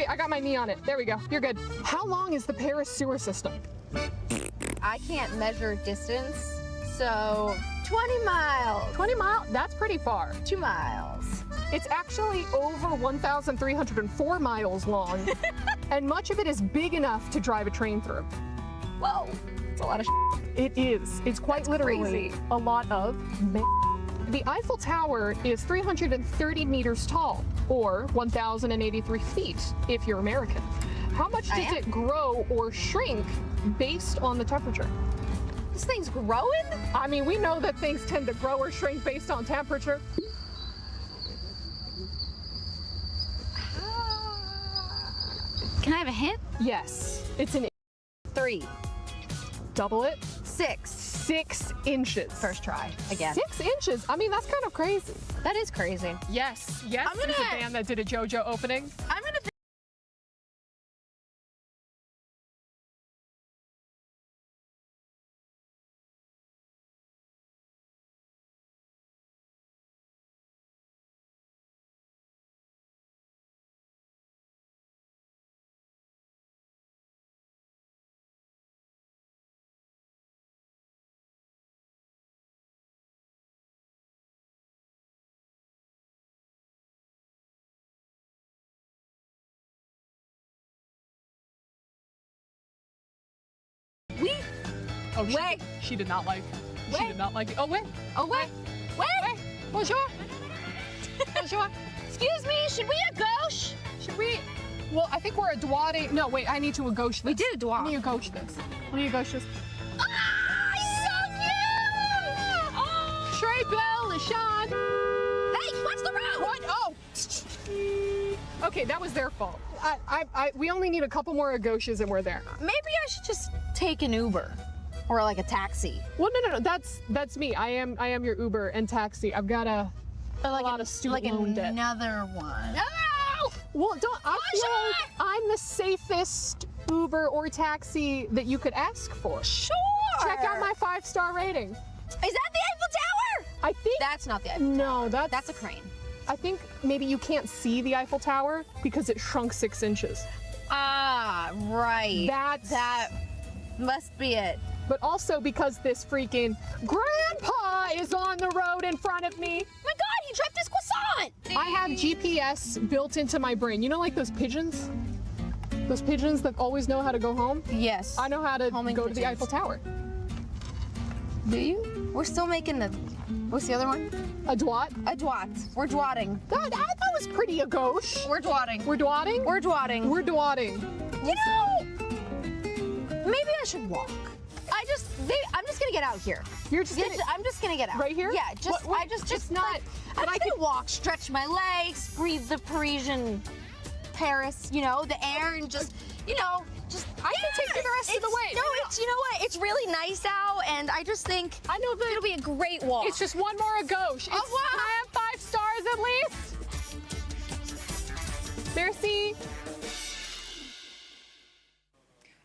wait, I got my knee on it. There we go. You're good. How long is the Paris sewer system? I can't measure distance, so 20 miles. 20 miles? That's pretty far. 2 miles. It's actually over 1,304 miles long, and much of it is big enough to drive a train through. Whoa, it's a lot of It is. It's quite literally crazy. a lot of The Eiffel Tower is 330 meters tall, or 1,083 feet if you're American. How much does it grow or shrink based on the temperature? This thing's growing? I mean, we know that things tend to grow or shrink based on temperature. Can I have a hint? Yes, it's an 3. double it. 6. 6 inches. First try, again. 6 inches? I mean, that's kind of crazy. That is crazy. Yes, there's a band that did a JoJo opening. I'm gonna Oh, Wait. She did not like. She Wait. did not like it. Oh wait. Oh, wait. Wait. Bonjour. Bonjour. Excuse me, should we a gauche? Should we? Well, I think we're a droite. No, wait. I need to a gauche this. We did a droite. Let me a gauche this. Let me a gauche this. Ah, so cute! Oh. Très belle, Sean. Hey, watch the road! What? Oh. Okay, that was their fault. We only need a couple more gauches and we're there. Maybe I should just take an Uber or like a taxi. Well, no. That's me. I am your Uber and taxi. I've got a lot of student loan debt. Another one. No! Well, I feel like I'm the safest Uber or taxi that you could ask for. Sure! Check out my 5-star rating. Is that the Eiffel Tower? I think That's not the Eiffel Tower. no, That's a crane. I think maybe you can't see the Eiffel Tower because it shrunk 6 inches. Ah, right. That must be it. But also because this freaking grandpa is on the road in front of me. Oh my God, he dropped his croissant! I have GPS built into my brain. You know, like those pigeons? Those pigeons that always know how to go home? Yes. I know how to Homing go to the pigeons. Eiffel Tower. Do you? We're still making the... What's the other one? A droite? A droite. We're droiting. That was pretty a gauche. We're droiting. We're droiting? We're droiting. We're droiting. You know, maybe I should walk. I'm just gonna get out here. You're just gonna, I'm just gonna get out. right here? Yeah, just What- I just it's not. I'm just gonna walk, stretch my legs, breathe the Parisian Paris, the air, and just I can take you the rest of the way. No, you know what? It's really nice out, and I just think I know that it'll be a great walk. it's just one more a gauche. Oh, wow. Can I have 5 stars at least? Merci.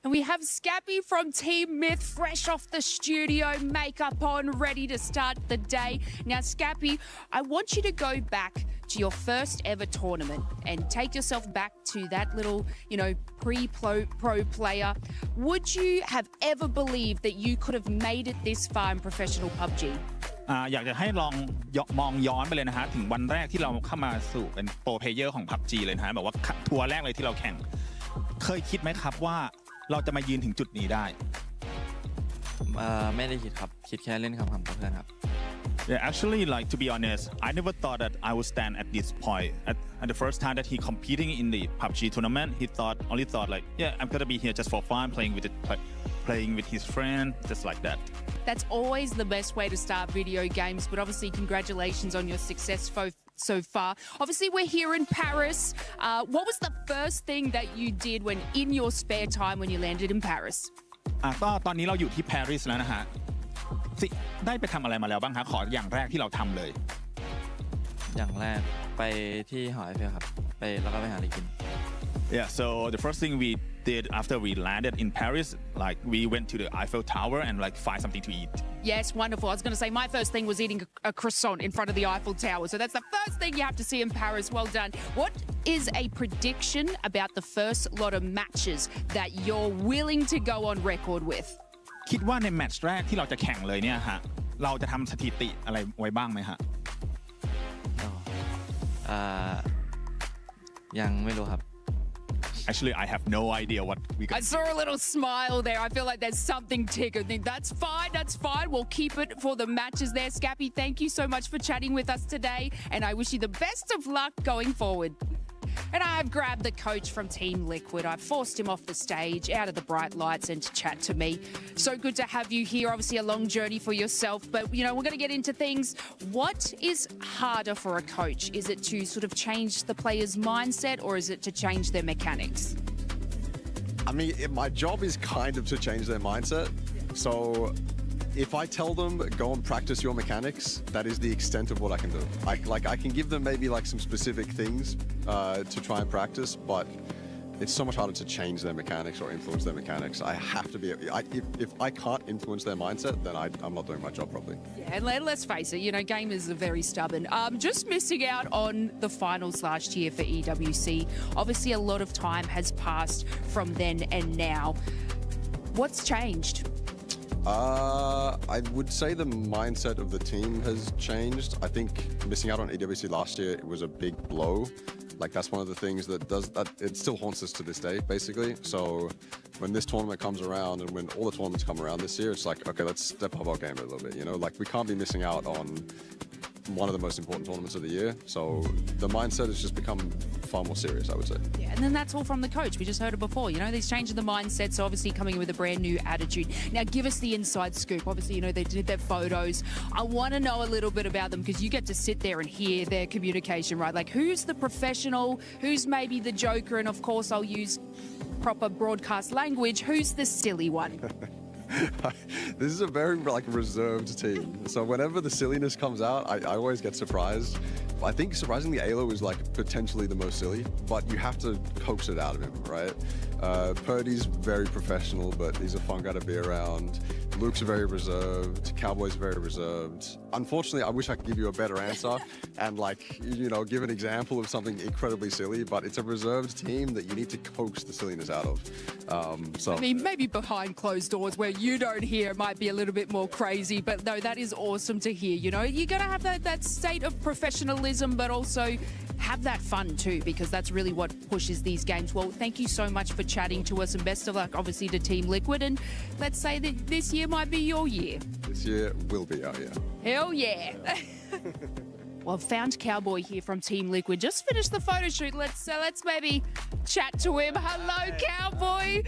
And we have Scappy from Team Myth fresh off the studio, makeup on, ready to start the day. Now, Scappy, I want you to go back to your first ever tournament and take yourself back to that little, pre-pro player. Would you have ever believed that you could have made it this far in professional PUBG? อยากจะให้ลองมองย้อนไปเลยนะฮะถึงวันแรกที่เราเข้ามาสู่เป็นโปรเพลเยอร์ของ PUBG เลยนะฮะแบบว่าทัวร์แรกเลยที่เราแข่งเคยคิดไหมครับว่าเราจะมายืนถึงจุดนี้ได้ ไม่ได้คิดครับคิดแค่เล่นคำๆกับเพื่อนครับ Yeah, actually, like to be honest, I never thought that I would stand at this point. At the first time that he competing in the PUBG tournament, he only thought like, yeah, I'm gonna be here just for fun, playing with his friend, just like that. That's always the best way to start video games, but obviously congratulations on your success so far. Obviously, we're here in Paris. What was the first thing that you did when in your spare time when you landed in Paris? ก็ตอนนี้เราอยู่ที่ปารีสแล้วนะฮะได้ไปทำอะไรมาแล้วบ้างฮะขออย่างแรกที่เราทำเลย อย่างแรกไปที่หอไอเฟลครับแล้วก็ไปหาอะไรกิน Yeah, so the first thing we did after we landed in Paris, like we went to the Eiffel Tower and like find something to eat. Yes, wonderful. I was going to say my first thing was eating a croissant in front of the Eiffel Tower. So that's the first thing you have to see in Paris. Well done. What is a prediction about the first lot of matches that you're willing to go on record with? คิดว่าในแมตช์แรกที่เราจะแข่งเลยเนี่ยฮะเราจะทำสถิติอะไรไว้บ้างไหมฮะยังไม่รู้ครับ Actually, I have no idea what we got. I saw a little smile there. I feel like there's something ticking. That's fine. That's fine. We'll keep it for the matches there. Scappy, thank you so much for chatting with us today. And I wish you the best of luck going forward. And I've grabbed the coach from Team Liquid. I've forced him off the stage, out of the bright lights, and to chat to me. So good to have you here. Obviously, a long journey for yourself. But, you know, we're going to get into things. What is harder for a coach? Is it to sort of change the player's mindset, or is it to change their mechanics? I mean, my job is kind of to change their mindset. So if I tell them, go and practice your mechanics, that is the extent of what I can do. I can give them maybe like some specific things to try and practice, but it's so much harder to change their mechanics or influence their mechanics. I have to be, if I can't influence their mindset, then I'm not doing my job properly. Yeah, and let's face it, you know, gamers are very stubborn. Just missing out on the finals last year for EWC. Obviously, a lot of time has passed from then and now. What's changed? I would say the mindset of the team has changed. I think missing out on EWC last year, it was a big blow. Like that's one of the things that it still haunts us to this day, basically. So when this tournament comes around and when all the tournaments come around this year, it's like, okay, let's step up our game a little bit, you know? Like we can't be missing out on one of the most important tournaments of the year. So the mindset has just become far more serious, I would say. Yeah, and then that's all from the coach. We just heard it before. You know, he's changing the mindset, so obviously coming in with a brand new attitude. Now, give us the inside scoop. Obviously, you know, they did their photos. I want to know a little bit about them because you get to sit there and hear their communication, right? Like, who's the professional? Who's maybe the joker? And, of course, I'll use proper broadcast language. Who's the silly one? This is a very reserved team. So whenever the silliness comes out, I always get surprised. I think surprisingly, Alo is potentially the most silly, but you have to coax it out of him, right? Purdy's very professional, but he's a fun guy to be around. Luke's very reserved. Cowboy's very reserved. Unfortunately, I wish I could give you a better answer and give an example of something incredibly silly, but it's a reserved team that you need to coax the silliness out of. I mean, maybe behind closed doors where you don't hear it might be a little bit more crazy, but no, that is awesome to hear. You know, you got to have that state of professionalism, but also have that fun too, because that's really what pushes these games. Well, thank you so much for chatting to us and best of luck, obviously, to Team Liquid. And let's say that this year might be your year. This year will be our year. Hell yeah. Well, I've found Cowboy here from Team Liquid. Just finished the photo shoot. Let's maybe chat to him. Hello, Cowboy.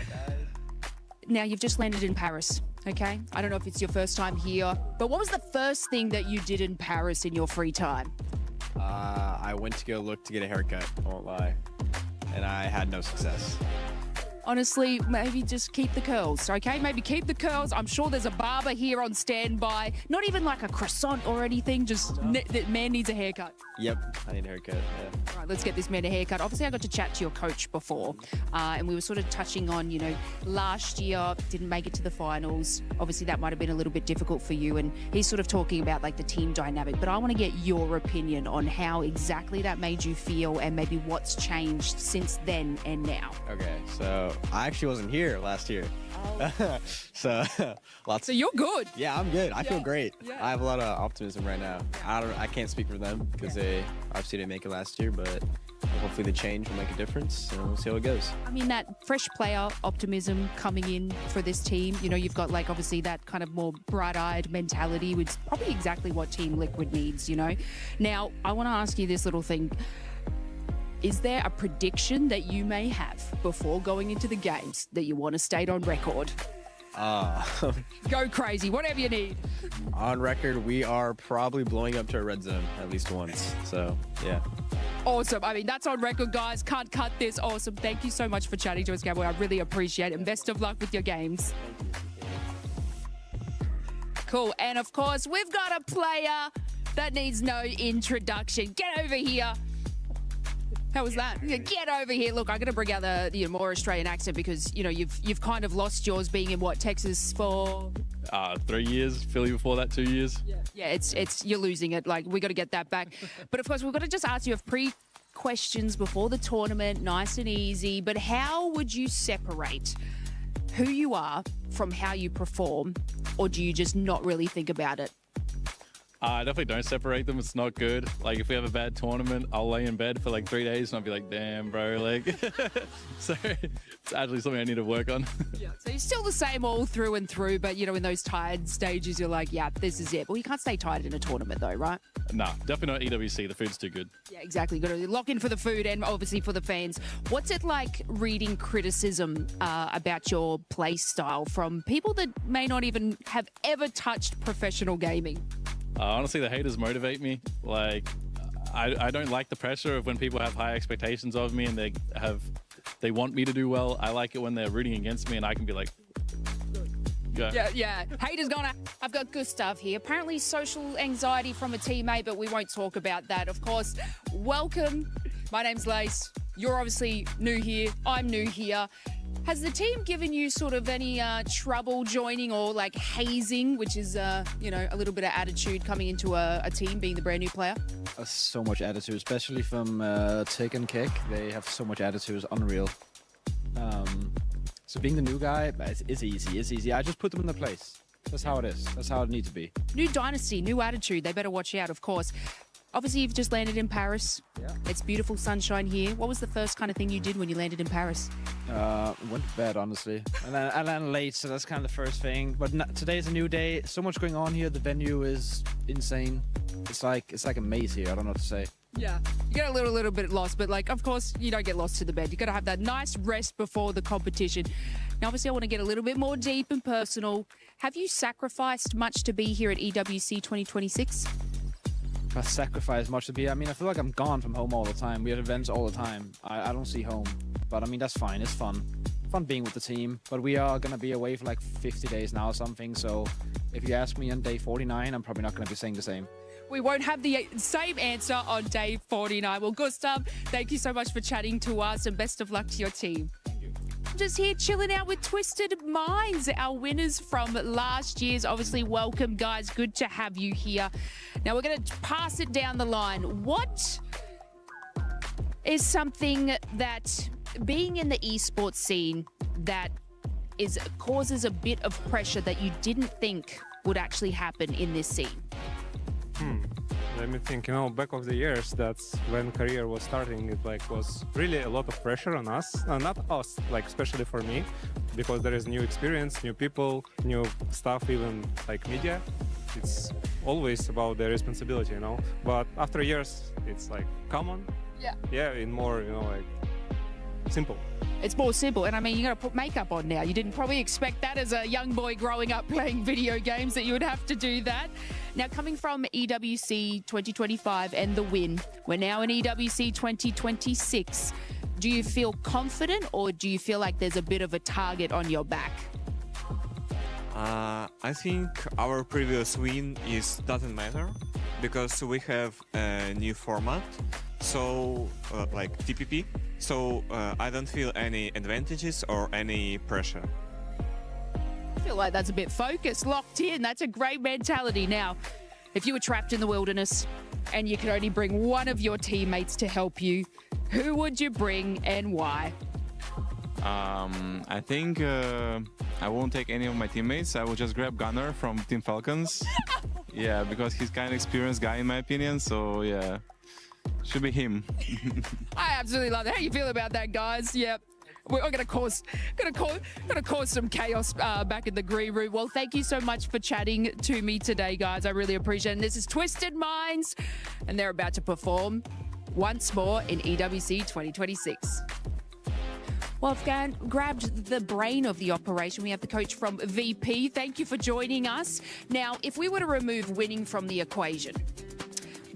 Now, you've just landed in Paris, okay? I don't know if it's your first time here, but what was the first thing that you did in Paris in your free time? I went to go look to get a haircut, I won't lie, and I had no success. Honestly, maybe just keep the curls, okay? Maybe keep the curls. I'm sure there's a barber here on standby. Not even like a croissant or anything, just the man needs a haircut. Yep, I need a haircut, yeah. All right, let's get this man a haircut. Obviously, I got to chat to your coach before, and we were sort of touching on, you know, last year didn't make it to the finals. Obviously, that might have been a little bit difficult for you, and he's sort of talking about like the team dynamic. But I want to get your opinion on how exactly that made you feel and maybe what's changed since then and now. Okay, so I actually wasn't here last year. Oh. So you're good. Yeah, I'm good. I feel great. Yeah. I have a lot of optimism right now. I can't speak for them because they obviously didn't make it last year, but hopefully the change will make a difference and we'll see how it goes. I mean, that fresh player optimism coming in for this team, you know, you've got like obviously that kind of more bright-eyed mentality, which is probably exactly what Team Liquid needs, you know. Now, I want to ask you this little thing. Is there a prediction that you may have before going into the games that you want to state on record? Go crazy, whatever you need. On record, we are probably blowing up to a red zone at least once. So, yeah. Awesome. I mean, that's on record, guys. Can't cut this. Awesome. Thank you so much for chatting to us, Cowboy. I really appreciate it. And best of luck with your games. Cool. And of course, we've got a player that needs no introduction. Get over here. How was that? Get over here. Look, I'm going to bring out the more Australian accent because, you know, you've kind of lost yours being in Texas for 3 years, Philly before that 2 years. Yeah, it's you're losing it. Like, we got to get that back. But of course, we've got to just ask you a questions before the tournament, nice and easy, but how would you separate who you are from how you perform, or do you just not really think about it? I definitely don't separate them. It's not good. Like, if we have a bad tournament, I'll lay in bed for like 3 days and I'll be like, damn, bro. Like, so it's actually something I need to work on. Yeah. So you're still the same all through and through, but, you know, in those tired stages, you're like, yeah, this is it. Well, you can't stay tired in a tournament, though, right? Nah, definitely not EWC. The food's too good. Yeah, exactly. Got to lock in for the food and obviously for the fans. What's it like reading criticism about your play style from people that may not even have ever touched professional gaming? Honestly, the haters motivate me. Like, I don't like the pressure of when people have high expectations of me and they want me to do well. I like it when they're rooting against me and I can be like, Yeah. Haters gonna. I've got Gustav here. Apparently social anxiety from a teammate, but we won't talk about that, of course. Welcome. My name's Lace. You're obviously new here. I'm new here. Has the team given you sort of any trouble joining or like hazing, which is, you know, a little bit of attitude coming into a team, being the brand new player? So much attitude, especially from Tick and Kick. They have so much attitude, it's unreal. So being the new guy, it's easy. It's easy. I just put them in the place. That's how it is. That's how it needs to be. New dynasty, new attitude. They better watch out, of course. Obviously, you've just landed in Paris. Yeah. It's beautiful sunshine here. What was the first kind of thing you did when you landed in Paris? Went to bed, honestly. And then late, so that's kind of the first thing. But today's a new day. So much going on here. The venue is insane. It's like a maze here. I don't know what to say. Yeah. You get a little bit lost, but like, of course, you don't get lost to the bed. You got to have that nice rest before the competition. Now, obviously, I want to get a little bit more deep and personal. Have you sacrificed much to be here at EWC 2026? I sacrifice much to be. I mean, I feel like I'm gone from home all the time. We have events all the time. I don't see home. But I mean, that's fine. It's fun. Fun being with the team. But we are going to be away for like 50 days now or something. So if you ask me on day 49, I'm probably not going to be saying the same. We won't have the same answer on day 49. Well, Gustav, thank you so much for chatting to us and best of luck to your team. Just here chilling out with Twisted Minds, our winners from last year's. Obviously, welcome, guys. Good to have you here. Now, we're going to pass it down the line. What is something that being in the esports scene that causes a bit of pressure that you didn't think would actually happen in this scene? Let me think. You know, back of the years, that's when career was starting. It like was really a lot of pressure on us, not us, like especially for me, because there is new experience, new people, new stuff, even like media. It's always about the responsibility, you know. But after years, it's like common. Yeah, in more, you know, like simple. It's more simple. And I mean, you got to put makeup on now. You didn't probably expect that as a young boy growing up playing video games that you would have to do that. Now, coming from EWC 2025 and the win, we're now in EWC 2026. Do you feel confident or do you feel like there's a bit of a target on your back? I think our previous win doesn't matter because we have a new format, so like TPP. So I don't feel any advantages or any pressure. I feel like that's a bit focused, locked in. That's a great mentality. Now, if you were trapped in the wilderness and you could only bring one of your teammates to help you, who would you bring and why? I think I won't take any of my teammates. I will just grab Gunner from Team Falcons. Yeah, because he's kind of experienced guy in my opinion. So yeah, should be him. I absolutely love that. How you feel about that, guys? Yep. We're gonna cause some chaos back in the green room. Well, thank you so much for chatting to me today, guys. I really appreciate it. And this is Twisted Minds, and they're about to perform once more in EWC 2026. Well, I've grabbed the brain of the operation. We have the coach from VP. Thank you for joining us. Now, if we were to remove winning from the equation,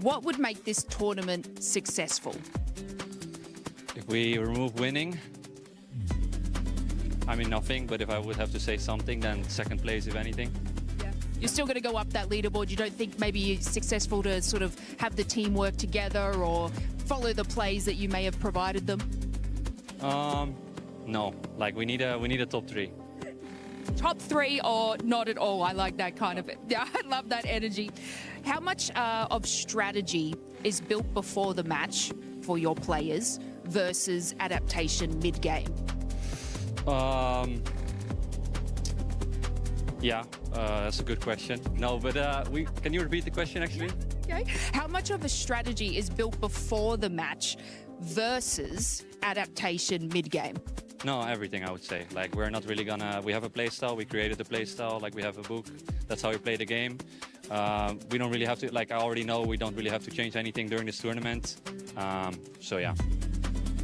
what would make this tournament successful? If we remove winning, I mean nothing, but if I would have to say something, then second place, if anything. Yeah. You're still going to go up that leaderboard. You don't think maybe it's successful to sort of have the team work together or follow the plays that you may have provided them? No, like we need a top 3. Top 3 or not at all. I like that kind of, yeah, I love that energy. How much of strategy is built before the match for your players versus adaptation mid-game? Yeah, that's a good question. No, but can you repeat the question actually? Okay. How much of a strategy is built before the match versus adaptation mid-game? No, everything I would say. Like we're not really gonna. We have a play style. We created the play style. Like we have a book. That's how we play the game. We don't really have to. Like I already know, we don't really have to change anything during this tournament. So yeah.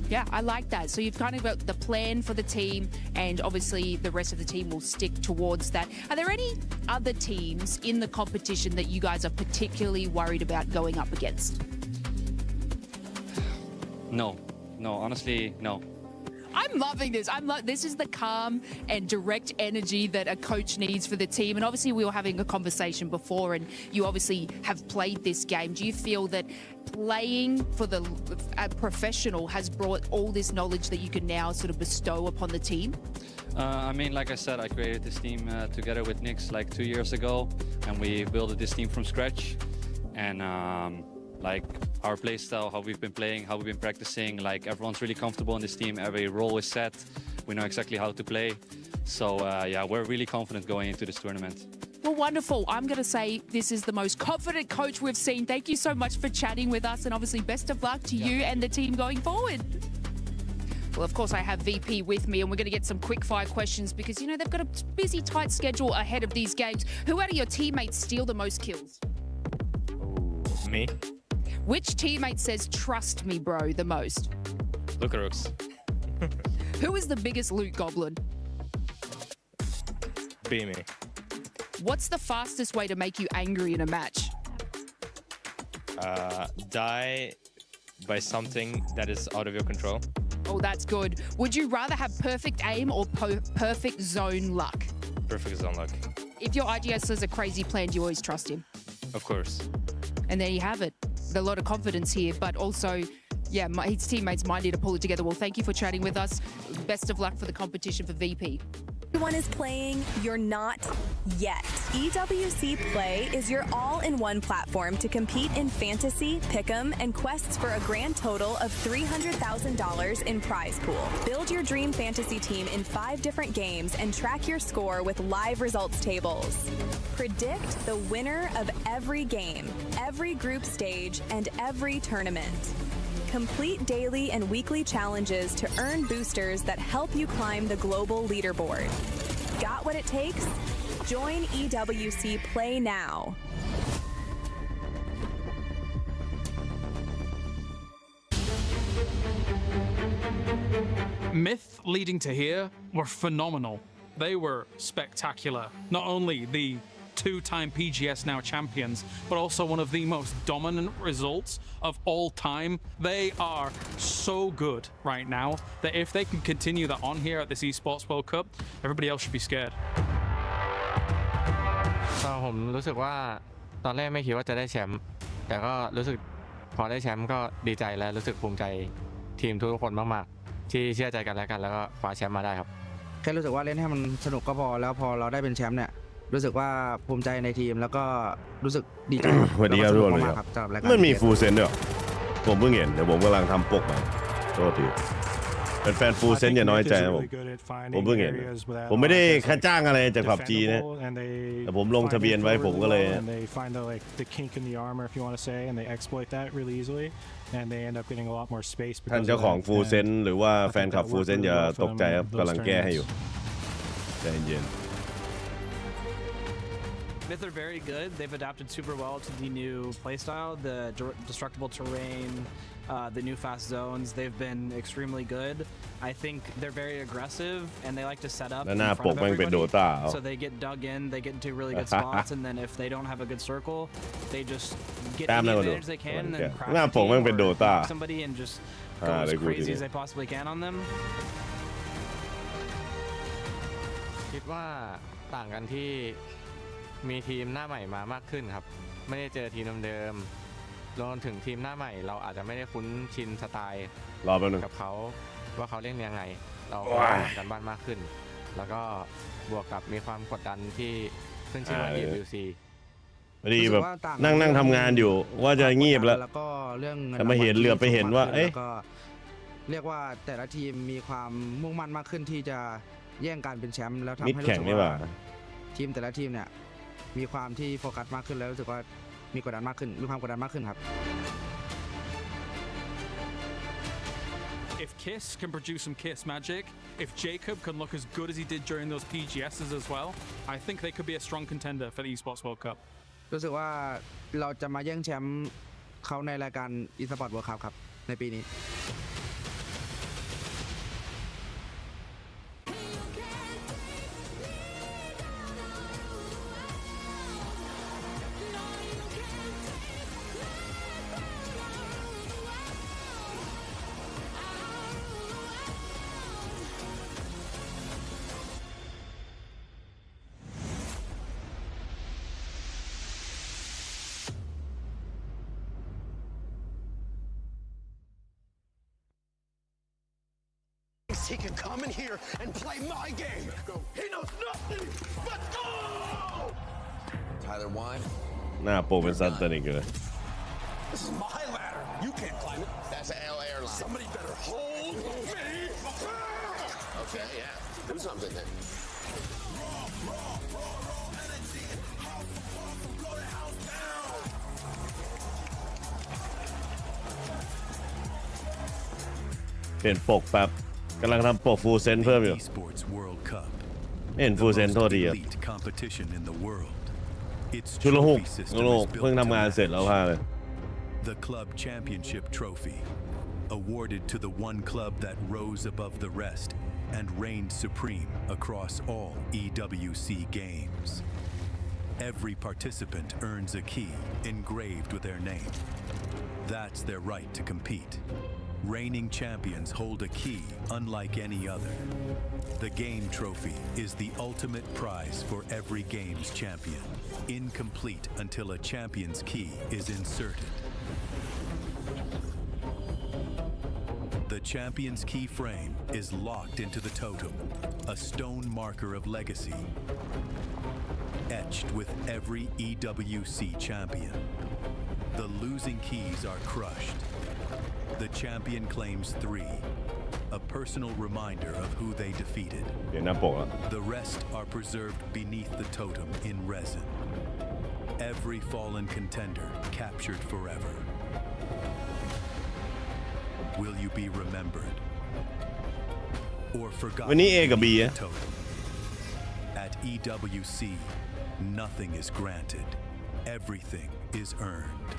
Yeah, I like that. So you've kind of got the plan for the team, and obviously the rest of the team will stick towards that. Are there any other teams in the competition that you guys are particularly worried about going up against? No, honestly, no. I'm loving this. This is the calm and direct energy that a coach needs for the team. And obviously we were having a conversation before, and you obviously have played this game. Do you feel that playing for a professional has brought all this knowledge that you can now sort of bestow upon the team? I mean, like I said, I created this team together with Nix like 2 years ago, and we built this team from scratch. And like our play style, how we've been playing, how we've been practicing, like everyone's really comfortable in this team. Every role is set. We know exactly how to play. So yeah, we're really confident going into this tournament. Well, wonderful. I'm going to say this is the most confident coach we've seen. Thank you so much for chatting with us, and obviously best of luck to you and the team going forward. Well, of course, I have VP with me, and we're going to get some quick fire questions because, you know, they've got a busy, tight schedule ahead of these games. Who out of your teammates steal the most kills? Me. Which teammate says, "Trust me, bro," the most? Luka Rooks. Who is the biggest loot goblin? Be me. What's the fastest way to make you angry in a match? Die by something that is out of your control. Oh, that's good. Would you rather have perfect aim or perfect zone luck? Perfect zone luck. If your IGS says a crazy plan, do you always trust him? Of course. And there you have it. A lot of confidence here, but also, yeah, his teammates might need to pull it together. Well, thank you for chatting with us. Best of luck for the competition for VP. Everyone is playing, you're not yet. EWC Play is your all-in-one platform to compete in fantasy, pick'em, and quests for a grand total of $300,000 in prize pool. Build your dream fantasy team in 5 different games and track your score with live results tables. Predict the winner of every game, every group stage, and every tournament. Complete daily and weekly challenges to earn boosters that help you climb the global leaderboard. Got what it takes? Join EWC Play now. MiTH leading to here were phenomenal. They were spectacular. Not only the 2-time PGS now champions, but also one of the most dominant results of all time. They are so good right now that if they can continue that on here at this Esports World Cup, everybody else should be scared. ผมรู้สึกว่าตอนแรกไม่คิดว่าจะได้แชมป์แต่ก็รู้สึกพอได้แชมป์ก็ดีใจและรู้สึกภูมิใจทีมทุกคนมากๆที่เชื่อใจกันและกันแล้วก็คว้าแชมป์มาได้ครับแค่รู้สึกว่าเล่นให้มันสนุกก็พอแล้วพอเราได้เป็นแชมป์เนี่ยรู้สึกว่าภูมิใจในทีมแล้วก็รู้สึกดีใจสวัสดีครับทุกคนเลยครับมันมีฟูลเซนด้วยผมเพิ่งเห็นเดี๋ยวผมกำลังทำปกมาโทษทีเป็นแฟนฟูลเซนอย่าน้อยใจนะผมเพิ่งเห็นผมไม่ได้ค่าจ้างอะไรจากPUBGนะแต่ผมลงทะเบียนไว้ผมก็เลยท่านเจ้าของฟูลเซนหรือว่าแฟนคลับฟูลเซนอย่าตกใจครับกำลังแก้ให้อยู่ใจเย็นMiTH are very good. They've adapted super well to the new playstyle, the destructible terrain, the new fast zones. They've been extremely good. I think they're very aggressive and they like to set up in front of everybody. So they get dug in, they get into really good spots, and then if they don't have a good circle, they just get any advantage they can and then crash the team or knock somebody and just go as crazy as they possibly can on them. คิดว่าต่างกันที่มีทีมหน้าใหม่มามากขึ้นครับไม่ได้เจอทีมเดิมๆรวมถึงทีมหน้าใหม่เราอาจจะไม่ได้คุ้นชินสไตล์กับเขาว่าเขาเล่นยังไงเราทำกันบ้านมากขึ้นแล้วก็บวกกับมีความกดดันที่ขึ้นชื่อว่า EWC พอดีแบบนั่งทำงานอยู่ว่าจะเงียบแล้ว แล้วก็เรื่องเงิน แต่มาเห็นเหลือไปเห็นว่าเอ๊ะ แล้วก็เรียกว่าแต่ละทีมมีความมุ่งมั่นมากขึ้นที่จะแย่งการเป็นแชมป์แล้วทำ มิด ให้ แข่ รู้ ง สึก นี่หว่า ว่าทีมแต่ละทีมเนี่ยมีความที่โฟกัสมากขึ้นแล้วรู้สึกว่ามีกดดันมากขึ้นมีความกดดันมากขึ้นครับ If Kiss can produce some Kiss magic, if Jacob can look as good as he did during those PGSs as well, I think they could be a strong contender for the Esports World Cup. รู้สึกว่าเราจะมาแย่งแชมป์เขาในรายการ eSport World Cup ครับในปีนี้ He can come in here and play my game. He knows nothing. Let's go! Tyler Wine. หน้าโปกเป็นซันเตอร์อีกเลย This is my ladder. You can't climb it. That's an L airline. Somebody better hold me. Okay, yeah. Do something then. เปลี่ยนปกแป๊บกำลังทำปกฟูลเซนเพิ่มอยู่ Esports World Cup. ไม่เห็นฟูลเซนโทษทีครับ Elite competition in the world. Its ชุดละหก trophy system โลก is เพิ่ง built ทำงาน to เสร็จแล้วพาเลย the Club Championship Trophy, awarded to the one club that rose above the rest and reigned supreme across all EWC games. Every participant earns a key engraved with their name. That's their right to compete. Reigning champions hold a key unlike any other. The game trophy is the ultimate prize for every game's champion, incomplete until a champion's key is inserted. The champion's key frame is locked into the totem, a stone marker of legacy, etched with every EWC champion. The losing keys are crushed. The champion claims 3, a personal reminder of who they defeated. The rest are preserved beneath the totem in resin. Every fallen contender captured forever. Will you be remembered or forgotten? วันนี้ A กับ B อะ Totem. At EWC, nothing is granted. Everything is earned.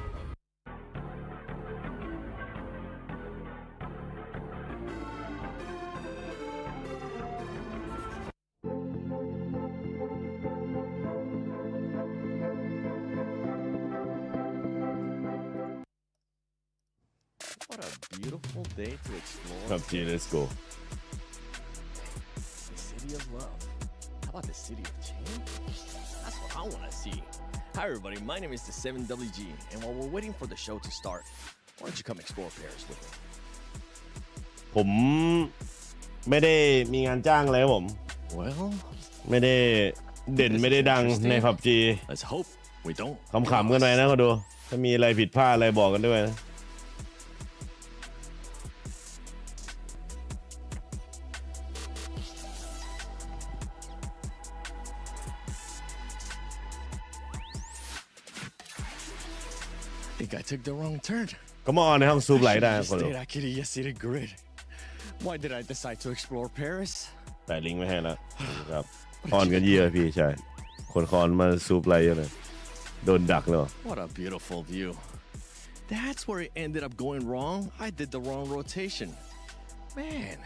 What a beautiful day to explore. PUBG, let's go. The city of love. How about the city of change? That's what I want to see. Hi everybody, my name is the 7WG, and while we're waiting for the show to start, why don't you come explore Paris with me? ผมไม่ได้มีงานจ้างอะไรครับผม Well, ไม่ได้เด่นไม่ได้ดังใน PUBG let's hope we don't. ขำๆกันไปนะก็ดูถ้ามีอะไรผิดพลาดอะไรบอกกันด้วยนะ I think I took the wrong turn. ก็มาออนในห้องซูปไหลได้คนดู Stayed actually yesterday grid. Why did I decide to explore Paris? แต่ลิงก์ไม่ให้แล้วครับออนกันเยี่ยพี่ชายคนคอนมาซูปไหลเยอะเลยโดนดักเลย What a beautiful view. That's where it ended up going wrong. I did the wrong rotation. Man,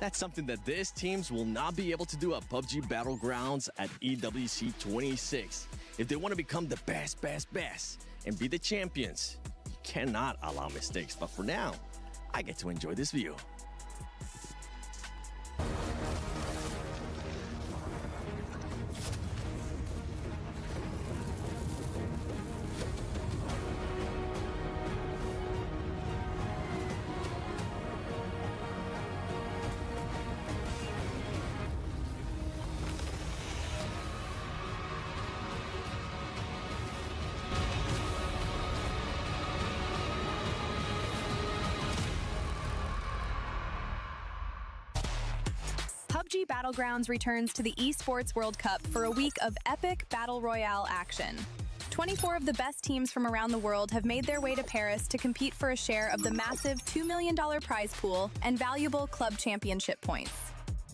that's something that these teams will not be able to do at PUBG Battlegrounds at EWC 26. If they want to become the best, and be the champions, you cannot allow mistakes. But for now, I get to enjoy this view. PUBG Battlegrounds returns to the Esports World Cup for a week of epic Battle Royale action. 24 of the best teams from around the world have made their way to Paris to compete for a share of the massive $2 million prize pool and valuable club championship points.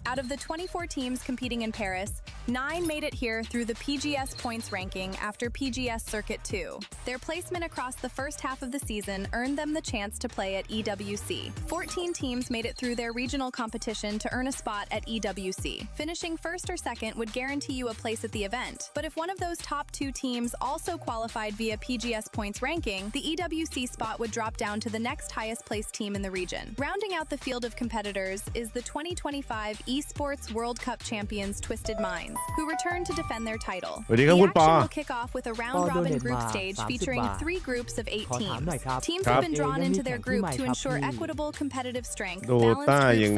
Out of the 24 teams competing in Paris, 9 made it here through the PGS points ranking after PGS Circuit 2. Their placement across the first half of the season earned them the chance to play at EWC. 14 teams made it through their regional competition to earn a spot at EWC. Finishing first or second would guarantee you a place at the event, but if one of those top 2 teams also qualified via PGS points ranking, the EWC spot would drop down to the next highest placed team in the region. Rounding out the field of competitors is the 2025 Esports World Cup champions Twisted Minds, who return to defend their title. The action will kick off with a round-robin group stage featuring 3 groups of 8 teams. Teams have been drawn into their group to ensure equitable competitive strength, balanced group size,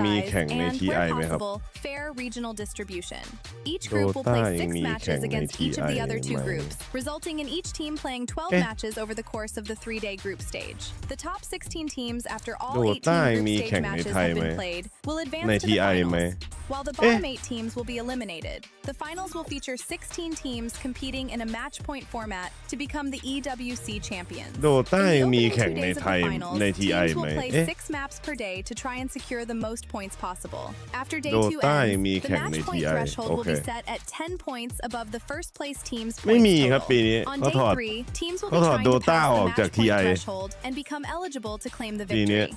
and, where possible, fair regional distribution. Each group will play 6 matches against each of the other 2 groups, resulting in each team playing 12 matches over the course of the 3-day group stage. The top 16 teams, after all 18 group stage matches have been played, will advance to the finals, while the bottom 8 teams will be eliminated. The finals will feature 16 teams competing in a match point format to become the EWC champions. In the opening 2 days of the finals, teams will play 6 maps per day to try and secure the most points possible. After day 2 ends, the match point threshold will be set at 10 points above the first place team's points total. On day 3, teams will be trying to pass the match point threshold and become eligible to claim the victory. And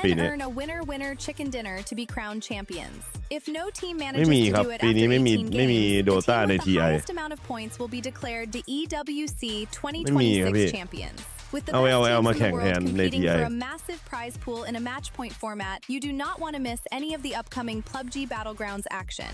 then earn a winner-winner chicken dinner to be crowned champions. If no team manages to do it after 18 games, the team with the highest amount of points will be declared the EWC 2026 champions. With the best teams in the world competing for a massive prize pool in a match point format, you do not want to miss any of the upcoming PUBG Battlegrounds action.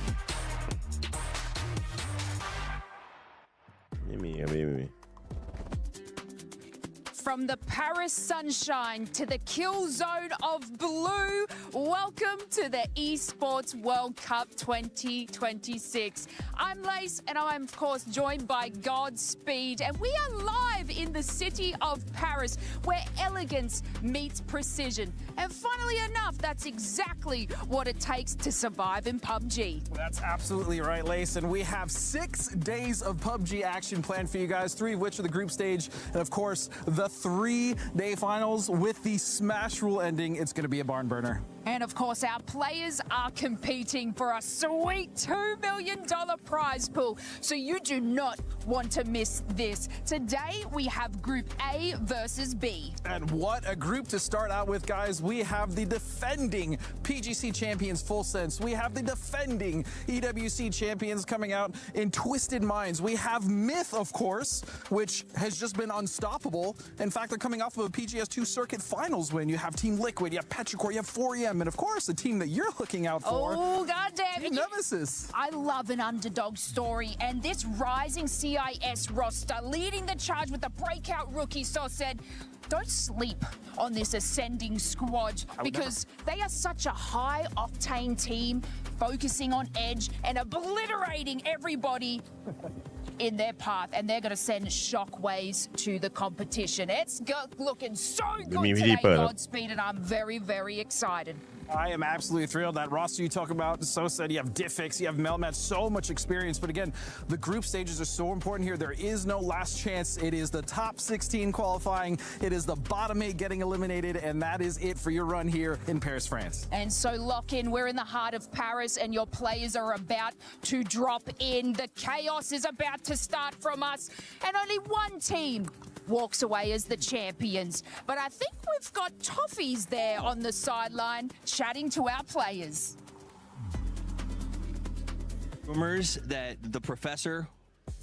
From the Paris sunshine to the kill zone of blue, welcome to the Esports World Cup 2026. I'm Lace, and I'm, of course, joined by Godspeed, and we are live in the city of Paris, where elegance meets precision. And funnily enough, that's exactly what it takes to survive in PUBG. Well, that's absolutely right, Lace, and we have 6 days of PUBG action planned for you guys, 3 of which are the group stage, and of course, the 3-day finals with the Smash rule ending. It's going to be a barn burner. And of course, our players are competing for a sweet $2 million prize pool. So you do not want to miss this. Today, we have Group A versus B. And what a group to start out with, guys. We have the defending PGC champions, Full Sense. We have the defending EWC champions coming out in Twisted Minds. We have MiTH, of course, which has just been unstoppable. In fact, they're coming off of a PGS2 Circuit Finals win. You have Team Liquid, you have Petrichor, you have 4EM, and of course, the team that you're looking out for. Oh, goddamn. Team Nemesis. I love an underdog story, and this rising CIS roster leading the charge with the breakout rookie said, don't sleep on this ascending squad, because they are such a high-octane team, focusing on edge and obliterating everybody in their path, and they're going to send shockwaves to the competition. It's looking so good today, Godspeed, and I'm very, very excited. I am absolutely thrilled. That roster you talk about, so said, you have Diffix, you have Melmat, so much experience. But again, the group stages are so important here. There is no last chance. It is the top 16 qualifying. It is the bottom 8 getting eliminated, and that is it for your run here in Paris, France. And so lock in. We're in the heart of Paris, and your players are about to drop in. The chaos is about to start from us, and only one team walks away as the champions. But I think we've got Toffees there on the sideline chatting to our players. Rumors that the Professor,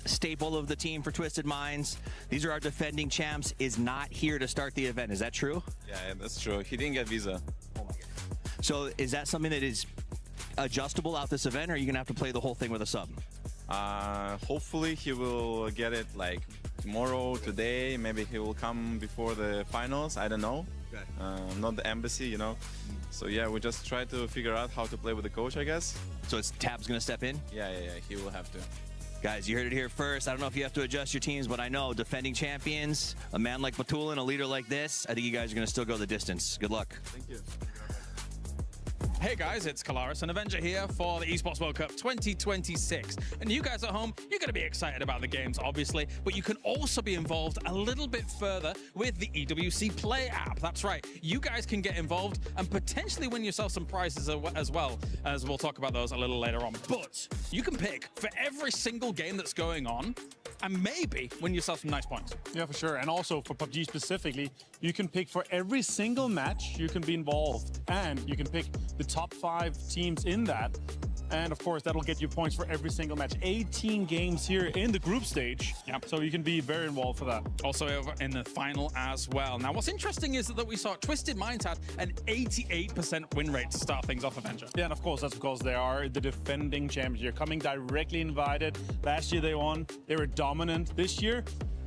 staple of the team for Twisted Minds, these are our defending champs, is not here to start the event. Is that true? Yeah, that's true. He didn't get visa. So is that something that is adjustable out this event, or are you going to have to play the whole thing with a sub? Hopefully he will get it like tomorrow, today. Maybe he will come before the finals. I don't know. Okay. Not the embassy, you know. So yeah, we just try to figure out how to play with the coach, I guess. So it's Tab's gonna step in? Yeah, he will have to. Guys, you heard it here first. I don't know if you have to adjust your teams, but I know defending champions, a man like Matulin, a leader like this, I think you guys are gonna still go the distance. Good luck. Thank you. Hey guys, it's Kalaris and Avenger here for the Esports World Cup 2026. And you guys at home, you're going to be excited about the games, obviously, but you can also be involved a little bit further with the EWC Play app. That's right. You guys can get involved and potentially win yourself some prizes as well, as we'll talk about those a little later on. But you can pick for every single game that's going on and maybe win yourself some nice points. Yeah, for sure. And also for PUBG specifically, you can pick for every single match you can be involved, and you can pick the top 5 teams in that. And of course, that'll get you points for every single match. 18 games here in the group stage. Yep. So you can be very involved for that. Also over in the final as well. Now, what's interesting is that we saw Twisted Minds had an 88% win rate to start things off, Avenger. Yeah, and of course, that's because they are the defending champions. You're coming directly invited. Last year they won. They were dominant. This year,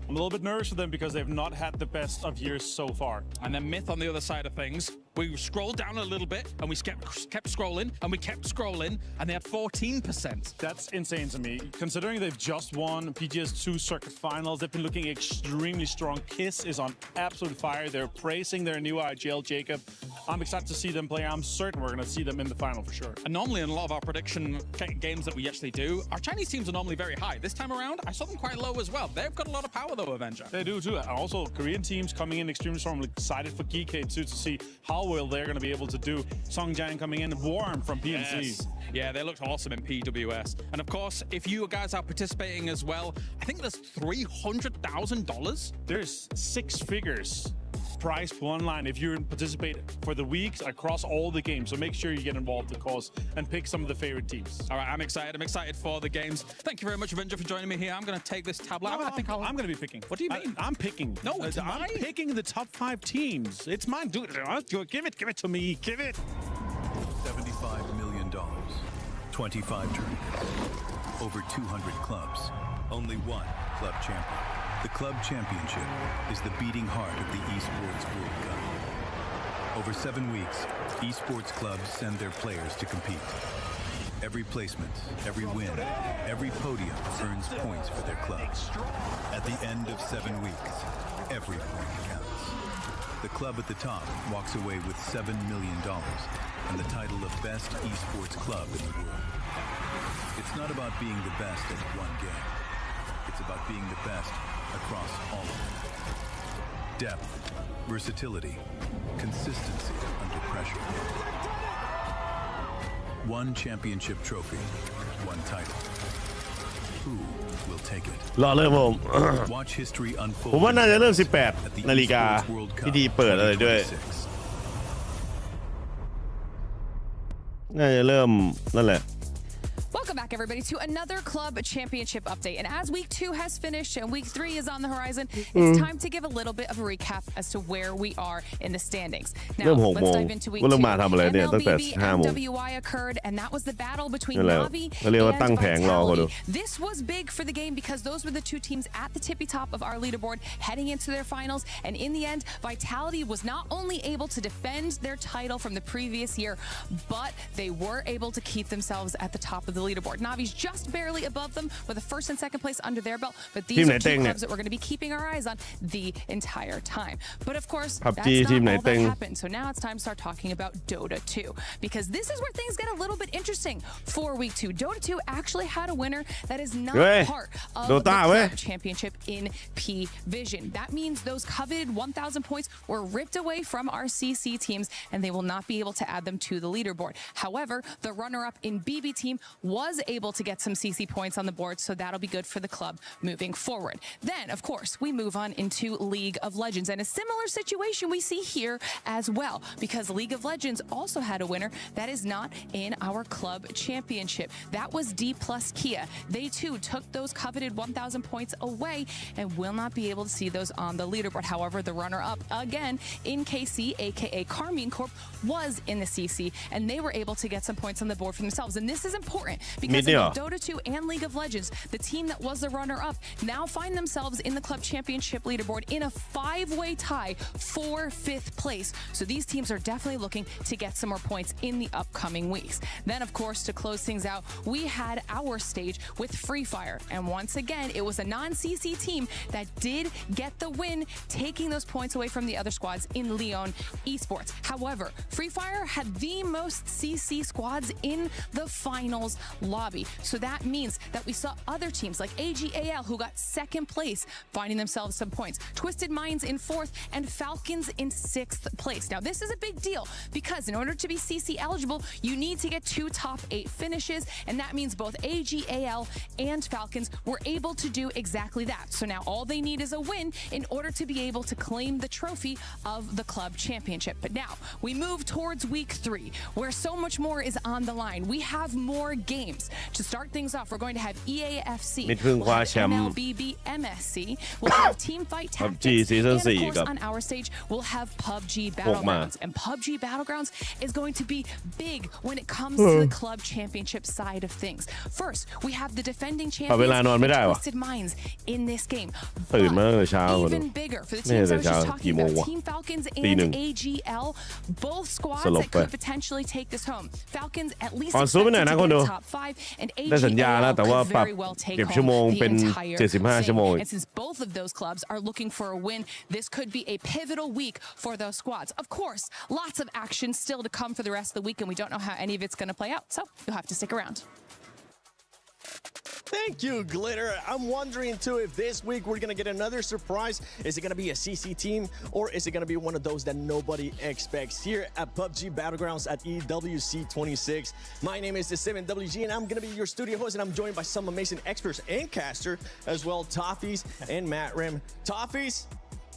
I'm a little bit nervous for them because they've not had the best of years so far. And then MiTH on the other side of things, we scrolled down a little bit and we kept scrolling and we kept scrolling and they had 14%. That's insane to me. Considering they've just won PGS2 circuit finals, they've been looking extremely strong. Kiss is on absolute fire. They're praising their new IGL, Jacob. I'm excited to see them play. I'm certain we're going to see them in the final for sure. And normally in a lot of our prediction games that we actually do, our Chinese teams are normally very high. This time around, I saw them quite low as well. They've got a lot of power though, Avenger. They do too. And also, Korean teams coming in extremely strong. I'm excited for GK too to see how well they're going to be able to do. Songjiang coming in, Warm from PNC. Yes. Yeah, they looked awesome in PWS. And of course, if you guys are participating as well, I think there's $300,000. There's 6 figures prize pool online if you participate for the weeks across all the games. So make sure you get involved, of course, and pick some of the favorite teams. All right, I'm excited. I'm excited for the games. Thank you very much, Avenger, for joining me here. I'm going to take this tablet. I'm going to be picking. What do you mean? I'm picking. No, it's I'm mine. picking the top 5 teams. It's mine. Do it. Give it to me. Give it. $75 million, 25 tournaments, over 200 clubs, only one club champion. The club championship is the beating heart of the Esports World Cup. Over 7 weeks, esports clubs send their players to compete. Every placement, every win, every podium earns points for their club. At the end of 7 weeks, every point counts. The club at the top walks away with $7 million and the title of Best Esports Club in the world. It's not about being the best at one game. It's about being the best across all of them. Depth, versatility, consistency under pressure. One championship trophy, one title. Who will take it? รอเริ่มผม Watch history ผม unfold ว่าน่าจะเริ่ม 18 นาฬิกาพิธีเปิดอะไรด้วย น่าจะเริ่มนั่นแหละ Welcome back, everybody, to another club championship update. And as week 2 has finished and week 3 is on the horizon, it's time to give a little bit of a recap as to where we are in the standings. Now, let's dive into week 2. MLBB MWI occurred, and that was the battle between Navi and Vitality. This was big for the game because those were the 2 teams at the tippy top of our leaderboard heading into their finals. And in the end, Vitality was not only able to defend their title from the previous year, but they were able to keep themselves at the top of the leaderboard. Navi's just barely above them with a 1st and 2nd place under their belt, but these are 2 clubs that we're going to be keeping our eyes on the entire time. But of course, that's not all that happened. So now it's time to start talking about Dota 2, because this is where things get a little bit interesting for week 2. Dota 2 actually had a winner that is not part of the club championship in P Vision. That means those coveted 1,000 points were ripped away from our CC teams, and they will not be able to add them to the leaderboard. However, the runner-up in BB team was able to get some CC points on the board, so that'll be good for the club moving forward. Then, of course, we move on into League of Legends, and a similar situation we see here as well, because League of Legends also had a winner that is not in our club championship. That was D+ Kia. They too took those coveted 1,000 points away and will not be able to see those on the leaderboard. However, the runner-up again in KC, aka Carmine Corp, was in the CC, and they were able to get some points on the board for themselves. And this is important because in Dota 2 and League of Legends, the team that was the runner-up now find themselves in the club championship leaderboard in a 5-way tie for 5th place. So these teams are definitely looking to get some more points in the upcoming weeks. Then, of course, to close things out, we had our stage with Free Fire. And once again, it was a non-CC team that did get the win, taking those points away from the other squads in Lyon Esports. However, Free Fire had the most CC squads in the finals lobby. So that means that we saw other teams like AGAL, who got 2nd place, finding themselves some points. Twisted Minds in 4th and Falcons in 6th place. Now, this is a big deal because in order to be CC eligible, you need to get 2 top 8 finishes, and that means both AGAL and Falcons were able to do exactly that. So now all they need is a win in order to be able to claim the trophy of the club championship. But now we move towards week 3, where so much more is on the line. We have more games. To start things off, we're going to have EAFC, we'll have MLBB MSC, we'll have Teamfight Tactics, and of course on our stage, we'll have PUBG Battlegrounds. And PUBG Battlegrounds is going to be big when it comes to the club championship side of things. First, we have the defending champions, Twisted Minds, in this game. But even bigger for the teams I was just talking about, Team Falcons and AGL, both squads that could potentially take this home. Falcons at least expected to get top 5, and AGL could very well take home the entire thing. And since both of those clubs are looking for a win, this could be a pivotal week for those squads. Of course, lots of action still to come for the rest of the week, and we don't know how any of it's going to play out, so you'll have to stick around. Thank you, Glitter. I'm wondering, too, if this week we're going to get another surprise. Is it going to be a CC team, or is it going to be one of those that nobody expects here at PUBG Battlegrounds at EWC 26? My name is the 7WG, and I'm going to be your studio host, and I'm joined by some amazing experts and caster as well, Toffees and Matt Rim. Toffees,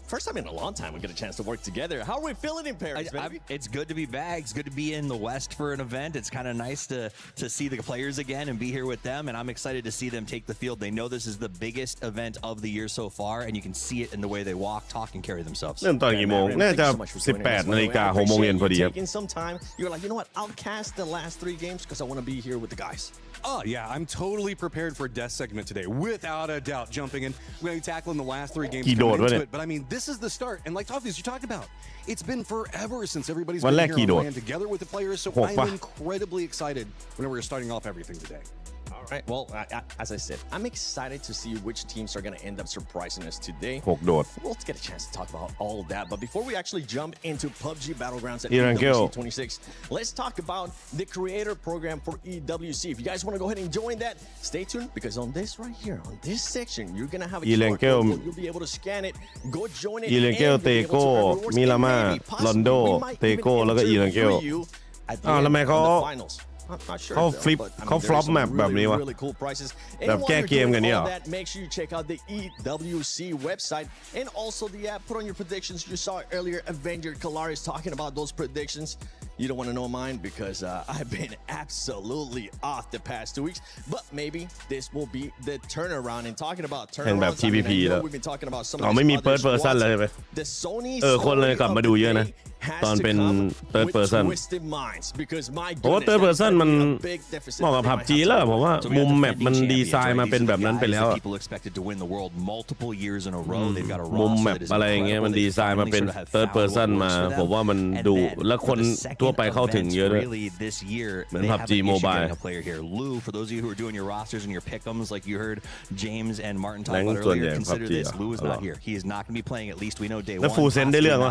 first time in a long time we get a chance to work together. How are we feeling in Paris, baby? It's good to be back. It's good to be in the West for an event. It's kind of nice to see the players again and be here with them, and I'm excited to see them take the field. They know this is the biggest event of the year so far, and you can see it in the way they walk, talk, and carry themselves. เริ่มตอนกี่โมงน่าจะ 18 นาฬิกา 6 โมงเย็นพอดีครับ Taking some time, you're like, you know what? I'll cast the last 3 games because I want to be here with the guys. Oh, yeah, I'm totally prepared for Death segment today, without a doubt. Jumping in, we're going to be tackling the last 3 games into it. But I mean, this is the start. And like Toffees, you talked about, it's been forever since everybody's been here on land together with the players. So I'm incredibly excited whenever we're starting off everything today. All right. Well, as I said, I'm excited to see which teams are going to end up surprising us today. 6 โดด Well, let's get a chance to talk about all of that. But before we actually jump into PUBG Battlegrounds at EWC 26, let's talk about the creator program for EWC. If you guys want to go ahead and join that, stay tuned, because on this right here, on this section, you're going to have a QR code. You'll be able to scan it, go join it, อีเลนเกลเตโก้มิลาม่าลอนโดเตโก้แล้วก็อีเลนเกลอ้าวแล้วทำไมเขาฟลอปแมปแบบนี้วะแบบแก้เกมกันเนี่ย Make sure you check out the EWC website and also the app. Put on your predictions. You saw earlier Avenger Kalaris talking about those predictions. You don't want to know mine because I've been absolutely off the past 2 weeks. But maybe this will be the turnaround. And talking about turnarounds, I mean, we've been talking about some of ไม่มี Third Person เลยใช่ไหม the Sony คนเลยกลับมาดูเยอะนะตอนเป็น Third Person เพราะว่า Third Person มันเหมาะกับ PUBG แล้วผมว่ามุมแมปมันดีไซน์มาเป็นแบบนั้นไปแล้วมุมแมปอะไรอย่างเงี้ยมันดีไซน์มาเป็น Third Person มาผมว่ามันดุแล้วคนทั่วไปเข้าถึงเยอะด้วยเหมือน PUBG Mobile. Lou, for those of you who are doing your rosters and your pick'ems, like you heard James and Martin talk about earlier, consider this: Lou is not here. He is not going to be playing at least we know day one.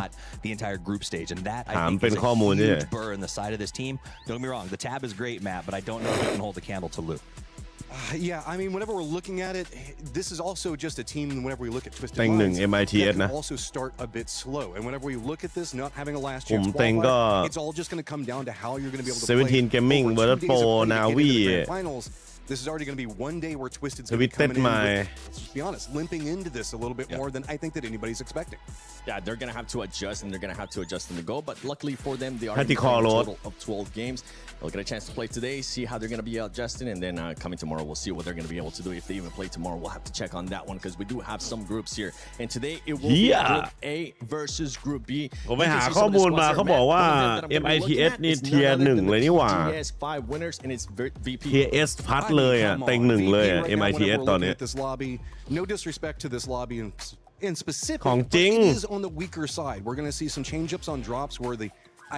Not the entire group stage, and that I think is a huge burr in the side of this team. Don't get me wrong, the tab is great, Matt, but I don't know if he can hold the candle to Lou. Yeah, I mean, whenever we're looking at it, this is also just a team. Whenever we look at Twisted Minds, that can also start a bit slow. And whenever we look at this, not having a last chance qualifier, it's all just going to come down to how you're going to be able to play 17 Gaming เวิร์ดโปรนาวี This is already going to be one day where Twisted's going to be coming in with, let's just be honest, limping into this a little bit more than I think that anybody's expecting. Yeah, they're going to have to adjust, and they're going to have to adjust in the goal. But luckily for them, they are playing a total of 12 games. They'll get a chance to play today, see how they're going to be adjusting, and then coming tomorrow, we'll see what they're going to be able to do. If they even play tomorrow, we'll have to check on that one because we do have some groups here. And today, it will be Group A versus Group B. ผมไปหาข้อมูลมาเขาบอกว่า MiTH นี่เทียร์ 1เลยนี่หว่า Tier S พัดเลยอ่ะเต็ง1เลยอ่ะ MiTH ตอนนี้ No disrespect to this lobby in specific, ของจริง it is on the weaker side. We're going to see some change-ups on drops where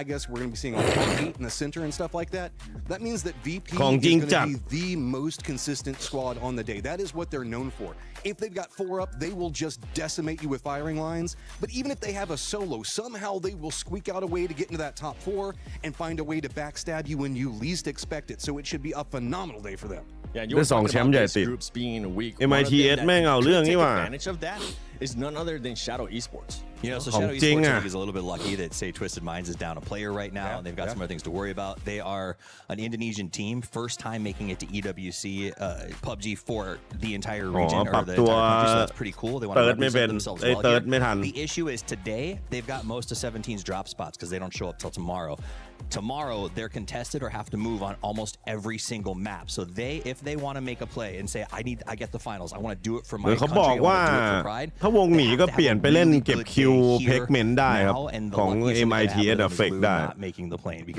I guess we're going to be seeing a lot of 8 in the center and stuff like that. That means that VP is going to be the most consistent squad on the day. That is what they're known for. If they've got 4 up, they will just decimate you with firing lines. But even if they have a solo, somehow they will squeak out a way to get into that top 4 and find a way to backstab you when you least expect it. So it should be a phenomenal day for them. Yeah, you were talking about these groups being weak. MiTH แม่งเอาเรื่องนี่หว่า advantage of that is none other than Shadow Esports. You know, so Shadow Esports is a little bit lucky that, say, Twisted Minds is down a player right now, and they've got some other things to worry about. They are an Indonesian team, first time making it to EWC, PUBG for the entire region, or the entire country, so that's pretty cool. They want to represent themselves well here. The issue is today, they've got most of 17's drop spots because they don't show up till tomorrow. Tomorrow, they're contested or have to move on almost every single map. So if they want to make a play and say, I get the finals, I want to do it for my country, I want to do it for pride. ถ้าวงหนีก็เปลี่ยนไปเล่นเก็บคิวเพกเมนได้ครับของ MiTH เฟกได้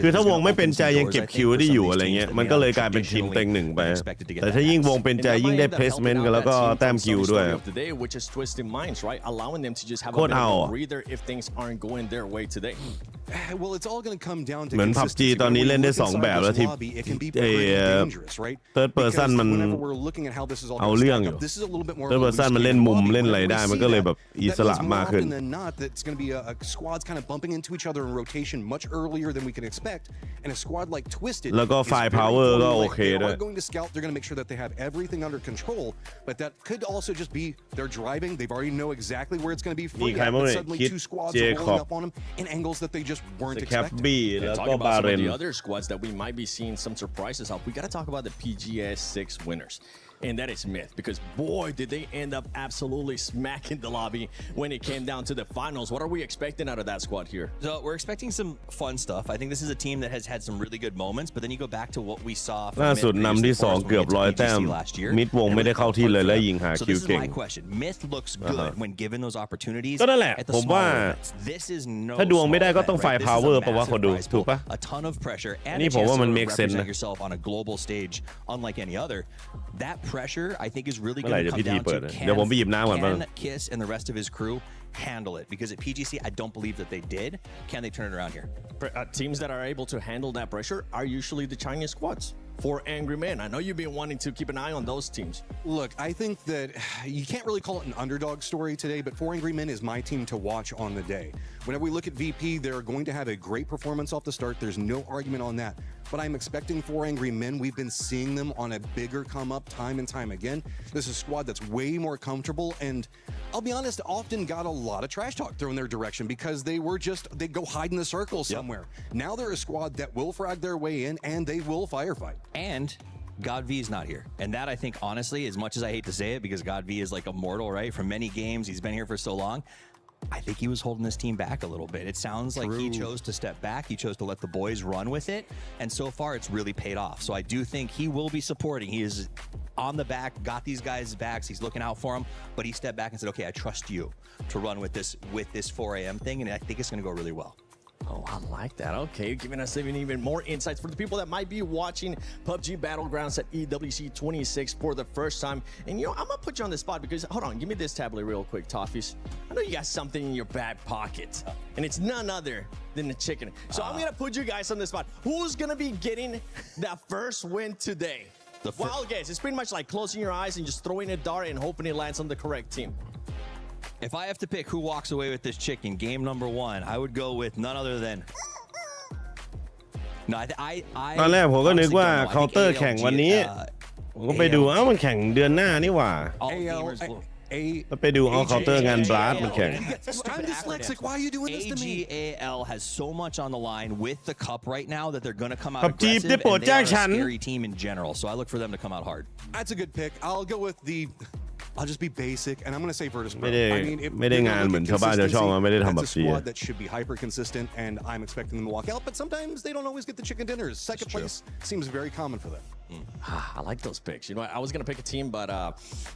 คือถ้าวงไม่เป็นใจยังเก็บคิวได้อยู่อะไรเงี้ยมันก็เลยกลายเป็นทีมเต็ง1ไปแต่ถ้ายิ่งวงเป็นใจยิ่งได้เพลสเมนต์กันแล้วก็แต้มคิวด้วยโคตรเอา Well, it's all going to come down to เหมือน PUBG ตอนนี้เล่นได้2แบบแล้วที่Third Person มันเอาเรื่องอยู่ Third Person มันเล่นมุมเล่นอะไรได้มันก็เลยแบบอิสระมากขึ้น It's going to be a squads kind of bumping into each other in rotation much earlier than we can expect, and a squad like Twisted แล้วก็ Firepower ก็โอเคด้วย They're going to scout. They're going to make sure that they have everything under control, but that could also just be they're driving. They've already know exactly where it's going to be free. But suddenly 2 squads are rolling up on them in angles that they just weren't expecting. Talking about some of the other squads that we might be seeing some surprises of. We got to talk about the PGS6 winners. And that is MiTH, because boy, did they end up absolutely smacking the lobby when it came down to the finals. What are we expecting out of that squad here? So we're expecting some fun stuff. I think this is a team that has had some really good moments, but then you go back to what we saw from ล่าสุดนำที่2เกือบ100แต้มมิดวงไม่ได้เข้าที่เลยและยิงหาคิวเก่ง So this is my question. MiTH looks good when given those opportunities. ก็นั่นแหละผมว่าถ้าดวงไม่ได้ก็ต้อง Firepower เพราะว่าคนดูถูกปะ A ton of pressure and นี่ผมว่ามัน make sense นะ yourself on a global stage unlike any other. That pressure I think is really going to come down to can Kiss and the rest of his crew handle it, because at PGC I don't believe that they did. Can they turn it around here? Teams that are able to handle that pressure are usually the Chinese squads. For Angry Men, I know you've been wanting to keep an eye on those teams. Look, I think that you can't really call it an underdog story today, but For Angry Men is my team to watch on the day. Whenever we look at VP, they're going to have a great performance off the start. There's no argument on that. But I'm expecting For Angry Men. We've been seeing them on a bigger come up time and time again. This is a squad that's way more comfortable, and I'll be honest, often got a lot of trash talk thrown their direction because they go hide in the circle somewhere. Now they're a squad that will frag their way in, and they will firefight. And God V is not here. And that, I think, honestly, as much as I hate to say it, because God V is like immortal, right? For many games, he's been here for so long. I think he was holding this team back a little bit. It sounds like he chose to step back. He chose to let the boys run with it. And so far, it's really paid off. So I do think he will be supporting. He is on the back, got these guys' backs. He's looking out for them. But he stepped back and said, okay, I trust you to run with this 4 a.m. thing. And I think it's going to go really well. Oh, I like that. Okay, giving us even more insights for the people that might be watching PUBG Battlegrounds at EWC 26 for the first time. And, you know, I'm going to put you on the spot because, hold on, give me this tablet real quick, Toffees. I know you got something in your back pocket, and it's none other than the chicken. So I'm going to put you guys on the spot. Who's going to be getting that first win today? Wild guess. It's pretty much like closing your eyes and just throwing a dart and hoping it lands on the correct team. If I have to pick who walks away with this chicken, game number 1, I would go with none other than... No, I ตอนแรกผมก็นึกว่าเคาน์เตอร์แข่งวันนี้ผมก็ไปดูมันแข่งเดือนหน้านี่หว่า ไปดูเอาเคาน์เตอร์งานบลัสมาแข่ง I'm dyslexic. Why are you doing this to me? AGAL has so much on the line with the cup right now that they're going to come out PUBG aggressive, ได้โปรด and จ้าง they are ฉัน a scary team in general. So I look for them to come out hard. That's a good pick. I'll go with I'll just be basic, and I'm going to say Virtus Pro. ไม่ได้งานเหมือนชาวบ้านชาวช่องไม่ได้ทำแบบ That's a squad that should be hyper consistent, and I'm expecting them to walk out. But sometimes they don't always get the chicken dinners. Second place seems very common for them. I like those picks. You know, I was gonna pick a team, but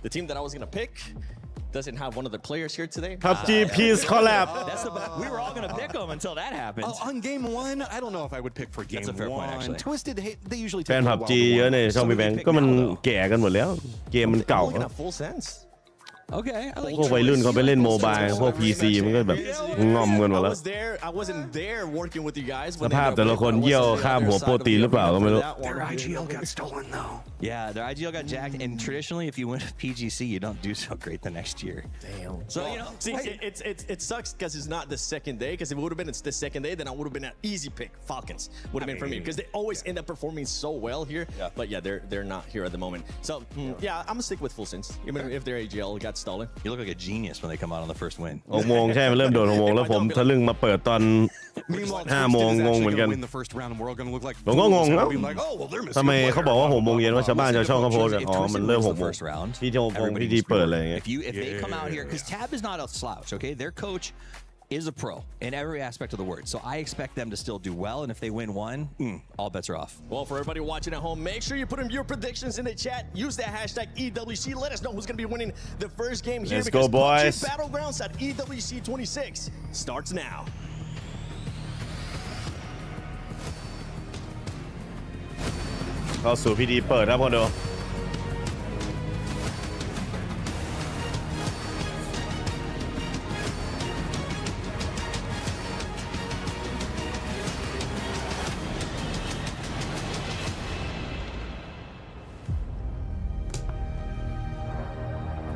the team that I was gonna pick doesn't have one of the players here today. PUBG Peace Collab. We were all gonna pick them until that happened. On game one, I don't know if I would pick for game That's a fair point, one. actually. Twisted, they usually แฟ take น a while PUBG to เยอะ warm ใน up. ช่องพี่แบงก์ก็มันแก่กันหมดแล้วเกมมันเก่า I'm looking at full sense. Okay, I like พวกวัยรุ่นเขาไปเล่นโมบายพวก PC มันก็แบบงอมกันหมดแล้ว I wasn't there working with you guys. สภาพแต่ละคนเยี่ยวข้ามหัวโปรตีนหรือเปล่าก็ไม่รู้ Their IGL got stolen though. Yeah, their IGL got jacked, and traditionally, if you win PGC, you don't do so great the next year. Damn. So you know, see, it sucks because it's not the second day. Because if it would have been the second day, then I would have been an easy pick. Falcons would have been for me because they always end up performing so well here. But yeah, they're not here at the moment. So yeah, I'm gonna stick with full sense, even if their AGL got stolen. You look like a genius when they come out on the first win. 6 โมงใช่มันเริ่มโดน6 โมงแล้วผมทะลึ่งมาเปิดตอน 5 โมงงงเหมือนกันผมก็งงแล้วทำไมเขาบอกว่า 6 โมงเย็นว่าชาวบ้านชาวช่องเขาโพสต์กันอ๋อมันเริ่ม 6 โมงพี่โจพงพิธีเปิดอะไรอย่างเงี้ย If they come out here, because Tab is not a slouch, okay? Their coach is a pro in every aspect of the word. So I expect them to still do well. And if they win one, all bets are off. Well, for everybody watching at home, make sure you put in your predictions in the chat. Use that hashtag EWC. Let us know who's going to be winning the first game here. Let's go, boys. PUBG Battlegrounds at EWC 26 starts now. เข้าสู่พิธีเปิดครับพ่อโด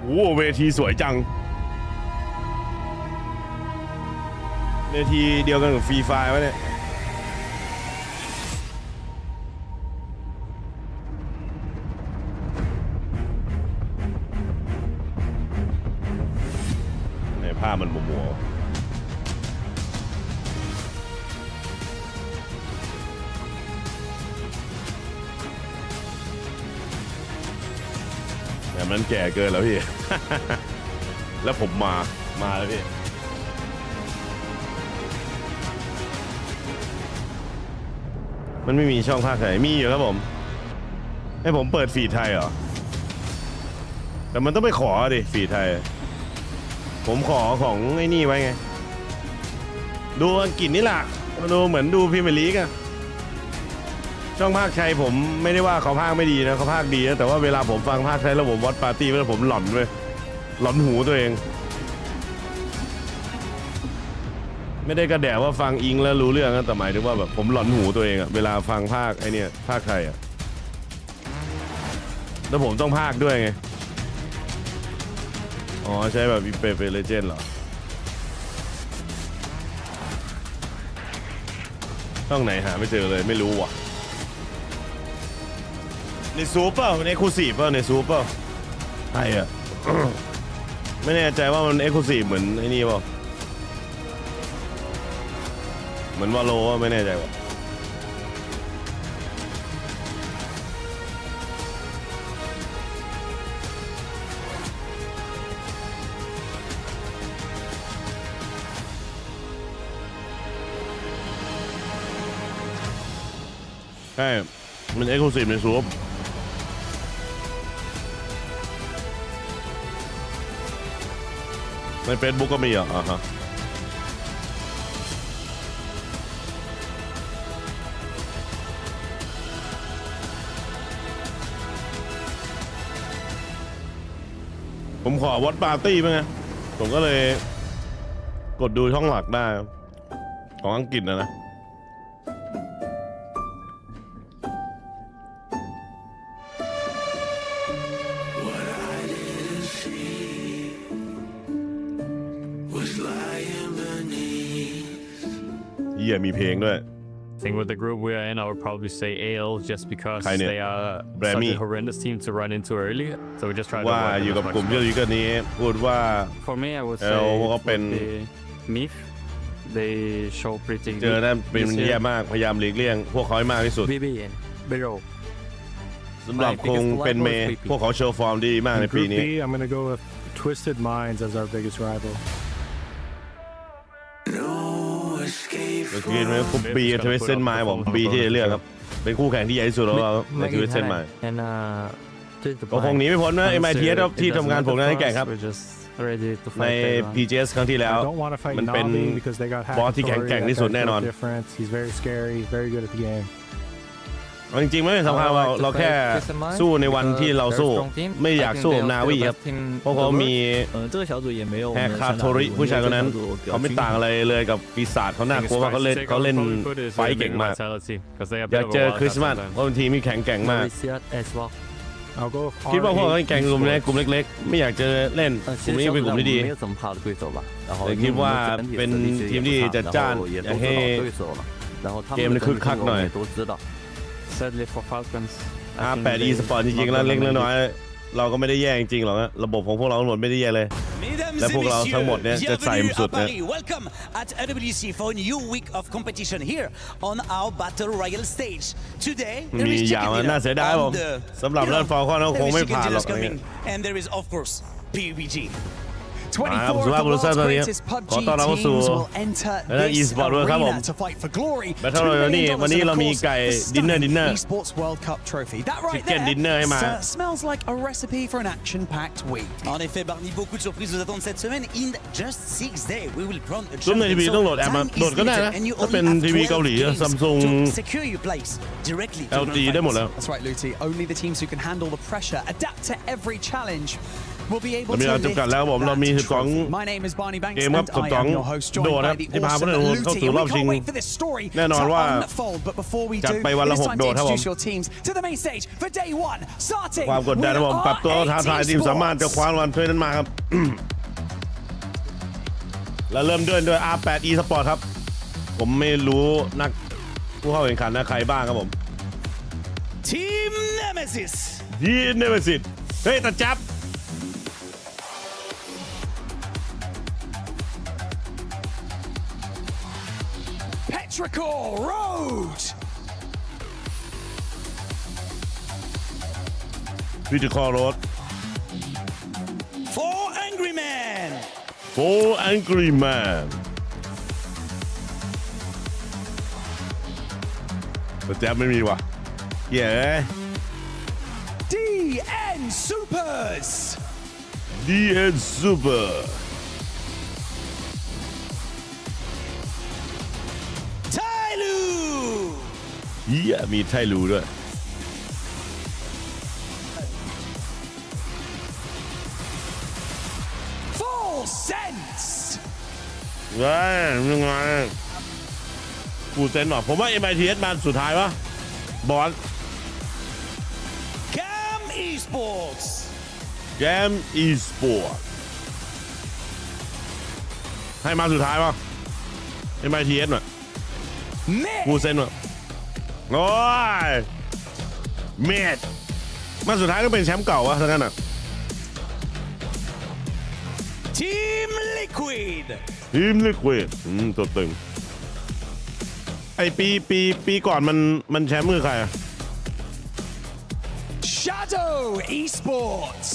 โอ้เวทีสวยจังเวทีเดียวกันกับฟรีไฟร์วะเนี่ยภาพมันมัวแต่มันแก่เกินแล้วพี่ แล้วผมมาแล้วพี่มันไม่มีช่องภาคไทยมีอยู่ครับผมให้ผมเปิดฟีดไทยเหรอแต่มันต้องไปขอดิฟีดไทยผมขอของไอ้นี่ไว้ไงดูอังกฤษนี่แหละดูเหมือนดูพรีเมียร์ลีกอะช่องภาคไทยผมไม่ได้ว่าเขาภาคไม่ดีนะเขาภาคดีนะแต่ว่าเวลาผมฟังภาคไทยแล้วผมวอตปาร์ตี้แล้วผมหลอนเลยหลอนหูตัวเองไม่ได้กระแดะว่าฟังอิงแล้วรู้เรื่องนะแต่หมายถึงว่าแบบผมหลอนหูตัวเองอะเวลาฟังภาคไอ้นี่ภาคไทยอะแล้วผมต้องภาคด้วยไงอ๋อใช้แบบเปเปเลเจนด์เหรอช่องไหนหาไม่เจอเลยไม่รู้ว่ะในซูเปอร์ในเอ็กซ์คลูซีฟเปล่าในซูเปอร์ใช่อะ ไม่แน่ใจว่ามันเอ็กซ์คลูซีฟเหมือนไอ้นี่เปล่าเหมือนวาโลไม่แน่ใจว่ะใช่มันเอ็กซ์คลูซีฟในซูปใน Facebook ก็มีอ่ะฮะผมขอวอตปาร์ตี้มั้งไงผมก็เลยกดดูช่องหลักได้ของอังกฤษนะเหี้ยมีเพลงด้วย I think with the group we are in, I would probably say AL just because they are such a horrendous team to run into early. So we just try to ว่าอยู่กับกลุ่มที่อยู่กันนี้พูดว่า For me, I would say เขาเป็น MiTH. They show pretty good. เจอนั่นเป็นแย่มากพยายามหลีกเลี่ยงพวกเขาให้มากที่สุด BBN Bero สำหรับคงเป็นเมย์พวกเขาโชว์ฟอร์มดีมากในปีนี้ I'm going to go with Twisted Minds as our biggest rival. เมื่อกี้มันคุปปีทวิสเซนไมล์บอกปีที่จะเลือกครับเป็นคู่แข่งที่ใหญ่ที่สุดแล้วในทวิสเซนไมล์ก็คงหนีไม่พ้นนะ MiTH ที่ทำงานผลงานให้แก่ครับใน PGS ครั้งที่แล้วมันเป็นบอสที่แข็งแกร่งที่สุดแน่นอนจริงๆไม่สำคัญว่าเราแค่สู้ในวันที่เราสู้ไม่อยากสู้กับนาวีครับเพราะเขามีแฮคาโทริผู้ชายคนนั้นเขาไม่ต่างอะไรเลยกับปีศาจเขาน่ากลัวว่าเขาเล่นไฟเก่งมากอยากเจอคริสต์มาสเพราะเป็นทีมที่แข็งแกร่งมากคิดว่าพวกเขาแข่งกลุ่มเล็กๆไม่อยากจะเล่นกลุ่มนี้เป็นกลุ่มที่ดีแต่คิดว่าเป็นทีมที่จัดจ้านอยากให้เกมมันคึกคักหน่อย8 e-sport จริงๆแล้วเล็กน้อยเราก็ไม่ได้แย่จริงๆหรอกนะระบบของพวกเราทั้งหมดไม่ได้แย่เลยและพวกเราทั้งหมดเนี่ยจะใส่สุดนะ Welcome at EWC for a new week of competition here on our battle royale stage. Today there is chicken dinner on the สำหรับเล่นฟอลคอนคงไม่ผ่านหรอก and there is of course PUBG. 24 of the world's greatest PUBG teams will enter this arena to fight for glory. วันนี้เรามีไก่ดินเนอร์ Esports World Cup trophy. That right there smells like a recipe for an action-packed week. En effet, parmi beaucoup de surprises vous attendent cette semaine. In just 6 days, we will crown a champion. Time is limited, and you only have 12 games to secure your place directly to the finals. That's right, Luti. Only the teams who can handle the pressure, adapt to every challenge. We'll be able to lift that. My name is Barney Banks and I am your host, joined by the awesome Luti. And we can't wait for this story to unfold. But before we do, it's time to introduce your teams to the main stage for day one. Starting ความกดดันครับผมปรับตัวท้าทายทีมสามารถจะคว้ารางวัลถ้วยนั้นมาครับ แล้วเริ่มด้วย R8 e-sport ครับผมไม่รู้นักผู้เข้าแข่งขันนะใครบ้างครับผม Team Nemesis เฮ้ยตาจับPetrichor Road. Petrichor Road. 4 Angry Men. 4 Angry Men. แต่แจ๊บไม่มีว่ะเย้ DN Supers. DN Super.มีไทลูด้วย Full Sense ยังไงฟูลเซนหรอผมว่า MiTH มาสุดท้ายวะบอล Gam Esports ให้มาสุดท้ายวะ MiTH หน่อยฟูลเซนหน่อยโอ้ยเมดมาสุดท้ายก็เป็นแชมป์เก่าวะทั้งนั้นอ่ะ Team Liquid ตัวตึงไอปีก่อนมันแชมป์มือใครอะ Shadow Esports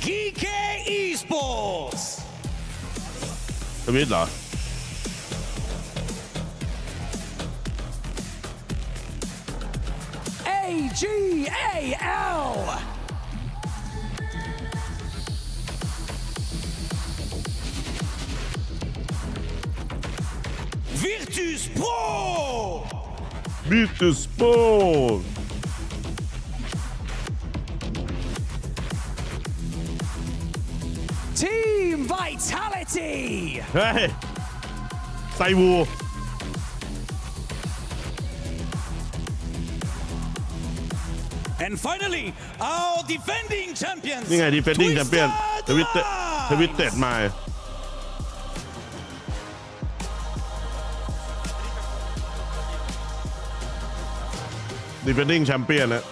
GK Esports ทวิตเหรอ AGAL Virtus Pro Team Vitality เฮ้ยไซวู Virtus And finally, our defending champions. นี่ไง defending champion ทวิตเต็ดมาdefending champion นะ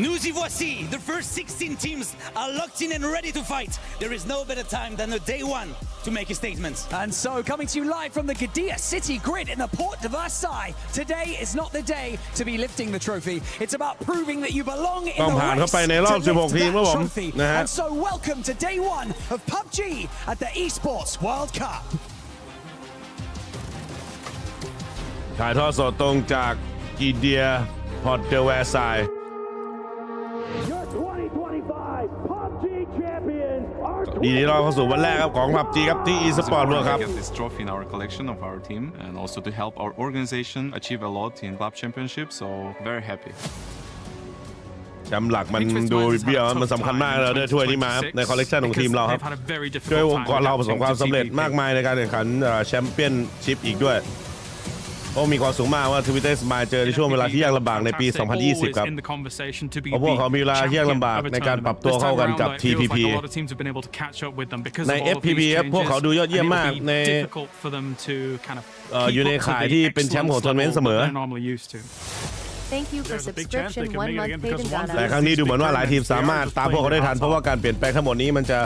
Nous y voici. The first 16 teams are locked in and ready to fight. There is no better time than the day one to make a statement. And so, coming to you live from the Gdynia City grid in the Porte de Versailles, today is not the day to be lifting the trophy. It's about proving that you belong in the race to lift that trophy. And so, welcome to day one of PUBG at the Esports World Cup. ถ่ายทอดสดตรงจากกีเดียพอร์ตเดแวร์ไซด์ดีนี้เราเข้าสู่วันแรกครับของ PUBG ครับที่ Esports World Cup get this trophy in our collection of our team and also to help our organization achieve a lot in club championship, so very happy. แชมป์หลักมันดูเบี้ยวมันสำคัญมากเลยด้วยถ้วยนี้มาในคอลเลกชันของทีมเราครับช่วยองค์กรเราประสบความสำเร็จมากมายในการแข่งขันแชมเปี้ยนชิพอีกด้วยโอ้มีความสูงมากว่าทวิตเตอร์สมายเจอในช่วงเวลาที่ยากลำบากในปี 2020 ครับเพราะพวกเขามีเวลาที่ยากลำบากในการปรับตัวเข้ากันกับ TPP ใน FPP ครับพวกเขาดูยอดเยี่ยมมากในอยู่ในข่ายที่เป็นแชมป์ของทัวร์นาเมนต์เสมอ Thank you for subscription 1 month paid in Ghana แต่ครั้งนี้ดูเหมือนว่าหลายทีมสามารถตามพวกเขาได้ทันเพราะว่าการเปลี่ยนแปลงทั้งหมดนี้มันจะ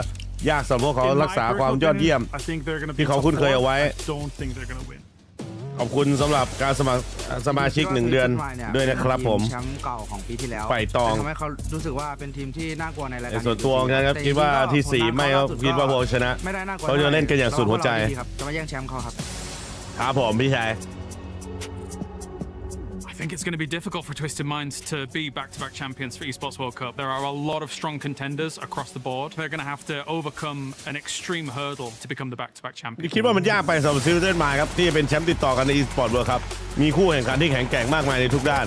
ยากสำหรับพวกเขารักษาความยอดเยี่ยมที่เขาคุ้นเคยเอาไว้ขอบคุณสำหรับการสมัครสมาชิก1 เดือนด้วยนะครับผมแชมป์เก่าของปีที่แล้ว ไฝ่ตองทำให้เขารู้สึกว่าเป็นทีมที่น่ากลัวในรายการส่วนตัวนะครับคิดว่าที่4ไม่คิดว่าพวกชนะเขาจะเล่นกันอย่างสุดหัวใจจะมาแย่งแชมป์เขาครับครับผมพี่ชายI think it's going to be difficult for Twisted Minds to be back-to-back champions for Esports World Cup. There are a lot of strong contenders across the board. They're going to have to overcome an extreme hurdle to become the back-to-back champions. คิดว่ามันยากไปสำหรับซิลเทนมาครับที่จะเป็นแชมป์ติดต่อกันใน Esports World Cup มีคู่แข่งขันที่แข็งแกร่งมากมายในทุกด้าน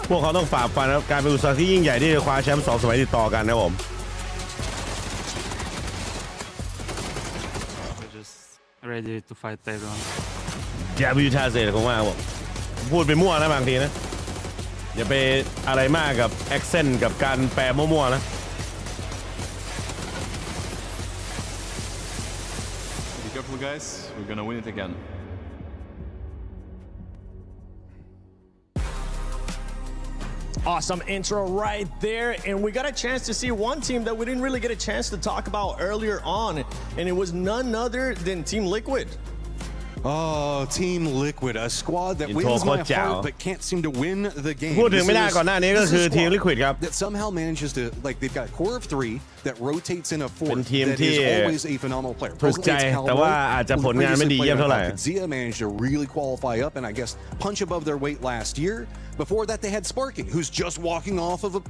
พวกเขาต้องฝ่าฟันการเป็นอุตสาหที่ยิ่งใหญ่ที่จะคว้าแชมป์2 สมัยติดต่อกันนะผมready to fight everyone อย่าไปยูทาเซ่คงว่าผมพูดไปมั่วนะบางทีนะอย่าไปอะไรมากกับแอคเซนต์กับการแปลมั่วๆนะ Be careful, guys. We're gonna win it again. Awesome intro right there, and we got a chance to see one team that we didn't really get a chance to talk about earlier on, and it was none other than Team Liquid. Oh, Team Liquid, a squad that wins my heart but can't seem to win the game. พูดถึงไม่ได้ก่อนหน้านี้ก็คือทีม Liquid ครับ That somehow manages to they've got a core of 3 that rotates in a 4 that is always a phenomenal player. ถูกใจแต่ว่าอาจจะผลงานไม่ดีเยี่ยมเท่าไหร่ Zia managed to really qualify up and I guess punch above their weight last year. Before that, they had Sparking, who's just walking off of a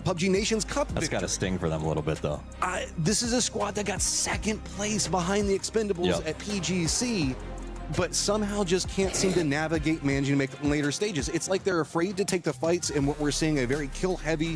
PUBG Nations Cup victory. That's got to sting for them a little bit, though. This is a squad that got 2nd place behind the Expendables at PGC. But somehow just can't seem to navigate managing to make later stages. It's like they're afraid to take the fights, and what we're seeing a very kill-heavy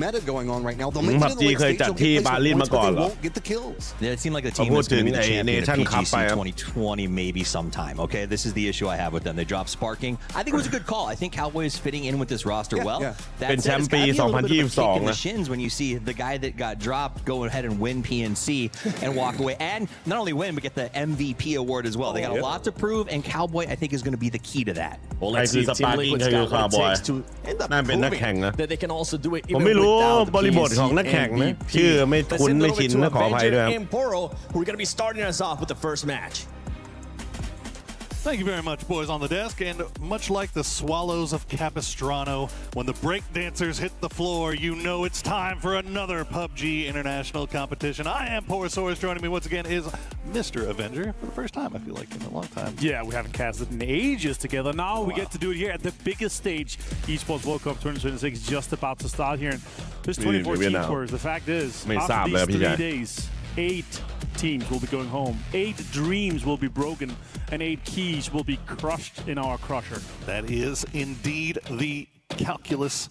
meta going on right now. They'll make it in the late stage, they'll get points, but they won't get the kills. Yeah, it seemed like the team was going to be the champion of PGC 2020 maybe sometime, okay? This is the issue I have with them. They dropped Sparking. I think it was a good call. I think Cowboy is fitting in with this roster well. That's got to be a little bit of a kick in the shins when you see the guy that got dropped go ahead and win PNC and walk away. And not only win, but get the MVP award as well. They got a lot to prove, and Cowboy, I think, is going to be the key to that. Well, let's see if Team Liquid's got what it takes to end up proving that they can also do it even without the PNC MVP. Let's send it over to Avenger and Poro, who are going to be starting us off with the first match. Thank you very much, boys on the desk. And much like the Swallows of Capistrano, when the breakdancers hit the floor, you know it's time for another PUBG international competition. I am Porosaurus. Joining me once again is Mr. Avenger for the first time, I feel like, in a long time. Yeah, we haven't casted in ages together. Now we get to do it here at the biggest stage. Esports World Cup 2026 is just about to start here. There's 24 team scores. The fact is, after these 3 days, 8 teams will be going home. 8 dreams will be broken, and 8 keys will be crushed in our crusher. That is indeed the calculus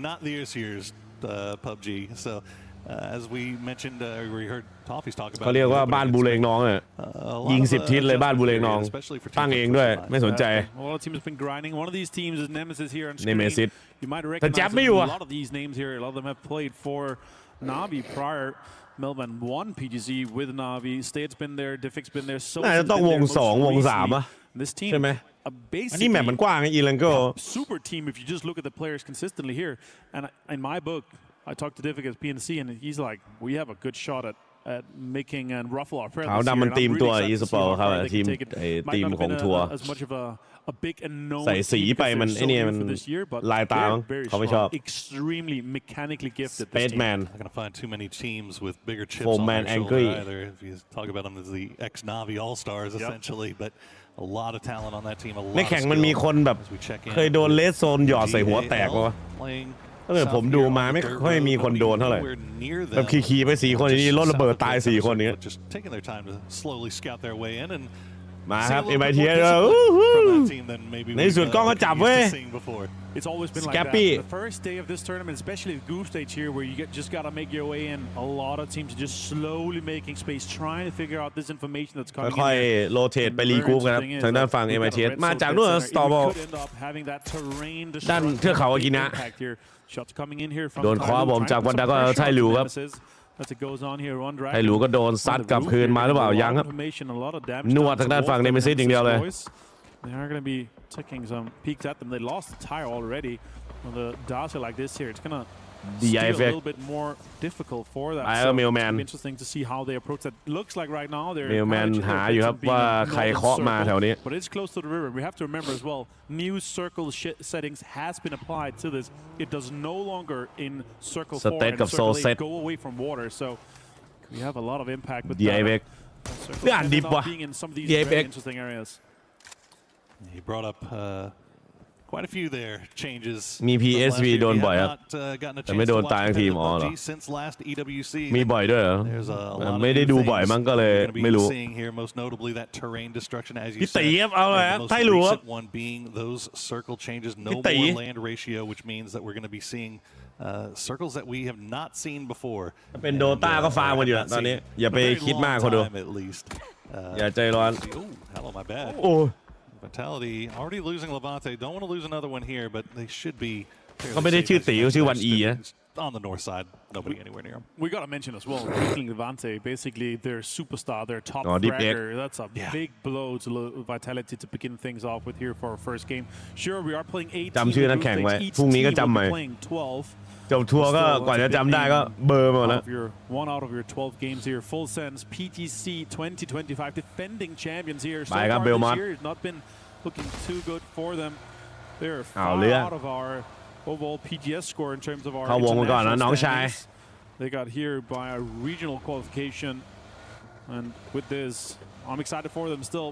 not this year's PUBG. So As we mentioned, we heard Toffee's talk about. เขาเรียกว่าบ้านบูเลงน้องอ่ะยิง10 ทิศเลยบ้านบูเลงน้องตั้งเองด้วยไม่สนใจ A lot of teams have been grinding. One of these teams is Nemesis here on screen. Nemesis You might recognize a lot of these names here. A lot of them have played for Navi prior. Melbourne won PGC with Navi. State's been there. Diffic's been there. So น่าจะต้องวง2วง3อ่ะ This team ใช่ไหม basically อันนี้แมปมันกว้างไงอีลังก็ super team if you just look at the players consistently here. And in my book, I talked to Diffic at PNC, and he's like, we have a good shot at making and ruffle our feathers. ขาวดำมันทีมตัว e-sport ครับทีมทีมของทัวร์ใส่สีไปมันไอเนี่ยมันลายตาเขาไม่ชอบ extremely mechanically gifted Spaceman not going to find too many teams with bigger chips on their shoulder angry. Either if you talk about them as the ex-Navi All-Stars essentially but a lot of talent on that team a lot ในแข่งมันมีคนแบบเคยโดนเลสโซนหยอดใส่หัวแตกวะถ้าเกิดผมดูมาไม่ค่อยมีคนโดนเท่าไหร่แบบขี่ไป4 คนนี้รถระเบิดตาย4 คนนี้มาครับ MiTH ในสุดกล้องก็จับเว้ย It's always been like Scappy. that. The first day of this tournament, especially the group stage here, where you just got to make your way in. A lot of teams are just slowly making space, trying to figure out this information that's coming in. ค่อยๆโรเตทไปรีกรุ๊ปกันครับทางด้านฝั่ง MiTH มาจากนู่นสตอร์บอลด้านเทือกเขาอากินะโดนคว้าบอมจากวันดาก็ไทหลูครับไทหลูก็โดนซัดกลับคืนมาหรือเปล่ายังครับนวดทางด้านฝั่งเนเมซิสอย่างเดียวเลย They are going to be taking some peeks at them. They lost the tire already on the Dacia like this here. It's going to be a little bit more difficult for that. So it'll be interesting to see how they approach that. Looks like right now they're หาอยู่ครับว่าใครเคาะมาแถวนี้ But it's close to the river. We have to remember as well, new circle settings has been applied to this. It does no longer in circle 4 and circle 8 go away from water. So we have a lot of impact with that. Being in some of these very interesting areas. He brought up quite a few there changes มี PSV โดนบ่อยครับแต่ไม่โดนตายทั้งทีมอ๋อเหรอมีบ่อยด้วยเหรอไม่ได้ดูบ่อยมั้งก็เลยไม่รู้พี่ตีครับเอาเลยไทหลูครับพี่ตี which means that we're going to be seeing circles that we have not seen before เป็นโดต้าก็ฟาร์มกันอยู่ตอนนี้อย่าไปคิดมากคนดูอย่าใจร้อน โอ้ Vitality already losing Levante. Don't want to lose another one here, but they should be. เขาไม่ได้ชื่อตีเขาชื่อวันอีนะ On the north side, nobody anywhere near them. We got to mention as well, taking Levante, basically their superstar, their top fragger. That's a big blow to Vitality to begin things off with here for our first game. Sure, we are playing 8 จำชื่อนักแข่งไว้พรุ่งนี้ก็จำใหม่ playing 12. จบทัวร์ก็กว่าจะจำได้ก็เบอร์หมดแล้ว One out of your 12 games here. Full sense PTC 2025 defending champions here. So far this year has not been looking too good for them. They're far out of our overall PGS score in terms of our international standings. They got here by a regional qualification, and with this, I'm excited for them still.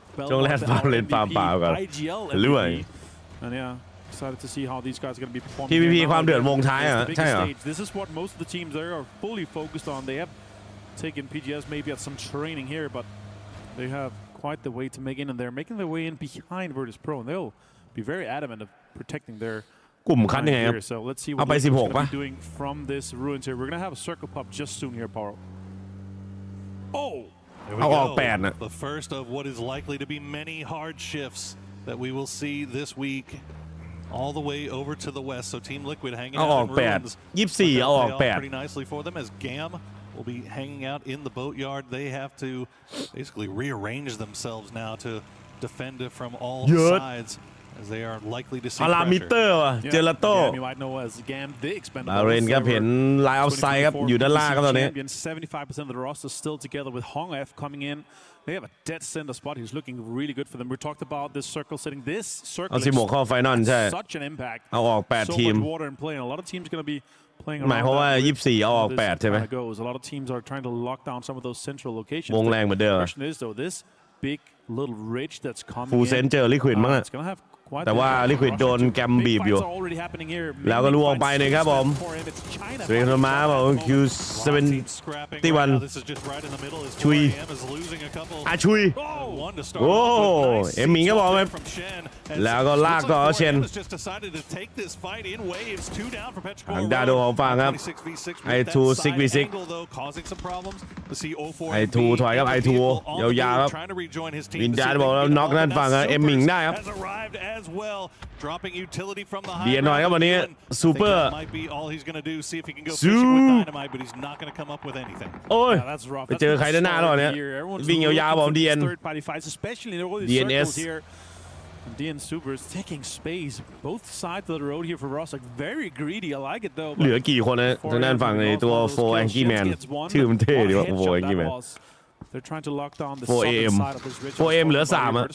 IGL MVP. And yeah, excited to see how these guys are going to be performing. PVP ความเดือดวงท้ายอ่ะใช่เหรอ This is what most of the teams there are fully focused on. They have taken PGS maybe at some training here, but they have quite the way to make in, and they're making their way in behind Virtus Pro, and they'll be very adamant of protecting their กลุ่มคัดยังไงครับ So let's see what they're going to be doing from this ruins here. We're going to have a circle pop just soon here, Paro. Oh!เอาออก8นะ The first of what is likely to be many hard shifts that we will see this week all the way over to the west. So Team Liquid hanging out in ruins. 24เอาออก8 pretty nicely for them as GAM will be hanging out in the boatyard. They have to basically rearrange themselves now to defend it from all sides as they are likely to see pressure. ว่ะเจลาโต้บาเรนครับเห็นไลน์เอาไซด์ครับอยู่ด้านล่างครับตอนนี้ 75% of the roster still together with Hong F coming in. They have a dead center spot. He's looking really good for them. We talked about this circle setting. This circle is such an impact. เอาออก8ทีม So much water in play. And a lot of teams going to be playing around. หมายความว่า24เอาออก8ใช่ไหม A lot of teams are trying to lock down some of those central locations. วงแรงเหมือนเดิม The question is though, this big little ridge that's coming ฟูเซนเจอลิควิดมั้ง it's going to have แต่ว่าลิควิดโดนแกมบีบอยู่แล้วก็ล่วงไปนะครับผมสเปนมาบอกคิว71ชุยชุยโอ้เอ็มมิงก็บอกไปแล้วก็ลากต่อเชนทางดาโดของฝั่งครับไอทู6v6ไอทูถอยครับไอทูยาวๆครับวินดาบอกแล้วน็อกนั่นฝั่งเอ็มมิงได้ครับเดียนหน่อยครับวันนี้ซูเปอร์ซูโอ้ยไปเจอใครด้านหน้าหรอเนี่ยวิ่งยาวๆบอกเดียน DNS DN Super is taking space both sides of the road here for Ross, like very greedy. I like it though. เหลือกี่คนนะทางด้านฝั่งในตัว4 Angry Man ชื่อมันเท่ดีว่ะ4 Angry Man 4 AM 4 AM เหลือ3อ่ะ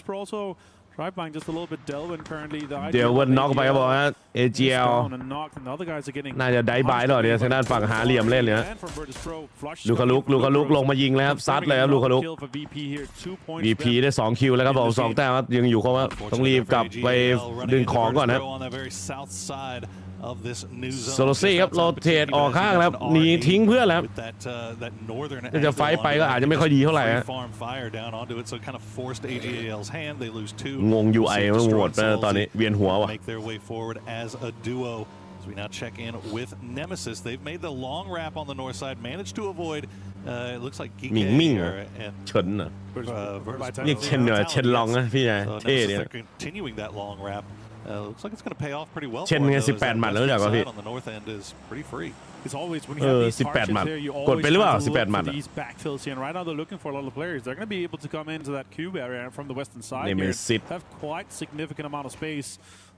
เดี๋ยววันน็อกไปก็บอกว่า AGL น่าจะได้บายหน่อยเดี๋ยวทางด้านฝั่งหาเหลี่ยมเล่นเนี่ยลูคาลุกลงมายิงแล้วครับซัดเลยครับลูคาลุก VP ได้2คิวแล้วครับผม2แต้มครับยังอยู่เขาว่าต้องรีบกลับไปดึงของก่อนนะโซโลซี่ครับโรเทตออกข้างแล้วหนีทิ้งเพื่อนแล้วจะไฟไปก็อาจจะไม่ค่อยดีเท่าไหร่งง UI มันโหดไปตอนนี้เวียนหัวว่ะWe now check in with Nemesis. They've made the long wrap on the north side, managed to avoid. It looks like Geek มิ่งเฉินอ่ะเรียกเช่นเช่นลองนะพี่ชายเท่เนี่ย continuing that long wrap. Looks like it's going to pay off pretty well. เช่นไง18 หมัดแล้วจากว่าพี่ on the north end is pretty free. It's always when you have these targets there, you always look for these backfills here. And right now they're looking for a lot of players. They're going to be able to come into that cube area from the western side here. Have quite significant amount of space.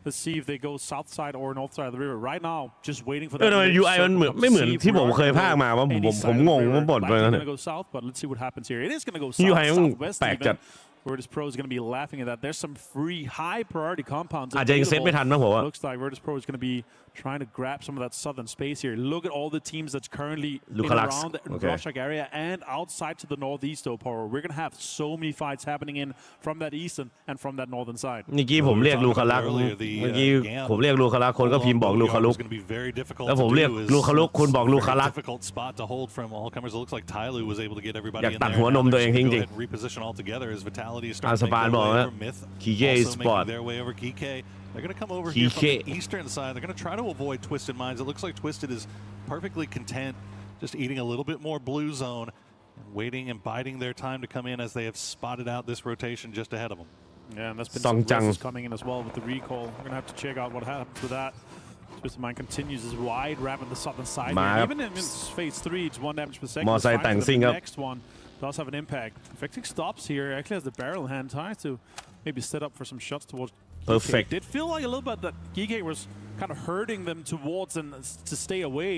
Let's see if they go south side or north side of the river. Right now, just waiting for that. UI มันไม่เหมือนที่ผมเคยพากมาว่าผมงงว่าบ่นไปนะ Go south, but let's see what happens here. It is going to go southwest even. Virtus Pro is going to be laughing at that. There's some free high priority compounds. อาจจะยังเซตไม่ทันนะผมว่า Looks like Virtus Pro is going to be trying to grab some of that southern space here. Look at all the teams that's currently in around the Rorschach area and outside to the northeast of Power. We're going to have so many fights happening in from that eastern and from that northern side. เมื่อกี้ผมเรียกลูคาลักผมเรียกลูคาลักคนก็พิมพ์บอกลูคาลุกแล้วผมเรียกลูคาลุกคุณบอกลูคาลักอยากตัดหัวนมตัวเองทิ้งจริงอาสปานบอกนะคีเกสปอร์ตThey're going to come over here from the eastern side. They're going to try to avoid Twisted Minds. It looks like Twisted is perfectly content just eating a little bit more blue zone and waiting and biding their time to come in as they have spotted out this rotation just ahead of them. Yeah, and that's been some risks coming in as well with the recall. We're going to have to check out what happens with that. Twisted Mind continues his wide wrap on the southern side. Even in phase 3, it's 1 damage per second. The next one does have an impact. Infecting stops here. Actually has the barrel in hand. Tries to maybe set up for some shots towards Perfect. Did feel like a little bit that Geek was kind of hurting them towards and to stay away.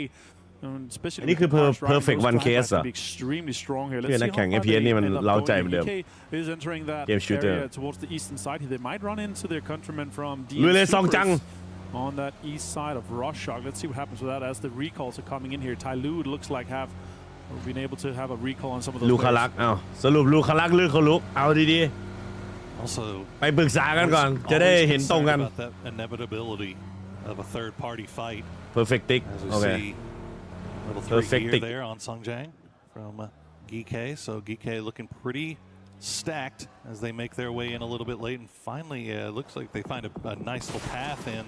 Especially นี่คือ perfect one case อ่ะ extremely strong here. คือนักแข่ง FPS นี่มันเล้าใจเหมือนเดิม is entering that area towards the eastern side. They might run into their countrymen from on that east side of Rorschach. Let's see what happens with that as the recalls are coming in here. Tyloo looks like have been able to have a recall on some of those. ลูคาลักสรุปลูคาลักหรือคาลุกเอาดีๆไปปรึกษากันก่อนจะได้เห็นตรงกัน Perfect tick okay Perfect tick there on Songjang from Geek. So Geek looking pretty stacked as they make their way in a little bit late and finally looks like they find a nice little path in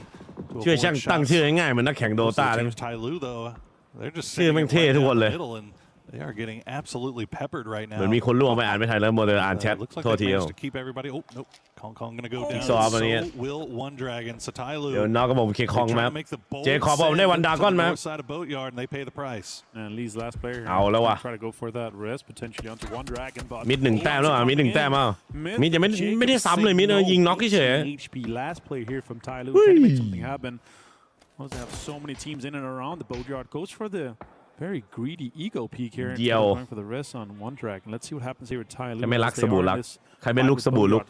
ช่วยช่างตั้งชื่อง่ายๆเหมือนนักแข่งโดตาเลย Tyloo though they're just ชื่อแม่งเท่ทุกคนเลย They are getting absolutely peppered right now. เหมือนมีคนล่วงไปอ่านไม่ทันแล้วโมเดลอ่านแชทโทษที to keep everybody. Oh nope, Kong going to go down. So will One Dragon. So Tyloo. เดี๋ยวน้องก็บอกเคคองมาเจขอบอกได้วันดาก้อนมา Side of Boatyard and they pay the price. And Lee's last player. เอาแล้วว่ะ Try to go for that rest potentially onto One Dragon. มิด1แต้มแล้วมิด1แต้มมิดจะไม่ได้ซ้ำเลยมิดยิงน็อกเฉย HP last player here from Tyloo. Trying to make something happen. Must have so many teams in and around the Boatyard. Goes for the very greedy ego peak here and going for the rest on One Dragon. Let's see what happens here with Tyloo. ไม่รักสบู่รักใครไม่ลุกสบู่ลุก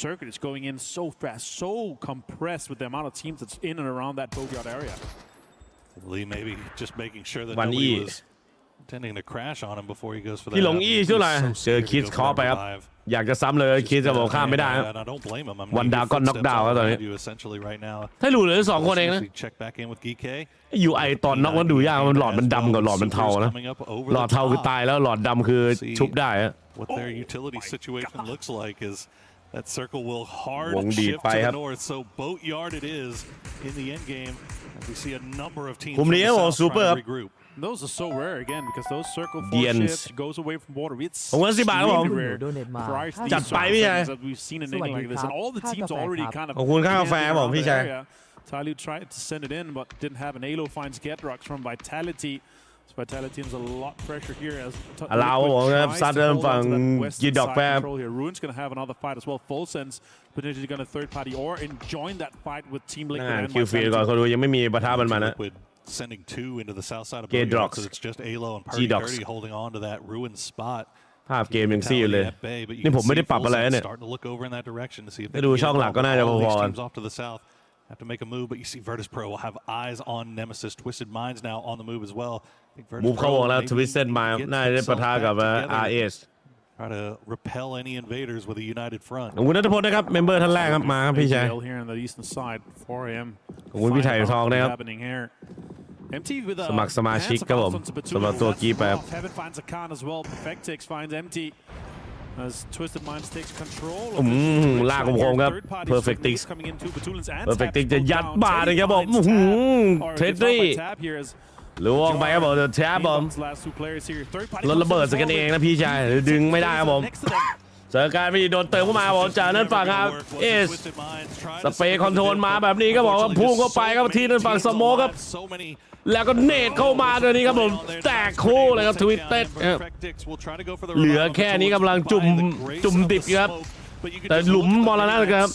Circuit is going in so fast, so compressed with the amount of teams that's in and around that Boatyard area. Lee maybe just making sure that nobody was พี่หลงอี้ช่วยหน่อยเจอคิดเคาะไปครับอยากจะซ้ำเลยคิดจะบอกข้ามไม่ได้วันดาวก็น็อกดาวน์แล้วตอนนี้ถ้าหลุดเลย2 คนเองนะยูไอตอนน็อกมันดูยากมันหลอดมันดำกับหลอดมันเทานะหลอดเทาคือตายแล้วหลอดดำคือชุบได้That circle will hard shift to the north, so boatyard it is in the end game. As we see a number of teams from the south trying to regroup. Those are so rare again because those circle 4 ships goes away from water. It's extremely rare for these that we've seen in England like this, and all the teams already kind of. ขอบคุณค่ากาแฟผมพี่ชาย Talu tried to send it in, but didn't have an Halo. Finds Gedrox from Vitality teams a lot pressure here as เราผมครับซัดเริ่มฝั่งยีดอกแป๊บ Rune's going to have another fight as well. Full Sense potentially going to third party or join that fight with Team Liquid and คิวฟีก่อนเขาดูยังไม่มีปะทะมันมานะ Sending 2 into the south side of Gedrox, so it's just Alo and Purdy holding on to that ruined spot. ภาพเกมยังซี่อยู่เลยนี่ผมไม่ได้ปรับอะไรเนี่ยไปดูช่องหลักก็น่าจะพอๆHave to make a move, but you see Virtus Pro will have eyes on Nemesis. Twisted Minds now on the move as well. มูฟเข้าวงแล้ว Twisted Mind น่าจะได้ปะทะกับ RS Try to repel any invaders with a united front. ขอบคุณณัฐพลนะครับเมมเบอร์ท่านแรกครับมาครับพี่ชายขอบคุณพี่ไทยทองนะครับสมัครสมาชิกครับผมสำหรับตัวกีแบบลากคมๆครับ Perfectix จะยัดบาเลยครับผมเทรดดี้ล่วงไปครับผมแทบผมรถระเบิดสกันเองนะพี่ชายดึงไม่ได้ครับผมเจอการพี่โดนเติมเข้ามาบอกจากนั้นฝั่งครับเอสสเปย์คอนโทรลมาแบบนี้ก็บอกว่าพุ่งเข้าไปครับที่นั่นฝั่งสโมกครับแล้วก็เนตเข้ามาตัวนี้ครับผมแตกคู่เลยครับทวิตเต็ดเหลือแค่นี้กำลังจุ่มดิบครับแต่หลุมมรณะครับ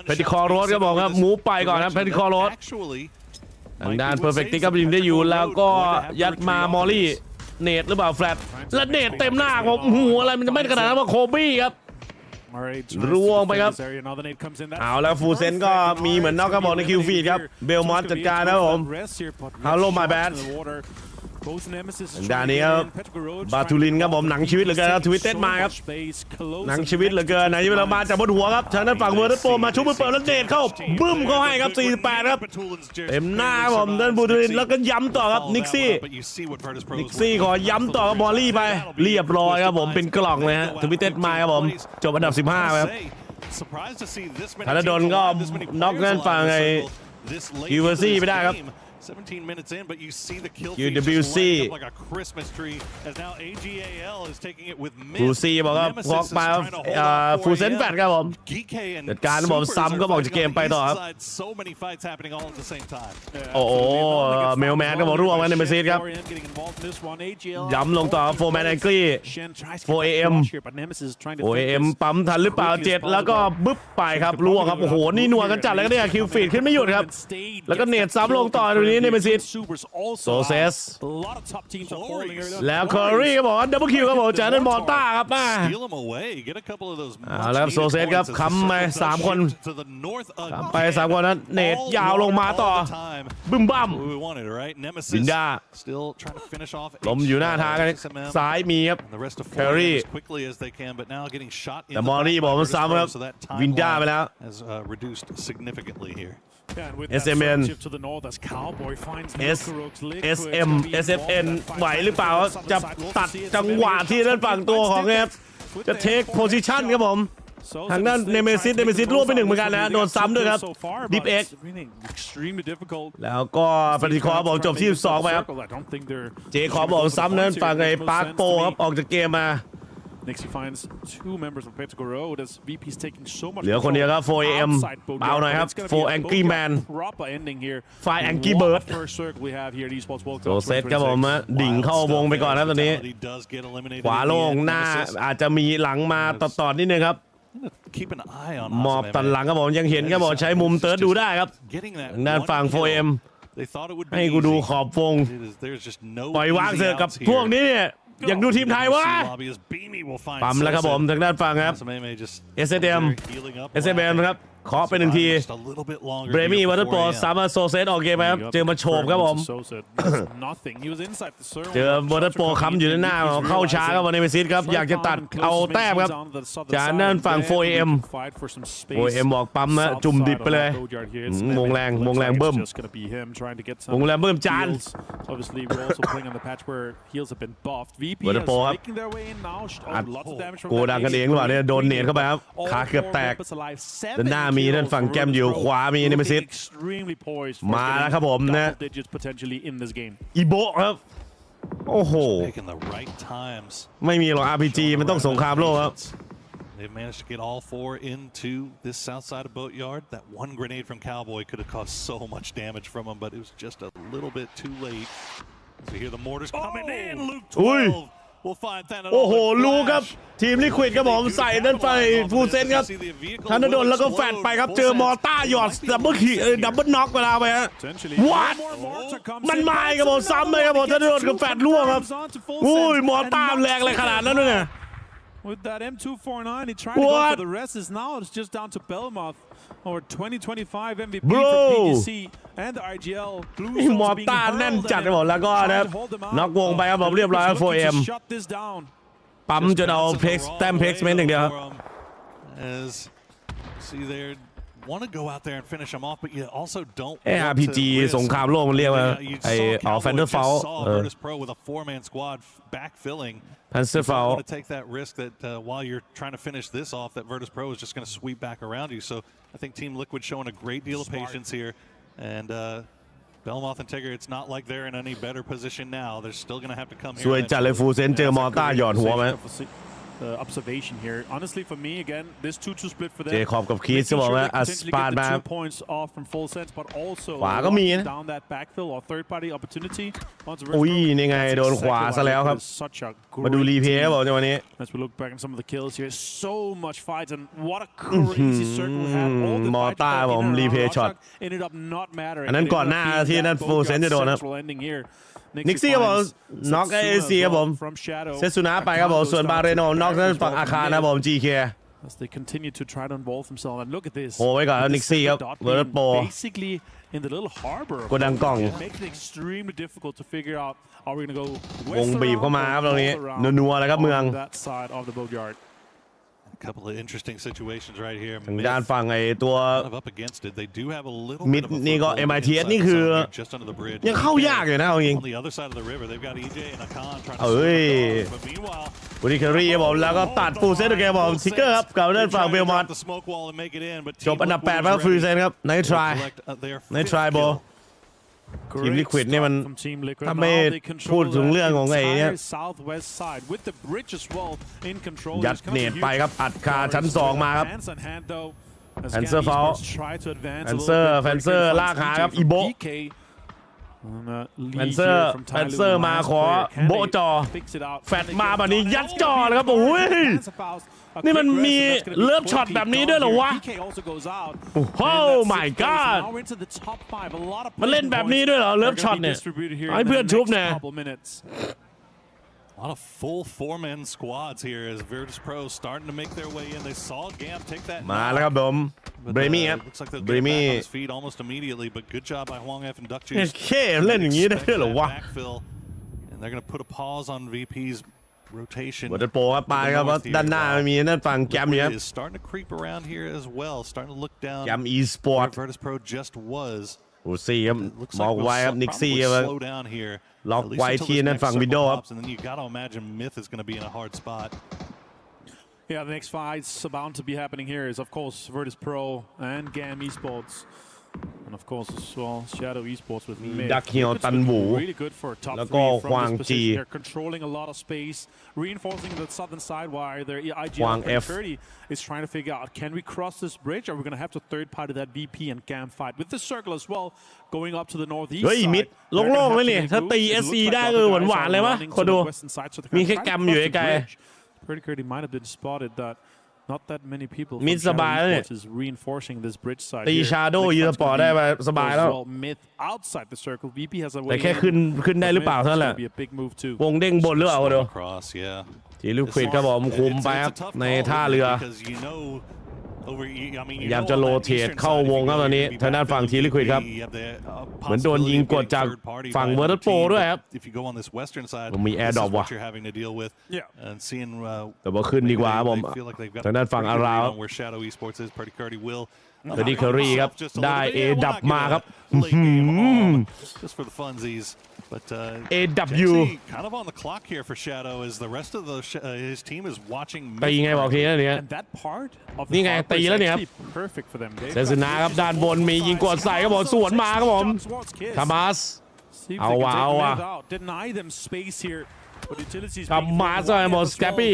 เพดิคอร์โรสก็บอกครับมูฟไปก่อนครับเพดิคอร์โรสทางด้านเพอร์เฟกต์ก็ยิงได้อยู่แล้วก็ยัดมามอลลี่เนตหรือเปล่าแฟลตและเนตเต็มหน้าผมหัวอะไรมันจะไม่ขนาดนั้นว่าโคบี้ครับร่วงไปครับเอาแล้วฟูเซนก็มีเหมือนนอกกระบอกในคิวฟีดครับเบลมอนจัดการนะครับผมฮัลโหลมาแบดด้านนี้ครับบาทูลินครับผมหนังชีวิตเหลือเกินครับทวิตเต็ดมาครับหนังชีวิตเหลือเกินไหนเวลามาจากบนหัวครับทางด้านฝั่งเวอร์ตโปมาชุบมือเปิดแล้วเดทเข้าบึ้มเขาให้ครับ48ครับเต็มหน้าครับผมด้านบาทูลินแล้วก็ย้ำต่อครับนิกซี่ขอย้ำต่อกับบอลลี่ไปเรียบร้อยครับผมเป็นกล่องเลยฮะทวิตเต็ดมาครับผมจบอันดับ15ครับธนดลก็น็อกด้านฝั่งไอ้EWCไปได้ครับ17 minutes in, but you see the kill EWC like a Christmas tree as now AGAL is taking it with MiTH ฟูซี่บอกว่าพอกมาฟูเซนแฟตครับผมจัดการบอกซ้ำก็บอกจะเกมไปต่อครับโอ้โหเมลแมนก็บอกร่วงแล้วในเมสซี่ครับย้ำลงต่อโฟร์แมนแองกี้ 4AM ปั๊มทันหรือเปล่า7แล้วก็บึ๊บไปครับร่วงครับโอ้โหนี่นัวกันจัดแล้วก็เนี่ยคิวฟีดขึ้นไม่หยุดครับแล้วก็เนตซ้ำลงต่อตรงนี้ในเมสซี่โซเซสแล้วคอรี่ก็บอกว่าดับเบิลคิวครับผมจากนั้นมอร์ต้าครับมาแล้วโซเซสครับค้ำไป3 คนไป3 คนนั้นเนตยาวลงมาต่อบึ้มบั้มบินดาล้มอยู่หน้าทางซ้ายมีครับแครี่แต่มอรี่บอกมันซ้ำครับวินดาไปแล้วSMN SFN ไหวหรือเปล่าจะตัดจังหวะที่ด้านฝั่งตัวของครับจะเทคโพซิชันครับผมทางด้านเนเมซิสร่วมไป1เหมือนกันนะโดนซ้ำด้วยครับดิฟเอ็กแล้วก็ปฏิคอบอกจบที่12ไปครับเจคอบอกซ้ำนั้นฝั่งไอ้ปาร์คโปครับออกจากเกมมาเหลือคนเดียวครับ 4AM เบาหน่อยครับ 4 Angry Man 5 Angry Bird โซเซตครับผมดิ่งเข้าวงไปก่อนครับตอนนี้ขวาโล่งหน้าอาจจะมีหลังมาต่อนิดนึงครับมอบตันหลังครับผมยังเห็นครับผมใช้มุมเติร์ดดูได้ครับด้านฝั่ง 4AM ให้กูดูขอบวงปล่อยวางเสือกับพวกนี้เนี่ยอยากดูทีมไทยวะปั๊มแล้วครับผมทางด้านฝั่งครับ SMM ครับ เคาะไป1 ทีเบรมี่วัตเตอร์โปรสามารถโซเซตออกเกมไปครับเจอมาโฉบครับผมเจอวัตเตอร์โปรค้ำอยู่ในหน้าเข้าช้าครับวันนี้เมซิสครับอยากจะตัดเอาแต้มครับจากนั้นฝั่ง 4M บอกปั๊มนะจุ่มดิบไปเลยมงแรงเบิ่มมงแรงเบิ่มจานวัตเตอร์โปรครับโกดังกันเองหรือเปล่าเนี่ยโดนเนตเข้าไปครับขาเกือบแตกด้านหน้ามีด้านฝั่งแกมอยู่ขวามีเนเมซิสมาแล้วครับผมนะอีโบครับโอ้โหไม่มีหรอก RPG มันต้องสงครามโลกครับ They've managed to get all 4 into this south side of Boatyard. That one grenade from Cowboy could have caused so much damage from him, but it was just a little bit too late. So here the mortars coming in. Luke 12. We'll find Thanaton. โอ้โหรู้ครับทีมลิควิดครับผมใส่ด้านไฟฟูเซนครับธนดลแล้วก็แฟดไปครับเจอมอต้าหยอดดับเบิลน็อกเวลาไปฮะวัดมันมาครับผมซ้ำเลยครับผมธนดลกับแฟดล่วงครับอุ้ยมอต้าแรงอะไรขนาดนั้นเนี่ยWith that M249, he tried to go for the rest. Now it's just down to Belmoth, or 2025 MVP from PGC and the IGL. มอต้าแน่นจัดเลยผมแล้วก็นะครับน็อกวงไปครับผมเรียบร้อย 4M ปั๊มจนเอาเพล็กซ์แต้มเพล็กซ์เมนต์อย่างเดียวครับ Want to go out there and finish them off, but you also don't. RPG สงครามโลกมันเรียกว่าไอ้Fender Fall Virtus Pro with a 4-man squad backfilling. Fender Fall. You want to take that risk that while you're trying to finish this off, that Virtus Pro is just going to sweep back around you. So I think Team Liquid showing a great deal of patience here, and Belmoth and Tigger, it's not like they're in any better position now. They're still going to have to come here. สวยจัดเลยฟูเซนเจอมอต้าหยอดหัวไหมobservation here. Honestly, for me, again, this 2-2 split for them. เจคอบกับคีสจะบอกว่าอัสปาดมา 2 points off from full sense, but also ขวาก็มีนะ down that backfill or third party opportunity. อุ้ยนี่ไงโดนขวาซะแล้วครับมาดูรีเพย์บอกจังหวะนี้ As we look back at some of the kills here, so much fights and what a crazy circle we had. All the มอต้าผมรีเพย์ช็อต ended up not mattering. อันนั้นก่อนหน้าที่นั่นฟูเซนจะโดนครับนิกซี่ครับผมน็อกเอซีครับผมเซซุนะไปครับผมส่วนบาเรโนน็อกนั้นฝั่งอาคารนะผม GK As they continue to try to involve themselves and look at this โอ้ไว้ก่อนนิกซี่ครับเวิร์ดโป basically in the little harbor กดดังกล้อง makes it extremely difficult to figure out are we going to go วงบีบเข้ามาครับตรงนี้นัวๆเลยครับเมือง that side of the boatyard couple of interesting situations right here ทางด้านฝั่งไอ้ตัว up against it they do have a little มิดนี่ก็ MiTH นี่คือยังเข้ายากเลยนะจริง on the other side of the river they've got EJ and Akan trying to เอ้ยบุรีแครีบอกแล้วก็ตัดฟูเซนตัวแกบอกทิกเกอร์ครับกับด้านฝั่งเบลมอนจบอันดับ8ครับฟูเซนครับในทรายบอลทีมลิควิดเนี่ยมันถ้าไม่พูดถึงเรื่องของไอ้เนี่ยยัดเนตไปครับอัดคาชั้น2มาครับแฟนเซอร์ฟาวแฟนเซอร์ลากหาครับอีโบแฟนเซอร์มาขอโบจอแฟดมาแบบนี้ยัดจอเลยครับโอ้ยนี่มันมีเลิฟช็อตแบบนี้ด้วยเหรอวะโอ้โห my god มันเล่นแบบนี้ด้วยเหรอเลิฟช็อตเนี่ยให้เพื่อนชุบเนี่ย A lot of full 4-man squads here as Virtus Pro starting to make their way in. They saw Gam take that. มาแล้วครับผมเบรมี่ครับเบรมี่ feet almost immediately, but good job by Huang F and Duck Juice. แค่เล่นอย่างนี้ได้เหรอวะ And they're going to put a pause on VP's rotation. บอลโปครับไปครับเพราะด้านหน้ามีนั่นฝั่งแกมอยู่ครับ Starting to creep around here as well. Starting to look down. แกม e-sport Virtus Pro just was. โอ้ซี่ครับมองไว้ครับนิกซี่ครับล็อกไว้ที่นั่นฝั่งวิดโอครับ And then you got to imagine MiTH is going to be in a hard spot. Yeah, the next fights bound to be happening here is of course Virtus Pro and GAM Esports. And of course as well Shadow Esports with MiTH. ดักเฮียวตันบู Really good for top แล้วก็ฮวางจี They're controlling a lot of space, reinforcing the southern side while their IGL 30 is trying to figure out can we cross this bridge? Are we going to have to third party that VP and GAM fight with the circle as well going up to the northeast เฮ้ยมิดโล่งๆเลยนี่ถ้าตี SC ได้หวานๆเลยวะคนดูมีแค่กำอยู่ไกล Pretty clearly might have been spotted that not that many people มิดสบายแล้วเนี่ย is reinforcing this bridge side ตีชาโดว์ยืนปอดได้ไปสบายแล้ว MiTH outside the circle VP has a แต่แค่ขึ้นได้หรือเปล่าเท่านั้นแหละวงเด้งบนหรือเปล่าเดี๋ยวทีลูกควิดครับผมคุมไปครับในท่าเรือ พยายามจะโรเตทเข้าวงครับตอนนี้ทางด้านฝั่งทีลิควิดครับเหมือนโดนยิงกดจากฝั่งเวอร์ตัสโปด้วยครับผมมีแอร์ดรอปว่ะแต่ว่าขึ้นดีกว่าผมทางด้านฝั่งอาราวเดดี้เคอรี่ครับได้เอดับมาครับAW kind of on the clock here for Shadow as the rest of his team is watching ตีไงบอกทีเนี่ยนี่ไงตีแล้วเนี่ยครับเซซุนะครับด้านบนมียิงกดใส่ครับผมสวนมาครับผมคามาสเอาว่ะคามาสไอ้บอลสแกปปี้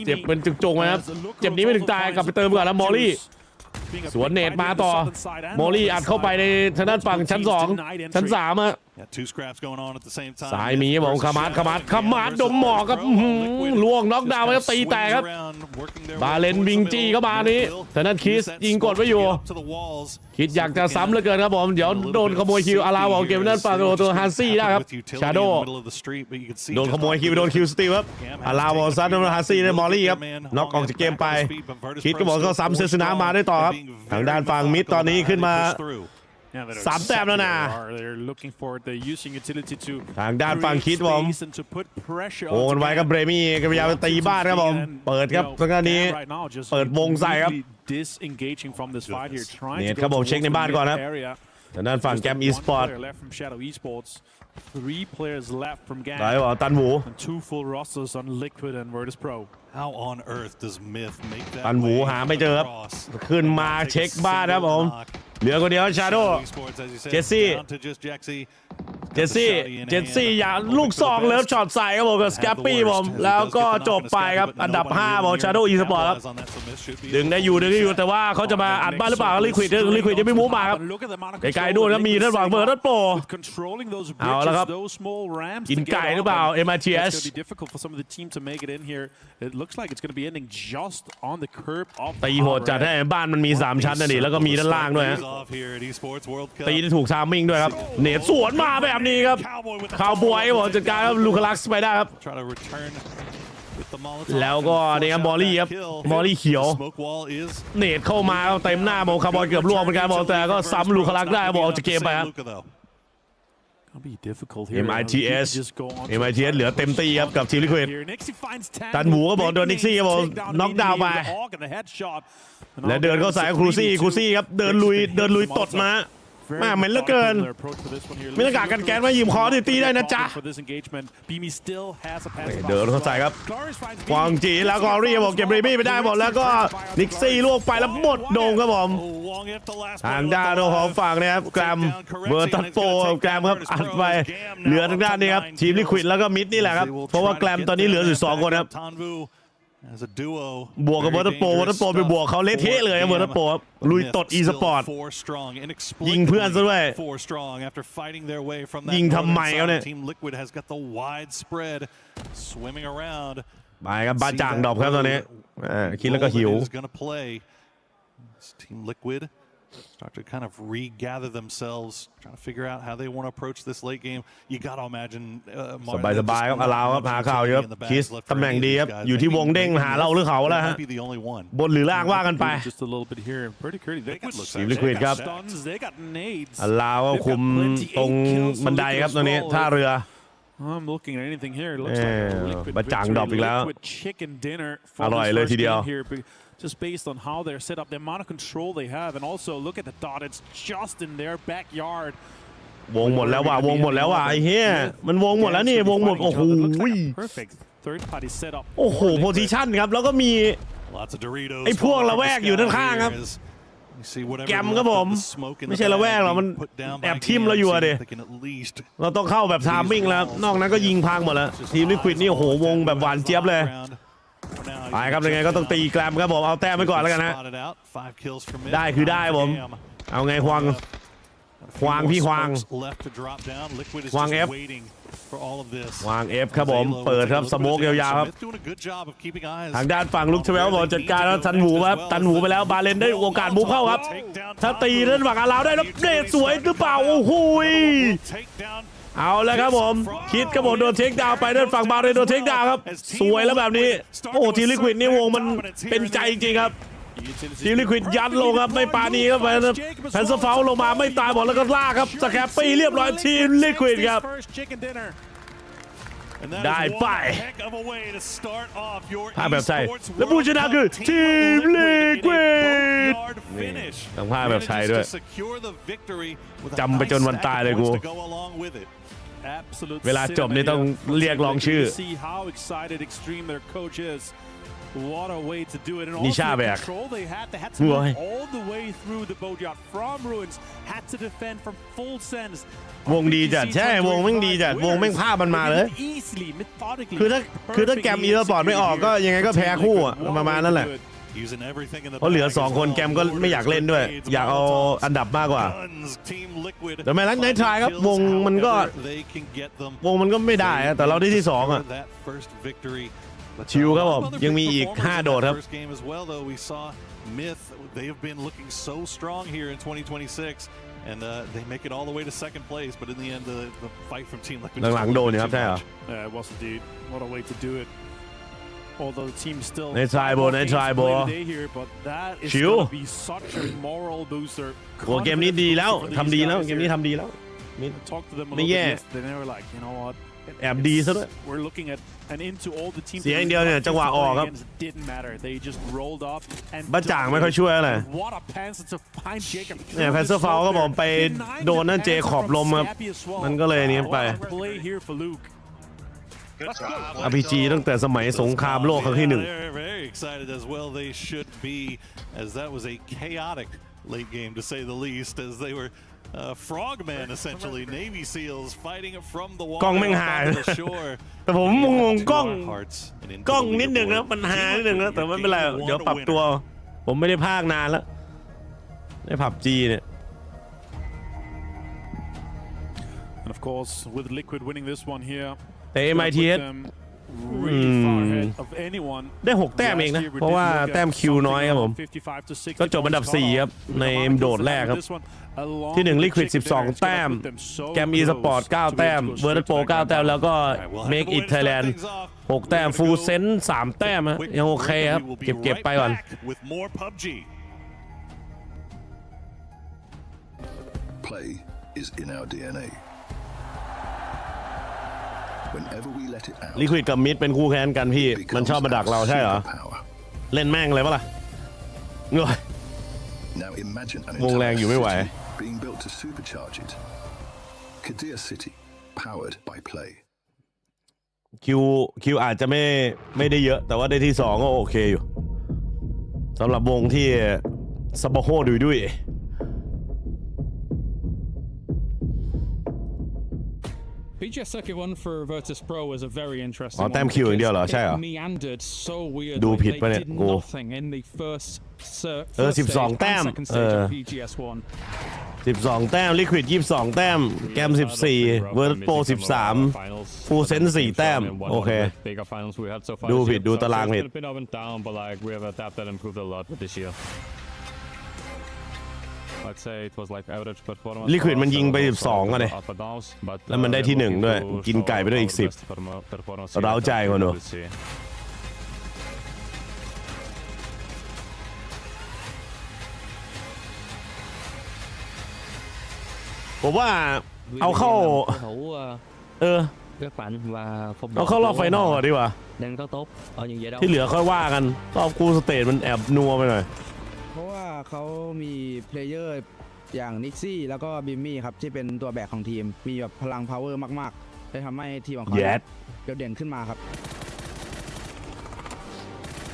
เจ็บเป็นจุกๆนะครับเจ็บนี้ไม่ถึงตายกลับไปเติมก่อนแล้วมอลลี่สวนเนตมาต่อโมลี่อัดเข้าไปในทางด้านฝั่งชั้น2ชั้น3อะสายมีบอกคามาสดมหมอกครับล่วงน็อกดาวน์แล้วตีแตกครับบาเลนวิงจี้เข้ามานี้ทางด้านคิสยิงกดไว้อยู่คิดอยากจะซ้ำเหลือเกินครับผมเดี๋ยวโดนขโมยคิวอาราบอกเกมนั้นฝั่งตัวฮันซี่ได้ครับชาโดโดนขโมยคิวโดนคิวสตีลครับอาราบอกซัดโดนฮันซี่ได้มอลลี่ครับน็อกออกจากเกมไปคิดก็บอกก็ซ้ำเซซุนะมาได้ต่อครับทางด้านฝั่งมิดตอนนี้ขึ้นมา3 แต้มแล้วนะทางด้านฝั่งคิดผมโอ้กันไว้กับเบรมี่ก็พยายามจะตีบ้านครับผมเปิดครับตรงนี้เปิดวงใส่ครับเนี่ยครับผมเช็คในบ้านก่อนครับทางด้านฝั่งแกมอีสปอร์ตได้บอกตันหมูตันหมูหาไม่เจอครับขึ้นมาเช็คบ้านครับผมเหลือคนเดียวชาโดเจสซี่อย่าลูก2เลิฟช็อตใส่ครับผมกับสแกปปี้ผมแล้วก็จบไปครับอันดับ5ของชาโดอีสปอร์ตครับดึงได้อยู่แต่ว่าเขาจะมาอัดบ้านหรือเปล่าลิควิดจะไม่มูฟมาครับไกลๆนู่นครับมีด้านฝั่งเบอร์ด้านโปเอาแล้วครับกินไก่หรือเปล่า MiTH ตีโหดจัดให้บ้านมันมี3ชั้นนะดิแล้วก็มีด้านล่างด้วยฮะตีได้ถูกทามมิ่งด้วยครับเนตสวนมาแบบนี้ครับคาวบอยบอกจัดการครับลูคาลักซ์ไปได้ครับแล้วก็นี่ครับมอลลี่ครับมอลลี่เขียวเนตเข้ามาเต็มหน้าบอกคาร์บอยเกือบล่วงเหมือนกันบอกแต่ก็ซ้ำลูคาลักซ์ได้บอกจะเกมไปครับMiTH เหลือเต็มตีครับกับทีมลิควิดตันหมูก็บอกโดนนิกซี่ครับผมน็อกดาวน์ไปและเดินเข้าใส่ครูซี่ครับเดินลุยตดมาแม่เหม็นเหลือเกินไม่ต้องการกันแก๊สมายิมคอตีได้นะจ๊ะเดินเข้าใส่ครับวางจีแล้วก็รีบอกเก็บเรมี่ไปได้หมดแล้วก็นิกซี่ลวกไปแล้วหมดโดงครับผมทางด้านของฝั่งนะครับแกรมเบอร์ตัดโปแกรมครับอัดไปเหลือทางด้านนี้ครับทีมลิควิดแล้วก็มิดนี่แหละครับเพราะว่าแกรมตอนนี้เหลืออยู่2 คนครับบวกกับเวอร์ตัสโปไปบวกเขาเละเทะเลยเวอร์ตัสโปลุยตดอีสปอร์ตยิงเพื่อนซะด้วยยิงทำไมครับเนี่ยไปครับบ้าจ่างดอกครับตอนนี้คิดแล้วก็หิวstart to kind of regather themselves, trying to figure out how they want to approach this late game. You got to imagine สบายครับอลาวครับหาข่าวเยอะคิสตำแหน่งดีครับอยู่ที่วงเด้งหาเราหรือเขาแล้วฮะบนหรือล่างว่ากันไปทีมลิควิดครับอลาวคุมตรงบันไดครับตอนนี้ท่าเรือบะจ่างดอกอีกแล้วอร่อยเลยทีเดียวjust based on how they're set up, the amount of control they have, and also look at the dot, it's just in their backyard. วงหมดแล้วว่ะไอ้เหี้ยมันวงหมดแล้วนี่วงหมดโอ้โหโอ้โหโพซิชั่นครับแล้วก็มีไอ้พวกละแวกอยู่ด้านข้างครับแกมครับผมไม่ใช่ละแวกหรอกมันแอบทิมเราอยู่อะดิเราต้องเข้าแบบไทามมิ่งแล้วนอกนั้นก็ยิงพังหมดแล้วทีมลิควิดนี่โอ้โหวงแบบหวานเจี๊ยบเลยไปครับยังไงก็ต้องตีแกรมครับผมเอาแต้มไปก่อนแล้วกันนะได้คือได้ผมเอาไงควางพี่ควางเอฟวาง F ครับผมเปิดครับสโมกยาวๆครับทางด้านฝั่งลุกเทเวลบอกจัดการแล้วตันหูครับตันหูไปแล้วบาเลนได้โอกาสมุกเข้าครับถ้าตีด้านฝั่งอาลาวได้แล้วเดชสวยหรือเปล่าโอ้โหเอาแล้วครับผมคิดครับผมโดนเทคดาวไปด้านฝั่งบาเลนโดนเทคดาวครับสวยแล้วแบบนี้โอ้ทีลิควิดนี่วงมันเป็นใจจริงๆครับ ทีมลิควิดยัดลงครับไม่ปานีครับแพนเซอร์เฟลลงมาไม่ตายบอกแล้วก็ลากครับสแคปปี้เรียบร้อยทีมลิควิดครับได้ไปภาพแบบไทยและผู้ชนะคือทีมลิควิดต้องภาพแบบไทยด้วยจำไปจนวันตายเลยกูเวลาจบนี่ต้องเรียกร้องชื่อนิชาแบกวงดีจัดใช่วงแม่งดีจัดวงแม่งภาพมันมาเลยคือถ้าแกมอีสปอร์ตไม่ออกก็ยังไงก็แพ้คู่ประมาณนั้นแหละเพราะเหลือ2คนแกมก็ไม่อยากเล่นด้วยอยากเอาอันดับมากกว่าแต่แม้ในทรายครับวงมันก็ไม่ได้แต่เราได้ที่2อ่ะชิวครับผมยังมีอีก5โดดครับThey have been looking so strong here in 2026 and they make it all the way to second place but in the end the fight from Team Liquid หลังๆโดนครับใช่เหรอ it was indeed what a way to do it although the team still ในทรายโบbut that is going to be such a moral booster โอ้เกมนี้ดีแล้วทำดีแล้วเกมนี้ทำดีแล้วไม่แย่แอบดีซะด้วยเสียอย่างเดียวเนี่ยจังหวะออกครับบ้าจ่างไม่ค่อยช่วยอะไรเนี่ยแพนเซอร์ฟาวก็บอกไปโดนนั่นเจขอบลมครับมันก็เลยนี้ไป RPG ตั้งแต่สมัยสงครามโลกครั้งที่1 late game to say the least as they were frogmen essentially Navy SEALs fighting from the water กล้องแม่งหายแต่ผมงงกล้องนิดหนึ่งนะปัญหานิดหนึ่งนะแต่ไม่เป็นไรเดี๋ยวปรับตัวผมไม่ได้พากนานแล้วใน PUBG เนี่ย And of course with Liquid winning this one here แต่ MiTH ได้6แต้มเองนะเพราะว่าแต้มคิวน้อยครับผมก็จบอันดับ4ครับในโดดแรกครับที่1 Liquid 12 แต้มแกม eSport 9 แต้ม Versailles 9 แต้มแล้วก็ MiTH Thailand 6 แต้ม Full Sense 3 แต้มยังโอเคครับเก็บไปก่อนPlay is in our DNAลิควิดกับมิดเป็นคู่แข่งกันพี่มันชอบมาดักเราใช่เหรอเล่นแม่งเลยปะล่ะเงยวงแรงอยู่ไม่ไหวคิวอาจจะไม่ได้เยอะแต่ว่าได้ที่2ก็โอเคอยู่สำหรับวงที่สปาโฮดุยPGS Circuit 1 for Virtus Pro was a very interesting แต้มคิวอย่างเดียวเหรอใช่เหรอ meandered so weird ดูผิดปะเนี่ยกู in the first 12 แต้ม12 แต้ม Liquid 22 แต้มแกม14 Versailles 13 Full Sense 4 แต้มโอเคดูผิดดูตารางผิดLiquid มันยิงไป12กันเลยแล้วมันได้ที่1ด้วยกินไก่ไปด้วยอีก10เราใจคนดูผมว่าเอาเข้าเอาเข้ารอบไฟนอลก่อนดีกว่าที่เหลือค่อยว่ากันรอบกูสเตจมันแอบนัวไปหน่อยเพราะว่าเขามีเพลเยอร์อย่างนิกซี่แล้วก็บิมมี่ครับที่เป็นตัวแบกของทีมมีแบบพลังพาวเวอร์มากๆเลยทำให้ทีมของเขาโดดเด่นขึ้นมาครับ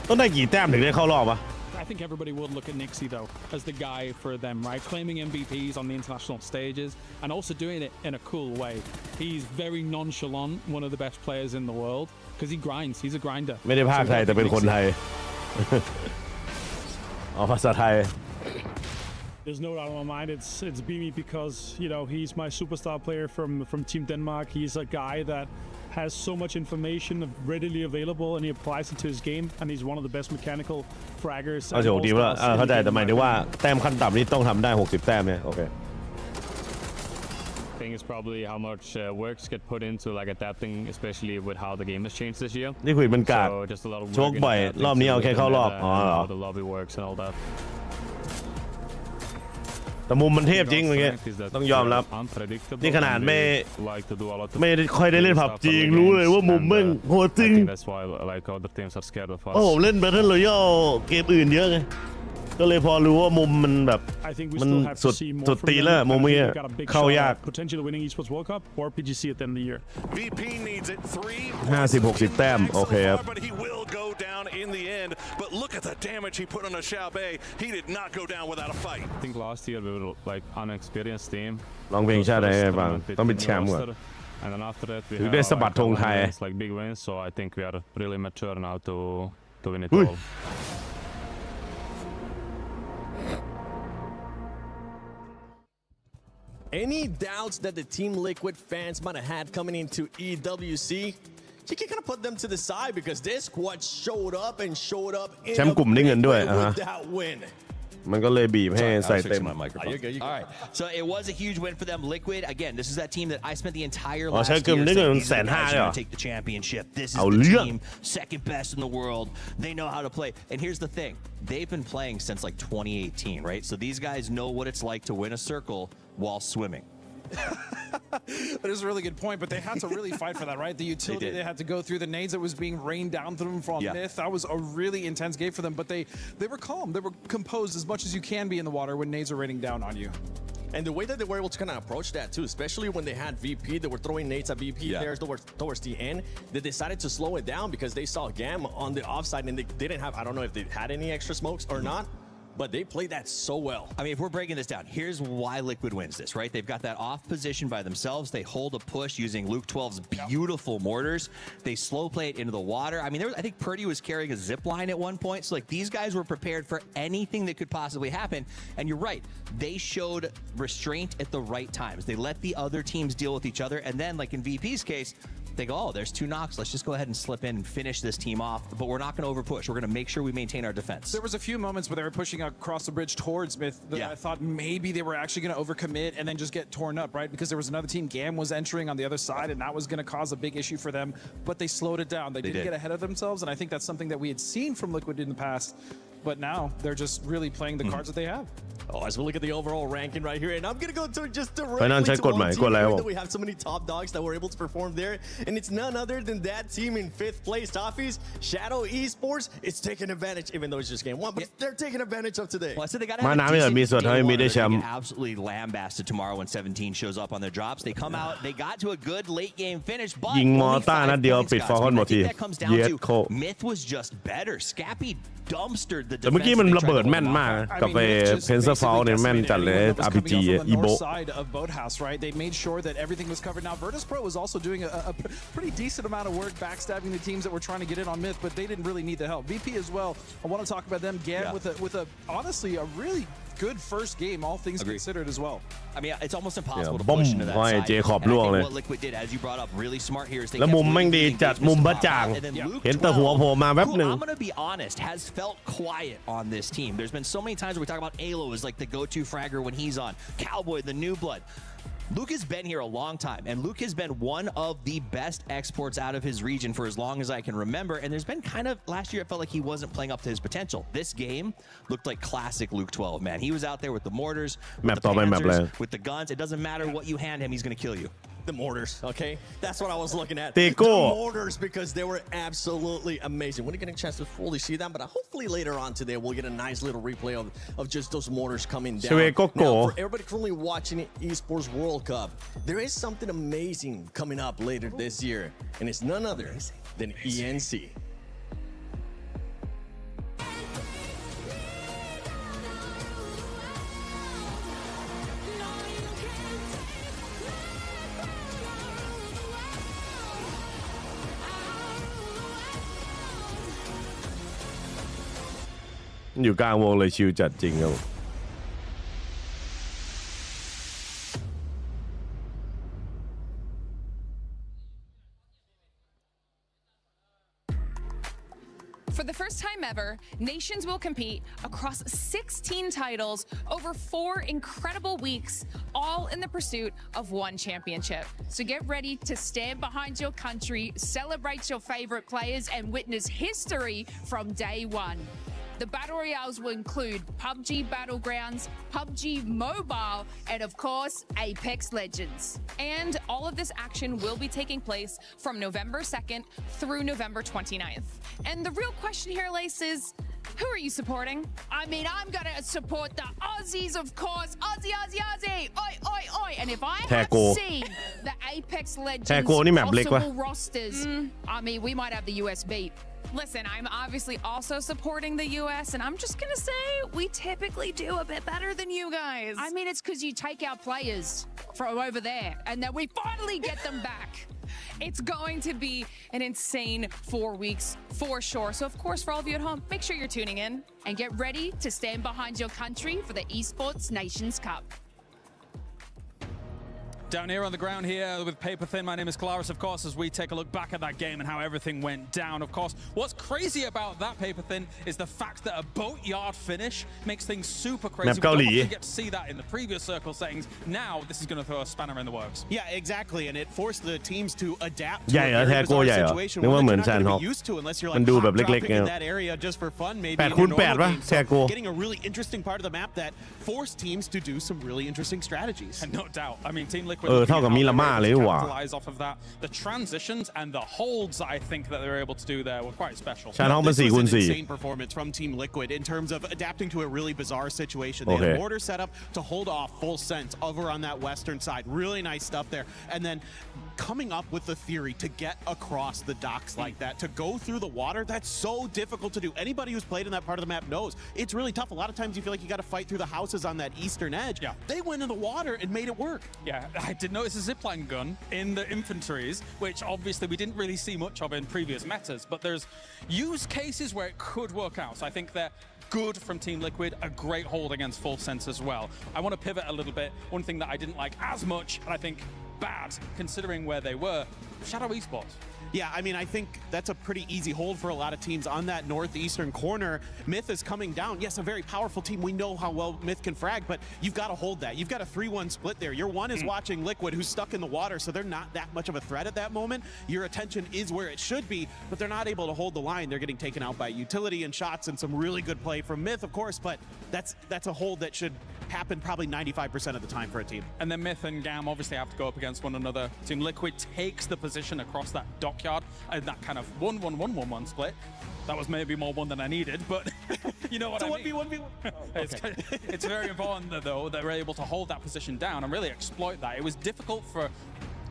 ต้องได้กี่แต้มถึงได้เข้ารอบวะI think everybody would look at Nixie though as the guy for them, right? Claiming MVPs on the international stages and also doing it in a cool way. He's very nonchalant, one of the best players in the world because he grinds. He's a grinder. ไม่ได้ภาคไทยแต่เป็นคนไทยอ๋อภาษาไทย There's no doubt in my mind it's Bimi because he's my superstar player from Team Denmark. He's a guy that has so much information readily available and he applies it to his game and he's one of the best mechanical fraggers. โอ้โหดีว่าเข้าใจแต่หมายถึงว่าแต้มขั้นต่ำนี่ต้องทำได้60แต้มเนี่ยโอเค think it's probably how much works get put into like adapting, especially with how the game has changed this year. นี่คุยเป็นกาก So just a lot of โชค work บ่อย in รอบนี้เอาแค่เข้ารอบ how the lobby works and all that. แต่มุมมันเทพจริงเมื่อกี้ต้องยอมรับนี่ขนาดไม่ค่อยได้เล่นผับจริงรู้เลยว่ามุมมึงโหดจริงเพราะผมเล่น Battle Royale เกมอื่นเยอะไงก็เลยพอรู้ว่ามุมมันแบบมันสุดตีแล้วมุมเมื่อกี้เข้ายาก potentially winning esports World Cup or PGC at the end of the year 50-60 แต้มโอเคครับ down in the end, but look at the damage he put on a Xiaobei. He did not go down without a fight. I think last year we were like unexperienced team. ลองเพลงชาติให้ฟังต้องเป็นแชมป์ก่อน And then after that we ถึงได้สะบัดธงไทย like big wins, so I think we are really mature now to win it all. Any doubts that the Team Liquid fans might have had coming into EWC? You can kind of put them to the side because this squad showed up in แชมป์กลุ่มได้เงินด้วย with that win. มันก็เลยบีบให้ใส่เต็ม All right, so it was a huge win for them. Liquid, again, this is that team that I spent the entire อ๋อ last ใช้ year กลุ่มได้เงิน saying these are the guys who are 150,000 going to take the championship. This is เอา the เรื่อง team, second best in the world. They know how to play. And here's the thing. They've been playing since like 2018, right? So these guys know what it's like to win a circle while swimming. That is a really good point, but they had to really fight for that, right? The utility they had to go through, the nades that was being rained down to them from MiTH. That was a really intense game for them, but they were calm. They were composed as much as you can be in the water when nades are raining down on you. And the way that they were able to kind of approach that too, especially when they had VP, they were throwing nades at VP players towards the end. They decided to slow it down because they saw Gam on the offside and they didn't have, I don't know if they had any extra smokes or not. But they played that so well. I mean, if we're breaking this down, here's why Liquid wins this, right? They've got that off position by themselves. They hold a push using Luke 12's beautiful mortars. They slow play it into the water. I mean, I think Porte was carrying a zip line at one point. So, like, these guys were prepared for anything that could possibly happen. And you're right. They showed restraint at the right times. They let the other teams deal with each other. And then, like in VP's case, they go, oh, there's 2 knocks. Let's just go ahead and slip in and finish this team off. But we're not going to overpush. We're going to make sure we maintain our defense. There was a few moments where they were pushing across the bridge towards MiTH that I thought maybe they were actually going to overcommit and then just get torn up, right? Because there was another team, Gam was entering on the other side, and that was going to cause a big issue for them. But they slowed it down. They didn't get ahead of themselves, and I think that's something that we had seen from Liquid in the past. But now they're just really playing the cards that they have. Oh, as we look at the overall ranking right here, and I'm going to go to just directly to one team that we have so many top dogs that were able to perform there, and it's none other than that team in 5th place, Toffees, Shadow Esports. It's taking advantage, even though it's just game 1, but they're taking advantage of today. Well, I said they got to get absolutely lambasted tomorrow when 17 shows up on their drops. They come out, they got to a good late game finish, but only 5 points, guys. I think that comes down to MiTH was just better. Scappy dumpstered the defense. แต่เมื่อกี้มันระเบิดแม่นมากกับไปเพนเซอร์ฟาวเนี่ยแม่นจัดเลย RPG Evo side of Boathouse, right? They made sure that everything was covered. Now Virtus Pro was also doing a pretty decent amount of work backstabbing the teams that were trying to get in on MiTH, but they didn't really need the help. VP as well. I want to talk about them. Gam with a honestly a really good first game, all things considered as well. I mean, it's almost impossible to push into that side. And I think what Liquid did, as you brought up, really smart here is they kept and then Luke 12, I'm going to be honest, has felt quiet on this team. There's been so many times where we talk about Alo as like the go-to fragger when he's on, Cowboy, the new blood. Luke has been here a long time, and Luke has been one of the best exports out of his region for as long as I can remember, and there's been kind of, last year it felt like he wasn't playing up to his potential. This game looked like classic Luke 12, man. He was out there with the mortars, with the panzers, with the guns. It doesn't matter what you hand him, he's going to kill you. The mortars, okay? That's what I was looking at. The mortars, because they were absolutely amazing. We didn't get a chance to fully see them, but hopefully later on today we'll get a nice little replay of just those mortars coming down. Now, for everybody currently watching Esports World Cup, there is something amazing coming up later this year, and it's none other than ENC. You're อยู่กลางวงเลยชิวจัดจริงครับ For the first time ever, nations will compete across 16 titles over 4 incredible weeks, all in the pursuit of one championship. So get ready to stand behind your country, celebrate your favorite players, and witness history from day one. The Battle Royales will include PUBG Battlegrounds, PUBG Mobile, and of course, Apex Legends. And all of this action will be taking place from November 2nd through November 29th. And the real question here, Lace, is who are you supporting? I mean, I'm gonna support the Aussies, of course. Aussie, Aussie, Aussie! Oi, oi, oi! And if I have seen the Apex Legends possible rosters, I mean, we might have the US beat. Listen, I'm obviously also supporting the U.S., and I'm just going to say we typically do a bit better than you guys. I mean, it's because you take our players from over there, and then we finally get them back. It's going to be an insane 4 weeks for sure. So, of course, for all of you at home, make sure you're tuning in and get ready to stand behind your country for the Esports Nations Cup. Down here on the ground here with Paper Thin, my name is Kalaris, of course, as we take a look back at that game and how everything went down. Of course, what's crazy about that, Paper Thin, is the fact that a boatyard finish makes things super crazy. We don't often get to see that in the previous circle settings. Now, this is going to throw a spanner in the works. Yeah, exactly, and it forced the teams to adapt to a very bizarre situation where they're not going to be used to unless you're like dropping in that area just for fun, maybe in your normal game. So getting a really interesting part of the map that forced teams to do some really interesting strategies. And no doubt. I mean, Team Liquid capitalize off of that. The transitions and the holds I think that they were able to do there were quite special. This was an insane performance from Team Liquid in terms of adapting to a really bizarre situation. They had a mortar set up to hold off full sense over on that western side. Really nice stuff there. And then coming up with the theory to get across the docks like that, to go through the water, that's so difficult to do. Anybody who's played in that part of the map knows it's really tough. A lot of times you feel like you got to fight through the houses on that eastern edge. Yeah. They went in the water and made it work. Yeah, I did notice a zipline gun in the infanteries, which obviously we didn't really see much of in previous metas, but there's use cases where it could work out. So I think they're good from Team Liquid, a great hold against full sense as well. I want to pivot a little bit. One thing that I didn't like as much, and I think bad considering where they were, Shadow Esports. Yeah, I mean, I think that's a pretty easy hold for a lot of teams on that northeastern corner. MiTH is coming down. Yes, a very powerful team. We know how well MiTH can frag, but you've got to hold that. You've got a 3-1 split there. Your one is watching Liquid, who's stuck in the water, so they're not that much of a threat at that moment. Your attention is where it should be, but they're not able to hold the line. They're getting taken out by utility and shots and some really good play from MiTH, of course, but that's a hold that should happen probably 95% of the time for a team. And then MiTH and GAM obviously have to go up against one another. Team Liquid takes the position across that dockyard and that kind of 1-1-1-1-1 split. That was maybe more one than I needed, but you know what I mean. 1v1v1. It's very important though that we're able to hold that position down and really exploit that. It was difficult for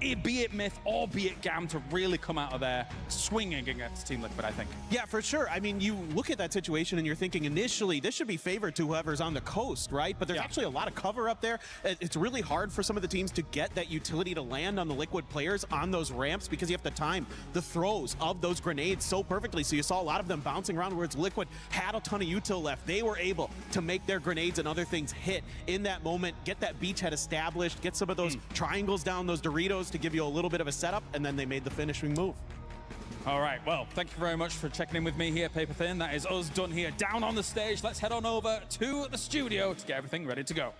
be it MiTH or be it GAM to really come out of there swinging against Team Liquid, I think. Yeah, for sure. I mean, you look at that situation and you're thinking initially this should be favored to whoever's on the coast, right? But there's actually a lot of cover up there. It's really hard for some of the teams to get that utility to land on the Liquid players on those ramps because you have to time the throws of those grenades so perfectly. So you saw a lot of them bouncing around where it's Liquid had a ton of util left. They were able to make their grenades and other things hit in that moment, get that beachhead established, get some of those triangles down, those Doritos to give you a little bit of a setup, and then they made the finishing move. All right, well, thank you very much for checking in with me here, Paper Thin. That is us done here down on the stage. Let's head on over to the studio to get everything ready to go.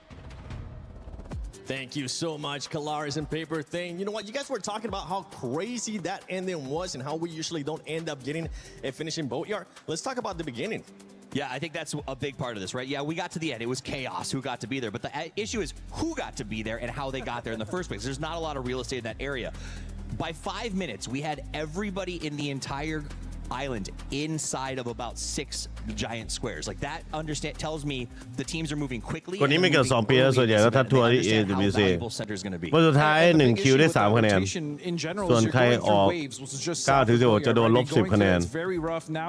Thank you so much, Kalaris and Paper Thin. You know what? You guys were talking about how crazy that ending was and how we usually don't end up getting a finishing boatyard. Let's talk about the beginning. Yeah, I think that's a big part of this, right? Yeah, we got to the end. It was chaos who got to be there. But the issue is who got to be there and how they got there in the first place. There's not a lot of real estate in that area. By 5 minutes, we had everybody in the entire island inside of about 6 giant squares. Like that tells me the teams are moving quickly. คนนี้ไม่เกิน2 ปีแล้วส่วนใหญ่ก็ทัดทัวร์ที่ EWC วันสุดท้าย1คิวได้3คะแนนส่วนใครออก9 ถึง 16จะโดนลบ10คะแนน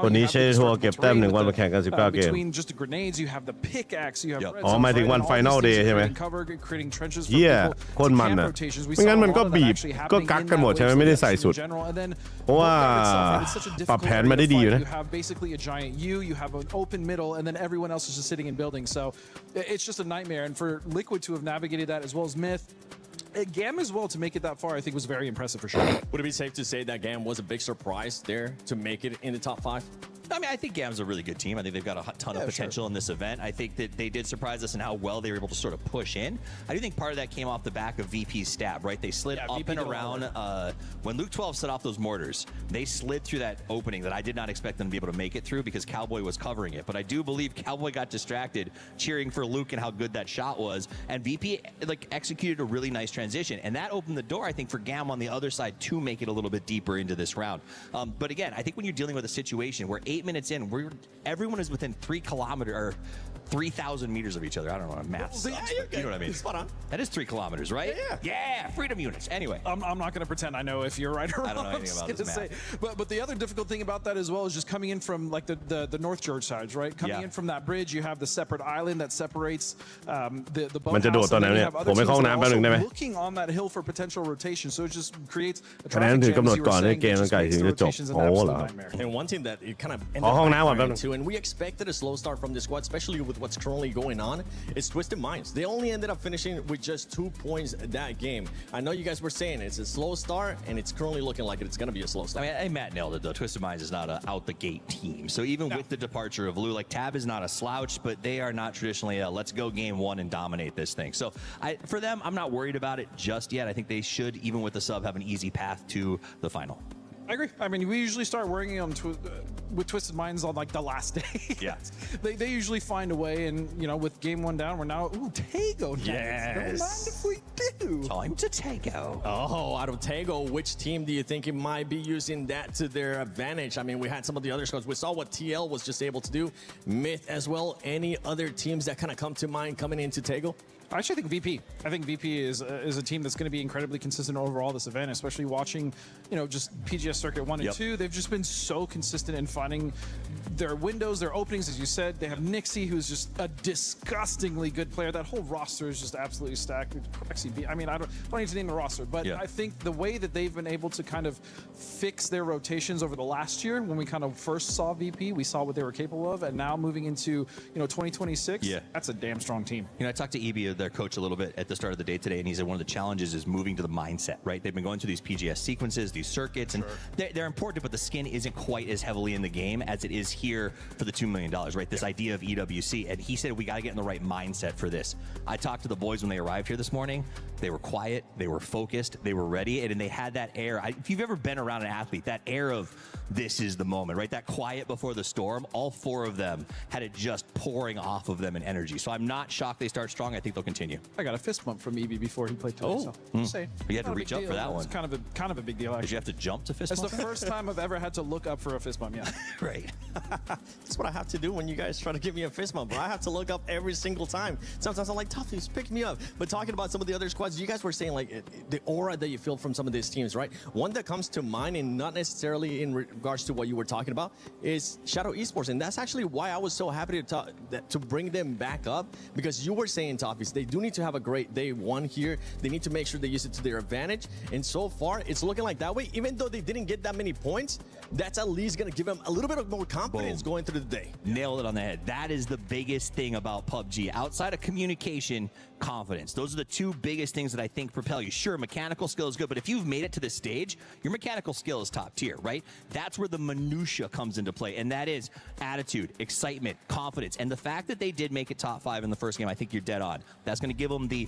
คนนี้ใช้ทัวร์เก็บแต้ม1วันมาแข่งกัน19เกมอ๋อหมายถึงวัน Final Day ใช่ไหมเหี้ยคนมันน่ะไม่งั้นมันก็บีบก็กักกันหมดใช่ไหมไม่ได้ใส่สุดเพราะว่าปรับแผนมาได้ดีอยู่นะ You have basically a giant U, you have an open middle, and then everyone else is just sitting in buildings. So it's just a nightmare. And for Liquid to have navigated that as well as MiTH, GAM as well to make it that far, I think was very impressive for sure. Would it be safe to say that GAM was a big surprise there to make it in the top 5? I mean, I think GAM's a really good team. I think they've got a ton of potential in this event. I think that they did surprise us in how well they were able to sort of push in. I do think part of that came off the back of VP's stab, right? They slid up and around. When Luke 12 set off those mortars, they slid through that opening that I did not expect them to be able to make it through because Cowboy was covering it. But I do believe Cowboy got distracted cheering for Luke and how good that shot was. And VP like executed a really nice transition. And that opened the door, I think, for GAM on the other side to make it a little bit deeper into this round. But again, I think when you're dealing with a situation where 8 minutes in, everyone is within 3,000 meters of each other. I don't know, math sucks, you know what I mean? Spot on. That is 3 kilometers, right? Yeah, freedom units. Anyway. I'm not going to pretend I know if you're right or wrong. I don't know anything about this math. But the other difficult thing about that as well is just coming in from like the North George sides, right? Coming in from that bridge, you have the separate island that separates the boathouse, and then you have other teams that are also looking on that hill for potential rotation. So it just creates a traffic jam, as you were saying, it just makes the rotations an absolute nightmare. And one team that it kind of ended up into, and we expected a slow start from this squad, especially with what's currently going on, is Twisted Minds. They only ended up finishing with just 2 points that game. I know you guys were saying it's a slow start, and it's currently looking like it's going to be a slow start. I mean, Matt nailed it, though. Twisted Minds is not an out-the-gate team. So even with the departure of Lou, like Tab is not a slouch, but they are not traditionally a let's go game one and dominate this thing. So for them, I'm not worried about it just yet. I think they should, even with the sub, have an easy path to the final. I agree. I mean, we usually start working on with Twisted Minds on like the last day. Yeah. They usually find a way, and you know, with game one down, we're now Tago. Yes. Don't mind if we do. Time to Tago. Oh, out of Tago, which team do you think it might be using that to their advantage? I mean, we had some of the other squads. We saw what TL was just able to do. MiTH as well. Any other teams that kind of come to mind coming into Tago? I actually think VP. I think VP is a team that's going to be incredibly consistent overall this event, especially watching, you know, just PGS Circuit 1 and 2. They've just been so consistent in finding their windows, their openings, as you said. They have Nixie, who's just a disgustingly good player. That whole roster is just absolutely stacked. I mean, I don't need to name the roster, but I think the way that they've been able to kind of fix their rotations over the last year, when we kind of first saw VP, we saw what they were capable of, and now moving into, you know, 2026, that's a damn strong team. You know, I talked to EB, their coach, a little bit at the start of the day today, and he said one of the challenges is moving to the mindset, right? They've been going through these PGS sequences, these circuits, and they're important, but the skin isn't quite as heavily in the game as it is here for the $2 million, right? This idea of EWC, and he said we got to get in the right mindset for this. I talked to the boys when they arrived here this morning. They were quiet, they were focused, they were ready, and they had that air. If you've ever been around an athlete, that air of this is the moment, right? That quiet before the storm, all 4 of them had it just pouring off of them in energy. So I'm not shocked they start strong. I think they'll continue. I got a fist bump from EB before he played today. So just saying. You had to reach up for that one. It's kind of a big deal. Actually. Did you have to jump to fist bump? It's the first time I've ever had to look up for a fist bump. Yeah. Right. That's what I have to do when you guys try to give me a fist bump. I have to look up every single time. Sometimes I'm like, Toughies, pick me up. But talking about some of the other squads, you guys were saying like the aura that you feel from some of these teams, right? One that comes to mind, and not necessarily in regards to what you were talking about, is Shadow Esports. And that's actually why I was so happy to bring them back up, because you were saying, Toughies, they do need to have a great day one here. They need to make sure they use it to their advantage. And so far, it's looking like that way. Even though they didn't get that many points, that's at least going to give them a little bit of more confidence going through the day. Nailed it on the head. That is the biggest thing about PUBG. Outside of communication, confidence. Those are the 2 biggest things that I think propel you. Sure, mechanical skill is good, but if you've made it to this stage, your mechanical skill is top tier, right? That's where the minutia comes into play, and that is attitude, excitement, confidence. And the fact that they did make it top 5 in the first game, I think you're dead on. That's going to give them the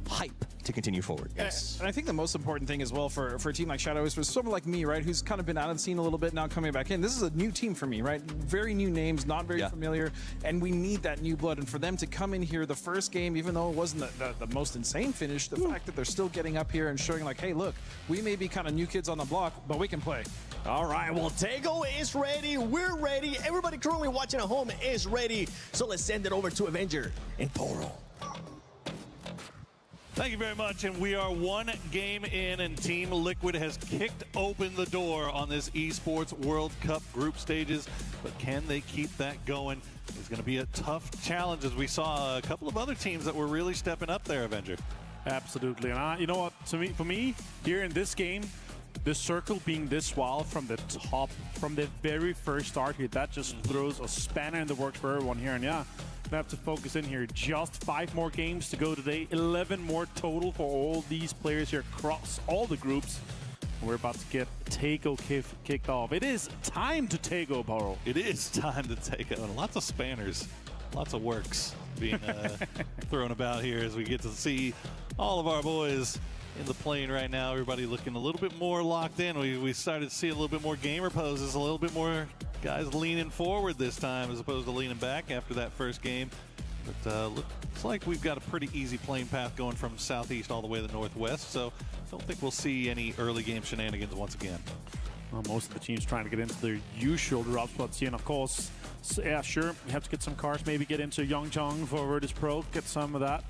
hype to continue forward. Yes. And I think the most important thing as well for a team like Shadow is for someone like me, right, who's kind of been out of the scene a little bit, now coming back in. This is a new team for me, right? Very new names, not very familiar, and we need that new blood. And for them to come in here the first game, even though it wasn't the most insane finish, the fact that they're still getting up here and showing like, hey, look, we may be kind of new kids on the block, but we can play. All right, well, Tago is ready. We're ready. Everybody currently watching at home is ready. So let's send it over to Avenger and Porte. Thank you very much, and we are 1 game in, and Team Liquid has kicked open the door on this Esports World Cup group stages, but can they keep that going? It's going to be a tough challenge, as we saw a couple of other teams that were really stepping up there, Avenger. Absolutely, and you know what, for me, here in this game, the circle being this wild from the top, from the very first start here, that just throws a spanner in the works for everyone here, and we have to focus in here. Just 5 more games to go today. 11 more total for all these players here across all the groups. We're about to get Tego kicked off. It is time to Tego, Poro. It is time to Tego. And lots of spanners, lots of works being thrown about here as we get to see all of our boys in the plane right now. Everybody looking a little bit more locked in. We started to see a little bit more gamer poses, a little bit more guys leaning forward this time as opposed to leaning back after that first game. But looks like we've got a pretty easy plane path going from southeast all the way to the northwest, so don't think we'll see any early game shenanigans once again. Well, most of the teams trying to get into their usual drop spots here, and of course, yeah, sure, you have to get some cars, maybe get into Yongchong for Virtus Pro, get some of that.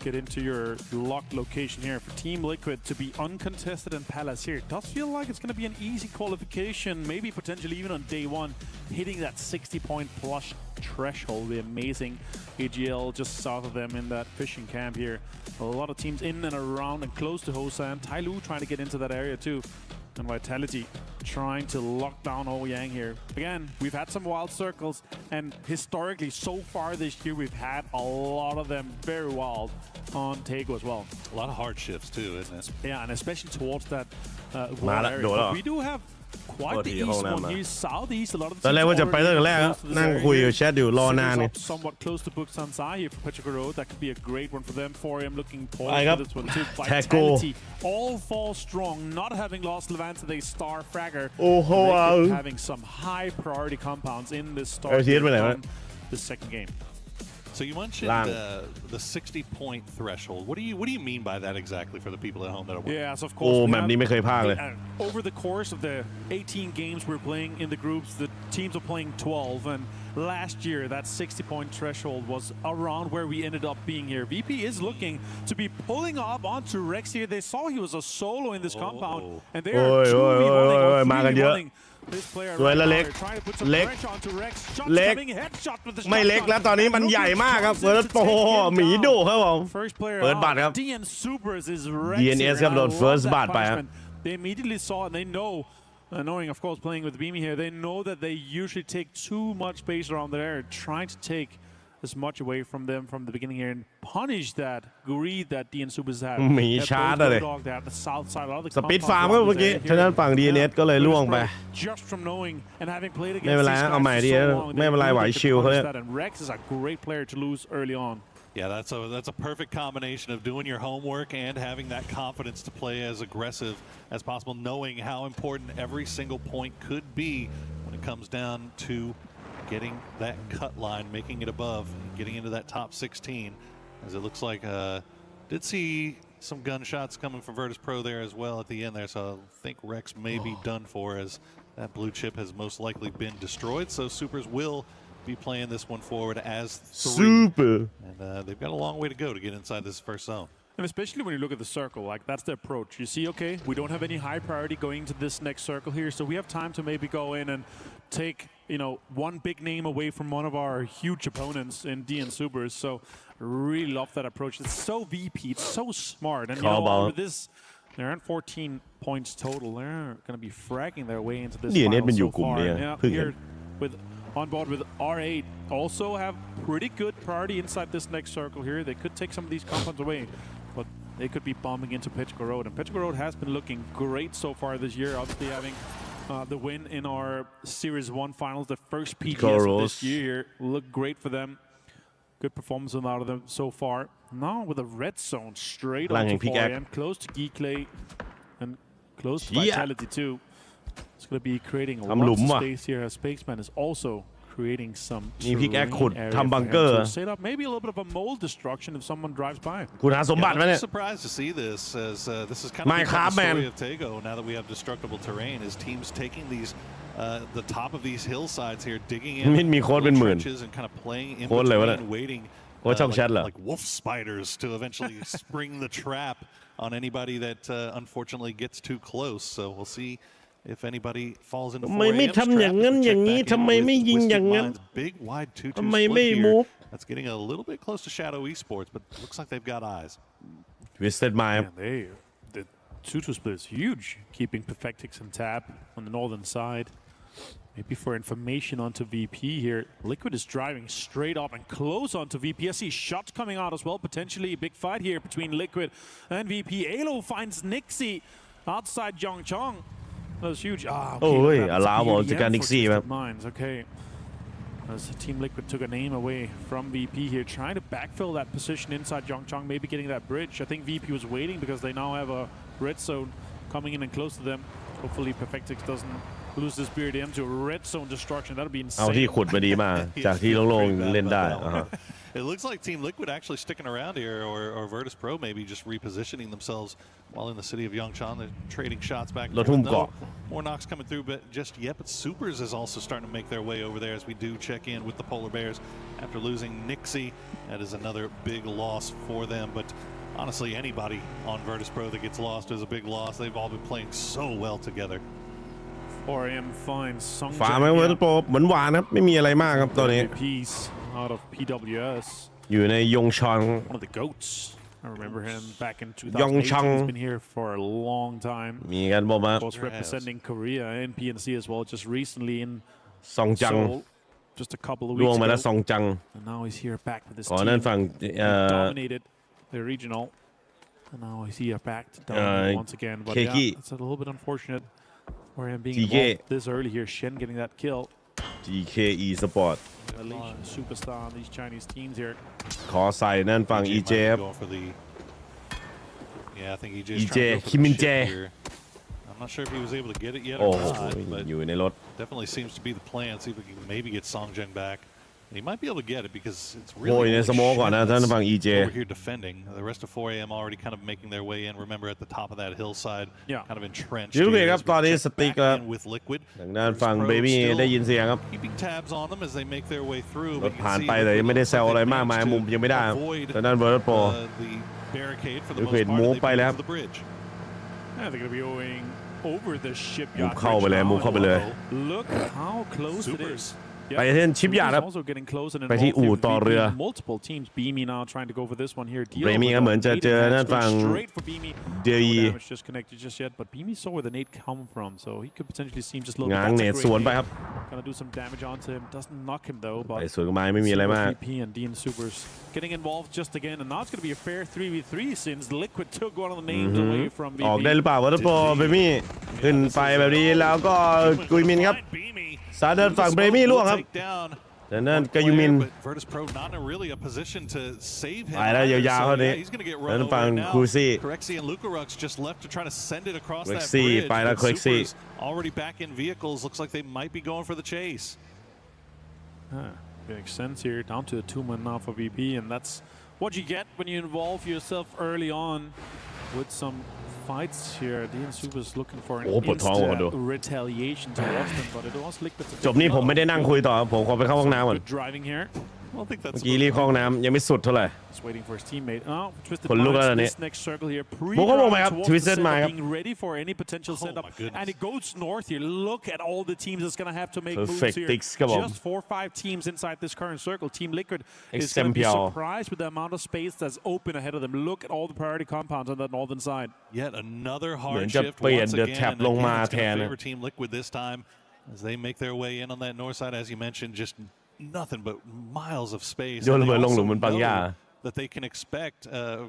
Get into your locked location here for Team Liquid to be uncontested in Palace here. It does feel like it's going to be an easy qualification, maybe potentially even on day one. Hitting that 60-point plus threshold will be amazing. AGL just south of them in that fishing camp here. A lot of teams in and around and close to Hosan. Tyloo trying to get into that area too. And Vitality trying to lock down Ouyang here. Again, we've had some wild circles, and historically, so far this year, we've had a lot of them very wild on Tego as well. A lot of hard shifts too, isn't it? Yeah, and especially towards that area. But we do have quite the east one here, southeast. A lot of the ตอนแรกว่าจะไปตั้งแต่แรกนั่งคุยกับแชทอยู่รอนานเนี่ย somewhat close to Buksansai here for Petrogra Road. That could be a great one for them. 4M looking poised for this one too. Vitality all fall strong, not having lost Levante, they star fragger. Having some high priority compounds in this start the second game. So you mentioned the 60-point threshold. What do you mean by that exactly for the people at home that are watching? Yes, of course. Over the course of the 18 games we're playing in the groups, the teams are playing 12, and last year that 60-point threshold was around where we ended up being here. VP is looking to be pulling up onto Rex here. They saw he was a solo in this compound, and they are truly running. This player right now, they're trying to put some pressure onto Rex. Shots coming, headshot with the shot. ไม่เล็กแล้วตอนนี้มันใหญ่มากครับเฟิร์สโอ้โหหมีดุครับผม First player เฟิร์สบัตรครับ DN Supers is Rex. DNS ครับโดน First บัตรไปครับ They immediately saw it, and they know, knowing of course playing with Beamy here, they know that they usually take too much space around there, trying to take as much away from them from the beginning here and punish that greed that DN Supers had. หมีชาร์จเลย the south side, all the สปีดฟาร์มก็เมื่อกี้ฉะนั้นฝั่ง DNS ก็เลยล่วงไป just from knowing and having played ไม่เป็นไร against เอาใหม่ดีไม่เป็นไรไหวชิลเขาเนี่ย and Rex is a great player to lose early on. Yeah, that's a perfect combination of doing your homework and having that confidence to play as aggressive as possible, knowing how important every single point could be when it comes down to getting that cut line, making it above, getting into that top 16, as it looks like did see some gunshots coming from Virtus Pro there as well at the end there, so I think Rex may be done for as that blue chip has most likely been destroyed, so Supers will be playing this one forward as 3. And they've got a long way to go to get inside this first zone. And especially when you look at the circle, like that's the approach. You see, okay, we don't have any high priority going to this next circle here, so we have time to maybe go in and take, you know, one big name away from one of our huge opponents in DN Supers. So really love that approach. It's so VP, it's so smart. And you know, with this, they're at 14 points total. They're going to be fragging their way into this final so far. Yeah, here with on board with R8 also have pretty good priority inside this next circle here. They could take some of these compounds away, but they could be bombing into Petrogra Road. And Petrogra Road has been looking great so far this year, obviously having the win in our Series 1 finals, the first PGS of this year. Look great for them. Good performance out of them so far. Now with a red zone straight onto 4AM, close to Geeklay and close to Vitality too. It's going to be creating a lot of space here as Spaceman is also creating some terrain area to set up maybe a little bit of a mold destruction if someone drives by. I'm surprised to see this as this is kind of the story of Tego now that we have destructible terrain as teams taking these the top of these hillsides here, digging in trenches and kind of playing in between, waiting like wolf spiders to eventually spring the trap on anybody that unfortunately gets too close. So we'll see if anybody falls into 4AM's trap. Big wide 2-2 split here. That's getting a little bit close to Shadow Esports, but looks like they've got eyes. Twisted Mind. The 2-2 split is huge, keeping Perfectix and Tab on the northern side. Maybe for information onto VP here, Liquid is driving straight up and close onto VP. I see shots coming out as well, potentially a big fight here between Liquid and VP. Alo finds Nixie. outside Yongchong. That was huge. allow บอลจากการนิกซี่ครับ Okay. As Team Liquid took a name away from VP here, trying to backfill that position inside Yongchong, maybe getting that bridge. I think VP was waiting because they now have a red zone coming in and close to them. Hopefully Perfectix doesn't lose this Beard M to a red zone destruction. That'll be insane. เอาที่ขุดมาดีมากจากที่โล่งๆเล่นได้ It looks like Team Liquid actually sticking around here, or Virtus Pro maybe just repositioning themselves while in the city of Yongchon. They're trading shots back and forth. No more knocks coming through just yet, but Supers is also starting to make their way over there as we do check in with the Polar Bears after losing Nixie. That is another big loss for them, but honestly, anybody on Virtus Pro that gets lost is a big loss. They've all been playing so well together. 4AM finds Song ฝาไม่เวิร์ดโปรเหมือนหวานครับไม่มีอะไรมากครับตัวนี้ out of PWS อยู่ในยงชอง one of the goats I remember him back in 2018 he's been here for a long time มีกันบอกมา was representing Korea and PNC as well just recently in ซองจัง just a couple of weeks ago มาแล้วซองจัง and now he's here back with this ก่อนนั้น team ฝั่ง dominated the regional and now he's here back to dominate once again but yeah it's a little bit unfortunate for him being involved this early here. Shen getting that kill. GKE Sport. Superstar on these Chinese teams here. ขอใส่นั่นฝั่ง EJ ครับ Yeah, I think EJ คิมินเจ I'm not sure if he was able to get it yet โอ้ or not, but อยู่ในรถ definitely seems to be the plan. See if we can maybe get Songjung back. And he might be able to get it because it's โอ้ย really ในสโมกก่อนนะท่านฝั่ง EJ over here defending. The rest of 4AM already kind of making their way in. Remember at the top of that hillside, kind of entrenched. ยูเบครับตอนนี้สติ๊กครับ with Liquid. ทางด้านฝั่งเบบี้ได้ยินเสียงครับ Keeping tabs on them as they make their way through. รถผ่านไปแต่ยังไม่ได้แซวอะไรมากมายมุมยังไม่ได้ทางด้านเวิร์ดโปร ยูเบมูฟไปแล้วครับ Yeah, they're going to be going over the shipyard. มุฟเข้าไปเลยมุฟเข้าไปเลย Look how close it is. ไปที่ชิปยาร์ดครับ Also getting close and ไปที่อู่ต่อเรือ multiple teams. Beamy now trying to go for this one here. เบรมี่ก็เหมือนจะเจอนั่นฝั่ง DE No damage just connected just yet, but Beamy saw where the nade come from, so he could potentially seem just a little ง้างเนตสวนไปครับ Gonna do some damage onto him. Doesn't knock him though, but ไปสวนกับไม้ไม่มีอะไรมาก VP and Dean Supers getting involved just again, and now it's gonna be a fair 3v3 since Liquid took one of the names away from VP. ออกได้หรือเปล่าวอเตอร์โปรเบมี่ขึ้นไปแบบนี้แล้วก็กุยมินครับซาเดินฝั่งเบรมี่ล่วงครับแต่นั่นกายูมินไปแล้วยาวๆเขานี้นั่นฝั่งคูซี่เควกซี่ไปแล้วเควกซี่ already back in vehicles looks like they might be going for the chase makes sense here down to a 2-man now for VP and that's what you get when you involve yourself early on with some fights here. Dean Supers looking for an instant retaliation towards them, but it was Liquid. จบนี้ผมไม่ได้นั่งคุยต่อผมขอไปเข้าห้องน้ำก่อน Driving here. เมื่อกี้รีบเข้าห้องน้ำยังไม่สุดเท่าไหร่ waiting for his teammate. Oh, Twisted คนลุกแล้วตอนนี้ next circle here. บุกเข้ามาครับ Twisted มาครับ Being ready for any potential setup, and it goes north here. Look at all the teams that's gonna have to make moves here. Just 4 or 5 teams inside this current circle. Team Liquid is gonna be surprised with the amount of space that's open ahead of them. Look at all the priority compounds on that northern side. Yet another hard shift once again. Favor Team Liquid this time as they make their way in on that north side. As you mentioned, just nothing but miles of space. And they also know that they can expect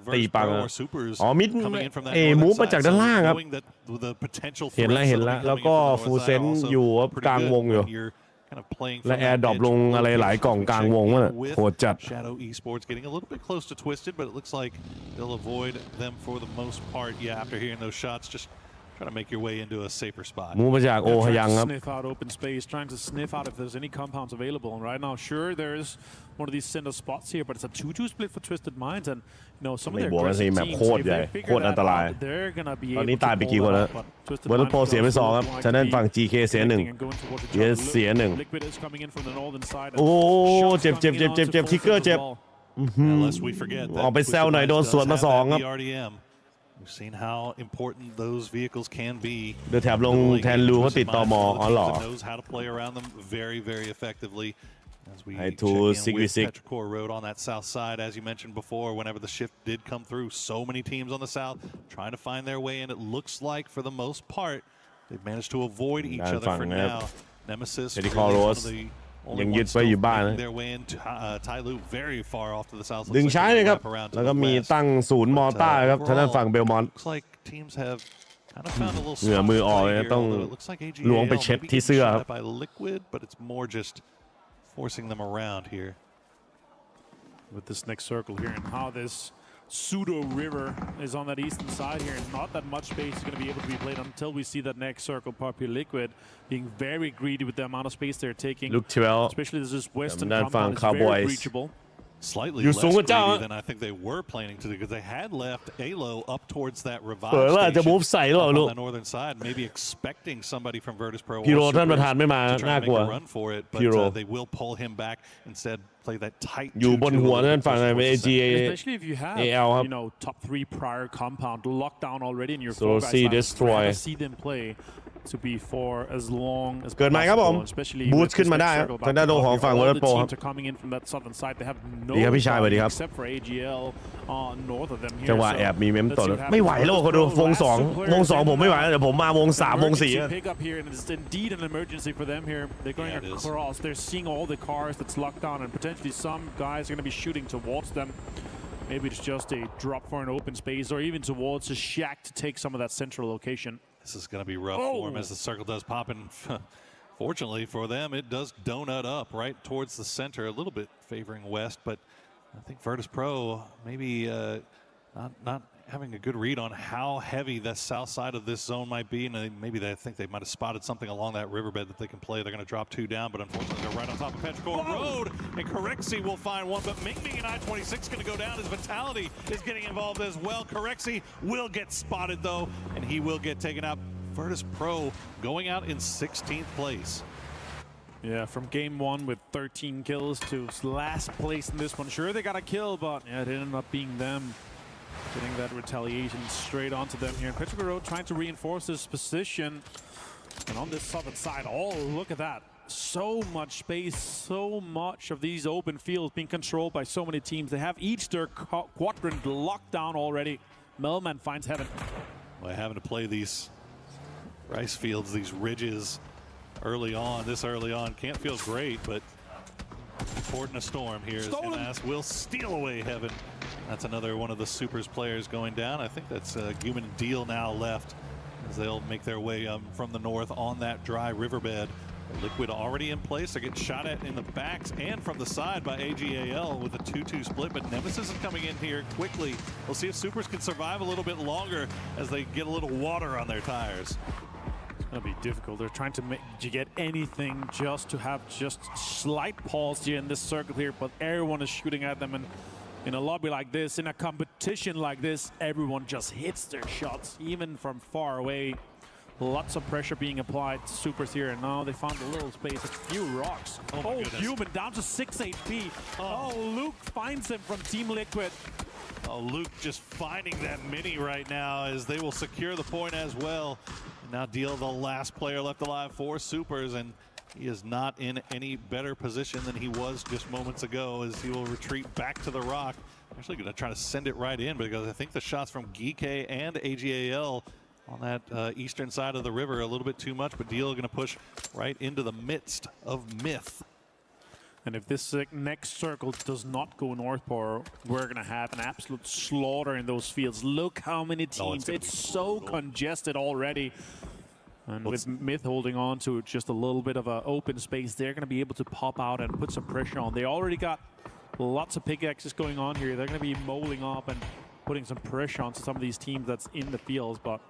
Virtus Pro or Supers coming in from that northern side. So knowing that the potential threats that will be coming in from the north side also pretty good when you're kind of playing from that edge with Shadow Esports getting a little bit close to Twisted, but it looks like they'll avoid them for the most part. Yeah, after hearing those shots, just trying to make your way into a safer spot. มูมาจากโอฮยังครับ Sniff out open space, trying to sniff out if there's any compounds available. And right now, sure, there's one of these center spots here, but it's a 2-2 split for Twisted Minds, and you know some of their aggressive teams, if they figure that out, they're gonna be able to pull it up. But Twisted Minds เสียไป2ครับฉะนั้นฝั่ง GK เสีย1เยสเสีย1 Liquid is coming in from the northern side. โอ้เจ็บทิกเกอร์เจ็บ Unless we forget ออกไปแซวหน่อยโดนสวนมา2ครับ We've seen how important those vehicles can be. เดือดแถบลงแทนรูเขาติดตมอ๋อเหรอ knows how to play around them very, very effectively. As we check to in with Petrichor Road on that south side, as you mentioned before, whenever the shift did come through, so many teams on the south trying to find their way in. It looks like, for the most part, they've managed to avoid each other for now. Nemesis really ยังยึดไว้อยู่บ้านนะ very far off to the south. ดึงใช้เลยครับแล้วก็มีตั้งศูนย์มอต้าครับทางด้านฝั่งเบลมอนต์ Looks like teams have เหงื่อมือออกเลยต้องล้วงไปเช็ดที่เสื้อ by liquid, but it's more just forcing them around here. With this next circle here and how this pseudo river is on that eastern side here, and not that much space is going to be able to be played until we see that next circle. Poppy Liquid being very greedy with the amount of space they're taking. Look to especially this western compound is very breachable. Slightly less greedy than I think they were planning to do, because they had left Alo up towards that revive station on the northern side, maybe expecting somebody from Virtus Pro or Super to try to make a run for it, but they will pull him back, instead play that tight อยู่บนหัวนั่นฝั่งไหนเป็น AGA especially if you have top 3 prior compound locked down already in your so see destroy see them play to be for as long as เกิดใหม่ครับผม especially บูทขึ้นมาได้ครับทางด้านของฝั่งวอลเลย์บอลครับ coming in from that southern side they have no ดีครับพี่ชายสวัสดีครับ except for AGL north of them here จังหวะแอบมีเมมต่อไม่ไหวแล้วคนดูวง2ผมไม่ไหวเดี๋ยวผมมาวง3วง4 pick up here and it's indeed an emergency for them here they're going across they're seeing all the cars that's locked down and potentially some guys are going to be shooting towards them. Maybe it's just a drop for an open space or even towards a shack to take some of that central location. This is going to be rough for him as the circle does pop in. Fortunately for them, it does donut up right towards the center, a little bit favoring west, but I think Virtus Pro maybe not having a good read on how heavy the south side of this zone might be, and maybe they think they might have spotted something along that riverbed that they can play. They're going to drop 2 down, but unfortunately they're right on top of Petrichor Road, and Correxy will find one, but Ming Ming and I-26 going to go down. His Vitality is getting involved as well. Corexy will get spotted though, and he will get taken out. Virtus Pro going out in 16th place. Yeah, from game 1 with 13 kills to last place in this one. Sure, they got a kill, but it ended up being them. Getting that retaliation straight onto them here. Petrichor Road trying to reinforce this position. And on this southern side, oh, look at that. So much space, so much of these open fields being controlled by so many teams. They have each their quadrant locked down already. Melman finds heaven. Well, having to play these rice fields, these ridges early on, this early on, can't feel great, but Porte in a storm here as NS will steal away heaven. That's another one of the Supers players going down. I think that's Human Deal now left as they'll make their way from the north on that dry riverbed. Liquid already in place. They're getting shot at in the backs and from the side by AGAL with a 2-2 split, but Nemesis is coming in here quickly. We'll see if Supers can survive a little bit longer as they get a little water on their tires. It's going to be difficult. They're trying to get anything just to have just slight pause here in this circle here, but everyone is shooting at them, and in a lobby like this, in a competition like this, everyone just hits their shots, even from far away. Lots of pressure being applied to Supers here, and now they found a little space, a few rocks. Oh Human down to 6 HP. Oh, Luke finds him from Team Liquid. Oh, Luke just finding that mini right now as they will secure the point as well. Now Deal the last player left alive for Supers, and he is not in any better position than he was just moments ago as he will retreat back to the rock. Actually going to try to send it right in because I think the shots from Geeke and AGAL on that eastern side of the river a little bit too much, but Deal going to push right into the midst of MiTH. And if this next circle does not go north, we're going to have an absolute slaughter in those fields. Look how many teams. It's so congested already. And with MiTH holding on to just a little bit of an open space, they're going to be able to pop out and put some pressure on. They already got lots of pickaxes going on here. They're going to be molding up and putting some pressure onto some of these teams that's in the fields. But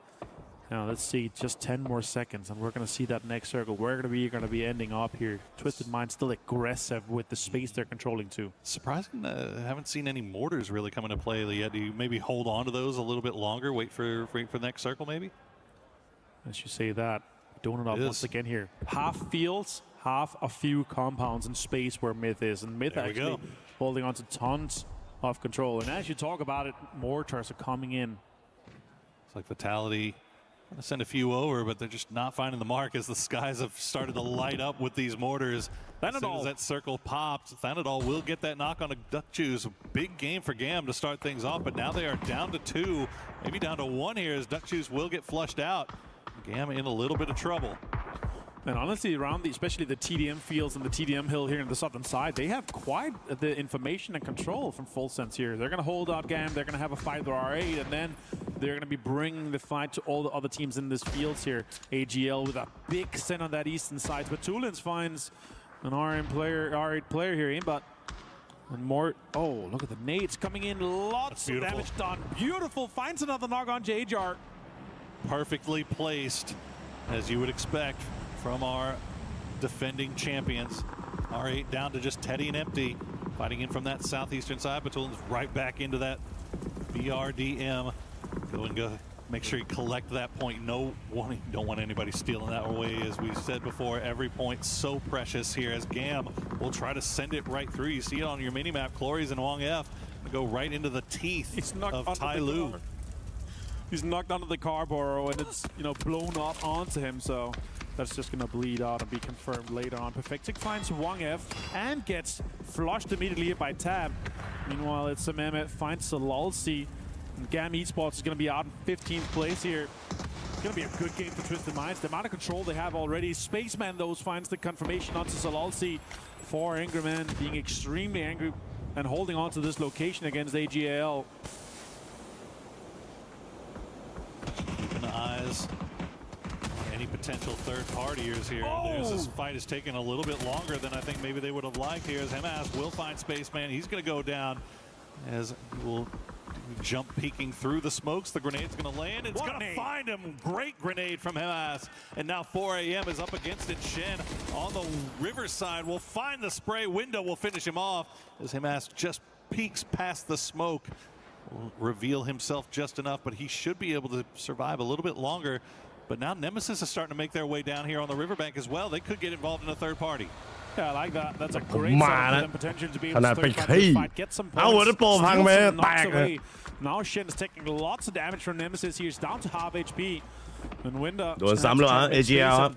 now let's see, just 10 more seconds, and we're going to see that next circle. We're going to be ending up here. Twisted Mind still aggressive with the space they're controlling too. Surprising, haven't seen any mortars really come into play yet. Do you maybe hold on to those a little bit longer? Wait for the next circle maybe? As you say that, doing it up once again here. Half fields, half a few compounds in space where MiTH is, and MiTH actually holding on to tons of control. And as you talk about it, mortars are coming in. It's like Vitality. Going to send a few over, but they're just not finding the mark as the skies have started to light up with these mortars. As soon as that circle pops, Thanadol will get that knock on a Duck Juice. Big game for Gam to start things off, but now they are down to 2, maybe down to 1 here as Duck Juice will get flushed out. Gam in a little bit of trouble. And honestly, around especially the TDM fields and the TDM hill here on the southern side, they have quite the information and control from Full Sense here. They're going to hold up Gam, they're going to have a fight with R8, and then they're going to be bringing the fight to all the other teams in this field here. AGL with a big send on that eastern side. But Tulins finds an R8 player here, Aimbot. And more, oh, look at the nades coming in. Lots of damage done. Beautiful. Finds another knock on JJR. Perfectly placed, as you would expect from our defending champions. R8 down to just Teddy and Empty, fighting in from that southeastern side. Batulin's right back into that BRDM. Go. Make sure you collect that point. Don't want anybody stealing that away. As we said before, every point so precious here as Gam will try to send it right through. You see it on your mini-map. Clories and Wong F go right into the teeth of Tai Lu. He's knocked onto the car, Boro, and it's, blown up onto him, so that's just gonna bleed out and be confirmed later on. Perfectic finds Wong F and gets flushed immediately by Tab. Meanwhile, it's Mehmet finds Salalsi. And GAM Esports is going to be out in 15th place here. It's going to be a good game for Twisted Minds. The amount of control they have already. Spaceman, though, finds the confirmation onto Salalsi. For Angry Man being extremely angry and holding on to this location against AGL. Keeping eyes on any potential third partiers here. This fight is taking a little bit longer than I think maybe they would have liked here. As Hemas will find Spaceman. He's going to go down as he will jump peeking through the smokes. The grenade's going to land. It's going to find him. Great grenade from Hemas. And now 4AM is up against it. Shen on the riverside will find the spray. Window will finish him off as Hemas just peeks past the smoke. Will reveal himself just enough, but he should be able to survive a little bit longer. But now Nemesis is starting to make their way down here on the riverbank as well. They could get involved in a third party. Yeah, I like that. That's a great setup potential to be able to fight. Get some points. Away. Now Shen is taking lots of damage from Nemesis. He's down to half HP. And Winda โดนซ้ำแล้วฮะ AGL ครับ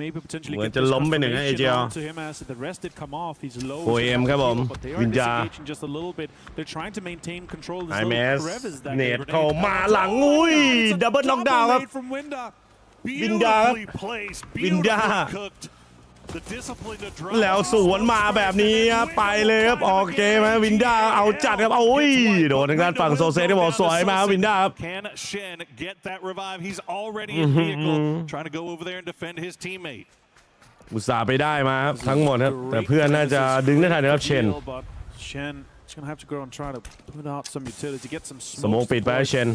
maybe potentially เหมือนจะล้มไปหนึ่ง AGL to him as the rest did come off. He's low. 4AM ครับผม but they are วินจา disengaging just a little bit. They're trying to maintain control of this IMS little crevice that เนตเข้ามาหลังอุ้ยดับเบิลน็อกดาวน์ครับ from Winda. วินดาครับวินดาแล้วสวนมาแบบนี้ครับไปเลยครับออกเกมครับวินด้าเอาจัดครับโอ้ยโดนทางด้านฝั่งโซเซที่บอกสวยมาวินด้าครับ Can Shen get that revive? He's already in vehicle trying to go over there and defend his teammate. อุตส่าห์ไปได้มาครับทั้งหมดครับแต่เพื่อนน่าจะดึงได้ทันนะครับเชน He's gonna have to go and try to put out some utility, get some สโมกปิดไปเชน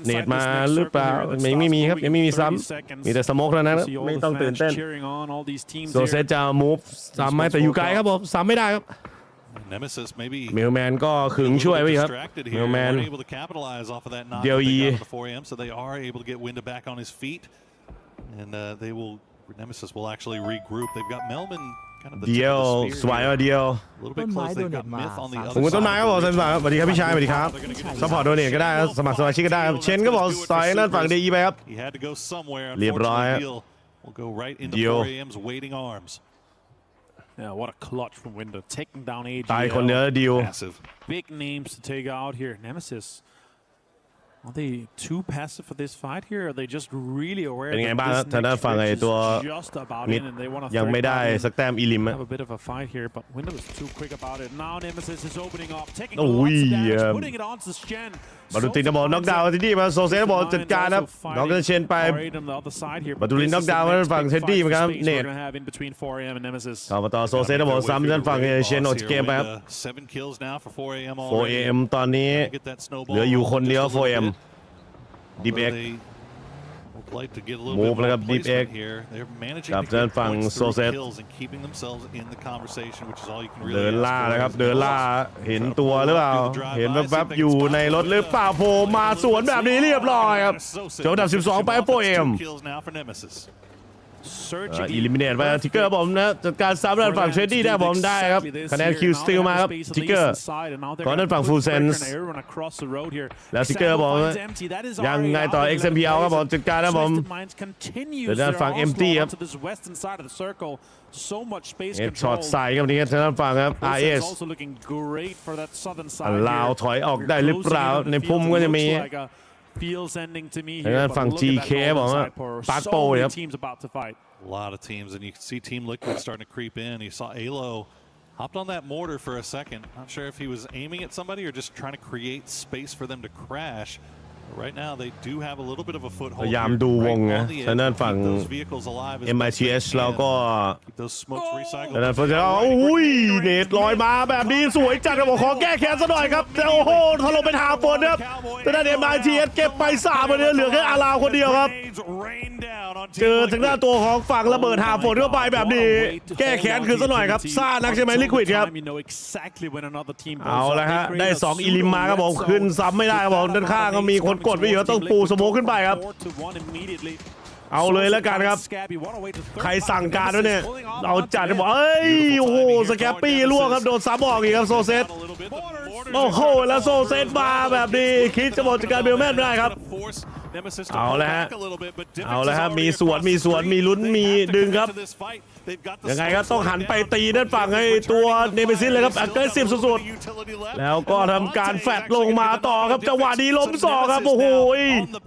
เนตมาหรือเปล่าไม่มีครับยังไม่มีซ้ำมีแต่สโมกเท่านั้นครับไม่ต้องตื่นเต้นโซเซจะมูฟซ้ำไหมแต่อยู่ไกลครับผมซ้ำไม่ได้ครับ Nemesis maybe เมลแมนก็ขึงช่วยไว้ครับเมลแมนเดียวอี so they are able to get Winda back on his feet and they will Nemesis will actually regroup. They've got Melvin kind of the เดียวสวยเดียว a little bit close. They've got Myth on the ผม other ต้นไม้ครับผมสวัสดีครับพี่ชายสวัสดีครับซัพพอร์ตโดเนทก็ได้สมัครสมาชิกก็ได้เชนก็บอกสอยนั่นฝั่งดีไปครับ He had to go somewhere. เรียบร้อย We'll go right into 4AM's waiting arms. Yeah, what a clutch from Window, taking down AGL. ตายคนเดียวเดียว Massive. Big names to take out here. Nemesis. Are they too passive for this fight here? Are they just really aware เป็นไง that บ้าง this ทางด้าน next ฝั่งไอ้ stretch ตัว is just about มิด in and they want to ยังไม่ได้สักแต้มอีลิม have a bit of a fight here, but Window is too quick about it. Now Nemesis is opening up, taking โอ้ lots ย of damage, putting it onto Shen. บาตูตินจะบอกน็อกดาวน์ที่นี่มาโซเซจะบอกจัดการครับน็อกกันเชนไปบาตูตินน็อกดาวน์ฝั่งเทดดี้เหมือนกันเนตต่อมาต่อโซเซจะบอกซ้ำด้านฝั่งเชนออกจากเกมไปครับ 7 kills now for 4AM 4AM ตอนนี้เหลืออยู่คนเดียว 4AM Deep X มูฟแล้วครับ Deep X กับด้านฝั่งโซเซตเดินล่านะครับเดินล่าเห็นตัวหรือเปล่าเห็นแวบๆอยู่ในรถหรือเปล่าโผล่มาสวนแบบนี้เรียบร้อยครับโจดับ12ไป 4AM อิลิมิเนตไปทิกเกอร์ผมนะจัดการซ้ำด้านฝั่งเทรดดี้ได้ผมได้ครับคะแนนคิวสติลมาครับทิกเกอร์ก่อนด้านฝั่งฟูลเซนส์แล้วทิกเกอร์บอกยังไงต่อ XMPL ครับผมจัดการนะผมด้านฝั่ง empty ครับช็อตใส่ครับนี้ด้านฝั่งครับ RS ลาวถอยออกได้หรือเปล่าในพุ่มก็จะมีทางด้านฝั่ง GK บอกว่าปาร์คโปครับ A lot of teams, and you can see Team Liquid starting to creep in. You saw Alo hopped on that mortar for a second. Not sure if he was aiming at somebody or just trying to create space for them to crash. Right now they do have a little bit of a foothold. พยายามดูวงนะทางด้านฝั่ง MiTH แล้วก็ทางด้านฝั่งอุ้ยเนตลอยมาแบบนี้สวยจัดครับผมขอแก้แค้นซะหน่อยครับแต่โอ้โหถล่มเป็นหาฝนครับทางด้าน MiTH เก็บไป3เลยเหลือแค่อาราคนเดียวครับเจอทางด้านตัวของฝั่งระเบิดหาฝนเข้าไปแบบนี้แก้แค้นคืนซะหน่อยครับซ่านักใช่ไหมลิควิดครับเอาละฮะได้2อีลิมมาครับผมขึ้นซ้ำไม่ได้ครับผมด้านข้างก็มีคนกดไว้อยู่ต้องปูสโมกขึ้นไปครับเอาเลยแล้วกันครับใครสั่งการด้วยเนี่ยเอาจัดบอกเอ้ยโอ้โหสแกปปี้ล่วงครับโดนซ้ำออกอีกครับโซเซตโอ้โหแล้วโซเซตมาแบบนี้คิดจะหมดจากการเบลแมนไม่ได้ครับเอาแล้วฮะเอาแล้วฮะมีสวนมีลุ้นมีดึงครับยังไงครับต้องหันไปตีด้านฝั่งให้ตัวเนเมซิสเลยครับอักเกรสซีฟสุดๆแล้วก็ทำการแฟดลงมาต่อครับจังหวะนี้ล้มศอกครับโอ้โห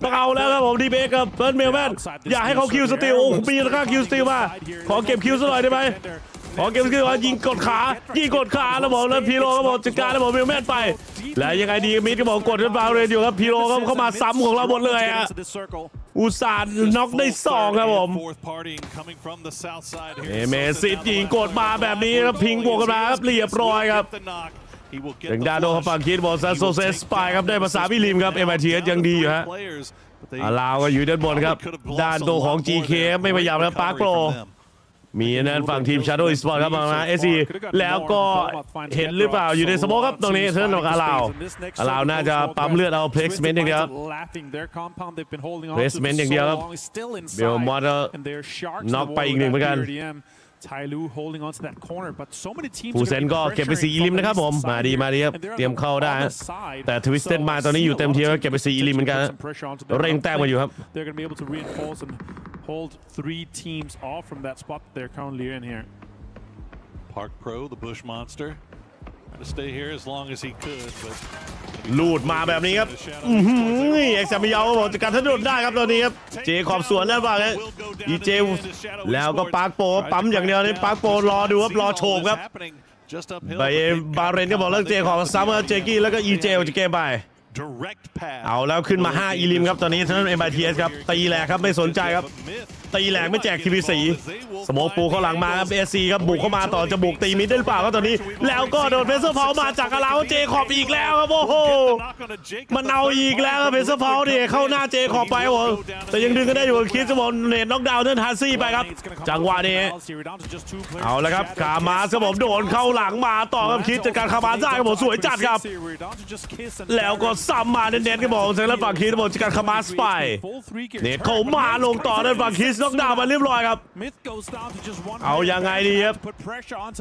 ต้องเอาแล้วครับผมดีเบกครับเฟิร์สเมลแมนอย่าให้เขาคิวสติลโอ้มีราคาคิวสติลมาขอเก็บคิวสักหน่อยได้ไหมขอเก็บคิวยิงกดขาแล้วบอกแล้วพีโร่ก็บอกจัดการแล้วบอกเมลแมนไปแล้วยังไงดีมิดก็บอกกดขึ้นฟ้าเลยอยู่ครับพีโร่ก็เข้ามาซ้ำของเราหมดเลยอะอุตส่าห์น็อกได้2ครับผมเมซิสยิงกดมาแบบนี้ครับพิงบวกกันมาครับเรียบร้อยครับถึงดาโดเขาฝั่งคิดบอกซาโซเซสไปครับได้ภาษาวิลิมครับ MiTH ยังดีอยู่ฮะลาวก็อยู่ด้านบนครับด้านตัวของ GK ไม่พยายามแล้วปาร์คโปรมีนั้นฝั่งทีม Shadow Esport ครับมา SC แล้วก็เห็นหรือเปล่าอยู่ในสโมกครับตรงนี้เท่านั้นของอาลาวน่าจะปั๊มเลือดเอา placement อย่างเดียว placement อย่างเดียวครับเบลมอร์น็อกไปอีก1เหมือนกันผู้เซนก็เก็บไป4อีลิมนะครับผมมาดีครับเตรียมเข้าได้แต่ทวิสเต็ดมาตอนนี้อยู่เต็มทีแล้วเก็บไป4อีลิมเหมือนกันเร่งแต้มมาอยู่ครับ hold 3 teams off from that spot they're currently in here. Park Pro, the Bush Monster, trying to stay here as long as he could, but ลูดมาแบบนี้ครับเอ็กซ์มิยาวบอกจะการถนนได้ครับตอนนี้ครับเจขอบสวนแล้วบ้างฮะอีเจแล้วก็ปาร์คโปปั๊มอย่างเดียวนี่ปาร์คโปรอดูครับรอโฉบครับไปบาเรนก็บอกเลิกเจขอบซ้ำเจกี้แล้วก็อีเจจะเกมไปเอาแล้วขึ้นมา5อีลิมครับตอนนี้ทั้ง MiTH ครับตีแหลกครับไม่สนใจครับตีแหลกไม่แจก TP4 สโมกปูเข้าหลังมาครับ SC ครับบุกเข้ามาต่อจะบุกตีมิดได้หรือเปล่าครับตอนนี้แล้วก็โดนเพเซอร์พาวมาจากอาลาวเจขอบอีกแล้วครับโอ้โหมันเอาอีกแล้วครับเพเซอร์พาวดิเข้าหน้าเจขอบไปโอ้แต่ยังดึงกันได้อยู่คิดสมองเนตน็อกดาวน์เดินฮาซี่ไปครับจังหวะนี้เอาแล้วครับคามาสครับผมโดนเข้าหลังมาต่อครับคิดจัดการคามาได้ครับผมสวยจัดครับแล้วก็ซ้ำมาเน้นๆครับผมเซนแล้วฝั่งคิดผมจัดการคามาสไปเนตเขามาลงต่อด้านฝั่งคิดน็อกดาวน์มาเรียบร้อยครับเอายังไงดีครับ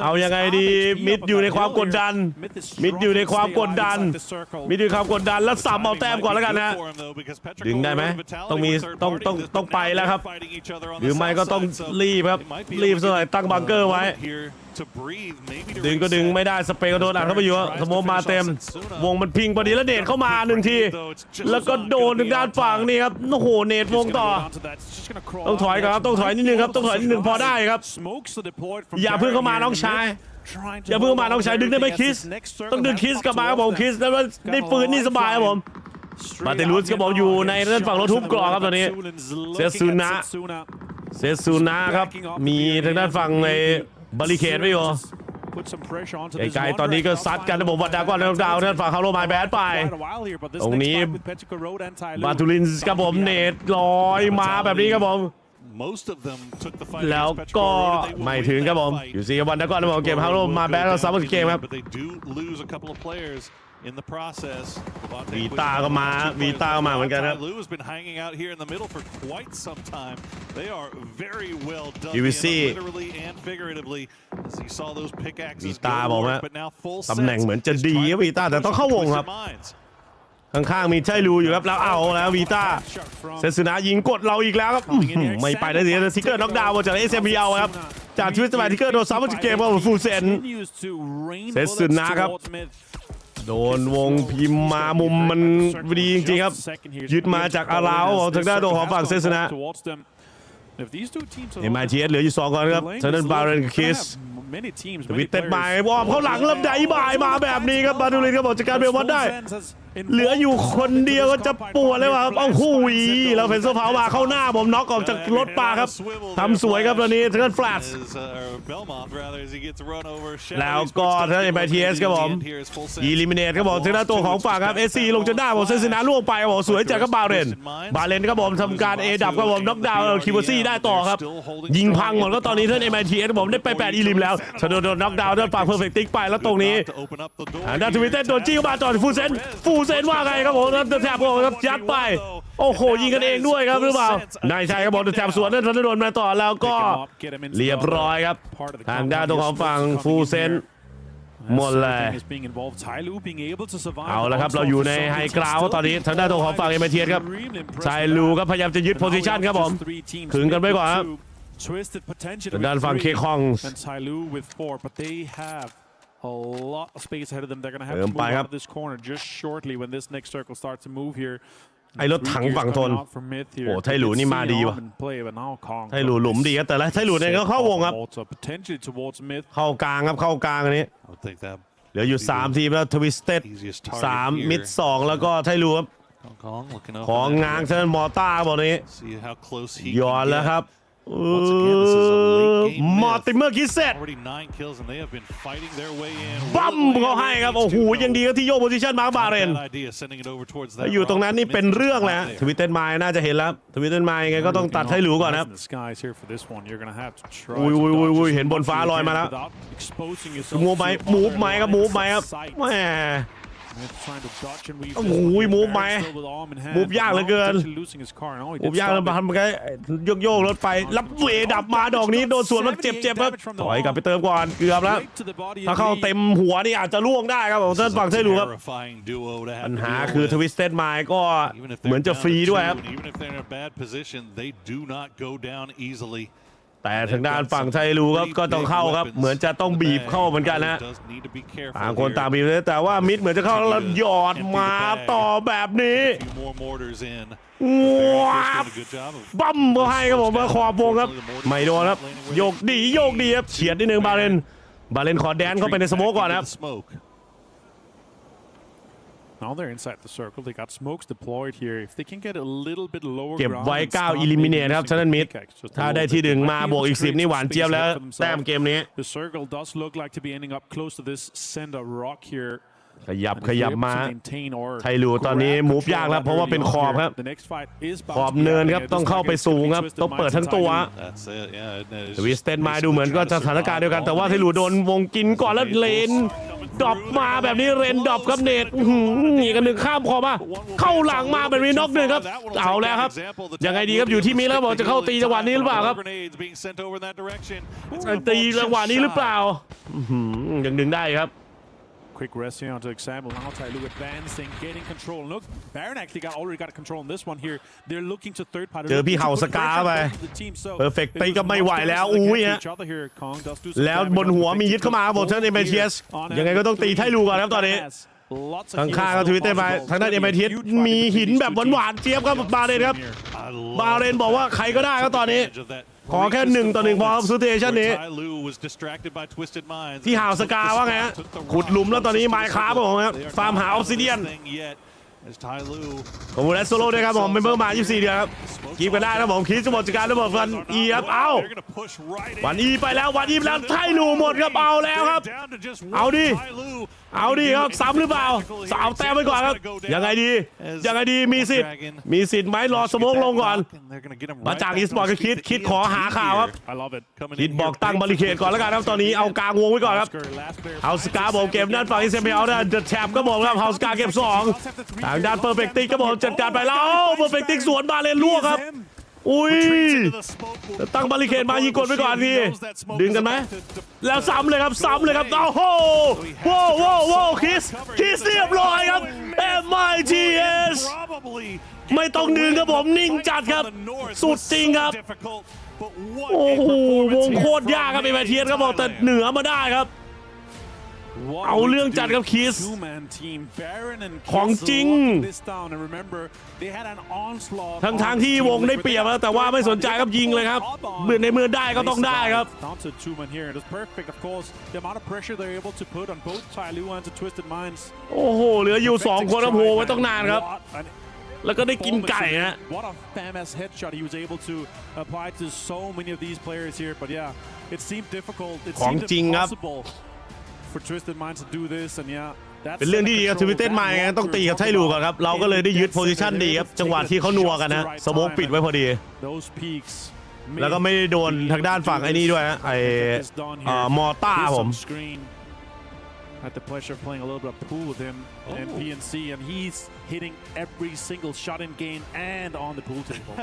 เอายังไงดีมิดอยู่ในความกดดันแล้วซ้ำเอาแต้มก่อนแล้วกันนะดึงได้ไหมต้องไปแล้วครับหรือไม่ก็ต้องรีบครับรีบซะหน่อยตั้งบังเกอร์ไว้ดึงก็ดึงไม่ได้สเปรย์ก็โดนอัดเข้าไปอยู่สโมกมาเต็มวงมันพิงพอดีแล้วเนตเข้ามา1ทีแล้วก็โดนถึงด้านฝั่งนี่ครับโอ้โหเนตวงต่อต้องถอยครับต้องถอยนิดนึงครับต้องถอยนิดนึงพอได้ครับอย่าเพิ่งเข้ามาน้องชายอย่าเพิ่งเข้ามาน้องชายดึงได้ไหมคิสต้องดึงคิสกลับมาครับผมคิสแล้วได้ปืนนี่สบายครับผมมาเตลูสก็บอกอยู่ในด้านฝั่งรถทุบกรอครับตอนนี้เซซูนะครับมีทางด้านฝั่งในบาริเคดไว้อยู่ไกลๆตอนนี้ก็ซัดกันระบบวัดดาวก่อนแล้วดาวด้านฝั่งเขาโรมาแบดไปตรงนี้บาตูลินส์ครับผมเนตลอยมาแบบนี้ครับผมแล้วก็ไม่ถึงครับผมอยู่ซีกับวันดาวก่อนแล้วเกมเขาโรมาแบดเราซับเกมครับวีตาก็มาเหมือนกันครับEWC วีตาบอกว่าตำแหน่งเหมือนจะดีครับวีตาแต่ต้องเข้าวงครับข้างๆมีใช่รูอยู่ครับแล้วเอาแล้ววีตาเซซุนะยิงกดเราอีกแล้วครับไม่ไปได้สิทิกเกอร์น็อกดาวน์จาก SMB เอาครับจากทวิสต์ไปทิกเกอร์โดนซ้ำจากเกมว่าฟูเซนเซซุนะครับโดนวงพิมพ์มามุมมันดีจริงๆครับยึดมาจากอาลาวทางด้านตัวของฝั่งเซซุนะ MiTH เหลืออยู่2คนครับทางด้านบาเรนคิสวิตเต็ดบายวอร์มเข้าหลังแล้วไดบายมาแบบนี้ครับบาดูลินก็บอกจัดการเบลวัตได้ เหลืออยู่คนเดียวก็จะปวดเลยว่ะครับโอ้โหแล้วเฟนโซเผามาเข้าหน้าผมน็อกออกจากรถปลาครับทำสวยครับตอนนี้เทิร์นแฟลตแล้วก็เทิร์นMiTHครับผมอีลิมิเนตครับผมทางด้านตัวของฝั่งครับSCลงจนได้ผมเซนซินาล่วงไปครับผมสวยจากกับบาเรนครับผมทำการเอดับครับผมน็อกดาวน์คิวซี่ได้ต่อครับยิงพังหมดก็ตอนนี้เทิร์นMiTHครับผมได้ไป8อีลิมแล้วชโดนน็อกดาวน์ด้านฝั่งเพอร์เฟกต์ติ๊กไปแล้วตรงนี้ด้านทวิตเตอร์โดนจี้เข้ามาต่อฟูเซนว่าไงครับผมแล้วแถบผมครับยัดไปโอ้โหยิงกันเองด้วยครับหรือเปล่านายชัยครับผมแถบสวนนั่นโดนมาต่อแล้วก็เรียบร้อยครับทางด้านตรงของฝั่งฟูเซนหมดเลยเอาละครับเราอยู่ในไฮกราวตอนนี้ทางด้านตรงของฝั่งMiTHครับไซลูก็พยายามจะยึดโพซิชันครับผมขึงกันไปก่อนครับด้านฝั่งเคคองa lot of space ahead of them. They're going to have to move out of this corner just shortly when this next circle starts to move here. ไอ้รถถังฝั่งทนโอ้ไทหลูนี่มาดีวะไทหลูหลุมดีครับแต่ละไทหลูเนี่ยก็เข้าวงครับเข้ากลางครับเข้ากลางอันนี้เหลืออยู่3ทีมแล้วทวิสเต็ด3มิด2แล้วก็ไทหลูครับของง้างเชิญมอต้าบอกนี้ย้อนแล้วครับมอติเมอร์คิสเซตบั้มเขาให้ครับโอ้โหยังดีก็ที่โยกโพซิชันมาร์คบาเรนอยู่ตรงนั้นนี่เป็นเรื่องแล้วทวิตเตอร์ไมล์น่าจะเห็นแล้วทวิตเตอร์ไมล์ยังไงก็ต้องตัดให้หลูก่อนครับอุ้ยเห็นบนฟ้าลอยมาแล้วมูฟไหมครับมูฟไหมครับแหมโอ้โหมูฟไหมมูฟยากเหลือเกินมูฟยากเลยทำไปโยกรถไปรับเวดับมาดอกนี้โดนสวนมันเจ็บครับถอยกลับไปเติมก่อนเกือบแล้วถ้าเข้าเต็มหัวนี่อาจจะล่วงได้ครับผมท่านฝั่งไทหลูครับปัญหาคือทวิสเต็ดไมล์ก็เหมือนจะฟรีด้วยครับแต่ทางด้านฝั่งไทหลูก็ต้องเข้าครับเหมือนจะต้องบีบเข้าเหมือนกันนะต่างคนต่างบีบเลยแต่ว่ามิดเหมือนจะเข้าแล้วหยอดมาต่อแบบนี้บั้มมาให้ครับผมมาขอบวงครับไม่โดนครับโยกดีครับเฉียดนิดนึงบาเรนขอแดนเข้าไปในสโมกก่อนครับNow they're inside the circle. They got smokes deployed here. If they can get a little bit lower เก็บไว้9 eliminate ครับฉะนั้นมิดถ้าได้ที่1มาบวกอีก10นี่หวานเจี๊ยบแล้วแต้มเกมนี้ The circle does look like to be ending up close to this center rock here. ขยับมาไทหลูตอนนี้มูฟยากแล้วเพราะว่าเป็นขอบครับขอบเนินครับต้องเข้าไปสูงครับต้องเปิดทั้งตัววิสเตนมาดูเหมือนก็สถานการณ์เดียวกันแต่ว่าไทหลูโดนวงกินก่อนแล้วเลนดรอปมาแบบนี้เรนดรอปครับเนตนี่กันหนึ่งข้ามขอบมาเข้าหลังมาแบบนี้น็อกหนึ่งครับเอาแล้วครับยังไงดีครับอยู่ที่มีแล้วบอกจะเข้าตีจังหวะนี้หรือเปล่าครับตีจังหวะนี้หรือเปล่ายังดึงได้ครับQuick rest here onto example. Now Tyloo advancing, getting control. Look, Baron actually already got control on this one here. They're looking to third party. เจอพี่เห่าสกาไปเพอร์เฟกต์ตีก็ไม่ไหวแล้วอุ้ยฮะแล้วบนหัวมียึดเข้ามาบนเทิร์นMiTHยังไงก็ต้องตีไทหลูก่อนครับตอนนี้ข้างๆก็ทวิตเตอร์ไปทางด้านMiTHมีหินแบบหวานๆเจี๊ยบครับบาเรนครับบาเรนบอกว่าใครก็ได้ครับตอนนี้ขอแค่1 ต่อ 1พอครับซูเทชันนี้ที่หาวสกาว่าไงฮะขุดหลุมแล้วตอนนี้ไมค์คราฟผมครับฟาร์มหาออฟซิเดียนผมมูเลสโซโล่ด้วยครับผมเป็นเบอร์มา24 เดือนครับกีบกันได้ครับผมคิดจะหมดจากการระเบิดฟันอีครับเอาวันอีไปแล้ววันอีไปแล้วไทหลูหมดครับเอาแล้วครับเอาดิครับซ้ำหรือเปล่าเอาแต้มไปก่อนครับยังไงดีมีสิทธิ์ไหมรอสโมกลงก่อนมาจากอีสปอร์ตก็คิดขอหาข่าวครับคิดบอกตั้งบริเคดก่อนแล้วกันครับตอนนี้เอากลางวงไว้ก่อนครับเฮาสกาบอกเก็บด้านฝั่งECPLนะเดอะแชมป์ก็บอกครับเฮาสกาเก็บ2ทางด้านเพอร์เฟกต์ติ๊กก็บอกจัดการไปแล้วเพอร์เฟกต์ติ๊กสวนมาเลนล่วงครับอุ้ยตั้งบาริเคดมายิงกดไปก่อนพี่ดึงกันไหมแล้วซ้ำเลยครับโอ้โหว้าวคิสเรียบร้อยครับ MiTH ไม่ต้องดึงครับผมนิ่งจัดครับสุดจริงครับโอ้โหวงโคตรยากครับMiTHครับบอกแต่เหนือมาได้ครับ เอาเรื่องจัดกับคิสของจริงทั้งที่วงได้เปรียบแล้วแต่ว่าไม่สนใจครับยิงเลยครับในมือได้ก็ต้องได้ครับโอ้โหเหลืออยู่2คนครับโหไว้ต้องนานครับแล้วก็ได้กินไก่ฮะ What a famous headshot he was able to apply to so many of these players here but yeah it seemed difficult it seemed impossible for Twisted Minds to do this and yeah เป็นเรื่องที่ดีครับTwisted Mindsไงต้องตีกับไทลูก่อนครับเราก็เลยได้ยึดโพซิชันดีครับจังหวะที่เขานัวกันนะสโมกปิดไว้พอดีแล้วก็ไม่ได้โดนทางด้านฝั่งไอ้นี่ด้วยนะไอ้มอต้าผมHad the pleasure of playing a little bit of pool with him in PNC, and he's hitting every single shot in game and on the pool table.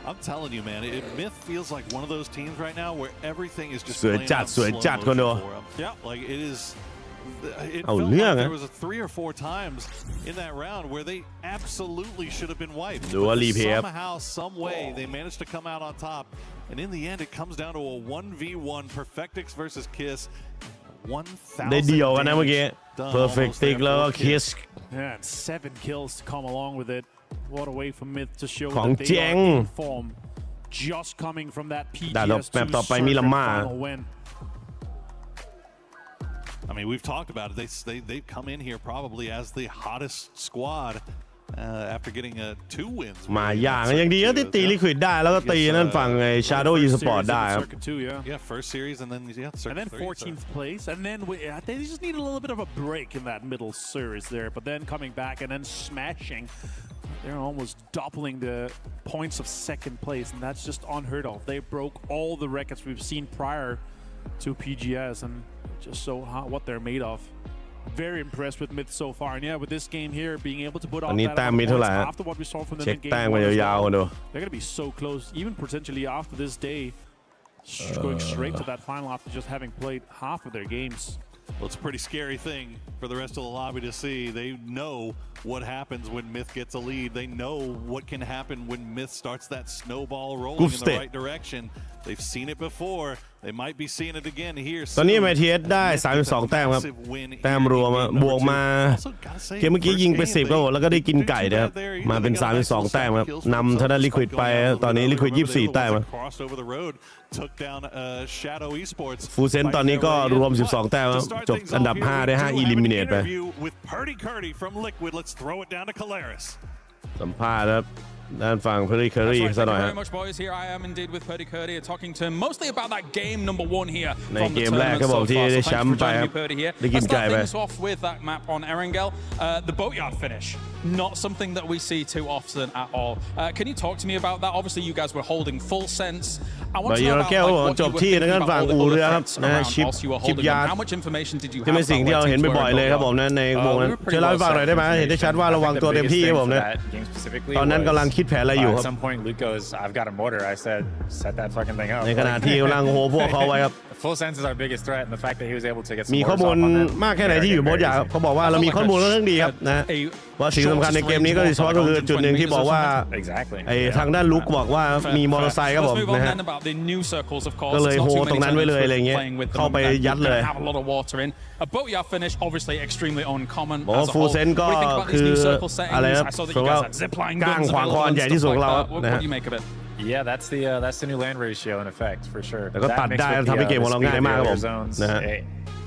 I'm telling you, man, Myth feels like one of those teams right now where everything is just สวยจัดสวยจัดคนดู Yeah, like it is. It felt like there was 3 or 4 times in that round where they absolutely should have been wiped. Somehow, some way, they managed to come out on top, and in the end, it comes down to a 1v1 Perfectix versus Kiss. ได้เดียวกันนะเมื่อกี้ Perfectix แล้วก็ Kiss 7 kills to come along with it. What a way for Myth to show that they are in form. Just coming from that PGS ต่อไปมีลาม่า I mean, we've talked about it. They've come in here probably as the hottest squad after getting 2 wins. มาอย่างยังดีก็ตีลิควิดได้แล้วก็ตีนั่นฝั่งไอ้ Shadow Esport ได้ครับ Yeah, first series and then 14th place and then they just need a little bit of a break in that middle series there but then coming back and then smashing they're almost doubling the points of 2nd place and that's just unheard of. They broke all the records we've seen prior to PGS and just show what they're made of. Very impressed with Myth so far, and yeah, with this game here, being able to put off that after what we saw from them in game 1 as well, they're going to be so close, even potentially after this day, going straight to that final after just having played half of their games. Well, it's a pretty scary thing for the rest of the lobby to see. They know what happens when Myth gets a lead. They know what can happen when Myth starts that snowball rolling in the right direction. They've seen it before. They might be seeing it again here. ตอนนี้MiTHได้32แต้มครับแต้มรวมบวกมาเกมเมื่อกี้ยิงไป10ก็แล้วก็ได้กินไก่นะครับมาเป็น32แต้มครับนำทางด้านลิควิดไปตอนนี้ลิควิด24แต้มฟูเซนตอนนี้ก็รวม12แต้มครับจบอันดับ5ได้5 eliminate ไปสัมภาษณ์ครับด้านฝั่งเพอร์รี่เคอรี่ซะหน่อยฮะ Very much, boys. Here I am indeed with Purdy Curdy talking to him mostly about that game number 1 here ในเกมแรกครับผมที่ได้แชมป์ไปครับได้กินไก่ไป Let's start things off with that map on Erangel. The boatyard finish, not something that we see too often at all. Can you talk to me about that? Obviously, you guys were holding full sense. I want to know about like, what you were thinking about all the other threats around whilst you were holding them. How much information did you have จะเป็นสิ่งที่เราเห็นบ่อยๆเลยครับผมในวงนั้นช่วยเล่าให้ฟังหน่อยได้ไหมเห็นได้ชัดว่าระวังตัวเต็มที่ครับผมนะตอนนั้นกำลังคิดแผนอะไรอยู่ครับ point Luke goes, I've got a mortar. I said, set that fucking thing up. ในขณะที่กำลังโหพวกเขาไว้ครับ Full sense is our biggest threat, and the fact that he was able to get some มีข้อมูลมากแค่ไหนที่อยู่บนอย่างเขาบอกว่าเรามีข้อมูลเรื่องดีครับนะว่าสิ่งสำคัญในเกมนี้ก็เฉพาะก็คือจุดหนึ่งที่บอกว่าไอ้ทางด้านลุกบอกว่ามีมอเตอร์ไซค์ครับผมนะฮะก็เลยโหตรงนั้นไว้เลยอะไรเงี้ยเข้าไปยัดเลยบอกว่าฟูเซนก็คืออะไรครับเพราะว่าก้างขวางคอนใหญ่ที่สุดของเรานะฮะYeah, that's the new land ratio in effect for sure. แล้วก็ตัดได้ทำให้เกมของเราง่ายมากครับผมนะฮะ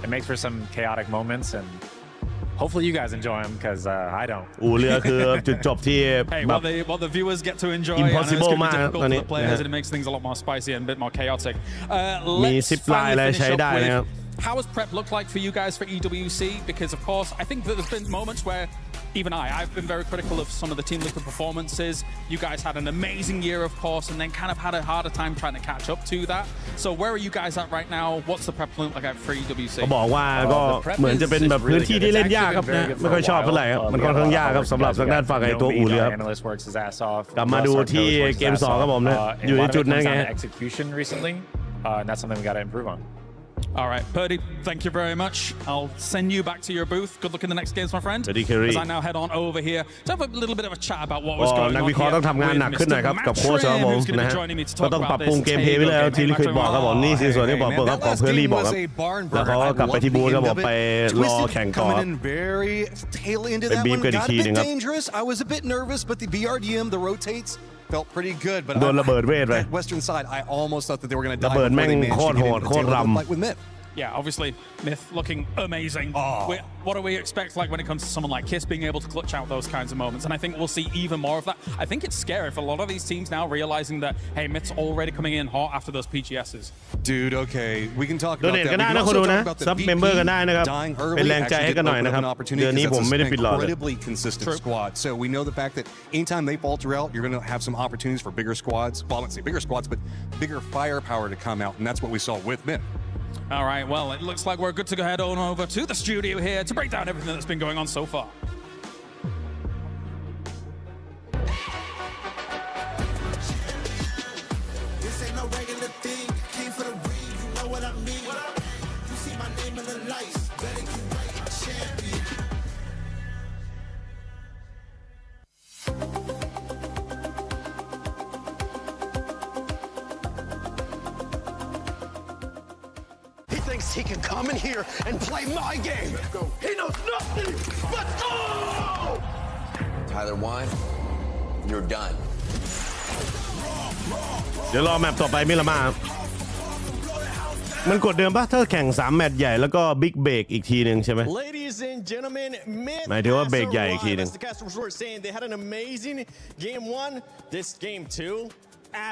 It makes for some chaotic moments and hopefully you guys enjoy them because I don't. อูเรือคือจุดจบที่แบบ what the viewers get to enjoy. Impossible มากตอนนี้ It makes things a lot more spicy and a bit more chaotic. มีซิปไลน์อะไรใช้ได้นะครับ How has prep looked like for you guys for EWC? Because of course, I think that there's been moments where even I've been very critical of some of the Team Liquid performances. You guys had an amazing year, of course, and then kind of had a harder time trying to catch up to that. So where are you guys at right now? What's the prep look like for EWC? เขาบอกว่าก็เหมือนจะเป็นแบบพื้นที่ที่เล่นยากครับนะไม่ค่อยชอบเท่าไหร่ครับมันค่อนข้างยากครับสำหรับทางด้านฝั่งไอ้ตัวอู่เรือกลับมาดูที่เกม2ครับผมนะอยู่ในจุดนั้นไง execution recently, and that's something we got to improve on. All right, Purdy, thank you very much. I'll send you back to your booth. Good luck in the next games, my friend. As I now head on over here to have a little bit of a chat about what was going on นักวิเคราะห์ต้องทำงานหนักขึ้นหน่อยครับกับโค้ชครับผมนะฮะก็ต้องปรับปรุงเกมเพลย์ไปแล้วที่ลิควิดบอกครับผมนี่คือส่วนที่บอกเปิดครับของเพอร์ลี่บอกครับแล้วเขาก็กลับไปที่บูธครับผมไปรอแข่งต่อเป็นบีฟกันอีกทีนึงครับ I was a bit nervous, but the BRDM, the rotates felt pretty good. But โดนระเบิดเวทไป Western side, I almost thought that they were going to die. ระเบิดแม่งโคตรโหดโคตรรำ Like with MiTH. Yeah, obviously, MiTH looking amazing. What do we expect like when it comes to someone like Kiss being able to clutch out those kinds of moments? And I think we'll see even more of that. I think it's scary for a lot of these teams now realizing that, hey, MiTH's already coming in hot after those PGSs. Dude, okay, we can talk โด about เนท that. กัน We ได้ can นะ also คนดู talk นะ about the ซับเมมเบอร์กันได้นะครับ dying เป็น early แรงใจให้ actually กัน did หน่อย open นะ up ครับ an เดื opportunity อนนี้ because ผม that's ไม่ได้ an ปิดหลอดเลย incredibly consistent squad. So we know the fact that anytime they falter out, you're going to have some opportunities for bigger squads. Well, I wouldn't say bigger squads, but bigger firepower to come out, and that's what we saw with MiTH. All right, well, it looks like we're good to go head on over to the studio here to break down everything that's been going on so far. This ain't no regular thing. Came for the ring, you know what I mean. You see my name in the lights, better get right, champion. He thinks he can come in here and play my game. He knows nothing. Let's go! Tyler Wine, you're done. เดี๋ยวรอแมปต่อไปมิลามามันกดเดิมป่ะถ้าแข่ง3แมตช์ใหญ่แล้วก็บิ๊กเบรกอีกทีนึงใช่ไหม Ladies and gentlemen, MiTH หมายถึงว่าเบรกใหญ่อีกทีนึง as the casters were saying, they had an amazing game 1. This game 2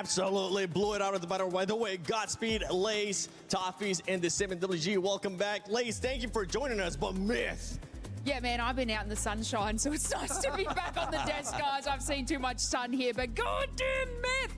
absolutely blew it out of the battle. By the way, Godspeed, Lace, Toffees, and the 7WG. Welcome back. Lace, thank you for joining us, but MiTH. Yeah, man, I've been out in the sunshine, so it's nice to be back on the desk, guys. I've seen too much sun here, but goddamn MiTH!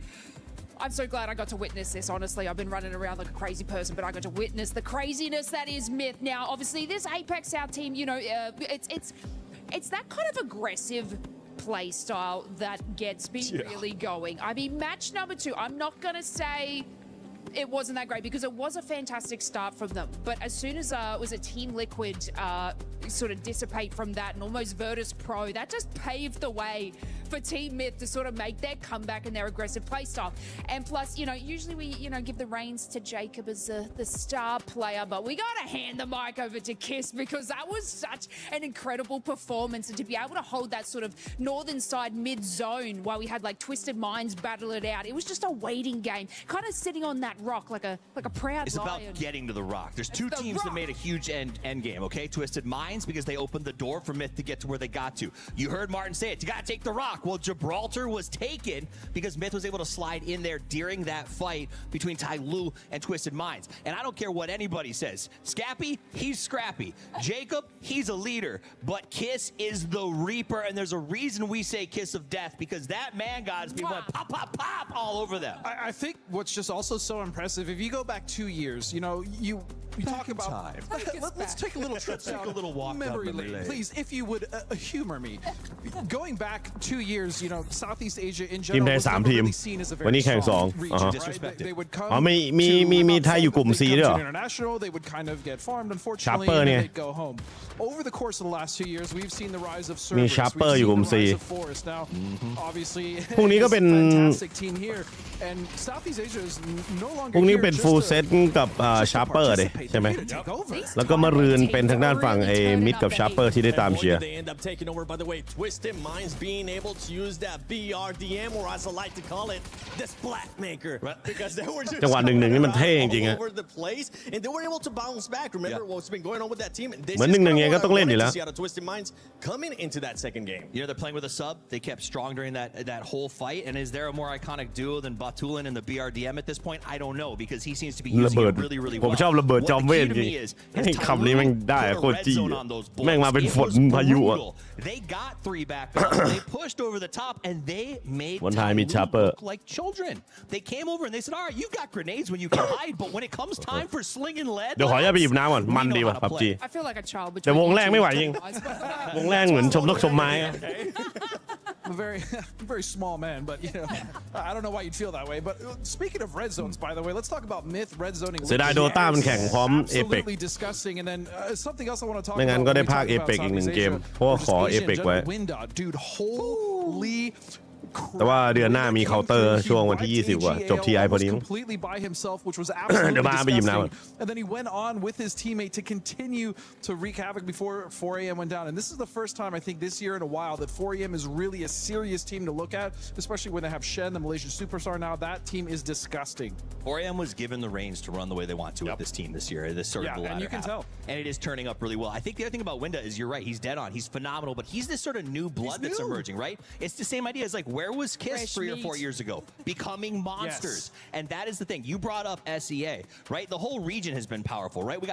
I'm so glad I got to witness this, honestly. I've been running around like a crazy person, but I got to witness the craziness that is MiTH. Now, obviously, this Apex South team, you know, it's that kind of aggressive play style that gets me really going. I mean, match number 2, I'm not going to say it wasn't that great because it was a fantastic start from them. But as soon as was a Team Liquid sort of dissipate from that and almost Virtus Pro, that just paved the way for Team MiTH to sort of make their comeback and their aggressive play style. And plus, you know, usually we, you know, give the reins to Jacob as the star player, but we got to hand the mic over to Kiss because that was such an incredible performance. And to be able to hold that sort of northern side mid-zone while we had like Twisted Minds battle it out, it was just a waiting game, kind of sitting on that rock like a proud It's lion. about getting to the rock. There's two teams that made a huge end game, okay? Twisted Minds, because they opened the door for MiTH to get to where they got to. You heard Martin say it. You got to take the rock. Well, Gibraltar was taken because MiTH was able to slide in there during that fight between Tai Lu and Twisted Minds. And I don't care what anybody says. Scappy, he's scrappy. Jacob, he's a leader. But Kiss is the Reaper, and there's a reason we say Kiss of Death, because that man god's been going pop, pop, pop all over them. I think what's just also so impressive, if you go back 2 years, you know, you talk about time. Let's take a little trip down a little walk memory lane, please, if you would humor me. Going back 2 years, you know, Southeast Asia in ทีม general ไทย was 3 never ทีม really seen as a วันนี้ very แข่ง strong 2 region, right? They would come อ๋อมีไทยอยู่กลุ่ม C ด้วยเหรอ international, they would kind of get farmed, unfortunately, Sharper and เนี่ then ย they'd go home. Over the course of the last 2 years, we've seen the rise of มี Cerberus, Sharper we've อยู่ seen กลุ่ม the C rise of Forest. Now, obviously, พรุ่งนี้ก็เป็น it's a fantastic team here, and Southeast Asia is no พรุ่ง longer นี้ here เป็น just ฟูล to เซตกับชาร์เปอร์ดิใช่ไหมแล้วก็มารืนเป็นทางด้านฝั่งไอ้มิดกับชาร์เปอร์ที่ได้ตามเชียร์ They end up taking over, by the way, Twisted Minds being able to use that BRDM, or as I like to call it, the Splat Maker, because they were just จังหวะ 1-1 นี่มันเท่จริงๆ all over the place, and they were able to bounce back. Remember what's been going on with that team? This เหมือน is 1-1 kind ไง of ก็ what ต้อง I เล่นอยู่ wanted แล้ว to see out of Twisted Minds coming into that second game. You know, they're playing with a sub. They kept strong during that whole fight. And is there a more iconic duo than Batulin and the BRDM at this point? I don't know, because he seems to be using it really, really ผม well. ชอบระเบิดจอมเวทจริงคำนี้แม่งได้โคตรจี้แม่งมาเป็นฝนพายุอ่ะ They got 3 back up. They pushed over the top, and they made look like children. They came over and they said, all right, you got grenades when you can hide, but when it comes time for slinging lead, เดี๋ยวขออนุญาตไปหยิบน้ำก่อนมันดีว่ะ PUBG I feel like a child แต่วงแรกไม่ไหวจริงวงแรกเหมือนชมนกชมไม้ I'm a very small man, but I don't know why you'd feel that way. But speaking of red zones, by the way, let's talk about MiTH red zoning. เสียดายโดต้ามันแข่งพร้อมเอเปก Absolutely disgusting. And then something else I want to talk ไม่งั้น about. ก็ได้ภาคเอเปกอีกหนึ่งเกมเพราะว่าขอเอเปกไว้ Dude, holy แต่ว่าเดือนหน้ามีเคาน์เตอร์ช่วงวันที่20กว่าจบทีไอพอดี completely by himself, which was absolutely disgusting. And then he went on with his teammate to continue to wreak havoc before 4 a.m. went down. And this is the first time I think this year in a while that 4 a.m. is really a serious team to look at, especially when they have Shen, the Malaysian superstar now. That team is disgusting. 4 a.m. was given the reins to run the way they want to with this team this year. This sort of the and you can tell. And it is turning up really well. I think the other thing about Winda is you're right. He's dead on. He's phenomenal, but he's this sort of new blood that's emerging, right? It's the same idea as like where was Kiss 3 or 4 years ago? Becoming monsters. And that is the thing. You brought up SEA, right? The whole region has been powerful, right? We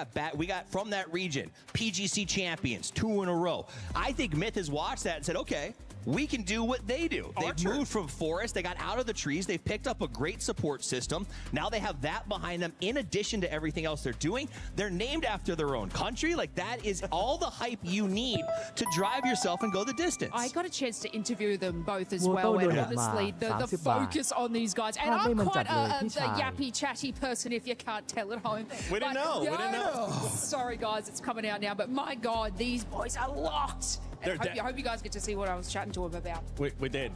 got from that region PGC champions 2 in a row. I think MiTH has watched that and said, okay, we can do what they do. They've moved from forest. They got out of the trees. They've picked up a great support system. Now they have that behind them. In addition to everything else they're doing, they're named after their own country. Like that is all the hype you need to drive yourself and go the distance. I got a chance to interview them both as well. And honestly, the focus on these guys. And I'm quite a yappy, chatty person if you can't tell at home. We didn't know. We didn't know. Sorry, guys. It's coming out now. But my God, these boys are locked. I hope you guys get to see what I was chatting to him about. We did.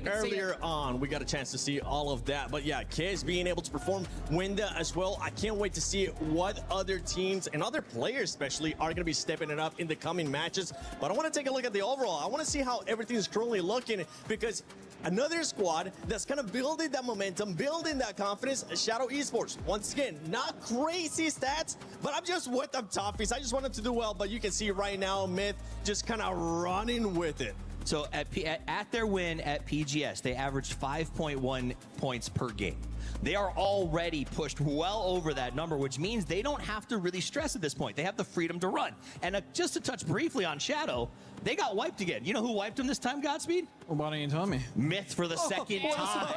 Earlier on, we got a chance to see all of that. But yeah, Kiz being able to perform Winda as well. I can't wait to see what other teams and other players especially are going to be stepping it up in the coming matches. But I want to take a look at the overall. I want to see how everything is currently looking because another squad that's kind of building that momentum, building that confidence. Shadow Esports, once again, not crazy stats, but I'm just with them Toffees. I just want them to do well, but you can see right now, MiTH just kind of running with it. So at their win at PGS, they averaged 5.1 points per game. They are already pushed well over that number, which means they don't have to really stress at this point. They have the freedom to run. And just to touch briefly on Shadow, they got wiped again. You know who wiped them this time, Godspeed? Well, why don't you tell me? MiTH for the second time.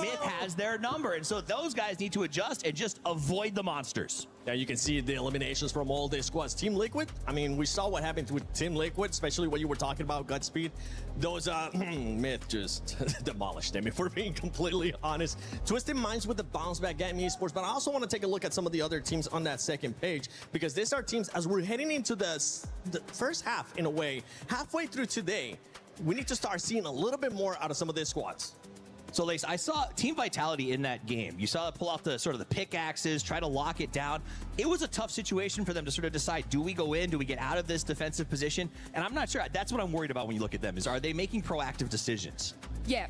MiTH has their number. And so those guys need to adjust and just avoid the monsters. Yeah, you can see the eliminations from all the squads. Team Liquid, I mean, we saw what happened with Team Liquid, especially what you were talking about, Godspeed. Those, MiTH just demolished them, if we're being completely honest. Twisted Minds with the bounce back at Esports, but I also want to take a look at some of the other teams on that second page, because these are teams, as we're heading into the first half, in a way, halfway through today, we need to start seeing a little bit more out of some of these squads. So, Lace, I saw team vitality in that game. You saw it pull out the sort of the pickaxes, try to lock it down. It was a tough situation for them to sort of decide, do we go in? Do we get out of this defensive position? And I'm not sure. That's what I'm worried about when you look at them, is are they making proactive decisions? Yeah,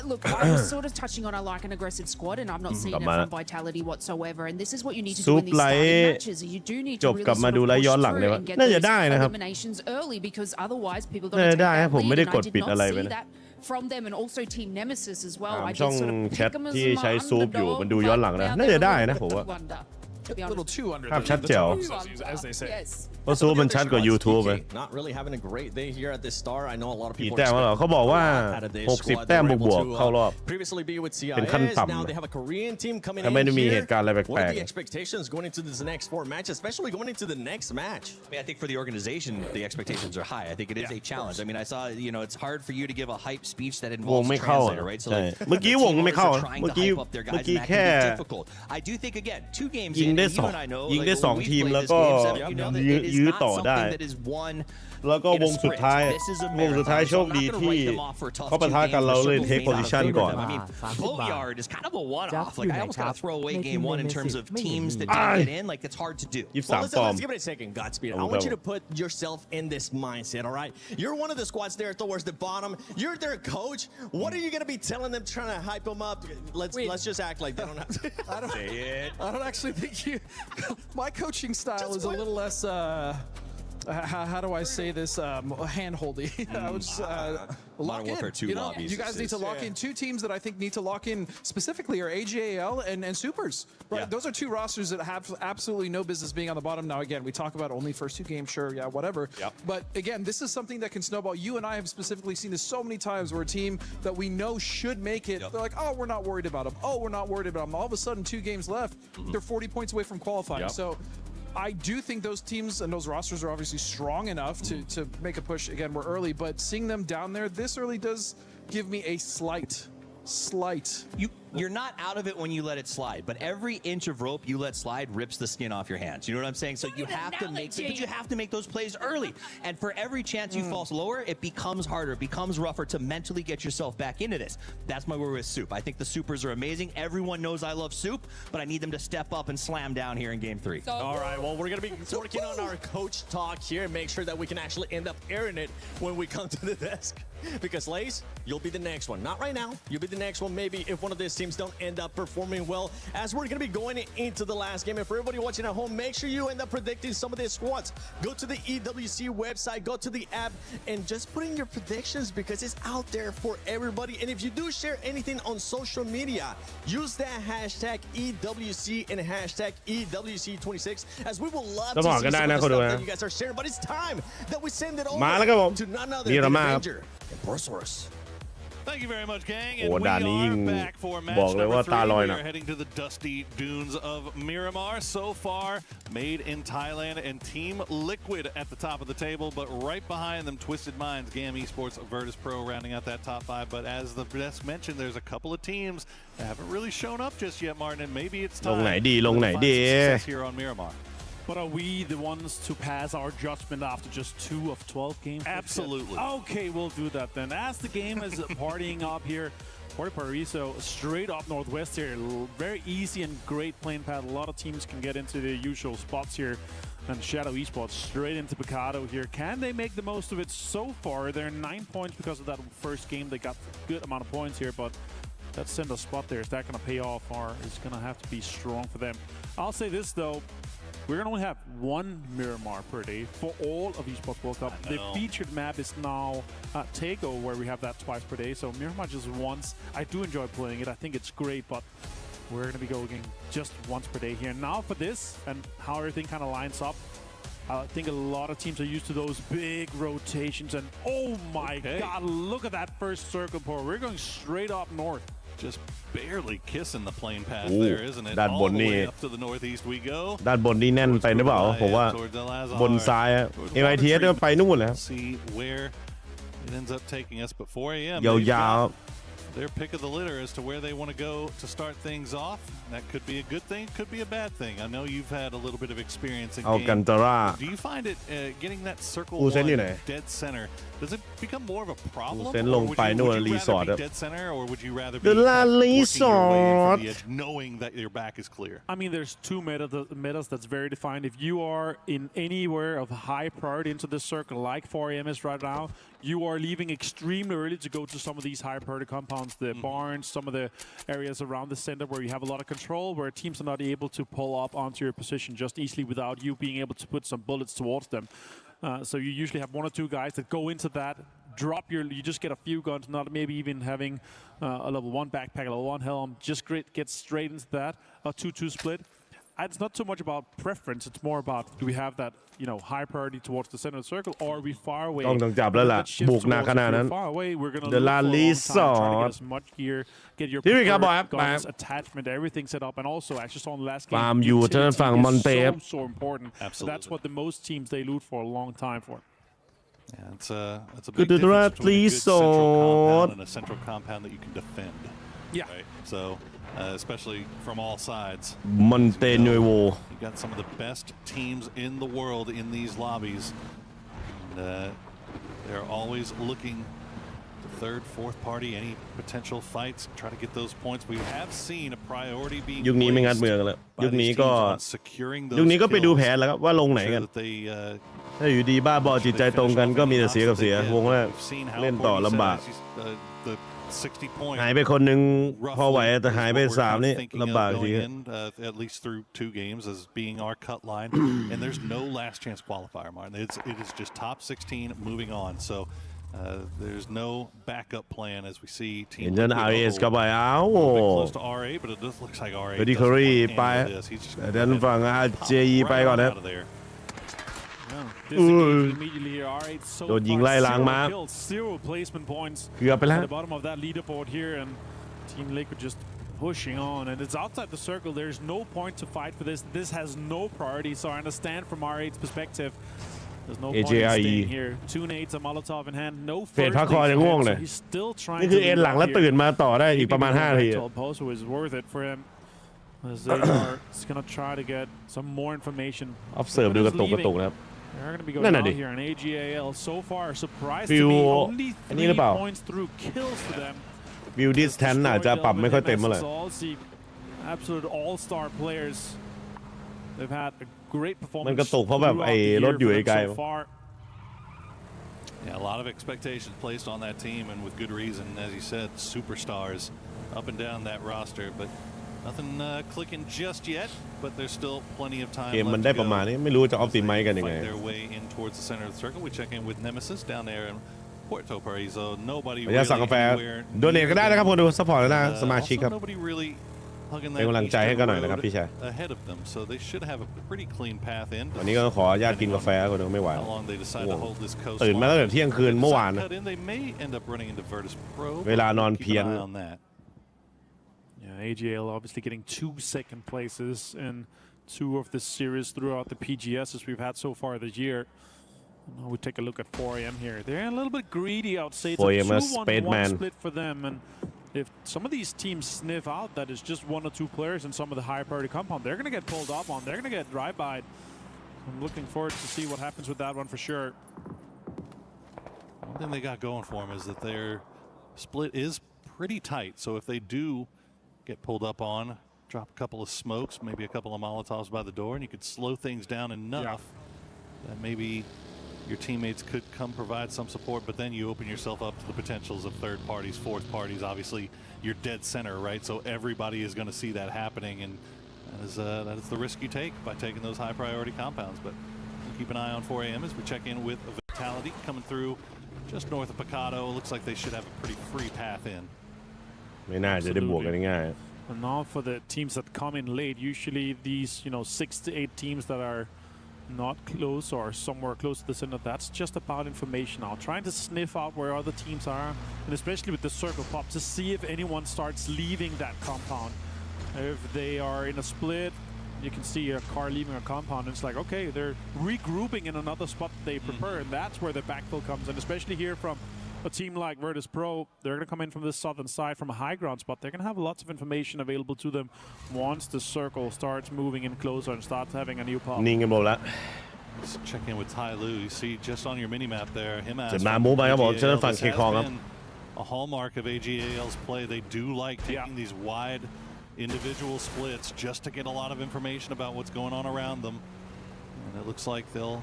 look, I was sort of touching on I like an aggressive squad, and I'm not seeing it from vitality whatsoever. And this is what you need to do in these starting matches. You do need to really sort of push through and get those eliminations early, because otherwise people are going to take that lead. And I did not see that from them, and also Team Nemesis as well. I did sort of pick them as my underdog, but now they're a little bit under. A little too under ภาพชัดแจ๋ว as they say. Yes. เพราะซูมันชัดกว่า YouTube เลย Not really having a great day here at this star. I know a lot of กี่ people แต้มแล้วเหรอเขาบอกว่า60แต้มบวกๆเข้ารอบ previously be with CIS. เป็นขั้นต่ำ Now they have a Korean team coming in ถ้าไม่ได้มีเหตุการณ์อะไรแป What ล are ก the expectations going into this next 4 matches, especially going into the next match? I mean, I think for the organization, the expectations are high. I think it is a challenge. I mean, I saw, it's hard for you to give a hype speech that วง involves ไม่เข้า translator, right? So like, เมื่อกี้วงไม่เข้า trying เมื่ to อกี้ hype up their guys, and that แค่ can be difficult. I do think, again, 2 games ยิง in, ได้ and ส you อง and I know, ยิง like, ได้ when 2 we ทีม play แล้ว this ก็ game, Seven, you know that it is ยื้อ not ต่อได้ something that is won แล้วก็วงสุดท้ายวงสุดท้ายโชคดีที่เขาปะทะกันเราเลยเทคโพซิชันก่อน I mean, Boatyard is kind of a one-off. Like, I almost got to throw away game 1 in terms of teams that didn't get in. Like, it's hard to do. Well, listen, let's give it a second, Godspeed. I want you to put yourself in this mindset, all right? You're one of the squads there towards the bottom. You're their coach. What are you going to be telling them, trying to hype them up? Let's just act like they don't have to. I don't actually think you... My coaching style is a little less... how do I say this? Hand-holdy. I would just lock in. You guys need to lock in 2 teams that I think need to lock in specifically are AJAL and Supers. Right? Those are 2 rosters that have absolutely no business being on the bottom. Now, again, we talk about only first 2 games, sure, yeah, whatever. But again, this is something that can snowball. You and I have specifically seen this so many times where a team that we know should make it, they're like, oh, we're not worried about them. Oh, we're not worried about them. All of a sudden, 2 games left, they're 40 points away from qualifying. So I do think those teams and those rosters are obviously strong enough to make a push. Again, we're early, but seeing them down there this early does give me a slight. You're not out of it when you let it slide, but every inch of rope you let slide rips the skin off your hands. You know what I'm saying? So you have to make those plays early. And for every chance you fall lower, it becomes harder, it becomes rougher to mentally get yourself back into this. That's my word with Soup. I think the Supers are amazing. Everyone knows I love Soup, but I need them to step up and slam down here in Game 3. All right, well, we're going to be working on our coach talk here and make sure that we can actually end up airing it when we come to the desk. Because, Lace, you'll be the next one. Not right now. You'll be the next one maybe if one of these teams don't end up performing well. As we're going to be going into the last game, and for everybody watching at home, make sure you end up predicting some of these squads. Go to the EWC website, go to the app, and just put in your predictions because it's out there for everybody. And if you do share anything on social media, use that hashtag EWC and hashtag EWC26, as we will love to see some of the stuff that you guys are sharing. But it's time that we send it over to none other than Avenger and Borosaurus. Thank you very much, gang. And we are back for match number 3. We are heading to the dusty dunes of Miramar. So far, made in Thailand and Team Liquid at the top of the table, but right behind them, Twisted Minds, GAM Esports, Virtus Pro rounding out that top 5. But as the desk mentioned, there's a couple of teams that haven't really shown up just yet, Martin, and maybe it's time to find some success here on Miramar. But are we the ones to pass our judgment after just 2 of 12 games? Absolutely. Okay, we'll do that then. As the game is partying up here, Porte Paraiso straight up northwest here. Very easy and great playing path. A lot of teams can get into the usual spots here. And Shadow Esports straight into Picado here. Can they make the most of it so far? They're 9 points because of that first game. They got a good amount of points here, but that center spot there, is that going to pay off, or is going to have to be strong for them? I'll say this, though. We're going to only have 1 Miramar per day for all of Esports World Cup. The featured map is now Tego, where we have that twice per day. So Miramar just once. I do enjoy playing it. I think it's great, but we're going to be going just once per day here. Now for this and how everything kind of lines up, I think a lot of teams are used to those big rotations. And oh my God, look at that first circle pour. We're going straight up north. Just barely kissing the plane path there, isn't it? All the way up to the northeast we go. ด้านบนนี่แน่นไปหรือเปล่าผมว่าบนซ้ายอะ MiTH ก็ไปนู่นแล้ว See where it ends up taking us, but 4 a.m. ยาวๆ their pick of the litter as to where they want to go to start things off. That could be a good thing, could be a bad thing. I know you've had a little bit of experience in game. Do you find it getting that circle one dead center, does it become more of a problem? Or would you rather be dead center, or would you rather be working your way in from the edge, knowing that your back is clear? I mean, there's 2 metas that's very defined. If you are in anywhere of high priority into this circle, like 4am is right now, you are leaving extremely early to go to some of these high priority compounds, the barns, some of the areas around the center where you have a lot of control, where teams are not able to pull up onto your position just easily without you being able to put some bullets towards them. So you usually have 1 or 2 guys that go into that, you just get a few guns, not maybe even having a level 1 backpack, a level 1 helm, just get straight into that, a 2-2 split. It's not so much about preference, it's more about, do we have that, high priority towards the center of the circle, or are we far away? ต้องจับแล้วล่ะบุกหนักขนาดนั้น Far away, we're going to The look for a long time, try to get as much gear, get your guns, attachment, everything set up, and also, actually saw in the last game, ฟาร์มอยู่ทางฝั่งมอนเตฟ so important. Absolutely. That's what the most teams they loot for a long time for. Yeah, it's a big difference between a good central compound and a central compound that you can defend. Yeah. Right? So, especially from all sides. You got some of the best teams in the world in these lobbies. And, they're always looking to third, fourth party, any potential fights, try to get those points. We have seen a priority being ยุคนี้ไม่งัดเมืองแล้วยุคนี้ก็ไปดูแผนแล้วครับว่าลงไหนกันถ้าอยู่ดีบ้าบอจิตใจตรงกันก็มีแต่เสียกับเสียวงแรกเล่นต่อลำบากหายไปคนหนึ่งพอไหวแต่หายไป3นี่ลำบากจริง at least through 2 games as being our cut line and there's no last chance qualifier, Martin. It is just top 16 moving on, so there's no backup plan as we see team เห็นRS เข้าไปclose to RA, but it does look like RA ไปที่คอรี่ไปเดินฝั่งRJE ไปก่อนนะโดนยิงไล่ล้างมาเกือบไปแล้ว Team Liquid just pushing on, and it's outside the circle. There's no point to fight for this. This has no priority, so I understand from R8's perspective. There's no point in staying here. 2 nades, a Molotov in hand. No เฟดพักคอยังง่วงเลยนี่คือเอ็นหลังแล้วตื่นมาต่อได้อีกประมาณ5 นาที is worth it for him. As they are gonna try to get some more information. observe ดูกระตุกนะครับ They're gonna be going out here, and AGAL so far surprised to be only 3 points through kills for them. view distance อาจจะปรับไม่ค่อยเต็มเท่าไหร่ Absolute all-star players. They've had a great performance. มันกระตุกเพราะแบบไอ้รถอยู่ไกล Yeah, a lot of expectations placed on that team, and with good reason. As you said, superstars up and down that roster, but nothing clicking just yet. But there's still plenty of time เกม left มันได้ประมาณนี้ไม่รู้จะ optimize กันยังไง fight their way in towards the center of the circle. We check in with Nemesis down there in Porte, so nobody ขออนุญาตสั่งกาแฟโดเนทก็ได้นะครับคนดูซัพพอร์ตแล้วนะสมาชิกครับ เป็นกำลังใจให้กันหน่อยนะครับพี่ชายวันนี้ก็ขออนุญาตกินกาแฟคนดูไม่ไหวตื่นมาตั้งแต่เที่ยงคืนเมื่อวานเวลานอนเพี้ยน AGL obviously getting 2 second places in 2 of the series throughout the PGSs we've had so far this year. Now we take a look at 4AM here. They're a little bit greedy, I would say. It's a 2-1-1 split for them, and if some of these teams sniff out that it's just 1 or 2 players in some of the high priority compound, they're going to get pulled up on. They're going to get drive-by'd. I'm looking forward to see what happens with that one for sure. One thing they got going for them is that their split is pretty tight. So if they do get pulled up on, drop a couple of smokes, maybe a couple of Molotovs by the door, and you could slow things down enough that maybe your teammates could come provide some support, but then you open yourself up to the potentials of third parties, fourth parties. Obviously, you're dead center, right? So everybody is going to see that happening, and that is the risk you take by taking those high priority compounds. But we'll keep an eye on 4AM as we check in with Vitality coming through just north of Picado. It looks like they should have a pretty free path in. ไม่น่าจะได้บวกกันง่าย And now for the teams that come in late, usually these 6 to 8 teams that are not close or somewhere close to the center, that's just about information now. Trying to sniff out where other teams are, and especially with the circle pop, to see if anyone starts leaving that compound. If they are in a split, you can see a car leaving a compound, and it's like, okay, they're regrouping in another spot they prefer, and that's where the backfill comes. And especially here from a team like Virtus.pro, they're going to come in from the southern side from a high ground spot. They're going to have lots of information available to them once the circle starts moving in closer and starts having a new pop. นิ่งกันหมดแล้ว Let's check in with Tai Lu. You see just on your mini map there, him as จะมามูฟไปครับผมเชิญฝั่งเคคองครับ a hallmark of AGAL's play. They do like taking these wide individual splits just to get a lot of information about what's going on around them. And it looks like they'll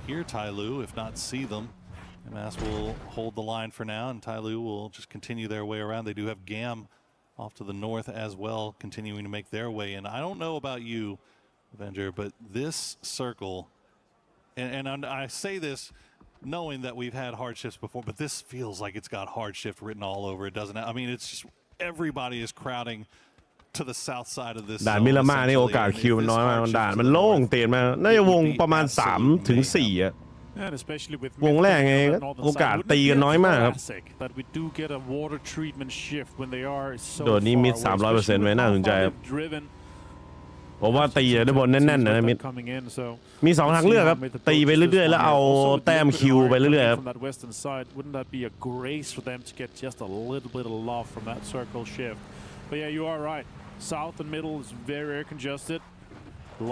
hear Tai Lu, if not see them. MS will hold the line for now, and Tai Lu will just continue their way around. They do have GAM off to the north as well, continuing to make their way in. I don't know about you, Avenger, but this circle, and I say this knowing that we've had hard shifts before, but this feels like it's got hard shift written all over it, doesn't it? I mean, it's just everybody is crowding to the south side of this. ด่านมิลาม่านี่โอกาสคิวมันน้อยมากด่านมันโล่งเตียนมาน่าจะวงประมาณ3 ถึง 4 อ่ะ And especially with วงแรกไงโอกาสตีกันน้อยมากครับ but we do get a water treatment shift when they are so โดดนี้มิด 300% ไว้น่าสนใจครับผมว่าตีได้บนแน่นๆนะมิดมี2 ทางเลือกครับตีไปเรื่อยๆแล้วเอาแต้มคิวไปเรื่อยๆครับ From that western side, wouldn't that be a grace for them to get just a little bit of love from that circle shift? But yeah, you are right. South and middle is very congested.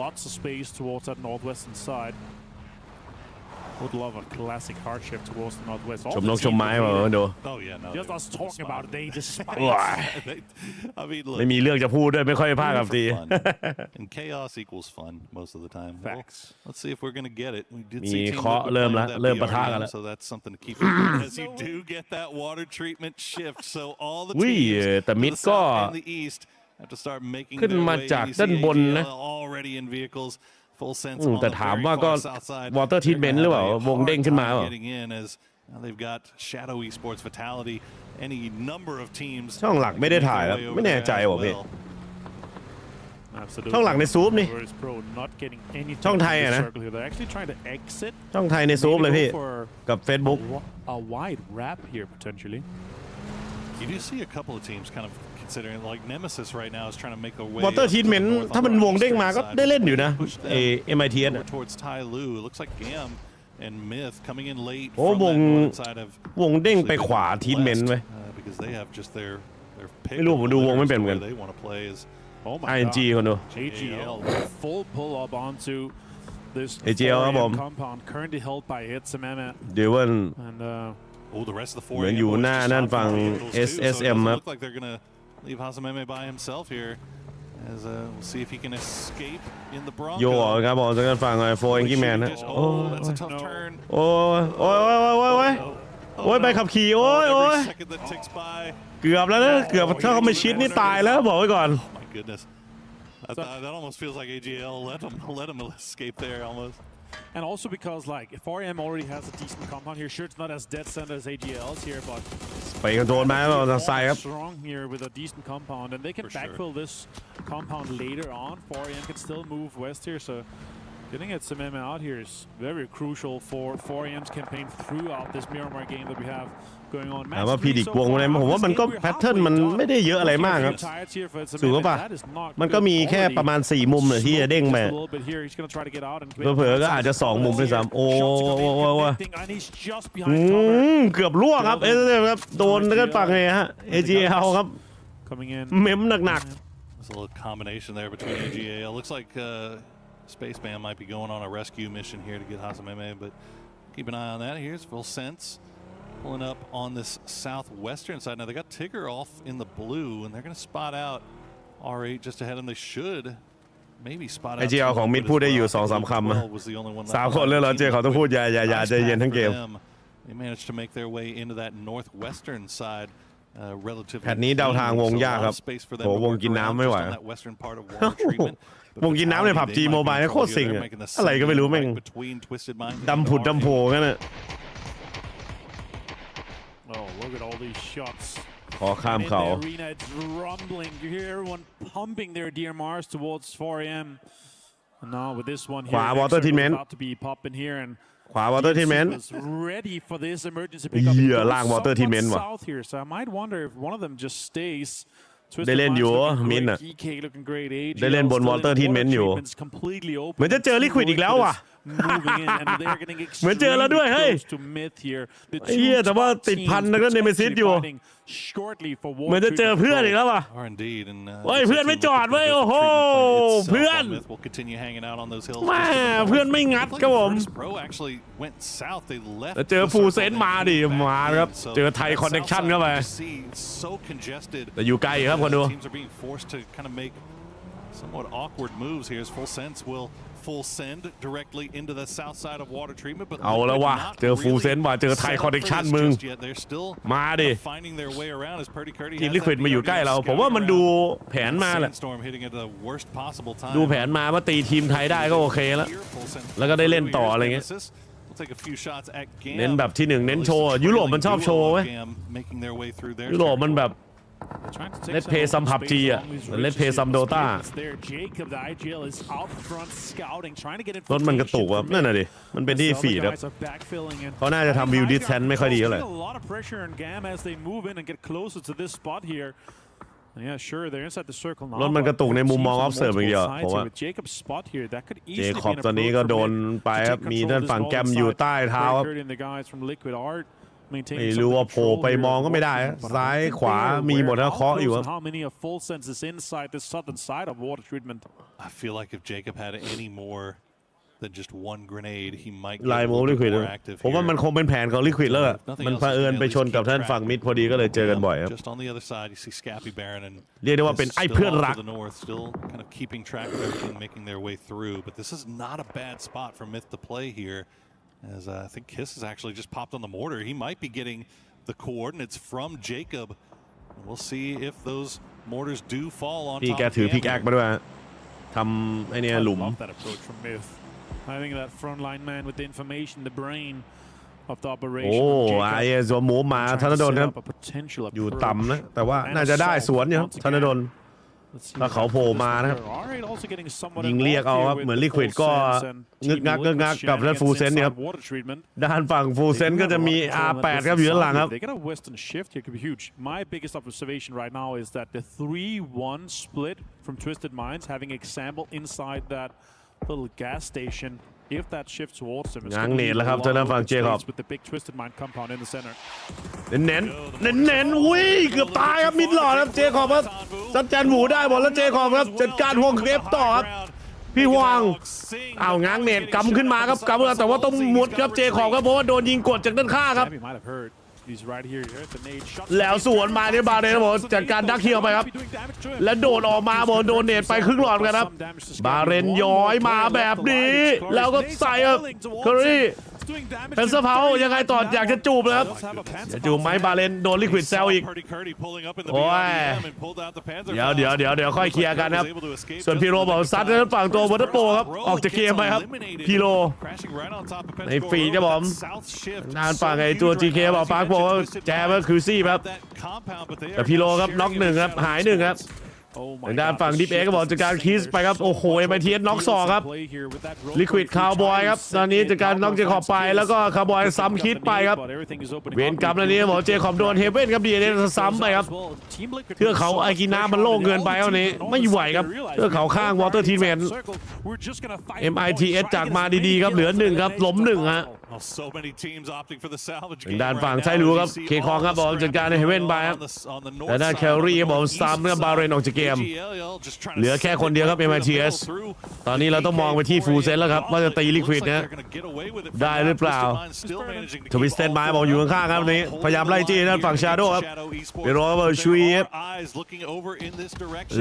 Lots of space towards that northwestern side. Would love a classic hard shift towards the northwest. ชมนกชมไม้มาดู Oh yeah, no. Just us talking about it, they despise. I mean, look, ไม่มีเรื่องจะพูดด้วยไม่ค่อยพากกับตี and chaos equals fun most of the time. Facts. Well, let's see if we're going to get it. We did มี see เคาะเริ่มแล้วเริ่มปะทะกันแล้ว so that's something to keep in mind as you do get that water treatment shift. So all the teams แต่มิด to the ก็ south and the east have to start making ขึ้น their มา way. จาก You ด้าน see บนนะ AGL already in vehicles. Full sense แต่ถามว่าก็ water treatment หรือเปล่าวงเด้งขึ้นมา They've got Shadow Esports Vitality any number of teams ช่องหลักไม่ได้ถ่ายแล้วไม่แน่ใจว่ะพี่ช่องหลักในซูปนี่ช่องไทยอะนะช่องไทยในซูปเลยพี่กับ Facebook A wide wrap here potentially. You do see a couple of teams kind of considering like Nemesis right now is trying to make a way. Water treatment ถ้ามันวงเด้งมาก็ได้เล่นอยู่นะMiTH towards Tai Lu. It looks like GAM and MiTH coming in late โอ้ from วง that northern side of วงเด้งไปขวาทีมเมนต์ west, ไว้ because they have just their pick ไม่รู้ผมดูวงไม่เป็นเหมือน where กัน they want to play is ING คนดู AGL full pull up onto this AGL ครับผม compound currently held by Itzameme เดวิน and the rest of the เหมือนอยู่หน้านั่นฝั่ง SSM ครับ look like they're gonna leave Hasameme by himself here as we'll see if he can escape in the Bronco โย่ครับผมจากนั้นฝั่งไอ้โฟร์เอ็งกี้แมนนะโอ้ that's a tough turn โอ้ยใบขับขี่โอ้ย every second that ticks by เกือบแล้วนะเกือบถ้าเขาไม่ชิดนี่ตายแล้วบอกไว้ก่อน my goodness that almost feels like AGL let him escape there almost. And also because like if RM already has a decent compound here, sure it's not as dead center as AGL's here, but ไปกันโดนไหมเราทางซ้ายครับ strong here with a decent compound, and they can backfill this compound later on. 4AM can still move west here, so getting it some out here is very crucial for 4AM's campaign throughout this Miramar game that we have going on. ถามว่าพีดิกวงอะไรผมว่ามันก็แพทเทิร์นมันไม่ได้เยอะอะไรมากครับสูงป่ะมันก็มีแค่ประมาณ4มุมเลยที่จะเด้งไปเผลอๆก็อาจจะ2มุมด้วยซ้ำโอ้เกือบล่วงครับครับโดนแล้วก็ปังไงฮะ AGL ครับเม้มหนัก There's a little combination there between AGL. Looks like Spaceman might be going on a rescue mission here to get Hasameme, but keep an eye on that. Here's Volsense pulling up on this southwestern side. Now they got Tigger off in the blue, and they're going to spot out R8 just ahead of them. They should maybe spot out. AGL ของมิดพูดได้อยู่ 2-3 คำ3 คนเลยเหรอเจเขาต้องพูดอย่าใจเย็นทั้งเกม They managed to make their way into that northwestern side. แพทนี้เดาทางวงยากครับโหวงกินน้ำไม่ไหววงกินน้ำในผับจีโมบายโคตรสิงอะอะไรก็ไม่รู้แม่งดำผุดดำโผกันอะขอข้ามเขาขวาวอเตอร์ทีมเมนต์ขวาวอเตอร์ทีมเมนต์เหี้ยล่างวอเตอร์ทีมเมนต์ว่ะได้เล่นอยู่มินอะได้เล่นบนวอเตอร์ทีมเมนต์อยู่เหมือนจะเจอลิควิดอีกแล้วว่ะเหมือนเจอแล้วด้วยเฮ้ยเหี้ยแต่ว่าติดพันแล้วก็เนเมซิสอยู่เหมือนจะเจอเพื่อนอีกแล้วว่ะเฮ้ยเพื่อนไม่จอดเว้ยโอ้โหเพื่อนแม่เพื่อนไม่งัดครับผมแล้วเจอฟูเซนมาดิมาครับเจอไทยคอนเนคชั่นเข้าไปแต่อยู่ไกลครับคนดูsomewhat awkward moves here as Volsense will full send directly into the south side of water treatment but เอาแล้วว่ะเจอฟูเซนว่ะเจอไทยคอนเนคชั่นมึงมาดิทีมลิควิดมาอยู่ใกล้เราผมว่ามันดูแผนมาแหละดูแผนมาว่าตีทีมไทยได้ก็โอเคแล้วก็ได้เล่นต่ออะไรเงี้ยเน้นแบบที่1เน้นโชว์ยุโรปมันชอบโชว์เว้ยยุโรปมันแบบเล่นเพย์ซัมพับจีอะเล่นเพย์ซัมโดต้ารถมันกระตุกครับนั่นน่ะดิมันเป็นที่ฟีดครับเขาน่าจะทำวิวดิสแทนไม่ค่อยดีเท่าไหร่รถมันกระตุกในมุมมองออฟเซิร์ฟอย่างเดียวผมว่าเจคอบตอนนี้ก็โดนไปครับมีด้านฝั่งแกมอยู่ใต้เท้าครับไม่รู้ว่าโผล่ไปมองก็ไม่ได้ซ้ายขวามีหมดแล้วเคาะอยู่ครับ I feel like if Jacob had any more than just one grenade he might ไลน์โมลิควิดผมว่ามันคงเป็นแผนของลิควิดแล้วมันเผอิญไปชนกับท่านฝั่งมิดพอดีก็เลยเจอกันบ่อยครับเรียกได้ว่าเป็นไอ้เพื่อนรัก still kind of keeping track of everything making their way through but this is not a bad spot for MiTH to play here as I think Kiss has actually just popped on the mortar. He might be getting the coordinates from Jacob. We'll see if those mortars do fall on top. พี่แกถือพิกแอคมาด้วยทำไอ้นี่หลุม Having that front line man with the information, the brain of the operation. โอ้ไอ้สวมหมูมาธนดลครับอยู่ต่ำนะแต่ว่าน่าจะได้สวนอยู่ธนดลถ้าเขาโผล่มานะครับยิงเรียกเอาครับเหมือนลิควิดก็งึกงักกับด้านฟูเซนเนี่ยครับด้านฝั่งฟูเซนก็จะมี R8 ครับอยู่ด้านหลังครับ My biggest observation right now is that the 3-1 split from Twisted Minds having example inside that little gas station if that shift towards him is ง้างเนตแล้วครับเจ้าหน้าฝั่งเจคอบ with the big twisted mind compound in the center เน้นอุ้ยเกือบตายครับมิดหลอดครับเจคอบครับจัดจานหมูได้บอลแล้วเจคอบครับจัดการห่วงเก็บต่อครับพี่ฮวงเอาง้างเนตกำขึ้นมาครับกำแต่ว่าต้องมุดครับเจคอบครับเพราะว่าโดนยิงกดจากด้านข้างครับแล้วสวนมาเนี่ยบาเรนครับผมจัดการดักเฮียไปครับและโดดออกมาบอลโดนเนตไปครึ่งหลอดกันครับบาเรนย้อยมาแบบนี้แล้วก็ใส่ครับเคอรี่เป็นเซอร์เพายังไงต่ออยากจะจูบนะครับจะจูบไหมบาเลนโดนลิควิดเซลอีกโอ้ยเดี๋ยวค่อยเคลียร์กันครับส่วนพีโรบอกซัดด้านฝั่งตัววอเตอร์โปครับออกจากเกมไปครับพีโรในฟีดครับผมด้านฝั่งไอ้ตัว GK บอกปาร์คบอกแจมก็คือซี่ครับแต่พีโรครับน็อกหนึ่งครับหายหนึ่งครับด้านฝั่งดิฟเอ็กก็บอกจัดการคิสไปครับโอ้โหMiTHน็อกสองครับลิควิดคาวบอยครับตอนนี้จัดการน็อกเจคอบไปแล้วก็คาวบอยซ้ำคิดไปครับเวนกลับแล้วนี้บอกเจคอบโดนเฮเว่นครับดีเอ็นซ้ำไปครับเทือกเขาอากินามันโล่งเกินไปเท่านี้ไม่ไหวครับเทือกเขาข้างวอเตอร์ทีเมนMiTH จากมาดีๆครับเหลือหนึ่งครับล้มหนึ่งฮะด้านฝั่งไซรูครับเคคองครับบอกจัดการเฮเว่นไปครับแต่ด้านแคลรี่บอกซ้ำกับบาเรนออกจากเกมเหลือแค่คนเดียวครับ MiTH ตอนนี้เราต้องมองไปที่ฟูลเซนแล้วครับว่าจะตีลิควิดนะได้หรือเปล่าทวิสเตนไม้บอกอยู่ข้างๆครับนี้พยายามไล่จี้ด้านฝั่งชาโดครับไปรอเบอร์ชุย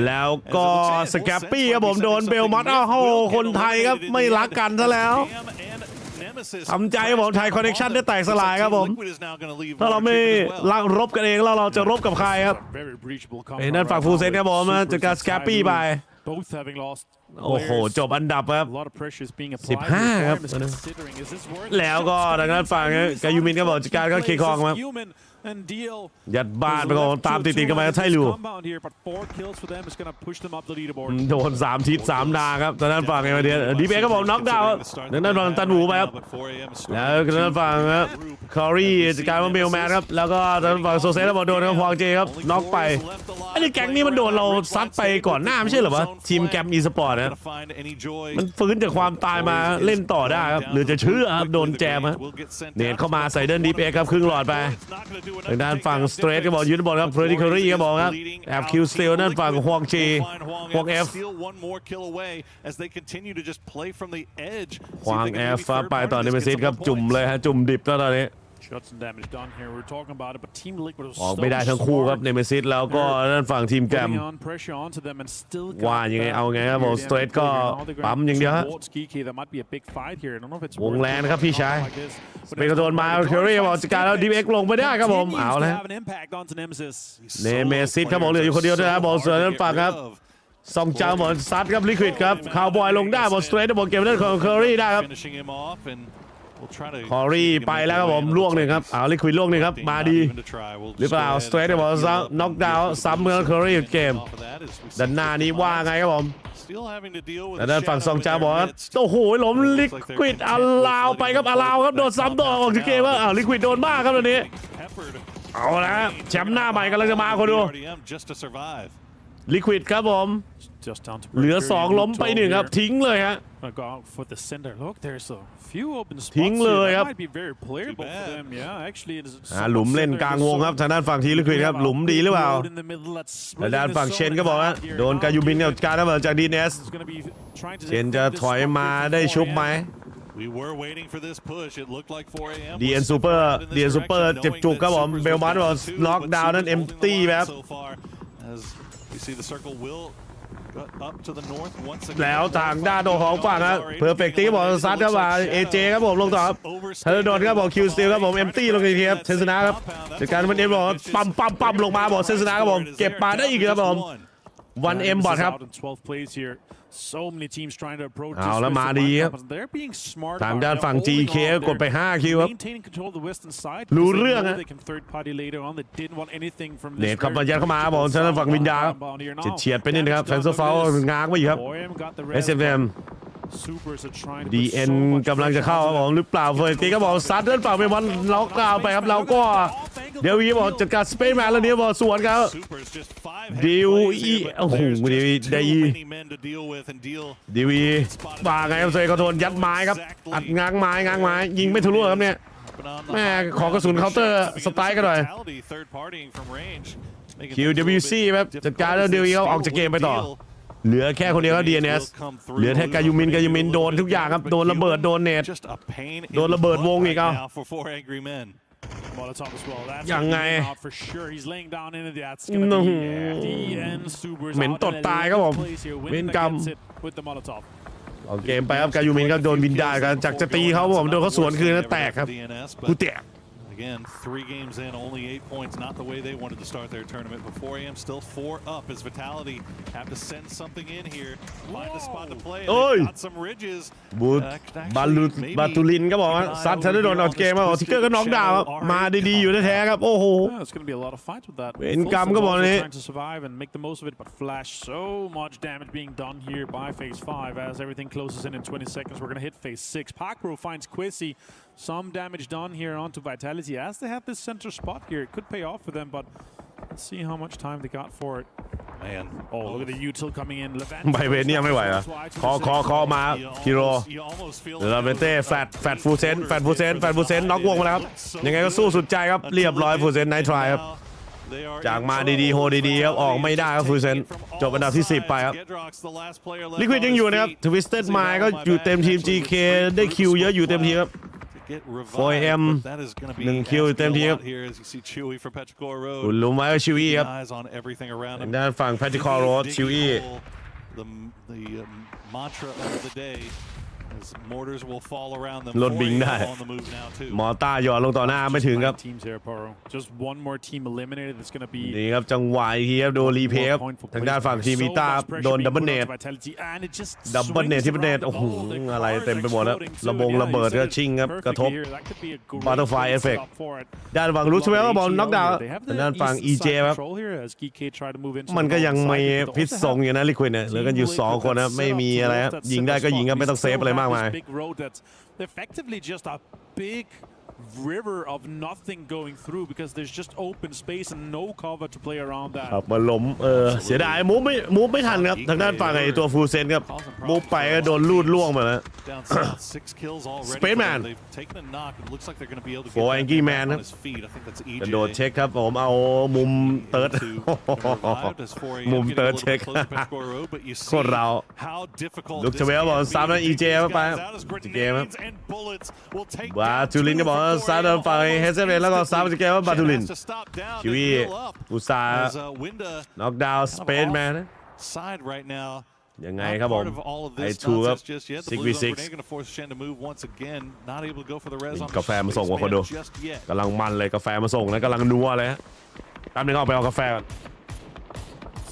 แล้วก็สแกปปี้ครับผมโดนเบลมอตอ้าวคนไทยครับไม่รักกันซะแล้วทำใจผมไทยคอนเนคชั่นได้แตกสลายครับผมถ้าเราไม่รบกันเองแล้วเราจะรบกับใครครับเป็นนั่นฝั่งฟูเซนครับผมจัดการสแกปปี้ไปโอ้โหจบอันดับครับ15ครับแล้วก็ทางด้านฝั่งกายูมินก็บอกจัดการก็เคคองครับยัดบ้านไปก่อนตามติดๆกันไปไทลูโดน3 ทิศ 3 ดาครับทางด้านฝั่งMiTHดีเบก็บอกน็อกดาวน์ทางด้านฝั่งตันหมูไปครับแล้วทางด้านฝั่งคอรี่จัดการมาเบลแมนครับแล้วก็ทางด้านฝั่งโซเซตบอกโดนฮวงเจครับน็อกไปไอ้แก๊งนี้มันโดนเราซัดไปก่อนหน้าไม่ใช่เหรอวะทีมแกมอีสปอร์ตนะมันฟื้นจากความตายมาเล่นต่อได้ครับหรือจะเชื่อครับโดนแจมเนตเข้ามาใส่เดินดีเบครับครึ่งหลอดไปทางด้านฝั่งสเตรทก็บอกยืนบอลครับเฟรดดี้เคอรี่ก็บอกครับแอบคิวสตีลนั่นฝั่งฮวงจีฮวงเอฟฮวงเอฟไปต่อในเมซิสครับจุ่มเลยฮะจุ่มดิบแล้วตอนนี้ออกไม่ได้ทั้งคู่ครับเนเมซิสแล้วก็นั่นฝั่งทีมแกมว่ายังไงเอาไงครับผมสเตรทก็ปั๊มอย่างเดียวฮะวงแรงนะครับพี่ชายเป็นกระโดดมาเคอรี่บอกจัดการแล้วดีเอ็กลงไปได้ครับผมเอาเลยเนเมซิสครับผมเหลืออยู่คนเดียวด้วยครับบอกส่วนนั่นฝั่งครับซองจางบอกซัดครับลิควิดครับคาวบอยลงได้บอกสเตรทบอกเก็บได้ของเคอรี่ได้ครับคอรี่ไปแล้วครับผมล่วงหนึ่งครับเอาลิควิดล่วงหนึ่งครับมาดีหรือเปล่าสเตรทได้บอกน็อกดาวน์ซ้ำเมื่อเคอรี่เกมด้านหน้านี้ว่าไงครับผมแต่ด้านฝั่งซองจาบอกโอ้โหล้มลิควิดอาลาวไปครับอาลาวครับโดนซ้ำต่อออกจากเกมว่าลิควิดโดนบ้าครับตอนนี้เอาละแชมป์หน้าใหม่กำลังจะมาคนดูลิควิดครับผมเหลือ2ล้มไป1ครับทิ้งเลยฮะทิ้งเลยครับหลุมเล่นกลางวงครับทางด้านฝั่งทีลิควิดครับหลุมดีหรือเปล่าทางด้านฝั่งเชนก็บอกว่าโดนกายูบินกับการระเบิดจากDNSเชนจะถอยมาได้ชุบไหมDN Super เจ็บจุกครับผมเบลมันบอกน็อกดาวน์นั่นเอ็มตี้แบบแล้วทางด้านของฝั่งครับเพอร์เฟกตี้บอกซัดครับมาAJครับผมลงต่อครับเทเลโดนครับบอกคิวสติลครับผมเอ็มตี้ลงอีกทีครับเซนสนาครับจากการมันเอ็มบอกปั๊มลงมาบอกเซนสนาครับผมเก็บมาได้อีกครับผมวันเอ็มบอทครับเอาแล้วมาดีครับทางด้านฝั่ง GK กดไป5คิวครับรู้เรื่องฮะเนตขับมายัดเข้ามาบอกทางด้านฝั่งวินยาครับเฉียดไปนิดนึงครับแฟนโซฟาวง้างไว้อยู่ครับ SFM DN กำลังจะเข้าครับผมหรือเปล่าเฟอร์ตี้ก็บอกซัดด้านฝั่งเป็นวันล็อกกราวไปครับแล้วก็ เดี๋ยววีบอกจัดการสเปซแมนแล้วเดี๋ยวบอกสวนครับดิวอีโอ้โหดิวได้ดิวีบาไงครับเซย์เขาโดนยัดไม้ครับอัดง้างไม้ยิงไม่ทะลุครับเนี่ยแม่ขอกระสุนเคาน์เตอร์สไตล์กันหน่อย QWC ครับจัดการแล้วดิวอีเขาออกจากเกมไปต่อเหลือแค่คนเดียวก็ DNS เหลือแค่กายูมินโดนทุกอย่างครับโดนระเบิดโดนเน็ตโดนระเบิดวงอีกเอายังไงเหม็นตดตายครับผมเวรกรรมออกเกมไปครับกายูมินก็โดนวินดากันจากจะตีเขาผมโดนเขาสวนคืนแล้วแตกครับกูแตกAgain, 3 games in, only 8 points. Not the way they wanted to start their tournament. Before AM, still 4 up as Vitality have to send something in here. Find a spot to play. They've got some ridges. บาตูลินก็บอกว่าซัดฉันได้โดนออกเกมมาทิกเกอร์ก็น็อกดาวน์มาดีๆอยู่แท้ๆครับโอ้โหเป็นกรรมก็บอกนี้ trying to survive and make the most of it, but Flash, so much damage being done here by Phase 5 as everything closes in 20 seconds. We're going to hit Phase 6. Parkro finds Quizzy. Some damage done here onto Vitality as they have this center spot here. It could pay off for them, but let's see how much time they got for it. Man, oh, look at the util coming in. ไบเวนนี่ยังไม่ไหวอ่ะคอมาฮิโร่ลาเวนเต้แฟดฟูเซนน็อกวงมาแล้วครับยังไงก็สู้สุดใจครับเรียบร้อยฟูเซนไนท์ทรายครับจากมาดีๆโฮดีๆครับออกไม่ได้ครับฟูเซนจบอันดับที่10ไปครับลิควิดยังอยู่นะครับทวิสเต็ดไมล์ก็อยู่เต็มทีม GK ได้คิวเยอะอยู่เต็มทีครับ 4M 1 คิวเต็มทีครับคุณรู้ไหมว่าชิวี่ครับด้านฝั่งแพทริคอร์โรดชิวี่ รถบิงได้มอต้าหย่อนลงต่อหน้าไม่ถึงครับนี่ครับจังหวะทีครับโดนรีเพย์ครับทางด้านฝั่งทีมวีต้าโดนดับเบิลเนตที่เป็นเนตโอ้โหอะไรเต็มไปหมดแล้วระเบิดก็ชิงครับกระทบบัตเตอร์ไฟเอฟเฟกต์ด้านฝั่งรูชเวลก็บอลน็อกดาวน์ด้านฝั่ง EJ ครับมันก็ยังไม่พิษสงอยู่นะลิควิดเนี่ยเหลือกันอยู่2คนนะไม่มีอะไรครับยิงได้ก็ยิงครับไม่ต้องเซฟอะไรมากมาย big road that's effectively just a big river of nothing going through because there's just open space and no cover to play around that ครับมาล้มเสียดายมูฟไม่ทันครับทางด้านฝั่งไอ้ตัวฟูเซนครับมูฟไปก็โดนลูดล่วงไปแล้วสเปซแมนโฟร์แองกี้แมนครับกระโดดเช็คครับผมเอามุมเติร์ดเช็คโคตรเราลูกเชเวลบอกซ้ำแล้ว EJ ไปเกมครับบาจูลินก็บอกซาเดอร์ฝั่งเฮเซเรนแล้วก็ซ้ำจากเกมว่าบาทูลินคิวีอุตสาห์น็อกดาวน์สเปนแมนยังไงครับผมไอทูครับ6v6กาแฟมาส่งว่าคนดูกำลังมันเลยกาแฟมาส่งนะกำลังนัวเลยแป๊บนึงเอาไปเอากาแฟก่อน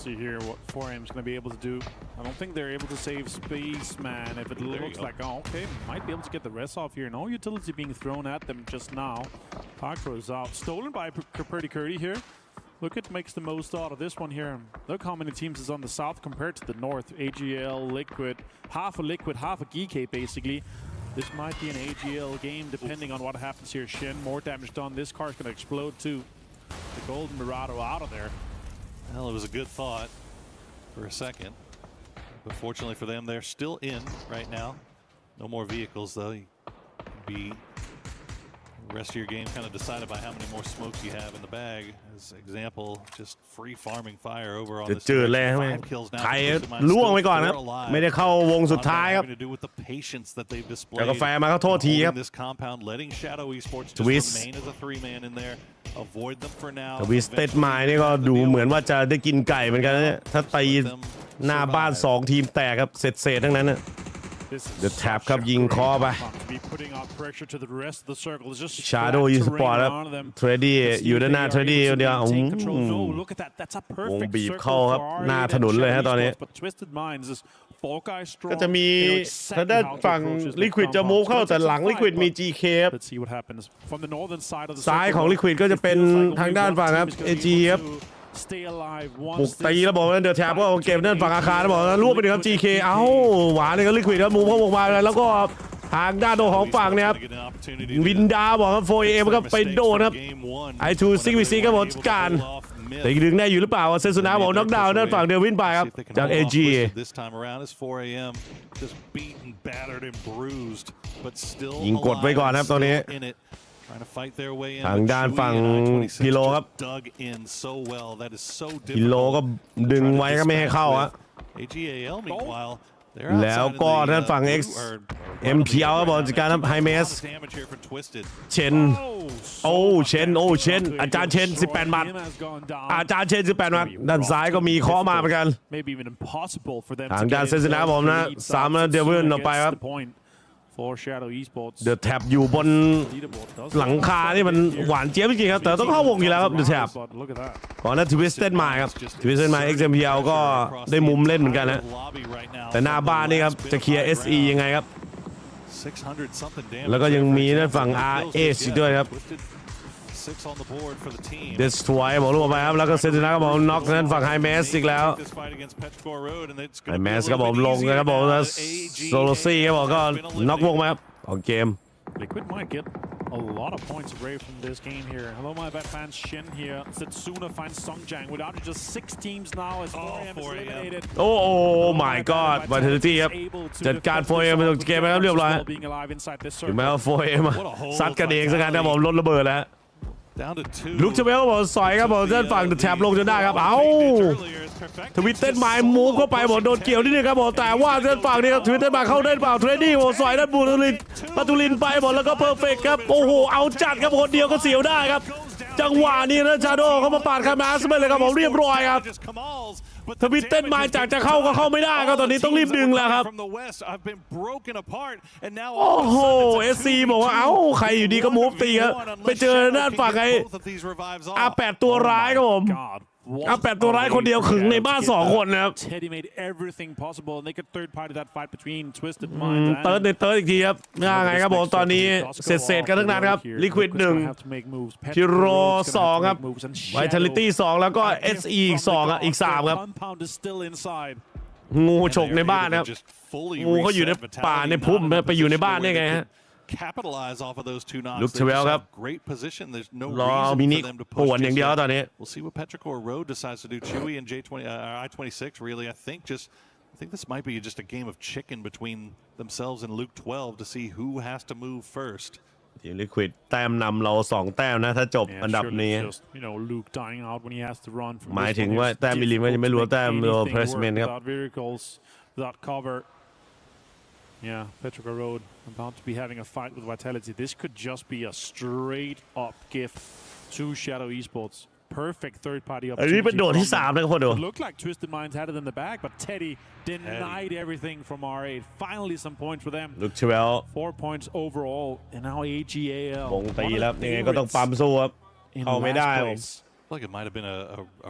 See here what 4M is going to be able to do. I don't think they're able to save space, man. If it looks like, oh, okay, might be able to get the rest off here. No utility being thrown at them just now. Parkro is out. Stolen by Curdy here. Look at makes the most out of this one here. Look how many teams is on the south compared to the north. AGL, Liquid, half a GK basically. This might be an AGL game depending on what happens here. Shin, more damage done. This car is going to explode too. The Golden Mirado out of there. Well, it was a good thought for a second, but fortunately for them, they're still in right now. No more vehicles, though. You can be the rest of your game kind of decided by how many more smokes you have in the bag. As example, just free farming fire over on this. จืดเลยครับใครล่วงไปก่อนครับไม่ได้เข้าวงสุดท้ายครับแล้วกาแฟมาเขาโทษทีครับทวิสทวิสเต็ดไม้นี่ก็ดูเหมือนว่าจะได้กินไก่เหมือนกันเนี่ยถ้าตีหน้าบ้าน2ทีมแตกครับเสร็จทั้งนั้นนะเดี๋ยวแท็บครับยิงคอไปชาโดว์ยิงสปอร์ตครับเทรดดี้อยู่ด้านหน้าเทรดดี้เดียววงบีบเข้าครับหน้าถนนเลยฮะตอนนี้ก็จะมีทางด้านฝั่งลิควิดจะมูฟเข้าแต่หลังลิควิดมี GK ครับซ้ายของลิควิดก็จะเป็นทางด้านฝั่งครับ AG ครับบุกตีแล้วบอกว่าเดือดแทบก็เก็บนั่นฝั่งอาคารแล้วบอกว่ารวบไปถึงครับ GK เอ้าหวานเลยก็ลิควิดครับมูฟเข้าวงมาแล้วก็ ทางด้านของฝั่งเนี่ยครับวินดาบอกครับ 4AM ก็ไปโดนครับไอทูซิกวีซีก็บอกการแต่อีกหนึ่งได้อยู่หรือเปล่าเซซุนะบอกน็อกดาวน์ด้านฝั่งเดวินไปครับจาก AG ยิงกดไว้ก่อนครับตอนนี้ทางด้านฝั่งกิโลครับกิโลก็ดึงไว้ก็ไม่ให้เข้าอะแล้วก็ด้านฝั่ง MPL ครับบอลจัดการครับไฮเมสเชนเชนอาจารย์เชน18 มัดอาจารย์เชน18 มัดด้านซ้ายก็มีเคาะมาเหมือนกันทางด้านเซนซินาผมนะ3แล้วเดวิลออกไปครับเดอะแท็บอยู่บนหลังคาที่มันหวานเจี๊ยบจริงๆครับแต่ต้องเข้าวงอยู่แล้วครับเดอะแท็บก่อนหน้าทวิสเต็ดมาครับทวิสเต็ดมา XMPL ก็ได้มุมเล่นเหมือนกันนะแต่หน้าบ้านนี่ครับจะเคลียร์ SE ยังไงครับแล้วก็ยังมีด้านฝั่ง RH อีกด้วยครับเดสทรอยบอกลูกไปครับแล้วก็เซนตินาก็บอกน็อกนั้นฝั่งไฮแมสอีกแล้วไฮแมสก็บอกลงนะครับบอกแล้วโซโลซี่ก็บอกก็น็อกวงมาครับของเกม Liquid might get a lot of points away from this game here. Hello, my bad fans. Shin here. Setsuna finds Songjang. Without it, just 6 teams now as 4AM is eliminated. Oh my God! Vitality ครับจัดการ 4AM จบเกมไปครับเรียบร้อยถึงแม้ว่า 4AM ซัดกันเองสักการนะผมลดระเบิดแล้วลุกเชเวลบอกสอยครับบอกด้านฝั่งแถบลงจนได้ครับเอ้าทวิตเต้นไม้มูฟเข้าไปบอกโดนเกี่ยวนิดนึงครับบอกแต่ว่าด้านฝั่งนี้ครับทวิตเต้นไม้เข้าได้เปล่าเทรนดี้บอกสอยด้านปาตูลินไปบอกแล้วก็เพอร์เฟกต์ครับโอ้โหเอาจัดครับคนเดียวก็เสียวได้ครับจังหวะนี้นะชาโดเขามาปาดคามาสไปเลยครับผมเรียบร้อยครับทวิตเต้นไม้จากจะเข้าก็เข้าไม่ได้ก็ตอนนี้ต้องรีบดึงแล้วครับโอ้โหSCบอกว่าเอ้าใครอยู่ดีก็มูฟตีครับไปเจอด้านฝั่งไอ้8ตัวร้ายครับผม8ตัวร้ายคนเดียวขึงในบ้าน2คนนะครับเติร์ดอีกทีครับยังไงครับผมตอนนี้เสร็จกันทั้งนั้นครับลิควิด1พิโร2ครับไวท์ทัลิตี้2แล้วก็ SE อีก2อีก3ครับงูฉกในบ้านครับงูเขาอยู่ในป่าในพุ่มไปอยู่ในบ้านได้ไงฮะcapitalize off of those two nonsense. ลุกเชเวลครับ Great position. There's no รอ reason มินิ for them to ป่วน push อย่างเดียวตอนนี้ We'll see what Petrichor Road decides to do. Chewy and I-26 really. I think this might be just a game of chicken between themselves and Luke 12 to see who has to move first. ทีมลิควิดแต้มนำเรา2 แต้มนะถ้าจบอันดับนี้หมายถึงว่าแต้มมิลลิมันจะไม่รวมแต้มรวมเพรสเมนต์ครับYeah, Petrichor Road about to be having a fight with Vitality. This could just be a straight up gift to Shadow Esports. Perfect third party opportunity. อันนี้เป็นโดดที่3นะครับคนดู It looked like Twisted Minds had it in the bag, but Teddy denied everything from R8. Finally some points for them. ลุกเชเวล 4 points overall, and now AGAL. วงตีแล้วยังไงก็ต้องปั๊มสู้ครับเข้าไม่ได้ผม Like it might have been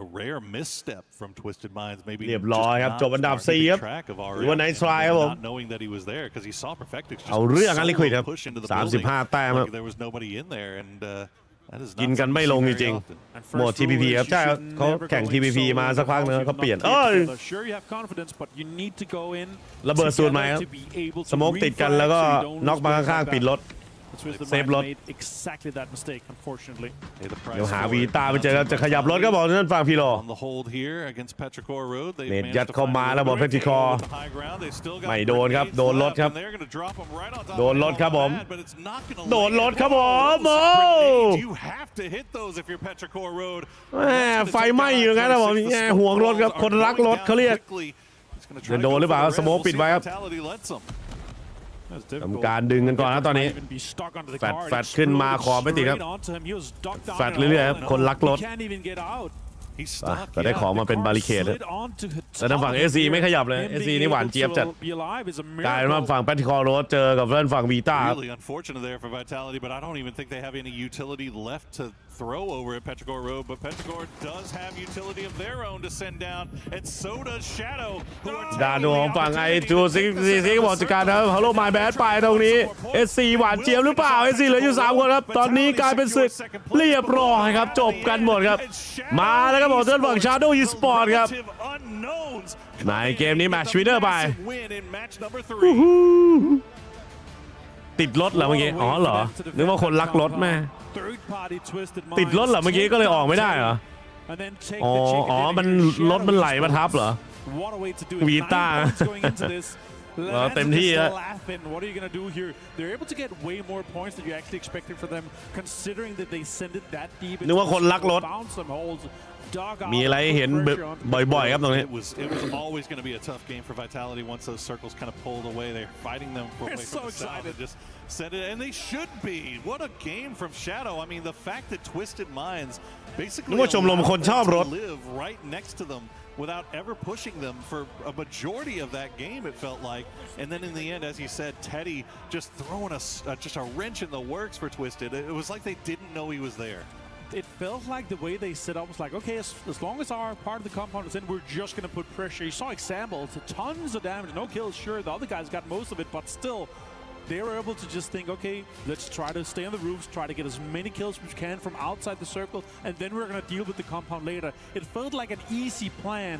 a rare misstep from Twisted Minds. Maybe เรียบร้อยครับจบอันดับ4ครับหรือว่าไนท์ทรายครับผม not knowing that he was there because he saw Perfectix เอาเรื่องกันลิควิดครับ35 แต้มครับ there was nobody in there and กินกันไม่ลงจริงๆหมด TPP ครับใช่เขาแข่ง TPP มาสักพักนึงเขาเปลี่ยนระเบิดสูตรใหม่ครับสโมกติดกันแล้วก็น็อกมาข้างๆปิดรถเซฟรถเดี๋ยวหาวีตาไปเจอจะขยับรถก็บอกนั่นฝั่งพี่โลเน็ตยัดเข้ามาแล้วบอกเพชรคอไม่โดนครับโดนรถครับโดนรถครับผมโดนรถครับผมโอ้ไฟไหม้อยู่งั้นนะผมห่วงรถครับคนรักรถเขาเรียกจะโดนหรือเปล่าสโมกปิดไว้ครับทำการดึงกันก่อนนะตอนนี้แฟดขึ้นมาขอไม่ติดครับแฟดเรื่อยๆครับคนรักรถแต่ได้ของมาเป็นบาริเคดแต่ทางฝั่ง SC ไม่ขยับเลย SC นี่หวานเจี๊ยบจัดกลายเป็นว่าฝั่งแพทริคอร์โรสเจอกับด้านฝั่งวีต้าthrow over at Petrichor Road, but Petrichor does have utility of their own to send down, and so does Shadow. ด้านของฝั่งไอ้จูซิกบอกจัดการครับฮัลโหลไมแบดไปตรงนี้ SC หวานเจี๊ยบหรือเปล่า SC เหลืออยู่3 คนครับตอนนี้กลายเป็นศึกเรียบร้อยครับจบกันหมดครับมาแล้วครับบอกด้านฝั่ง Shadow Esports ครับในเกมนี้แมตช์วินเนอร์ไป ติดรถเหรอเมื่อกี้อ๋อเหรอนึกว่าคนรักรถแม่ติดรถเหรอเมื่อกี้ก็เลยออกไม่ได้เหรออ๋อมันรถมันไหลมาทับเหรอวีต้าเต็มที่แล้ว What are you gonna do here? They're able to get way more points than you actually expected for them, considering that they send it that deep. นึกว่าคนรักรถมีอะไรเห็นบ่อยๆครับตรงนี้ It was always going to be a tough game for Vitality once those circles kind of pulled away. They're fighting them away from the south and just said it, and they should be. What a game from Shadow. I mean, the fact that Twisted Minds basically live right next to them without ever pushing them for a majority of that game, it felt like. And then in the end, as you said, Teddy just throwing just a wrench in the works for Twisted. It was like they didn't know he was there. It felt like the way they set up was like, okay, as long as our part of the compound is in, we're just going to put pressure. You saw examples, tons of damage, no kills, sure, the other guys got most of it, but still, they were able to just think, okay, let's try to stay on the roofs, try to get as many kills as we can from outside the circle, and then we're going to deal with the compound later. It felt like an easy plan,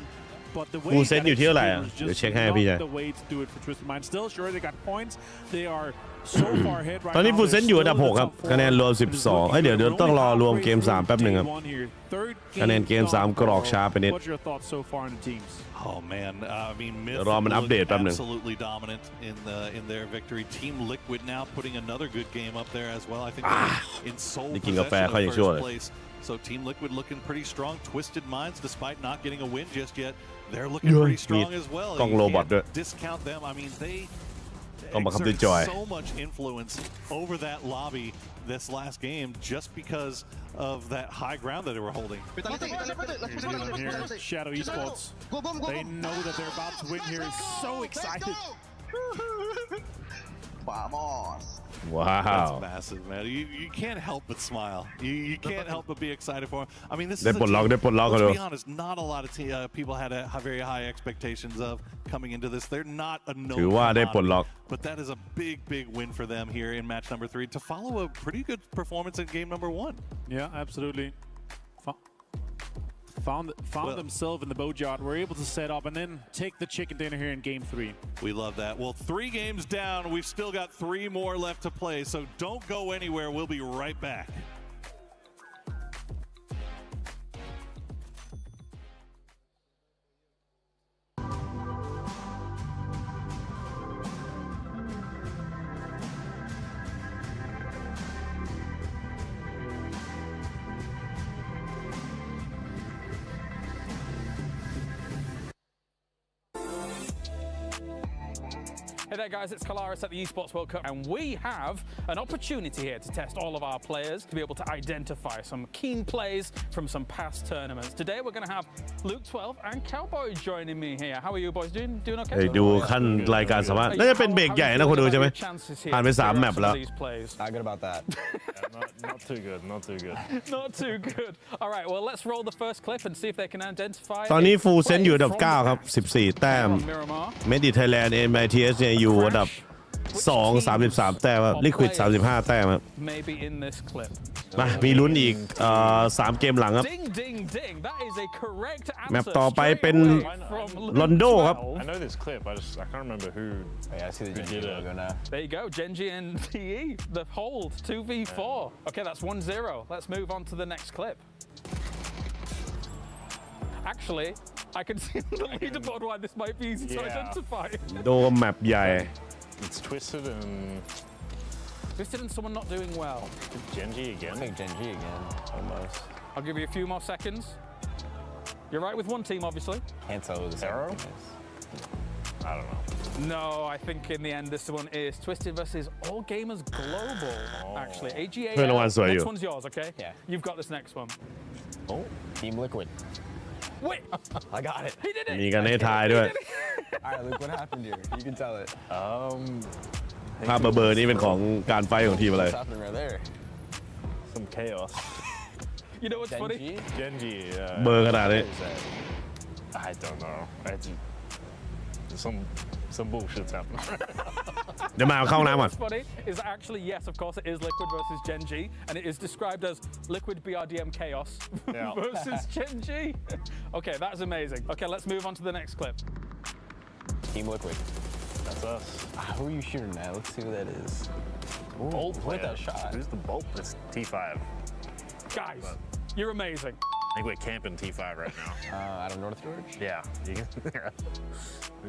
but the way that it was just not the way to do it for Twisted Mind. Still, sure, they got points. They are so far ahead right now. ตอนนี้ฟูเซนอยู่อันดับ6ครับคะแนนรวม12เดี๋ยวต้องรอรวมเกม3แป๊บนึงครับคะแนนเกม3กรอกช้าไปนิด What's your thoughts so far on the teams? Oh man, I mean, MiTH absolutely dominant in their victory. Team Liquid now putting another good game up there as well. I think in sole possession of first place. So Team Liquid looking pretty strong. Twisted Minds, despite not getting a win just yet, they're looking pretty strong as well. You can't discount them. I mean, they exerted so much influence over that lobby this last game just because of that high ground that they were holding. Shadow Esports. They know that they're about to win here. He's so excited. Wow. That's massive, man. You can't help but smile. You can't help but be excited for him. I mean, this is let's be honest, not a lot of people had very high expectations of coming into this. They're not a known but that is a big win for them here in match number 3 to follow a pretty good performance in game number 1. Yeah, absolutely. Found themselves in the boatyard. We're able to set up and then take the chicken dinner here in game 3. We love that. Well, 3 games down. We've still got 3 more left to play, so don't go anywhere. We'll be right back. Hey there guys, it's Kalaris at the Esports World Cup, and we have an opportunity here to test all of our players to be able to identify some keen plays from some past tournaments. Today we're going to have Luke 12 and Cowboy joining me here. How are you boys doing? Doing okay? ดูขั้นรายการสามารถน่าจะเป็นเบรกใหญ่นะคุณดูใช่ไหมผ่านไป3แมปแล้ว Not good about that. Not too good. Not too good. All right, well let's roll the first clip and see if they can identify. ตอนนี้ฟูเซนอยู่อันดับ9ครับ14แต้ม MiTH Thailand MiTH เนี่ยอยู่อันดับ2 33แต้มครับ Liquid 35แต้มครับมามีลุ้นอีก3เกมหลังครับแมปต่อไปเป็นลอนโดครับ I know this clip. I can't remember who. I see the Genji logo now. There you go, Genji and TE, the hold 2v4. Okay, that's 1-0. Let's move on to the next clip. Actually, I can see the leaderboard why this might be easy to identify. โดนแมปใหญ่ It's Twisted and someone not doing well. Genji again. I think Genji again, almost. I'll give you a few more seconds. You're right with one team, obviously. Hanto is Arrow? I don't know. No, I think in the end this one is Twisted versus All Gamers Global. Actually, AGA. Next one's yours, okay? Yeah. You've got this next one. Oh, Team Liquid. Wait! I got it. He did it! มีกันให้ทายด้วย All right, Luke, what happened here? You can tell it. ภาพเบอร์นี่เป็นของการไฟของทีมอะไร What's happening right there? Some chaos. You know what's funny? Genji. เบอร์ขนาดนี้ I don't know. Some bullshit's happening. เดี๋ยวมาเข้าน้ำก่อน What's funny is actually, yes, of course, it is Liquid versus Genji, and it is described as Liquid BRDM Chaos versus Genji. Okay, that's amazing. Okay, let's move on to the next clip. Team Liquid. That's us. Who are you shooting at? Let's see who that is. Bolt with that shot. Who's the Bolt? It's T5. Guys, you're amazing. I think we're camping T5 right now. Out of North George? Yeah.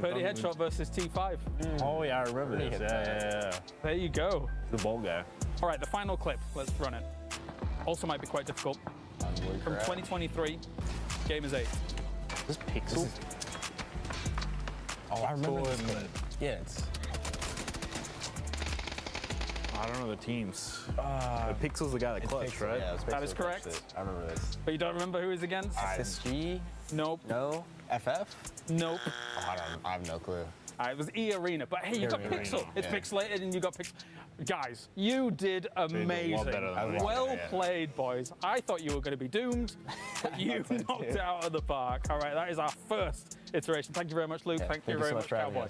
Purdy headshot versus T5. Oh, yeah, I remember this. Yeah. There you go. The Bolt guy. All right, the final clip. Let's run it. Also might be quite difficult. From 2023, game is 8. This Pixel? Oh, I remember this clip. Yeah, it's... I don't know the teams. The Pixel's the guy that clutched, right? Yeah, that is correct. I remember this. But you don't remember who he's against? SSG? Nope. No. FF? Nope. Oh, I have no clue. It was E Arena, but hey, you got Pixel. It's pixelated and you got Pixel. Guys, you did amazing. Well played, boys. I thought you were going to be doomed, but you knocked it out of the park. All right, that is our first iteration. Thank you very much, Luke. Thank you very much, Cowboy.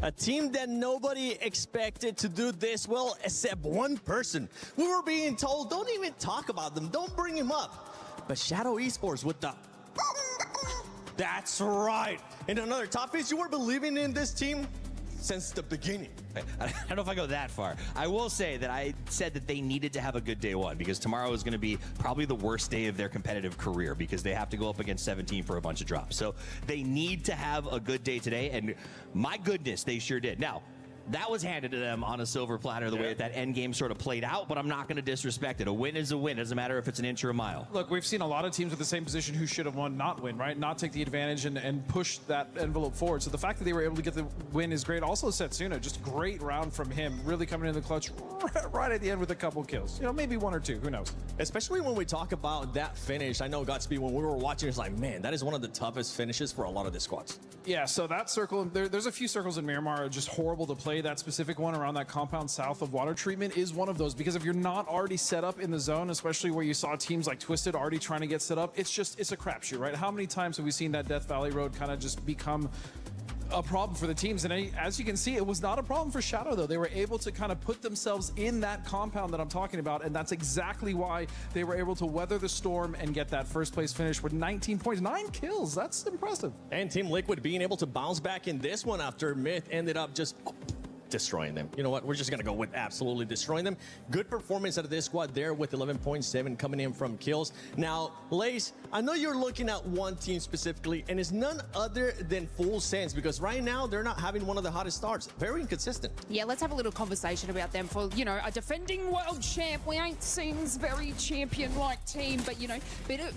A team that nobody expected to do this well except one person. We were being told, don't even talk about them, don't bring him up. But Shadow Esports with the... That's right. And another top is you were believing in this team since the beginning. I don't know if I go that far. I will say that I said that they needed to have a good day one because tomorrow is going to be probably the worst day of their competitive career because they have to go up against 17 for a bunch of drops. So they need to have a good day today, and my goodness, they sure did. Now, that was handed to them on a silver platter the way that end game sort of played out, but I'm not going to disrespect it. A win is a win. It doesn't matter if it's an inch or a mile. Look, we've seen a lot of teams with the same position who should have won not win, right? Not take the advantage and push that envelope forward. So the fact that they were able to get the win is great. Also, Setsuna, just great round from him. Really coming in the clutch right at the end with a couple kills. You know, maybe 1 or 2. Who knows? Especially when we talk about that finish. I know Godspeed, when we were watching, it's like, man, that is one of the toughest finishes for a lot of the squads. Yeah, so that circle, there's a few circles in Miramar are just horrible to play. That specific one around that compound south of water treatment is one of those, because if you're not already set up in the zone, especially where you saw teams like Twisted already trying to get set up, it's a crapshoot, right? How many times have we seen that Death Valley Road kind of just become a problem for the teams? And as you can see, it was not a problem for Shadow, though. They were able to kind of put themselves in that compound that I'm talking about, and that's exactly why they were able to weather the storm and get that first place finish with 19 points, 9 kills. That's impressive. And Team Liquid being able to bounce back in this one after MiTH ended up just destroying them. You know what? We're just going to go with absolutely destroying them. Good performance out of this squad there with 11.7 coming in from kills. Now, Lace, I know you're looking at one team specifically, and it's none other than Full Sense, because right now they're not having one of the hottest starts. Very inconsistent. Yeah, let's have a little conversation about them. For, you know, a defending world champ, we ain't seems very champion-like team, but, you know,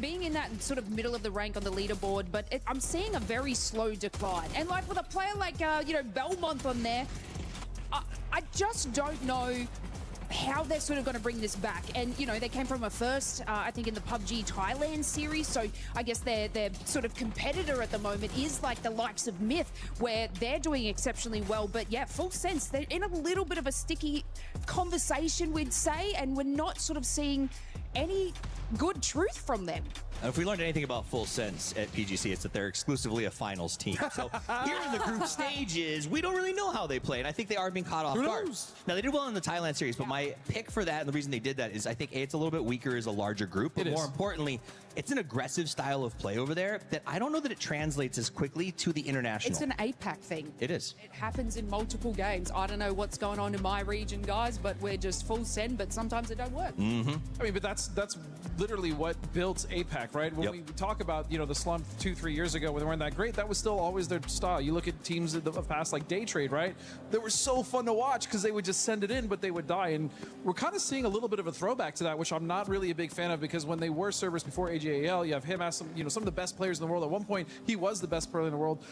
being in that sort of middle of the rank on the leaderboard, but I'm seeing a very slow decline. And like with a player like, you know, Belmont on there, I just don't know how they're sort of going to bring this back. And, you know, they came from a first, I think, in the PUBG Thailand series. So I guess their sort of competitor at the moment is like the likes of MiTH, where they're doing exceptionally well. But yeah, Full Sense, they're in a little bit of a sticky conversation, we'd say, and we're not sort of seeing any good truth from them. If we learned anything about Full Sense at PGC, it's that they're exclusively a finals team. So here in the group stages, we don't really know how they play, and I think they are being caught off guard. Now, they did well in the Thailand series, but my pick for that, and the reason they did that, is I think it's a little bit weaker as a larger group, but more importantly, it's an aggressive style of play over there that I don't know that it translates as quickly to the international. It's an APAC thing. It is. It happens in multiple games. I don't know what's going on in my region, guys, but we're just full send, but sometimes it don't work. I mean, but that's literally what built APAC, right? When we talk about, you know, the slump 2-3 years ago when they weren't that great, that was still always their style. You look at teams of the past like Day Trade, right? They were so fun to watch because they would just send it in, but they would die. And we're kind of seeing a little bit of a throwback to that, which I'm not really a big fan of, because when they were servers before AJAL, you have him as some of the best players in the world. At one point, he was the best player in the world.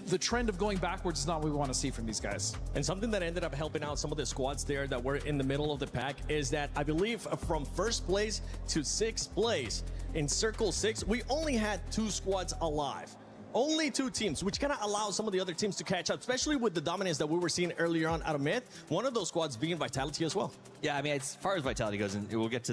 The trend of going backwards is not what we want to see from these guys. And something that ended up helping out some of the squads there that were in the middle of the pack is that I believe from first place to 6th place in Circle 6, we only had 2 squads alive. Only 2 teams, which kind of allows some of the other teams to catch up, especially with the dominance that we were seeing earlier on out of MiTH. One of those squads being Vitality as well. Yeah, I mean, as far as Vitality goes, and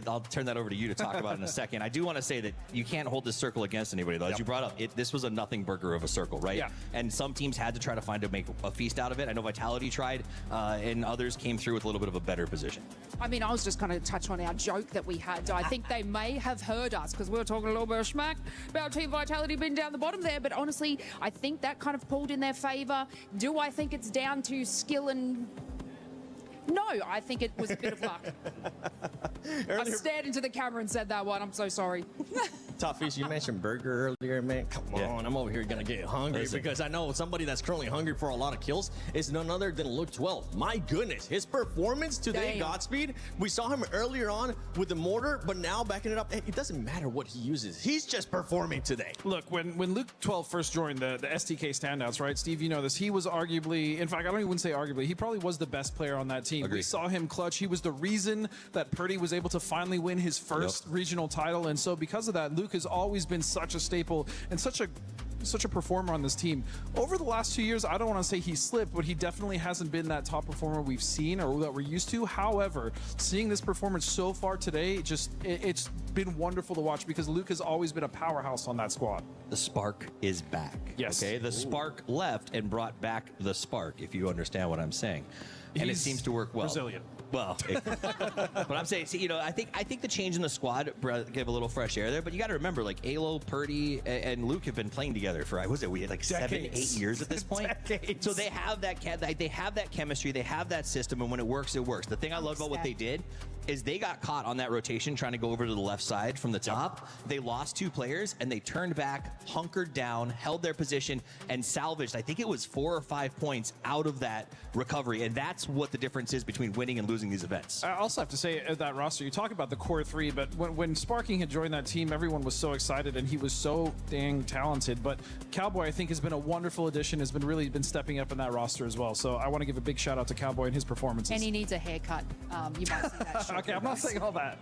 I'll turn that over to you to talk about in a second. I do want to say that you can't hold this circle against anybody, though. As you brought up, this was a nothing burger of a circle, right? Yeah. And some teams had to try to make a feast out of it. I know Vitality tried, and others came through with a little bit of a better position. I mean, I was just going to touch on our joke that we had. I think they may have heard us because we were talking a little bit of smack about Team Vitality being down the bottom there. But honestly, I think that kind of pulled in their favor. Do I think it's down to skill and... No, I think it was a bit of luck. I stared into the camera and said that one. I'm so sorry. Toughies, you mentioned burger earlier, man. Come on, I'm over here gonna get hungry because I know somebody that's currently hungry for a lot of kills is none other than Luke 12. My goodness, his performance today, Godspeed. We saw him earlier on with the mortar, but now backing it up, it doesn't matter what he uses. He's just performing today. Look, when Luke 12 first joined the STK standouts, right, Steve, you know this, he was arguably, in fact, I don't even say arguably, he probably was the best player on that team. We saw him clutch. He was the reason that Purdy was able to finally win his first regional title. And so because of that, Luke has always been such a staple and such a performer on this team. Over the last 2 years, I don't want to say he slipped, but he definitely hasn't been that top performer we've seen or that we're used to. However, seeing this performance so far today, it's been wonderful to watch because Luke has always been a powerhouse on that squad. The spark is back. Yes. Okay, the spark left and brought back the spark, if you understand what I'm saying. And it seems to work well. Brazilian. Well, but I'm saying, see, you know, I think the change in the squad gave a little fresh air there. But you got to remember, like Alo, Purdy, and Luke have been playing together for we had like decades. 7-8 years at this point. Decades. So they have that chemistry, they have that system, and when it works, it works. The thing I love about what they did is they got caught on that rotation trying to go over to the left side from the top. They lost 2 players, and they turned back, hunkered down, held their position, and salvaged, I think it was 4 or 5 points out of that recovery. And that's what the difference is between winning and losing these events. I also have to say, that roster, you talk about the core 3, but when Sparking had joined that team, everyone was so excited, and he was so dang talented. But Cowboy, I think, has been a wonderful addition, has really been stepping up in that roster as well. So I want to give a big shout out to Cowboy and his performances. And he needs a haircut. You might see that shortly. Okay, I'm not saying all that.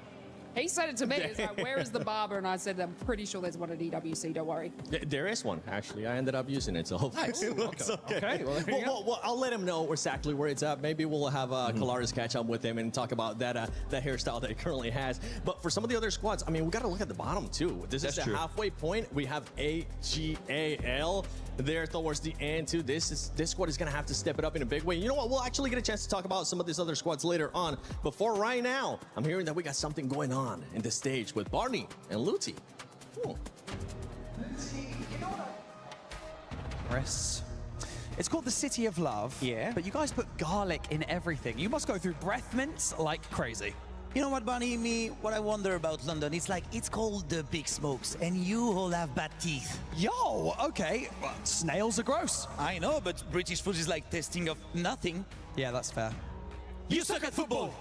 He said it to me. He's like, where is the barber? And I said, I'm pretty sure there's one at EWC, don't worry. There is one, actually. I ended up using it, so hopefully it looks okay. Well, I'll let him know exactly where it's at. Maybe we'll have Kalaris catch up with him and talk about that hairstyle that he currently has. But for some of the other squads, I mean, we got to look at the bottom, too. This is the halfway point. We have AGAL there towards the end, too. This squad is going to have to step it up in a big way. You know what? We'll actually get a chance to talk about some of these other squads later on. But for right now, I'm hearing that we got something going on in the stage with Barney and Luti. Chris, it's called the City of Love. Yeah. But you guys put garlic in everything. You must go through breath mints like crazy. You know what, Bunny? What I wonder about London, it's called the Big Smokes, and you all have bad teeth. Yo, okay. Well, snails are gross. I know, but British food is like tasting of nothing. Yeah, that's fair. You suck at football!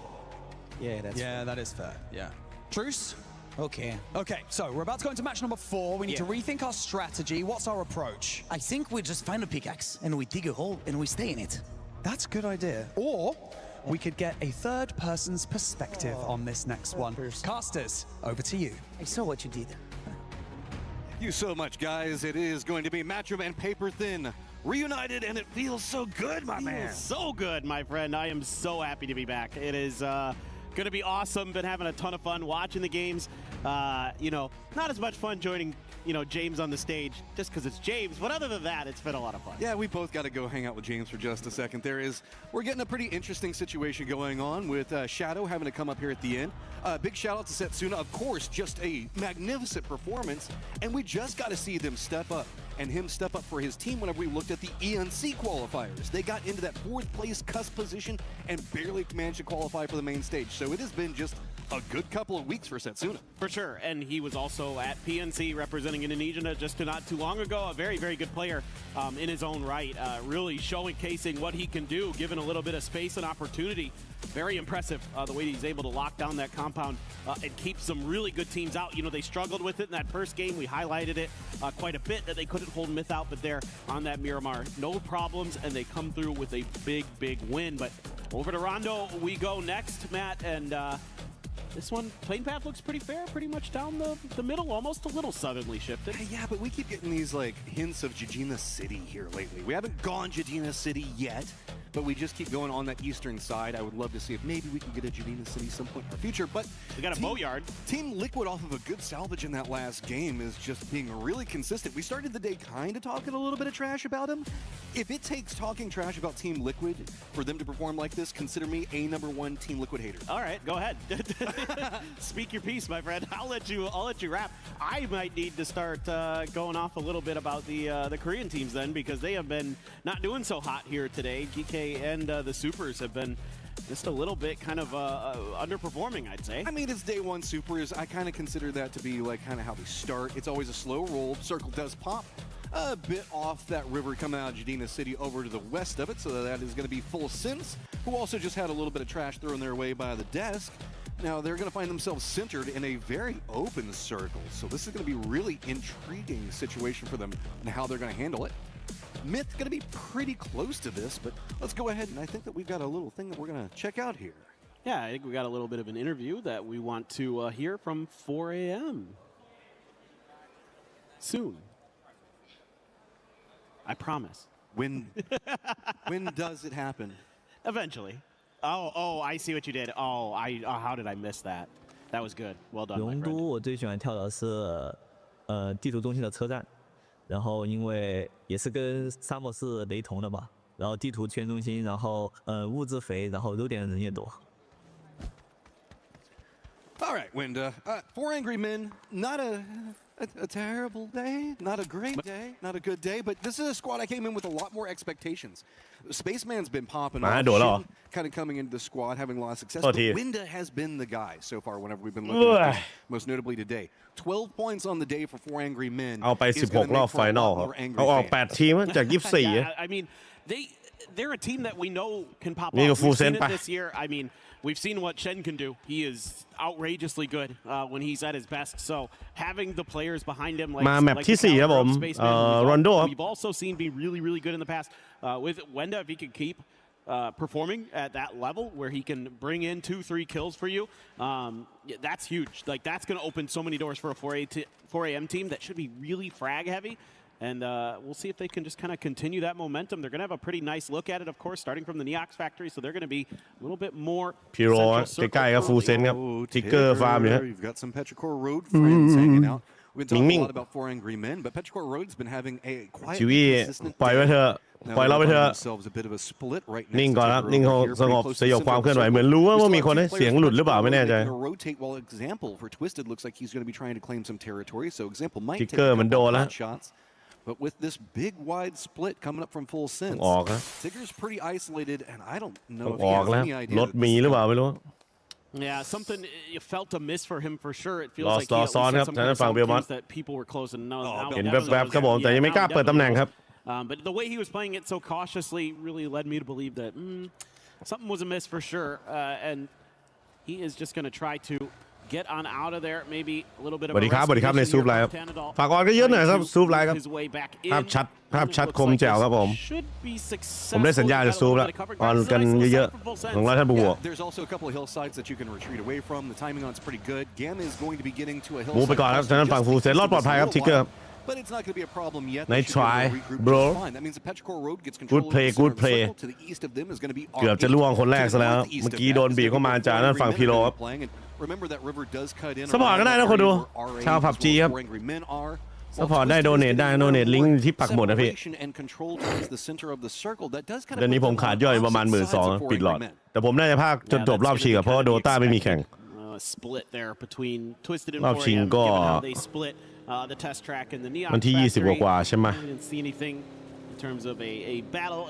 Yeah, that is fair. Yeah. Truce? Okay. Okay, so we're about to go into match number 4. We need to rethink our strategy. What's our approach? I think we just find a pickaxe, and we dig a hole, and we stay in it. That's a good idea. Or we could get a third person's perspective on this next one. Casters, over to you. I saw what you did. Thank you so much, guys. It is going to be Matchroom and Paper Thin reunited, and it feels so good, my man. So good, my friend. I am so happy to be back. It is going to be awesome. Been having a ton of fun watching the games. You know, not as much fun joining, James on the stage just because it's James. But other than that, it's been a lot of fun. Yeah, we both got to go hang out with James for just a second. We're getting a pretty interesting situation going on with Shadow having to come up here at the end. Big shout out to Setsuna. Of course, just a magnificent performance. And we just got to see them step up and him step up for his team whenever we looked at the ENC qualifiers. They got into that 4th place cusp position and barely managed to qualify for the main stage. So it has been just a good couple of weeks for Setsuna. For sure, and he was also at PNC representing Indonesia just not too long ago. A very, very good player in his own right, really showcasing what he can do, given a little bit of space and opportunity. Very impressive the way he's able to lock down that compound and keep some really good teams out. They struggled with it in that first game. We highlighted it quite a bit that they couldn't hold Myth out, but there on that Miramar, no problems, and they come through with a big, big win. But over to Rondo we go next, Matt, and this one, playing path looks pretty fair, pretty much down the middle, almost a little southernly shifted. Yeah, but we keep getting these hints of Jijina City here lately. We haven't gone Jijina City yet, but we just keep going on that eastern side. I would love to see if maybe we can get a Jadina City some point in the future. But we got a boatyard. Team Liquid off of a good salvage in that last game is just being really consistent. We started the day kind of talking a little bit of trash about them. If it takes talking trash about Team Liquid for them to perform like this, consider me a #1 Team Liquid hater. All right, go ahead. Speak your piece, my friend. I'll let you wrap. I might need to start going off a little bit about the Korean teams then, because they have been not doing so hot here today. GK and the Supers have been just a little bit kind of underperforming, I'd say. I mean, it's day one Supers. I kind of consider that to be like kind of how they start. It's always a slow roll. Circle does pop a bit off that river coming out of Jadina City over to the west of it, so that is going to be Full Sense, who also just had a little bit of trash thrown their way by the desk. Now they're going to find themselves centered in a very open circle, so this is going to be a really intriguing situation for them and how they're going to handle it. MiTH going to be pretty close to this, but let's go ahead, and I think that we've got a little thing that we're going to check out here. Yeah, I think we got a little bit of an interview that we want to hear from 4 a.m. soon. I promise. When does it happen? Eventually. Oh, I see what you did. How did I miss that? That was good. Well done, my friend. 龙都我最喜欢跳的是地图中心的车站，然后因为也是跟沙漠是雷同的嘛，然后地图圈中心，然后物资肥，然后肉点的人也多。All right, Winda. 4 Angry Men, not a terrible day, not a great day, not a good day, but this is a squad I came in with a lot more expectations. Spaceman's been popping off, kind of coming into the squad, having a lot of success, but Winda has been the guy so far whenever we've been looking at this, most notably today. 12 points on the day for 4 Angry Men. เอาไป16รอบไฟนอลครับเอาออก8ทีมจาก24 I mean, they're a team that we know can pop off. นี่ก็ full We've seen send it this year. I mean, we've seen what Shen can do. He is outrageously good when he's at his best. So having the players behind him, like มาแมปที่4ครับผมรอนโดครับ we've also seen be really, really good in the past. With Wenda, if he could keep performing at that level where he can bring in 2-3 kills for you, that's huge. Like, that's going to open so many doors for a 4 a.m. team that should be really frag heavy. And we'll see if they can just kind of continue that momentum. They're going to have a pretty nice look at it, of course, starting from the Neox factory. So they're going to be a little bit more. Piro ใกล้ๆกับฟูลเซนครับทิกเกอร์ฟาร์มอยู่ฮะ You've got some Petrichor Road friends hanging out. We've been talking a lot about 4 Angry Men, but Petrichor Road's been having a quite consistent ปล่อยไว้เถอะปล่อยเราไปเถอะ themselves a bit of a split right นิ่ง next ก่อน to ครับ Road นิ่ง here, สงบ pretty close ส to ย the บความเคลื่อนไหว center เหมือนรู้ว่ามีคนให้ Close to เสียง players หลุดหรือเปล่าไม่แน่ใจ making a rotate while Example for Twisted looks like he's going to be trying to claim some territory, so Example might take a Ticker มันโดน couple แล้ว of shots. But with this big wide split coming up from Full Sense, ออกนะ Tigger's pretty isolated, and I don't ต้ know อง if อ he อก has แล้ว any idea. รถมีหรือเปล่าไม่รู้ Yeah, something you felt a miss for him for sure. It feels รอ like he at ซ้อน least ครั had บ some ทาง kind ด้า of นฝั่ง sound เบลมอน cues that people were close and now เห็นแวบๆครับผมแต่ยังไม่กล้าเปิดตำแหน่งครับ But the way he was playing it so cautiously really led me to believe that something was amiss for sure. And he is just going to try to get on out of there. Maybe a little bit of สวัสดีครับสวัสดีครับในซูปไลน์ครับฝากออนก็เยอะหน่อยครับซูปไลน์ครับภาพชัดคมแจ๋วครับผมผมได้สัญญาจากซูปแล้วออนกันเยอะๆของเราท่านผู้บวก There's also a couple of hillsides that you can retreat away from. The timing on it's pretty good. Gamma is going to be getting to a มู hillside. ไปก่อนครับทางด้านฝั่งฟูลเซนรอดปลอดภัยครับทิกเกอร์ But it's not going to be a problem yet. Nice They should be able to try, regroup bro. just fine. That means the Petrichor Road gets control Good play, of the center good of the play. circle. To the east of them is going to be เกือบจะล่วงคนแรกซะแล้ว to the เมื่อ northeast of กี้ that โดน is บีบ gonna เข้า be มา 4 จากด้าน Angry ฝั่ง Men พีโร that ค are รับ playing. And remember that River does cut in สปอร์ตก็ได้นะคนดู ชาว PUBG ครับ 4 Angry Men are. สปอร์ตได้โดเนทได้โดเนทลิงก์ที่ปักหมดนะพี่ Separation and control towards the center of the circle. That does kind of เดือนนี้ผมขาดย่อยประมาณ 12,000 ปิดหลอด แต่ผมน่าจะพากจนจบรอบชิงอะเพราะว่าโดต้าไม่มีแข่ง split there between Twisted and รอบชิง 4AM, ก็ given how they split the test track and the Neon วันที่ factory. 20 กว่าๆใช่ไหม We didn't see anything in terms of a battle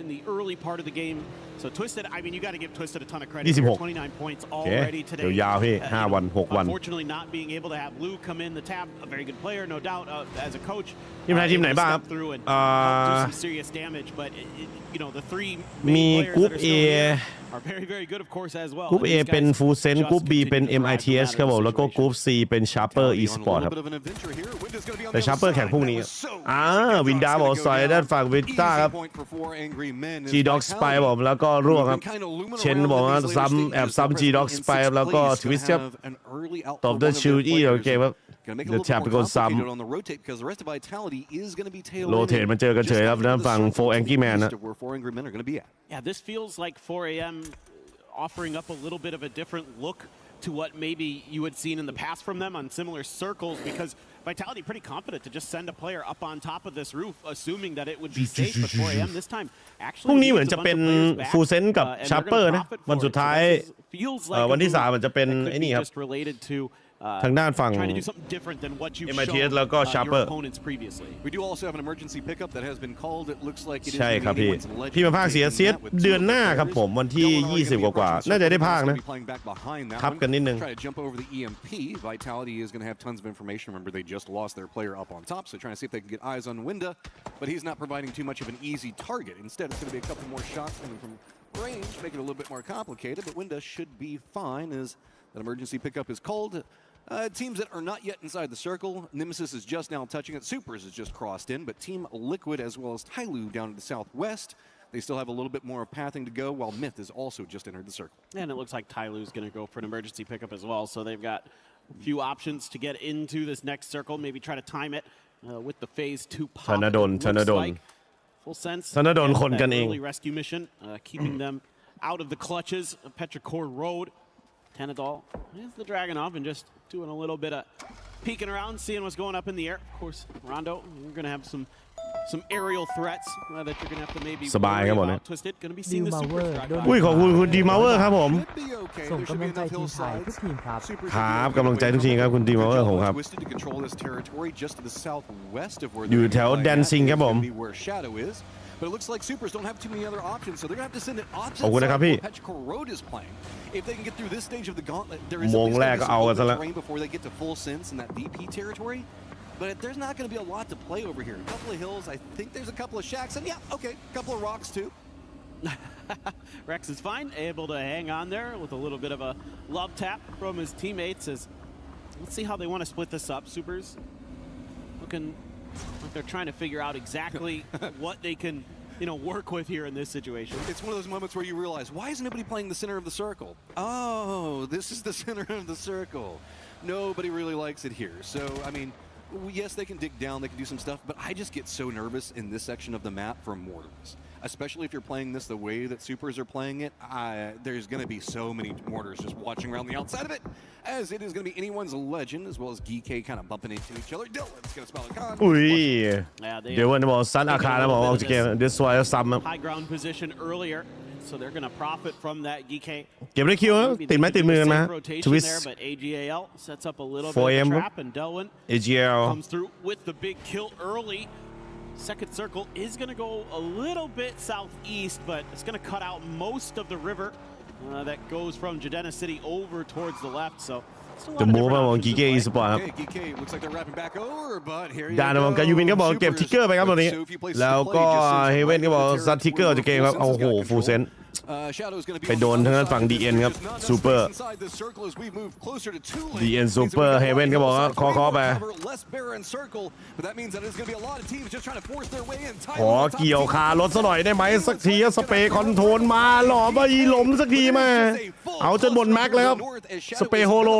in the early part of the game. So Twisted, I mean, you got to give Twisted a ton of credit. 26 29 points โอเค already today. เดี๋ยวยาวพี่5 วัน 6 วัน Unfortunately, not being able to have Lou come in the tab, a very good player, no doubt, as a coach. ทีมไทยทีมไหนบ้างครับ through and do some serious damage, but you know the three มี main กรุ๊ป players that A are still here are very, very good, of course, as well. กรุ๊ป A And these เป็น guys ฟูลเซน just กรุ๊ป B เป็น continue to drive them MiTH out ครับ of ผม the แล้วก็ situation. กรุ๊ป C เป็น Sharper On a Esport ค little รับ bit of an adventure here. Windows gonna be on แต่ the Sharper other แข่ง side. พรุ่งนี้ That was so วินดาบอลซอยด้านฝั่งวินต้าครับ Easy point for 4 Angry Men. G Dog สไปผมแล้วก็ร่วงครับเชนบอกว่าซ้ำแอบซ้ำ G Dog สไปแล้วก็ทวิสต์ครับตบด้วยชิวอี้โอเคครับ Gonna make it a little bit more complicated on the rotate because the rest of Vitality is going to be tailored. โรเทตมันเจอกันเฉยครับด้านฝั่ง4 Angry Man นะ Where 4 Angry Men are going to be at. Yeah, this feels like 4AM offering up a little bit of a different look to what maybe you had seen in the past from them on similar circles, because Vitality pretty confident to just send a player up on top of this roof, assuming that it would be safe. But 4AM this time พรุ่ง actually นี้เหมือนจะเป็นฟูลเซนกับชาร์เปอร์นะวันสุดท้ายวันที่3มันจะเป็นไอ้นี่ครับ ทางด้านฝั่ง MiTH แล้วก็ Sharper We do also have an emergency pickup that has been called. It looks like it is ใช่ครับพี่มาภาคเสียเดือนหน้าครับผมวันที่20กว่าน่าจะได้ภาคนะทับกันนิดนึง Try to jump over the EMP. Vitality is going to have tons of information. Remember, they just lost their player up on top, so trying to see if they can get eyes on Winda, but he's not providing too much of an easy target. Instead, it's going to be a couple more shots coming from range, make it a little bit more complicated, but Winda should be fine as that emergency pickup is called. Teams that are not yet inside the circle, Nemesis is just now touching it, Supers is just crossed in, but Team Liquid as well as Tyloo down to the southwest, they still have a little bit more pathing to go, while MiTH has also just entered the circle. And it looks like Tyloo is going to go for an emergency pickup as well, so they've got a few options to get into this next circle, maybe try to time it with the phase 2 pop. ธนดล Full sense. ธนดลคนกันเอง Early rescue mission, keeping them out of the clutches of Petrichor Road. Tenadol is the dragon off and just doing a little bit of peeking around, seeing what's going up in the air. Of course, Rondo, you're going to have some aerial threats that you're going to have to maybe worry about. Twisted, going to be seeing the super drive by. อุ้ยขอบคุณดีมาเวอร์ครับผม ส่งกำลังใจทีมไทยทุกทีมครับ ครับกำลังใจทุกทีมครับคุณดีมาเวอร์ผมครับ Twisted to control this territory just to the southwest of where อยู่แถวแดนซิงครับผม where Shadow is. But it looks like Supers don't have too many other options, so they're going to have to send it opposite ขอบคุณนะครับ side พี่ where Petrichor Road is playing. If they can get through this stage of the gauntlet, there is โมงแรกก็เอากันซะแล้ว terrain before they get to full sense in that VP territory. But there's not going to be a lot to play over here. A couple of hills, I think there's a couple of shacks, and yeah, okay, a couple of rocks too. Rex is fine, able to hang on there with a little bit of a love tap from his teammates. As let's see how they want to split this up. Supers looking like they're trying to figure out exactly what they can work with here in this situation. It's one of those moments where you realize, why is nobody playing the center of the circle? Oh, this is the center of the circle. Nobody really likes it here. So, I mean, yes, they can dig down, they can do some stuff, but I just get so nervous in this section of the map for mortars. Especially if you're playing this the way that Supers are playing it, there's going to be so many mortars just watching around the outside of it, as it is going to be anyone's legend, as well as Geek kind of bumping into each other. Dylan's going to spell a con. อุ้ยเดี๋ยววันนี้บอกซัดอาคารแล้วบอกออกจากเกมเดี๋ยวสวยซ้ำ High ground position earlier, so they're going to profit from that Geek. เก็บได้คิวติดไหมติดมือกันไหมทวิส but AGAL sets up a little 4M bit of a trap, and Delwyn AGL comes through with the big kill early. Second circle is going to go a little bit southeast, but it's going to cut out most of the river that goes from Jadena City over towards the left. So จะมูฟมาของกีเกอีสปอร์ตครับดานมองกับยูมินก็บอกเก็บทิกเกอร์ไปครับตอนนี้แล้วก็เฮเว่นก็บอกซัดทิกเกอร์จากเกมครับโอ้โหฟูลเซนไปโดนทางด้านฝั่ง DN ครับซูเปอร์ DN ซูเปอร์เฮเว่นก็บอกว่าคอไปขอเกี่ยวคารถซะหน่อยได้ไหมสักทีสเปรย์คอนโทรลมาหล่อมาอีหลมสักทีมาเอาจนบนแม็กเลยครับสเปรย์โฮโล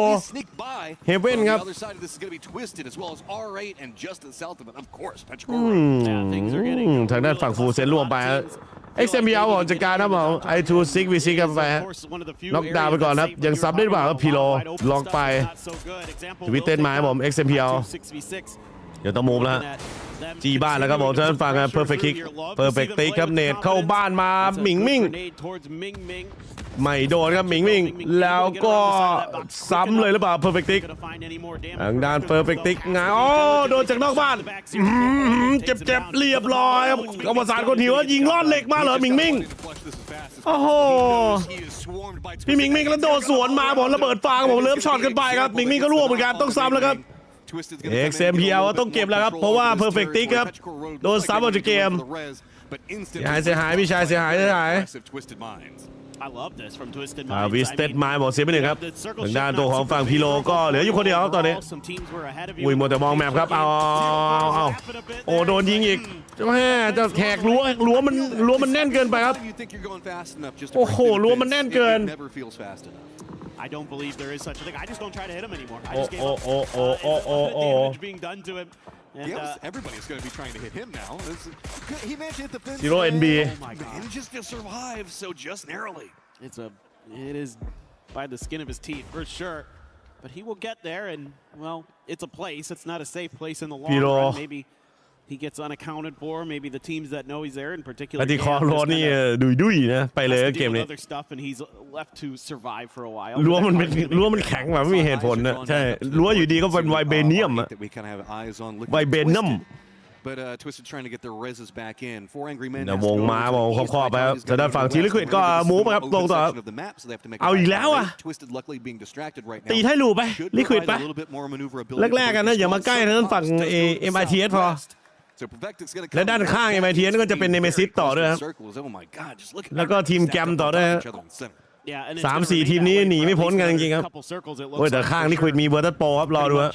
เฮเว่นครับทางด้านฝั่งฟูลเซนรวมไปXMPL บอกจัดการนะบอกI2-6v6 กันไปล็อกดาวน์ไปก่อนครับยังซับได้หรือเปล่าครับพีโลล็อกไปทวิตเต้นมาครับผม XMPL เดี๋ยวต้องมูฟแล้วจีบ้านแล้วครับผมท่านฟังกัน Perfect Kick Perfect Kick ครับเนตเข้าบ้านมาหมิงมิ่งไม่โดนครับหมิงมิ่งแล้วก็ซ้ำเลยหรือเปล่า Perfect Kick ทางด้าน Perfect Kick ไงโอ้โดนจากนอกบ้านเจ็บเรียบร้อยครับอวสานคนหิวยิงลอดเหล็กมาเหรอหมิงมิ่งโอ้โหพี่หมิงมิ่งแล้วโดนสวนมาบอกระเบิดฟางบอกเริ่มช็อตกันไปครับหมิงมิ่งก็ร่วงเหมือนกันต้องซ้ำแล้วครับXMPL ต้องเก็บแล้วครับเพราะว่า Perfect Kick ครับโดนซ้ำออกจากเกมเสียหายพี่ชายเสียหายI love this from Twisted วิสเต็ดไม้บอกเสียไปหนึ่งครับทางด้านตัวของฝั่งพีโลก็เหลืออยู่คนเดียวตอนนี้อุ้ยมัวแต่มองแมปครับเอาโอ้โดนยิงอีกจะแหกรั้วมันแน่นเกินไปครับโอ้โหรั้วมันแน่นเกิน I don't believe there is such a thing. I just don't try to hit him anymore. I just gave up. Damage being done to him. And, everybody's going to be trying to hit him now. He managed to hit the fence. Zero NBA. Oh my God. Manages to survive so just narrowly. It is by the skin of his teeth for sure. But he will get there, and well, it's a place. It's not a safe place in the long run. Maybe he gets unaccounted for. Maybe the teams that know he's there, in particular. ที่คอร้อนนี่ดุยนะไปเลยเกมนี้ other stuff, and he's left to survive for a while. รั้วมันแข็งแบบไม่มีเหตุผลนะใช่รั้วอยู่ดีก็เป็นไวเบเนียมอะไวเบนัม But Twisted trying to get their reses back in. 4 angry men. วงมาบอกครอบๆไปครับแต่ด้านฝั่งทีลิควิดก็มูฟครับลงต่อเอาอีกแล้วอ่ะตีให้ลูไปลิควิดไปแรกๆกันนะอย่ามาใกล้ทางด้านฝั่งMiTH พอและด้านข้างMiTHก็จะเป็นเนเมซิสต่อด้วยครับแล้วก็ทีมแกรมต่อด้วย3-4 ทีมนี้หนีไม่พ้นกันจริงๆครับโอ้ยแต่ข้างลิควิดมีเบอร์ตัดโปรครับรอดูครับ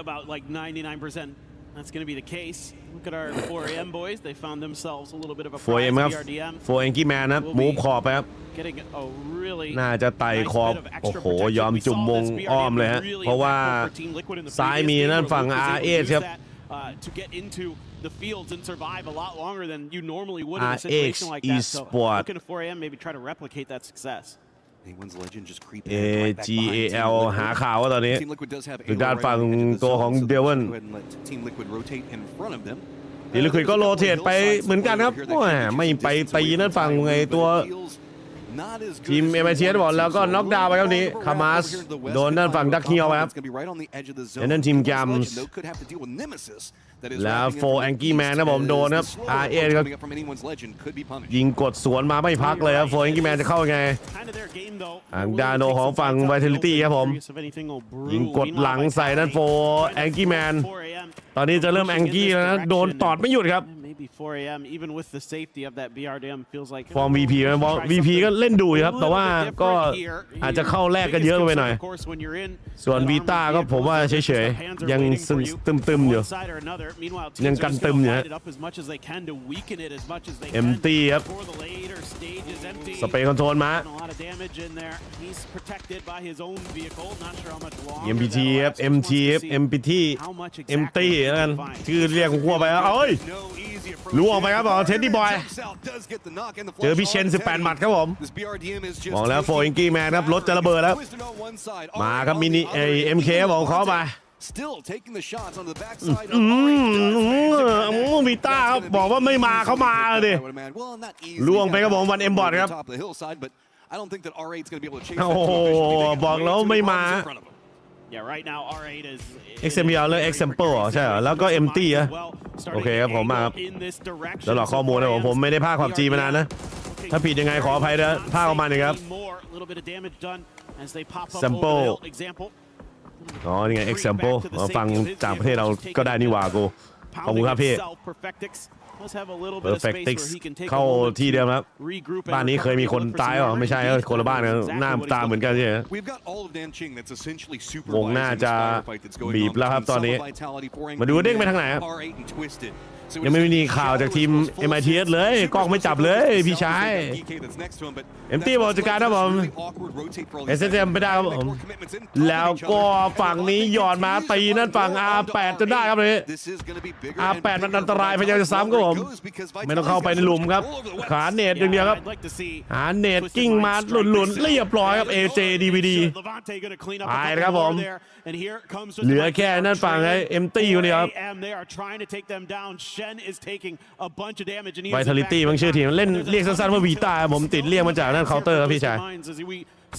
About like 99%. That's going to be the case. Look at our 4AM boys. They found themselves a little bit of a 4AM ครับ 4 Anky Man นะมูฟขอบไปครับน่าจะไต่ขอบโอ้โหยอมจุ่มวงอ้อมเลยฮะเพราะว่าซ้ายมีนั่นฝั่ง RH ครับ to get into the fields and survive a lot longer than you normally would in a situation like that. So looking to 4AM maybe try to replicate that success. AGAL หาข่าวว่าตอนนี้ถึงด้านฝั่งตัวของเดวินทีลิควิดก็โรเทตไปเหมือนกันครับไม่ไปตีนั่นฝั่งไงตัวทีมMiTHบอกแล้วก็น็อกดาวน์ไปครับนี้คามาสโดนด้านฝั่งดักเฮียวครับนั่นทีมแกมส์แล้ว4 Anky Man นะผมโดนครับ RH ก็ยิงกดสวนมาไม่พักเลยครับ4 Anky Man จะเข้าไงทางดาโนของฝั่ง Vitality ครับผมยิงกดหลังใส่นั่น4 Anky Man ตอนนี้จะเริ่ม Anky แล้วนะโดนตอดไม่หยุดครับฟอร์ม VP ไหมVP ก็เล่นดูครับแต่ว่าก็อาจจะเข้าแรกกันเยอะไปหน่อยส่วนวีต้าก็ผมว่าเฉยๆยังตึมๆอยู่ยังกันตึมอยู่ฮะMT ครับสเปรย์คอนโทรลมา MPT ครับ MT ครับ MPT MT แล้วกันชื่อเรียกหัวไปแล้วเอ้ยรู้ออกไปครับบอกเทนดี้บอยเจอพี่เชน18 หมัดครับผมบอกแล้ว4 Anky Man ครับรถจะระเบิดแล้วมาครับมินิMK บอกเขาไปวีต้าครับบอกว่าไม่มาเขามาดิล่วงไปครับผมวันเอ็มบอทครับโอ้โหบอกแล้วไม่มาXMPL เลย Example ใช่เหรอแล้วก็ Empty อะโอเคครับผมมาครับแล้วหลอกข้อมูลนะผมไม่ได้พากย์PUBGมานานนะถ้าผิดยังไงขออภัยนะพากย์ออกมาหน่อยครับ Sample อ๋อนี่ไง Example ฟังจากประเทศเราก็ได้นี่หว่ากูขอบคุณครับพี่Perfectix เข้าที่เดิมครับบ้านนี้เคยมีคนตายหรอไม่ใช่คนละบ้านนะหน้าตาเหมือนกันใช่ไหมวงน่าจะบีบแล้วครับตอนนี้มาดูเด้งไปทางไหนครับยังไม่มีข่าวจากทีมMiTHเลยกล้องไม่จับเลยพี่ชายMTบอกจัดการนะผม SSM ไม่ได้ครับผมแล้วก็ฝั่งนี้หย่อนมาตีนั่นฝั่ง R8 จนได้ครับเลย R8 มันอันตรายพยายามจะซ้ำครับผมไม่ต้องเข้าไปในหลุมครับขาเนตอย่างเดียวครับหาเนตกิ้งมาหลุนๆเรียบร้อยครับ AJDVD ไปนะครับผมเหลือแค่นั่นฝั่งไอ้ MT อยู่เนี่ยครับVitality บางชื่อทีมเล่นเรียกสั้นๆว่าวีต้าผมติดเรียกมาจากนั่นเคาน์เตอร์ครับพี่ชาย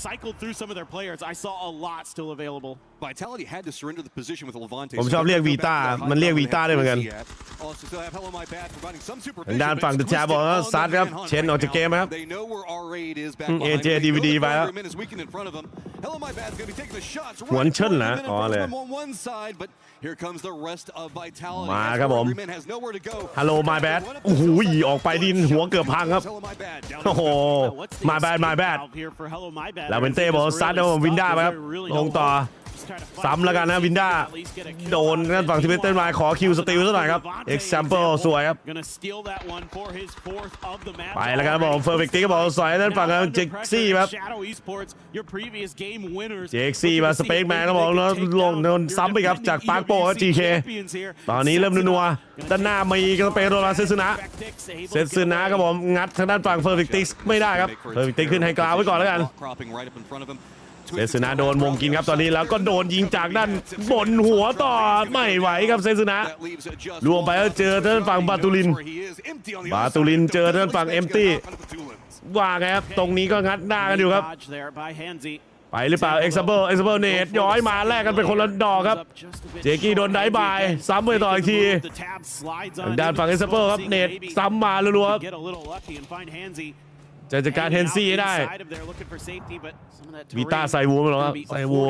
cycled through some of their players. I saw a lot still available. Vitality had to surrender the position with Levante. ผมชอบเรียกวีต้ามันเรียกวีต้าได้เหมือนกันด้านฝั่งเดอะแชร์บอกว่าซัดครับเชนออกจากเกมครับAJDVD ไปแล้วหวนเชิญนะอ๋อเลยมาครับผมฮัลโหล my bad โอ้โหออกไปดินหัวเกือบพังครับโอ้โห my bad แล้วเป็นเต้บอกซัดแล้ววินด้าไปครับลงต่อ ซ้ำแล้วกันนะวินด้าโดนกันฝั่งที่เป็นเต้นไม้ขอคิวสติลซะหน่อยครับ example สวยครับไปแล้วกันบอกเฟอร์เฟกตี้ก็บอกสวยนั่นฝั่งเจ็กซี่ครับเจ็กซี่มาสเปกแมนก็บอกแล้วลงโดนซ้ำไปครับจากปาร์คโปกับ GK ตอนนี้เริ่มนัวด้านหน้ามีก็เป็นโรนัลเซซึนะก็บอกงัดทางด้านฝั่งเฟอร์เฟกตี้ไม่ได้ครับเฟอร์เฟกตี้ขึ้นไฮกราวไว้ก่อนแล้วกันเซซึนะโดนวงกินครับตอนนี้แล้วก็โดนยิงจากด้านบนหัวต่อไม่ไหวครับเซซึนะลวงไปแล้วเจอด้านฝั่งบาตูลินเจอด้านฝั่งเอมตี้ว่าไงครับตรงนี้ก็งัดหน้ากันอยู่ครับไปหรือเปล่าเอ็กซ์เบิลเนตย้อยมาแลกกันเป็นคนละดอกครับเจกี้โดนไดบายซ้ำไปต่ออีกทีด้านฝั่งเอ็กซ์เบิลครับเนตซ้ำมารัวๆจะจัดการเฮนซี่ได้วีต้าใส่วูมาแล้วครับใส่วู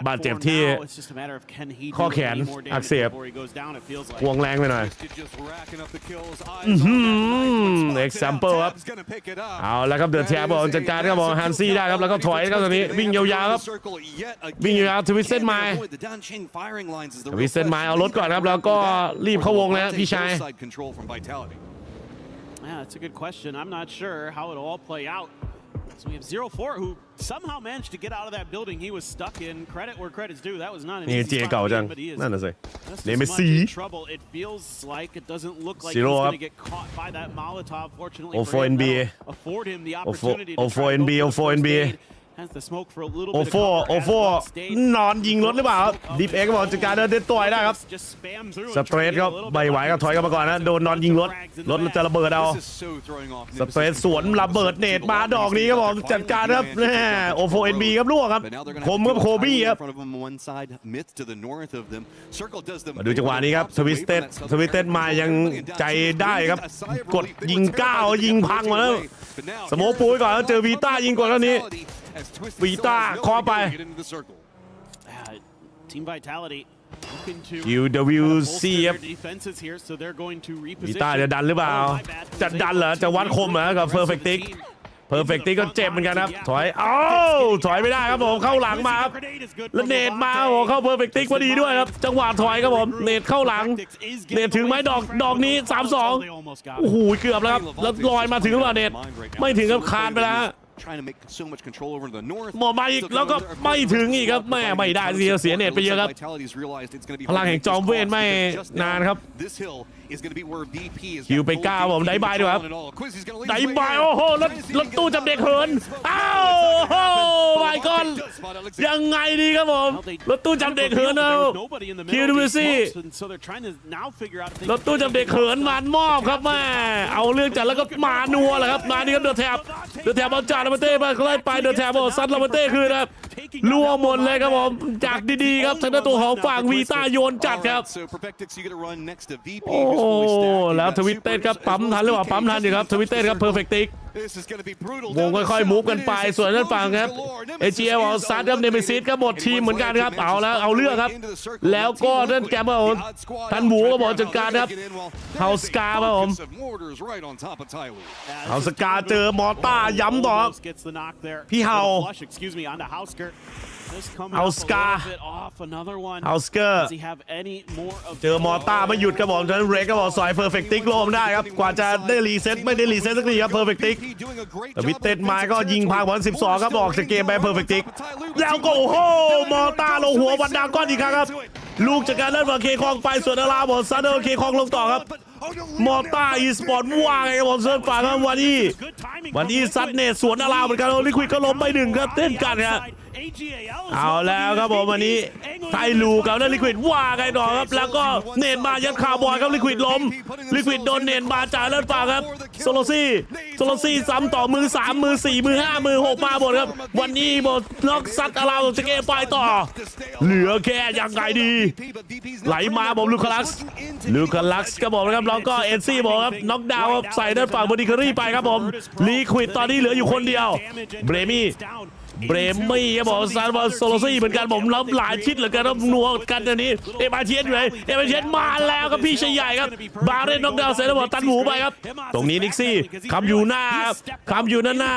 บาดเจ็บที่ข้อแขนอักเสบห่วงแรงไปหน่อยexample ครับเอาแล้วครับเดือดแทบบอกจัดการครับบอกฮันซี่ได้ครับแล้วก็ถอยครับตอนนี้วิ่งยาวๆครับวิ่งยาวทวิสเซนไมล์เอารถก่อนครับแล้วก็รีบเข้าวงแล้วพี่ชายYeah, that's a good question. I'm not sure how it'll all play out. So we have 0-4 who somehow managed to get out of that building he was stuck in. Credit where credit's due. That was not an easy spot, but he is just in trouble. It feels like it doesn't look like he's going to get caught by that Molotov. Fortunately for him, that'll afford him the opportunity to try to go NBA. โอโฟนอนยิงรถหรือเปล่าดิฟเอ็กก็บอกจัดการเดินต่อยได้ครับสเตรทก็ไม่ไหวก็ถอยกันมาก่อนนะโดนนอนยิงรถจะระเบิดเอาสเตรทสวนระเบิดเนตมาดอกนี้ก็บอกจัดการครับโอโฟเอ็นบีครับล่วงครับคมครับโคบี้ครับมาดูจังหวะนี้ครับทวิสเต็ดมายังใจได้ครับกดยิงก้าวยิงพังมาแล้วสโมกปูไว้ก่อนแล้วเจอวีต้ายิงก่อนแล้วนี้วีต้าคอไป EWC ครับวีต้าจะดันหรือเปล่าจะดันเหรอจะวัดคมเหรอกับเพอร์เฟกติกก็เจ็บเหมือนกันครับถอยถอยไม่ได้ครับผมเข้าหลังมาครับแล้วเนตมาโอ้เข้าเพอร์เฟกติกพอดีด้วยครับจังหวะถอยครับผมเนตเข้าหลังเนตถึงไหมดอกนี้ 3-2 โอ้โหเกือบแล้วครับแล้วลอยมาถึงหรือเปล่าเนตไม่ถึงครับคานไปแล้วหมอมาอีกแล้วก็ไม่ถึงอีกครับแม่ไม่ได้เสียเน็ตไปเยอะครับพลังแห่งจอมเวทไม่นานครับคิวไปก้าวผมได้บายด้วยครับได้บายโอ้โหรถตู้จับเด็กเหินอ้าวโอ้บายก่อนยังไงดีครับผมรถตู้จับเด็กเหินเอาคิวดูซี่รถตู้จับเด็กเหินมามอบครับแม่เอาเรื่องจัดแล้วก็มานัวแหละครับมานี่ก็เดือดแถบเอาจ่าลาเบเต้มาไล่ไปเดือดแถบซัดลาเบเต้คือครับล่วงหมดเลยครับผมจากดีๆครับทางด้านตัวของฝั่งวีต้าโยนจัดครับโอ้แล้วทวิตเต้ครับปั๊มทันหรือเปล่าปั๊มทันอยู่ครับทวิตเต้ครับเพอร์เฟกติกวงค่อยๆมูฟกันไปส่วนด้านฝั่งครับAGLซัดครับเนมิซิสก็หมดทีมเหมือนกันครับเอาแล้วเอาเรื่องครับแล้วก็ด้านแกมเอาทันหมูก็บอกจัดการครับเฮาสกาครับผมเฮาสกาเจอมอต้าย้ำต่อพี่เฮาเอาสกาเอาสเกอร์เจอมอต้าไม่หยุดกระบอกฉะนั้นเรกก็บอกสอยเพอร์เฟกติกโลมได้ครับกว่าจะได้รีเซ็ตไม่ได้รีเซ็ตสักทีครับเพอร์เฟกติกแต่วิเต็ดไม้ก็ยิงพังบอล12ครับออกจากเกมไปเพอร์เฟกติกแล้วก็โอ้โหมอต้าลงหัววันดาก้อนอีกครั้งครับลูกจากการเล่นบอลเคคองไปส่วนอาราบอลซัดเดอร์เคคองลงต่อครับมอต้าอีสปอร์ตว่าไงครับบอลเซิร์ฟฝั่งครับวันนี้ซัดเนตสวนอาราเหมือนกันลิควิดก็ล้มไป1ครับเต้นกันครับเอาแล้วครับผมวันนี้ไทลูกับลิควิดว่าไงต่อครับแล้วก็เนตมายัดคาร์บอยครับลิควิดล้มลิควิดโดนเนตมาจ่ายเล่นฝั่งครับโซโลซี่ซ้ำต่อมือ3มือ4มือ5มือ6มาหมดครับวันนี้บอลล็อกซัดอาราจะเกมไปต่อเหลือแค่ยังไงดีไหลมาบอกลูคาลักซ์ก็บอกนะครับแล้วก็เอ็นซี่บอกครับน็อกดาวน์ใส่ด้านฝั่งบอดี้เคอรี่ไปครับผมลิควิดตอนนี้เหลืออยู่คนเดียวเบรมี่ เบรมมี่ครับผมซานบอลโซโลซี่เหมือนกันผมล้ำหลายทิศเหลือเกินครับนัวกันอันนี้MiTHอยู่ไหนMiTHมาแล้วครับพี่ชายใหญ่ครับบาเรนน็อกดาวน์เสร็จแล้วบอกตันหูไปครับตรงนี้นิกซี่คำอยู่หน้าคำอยู่หน้า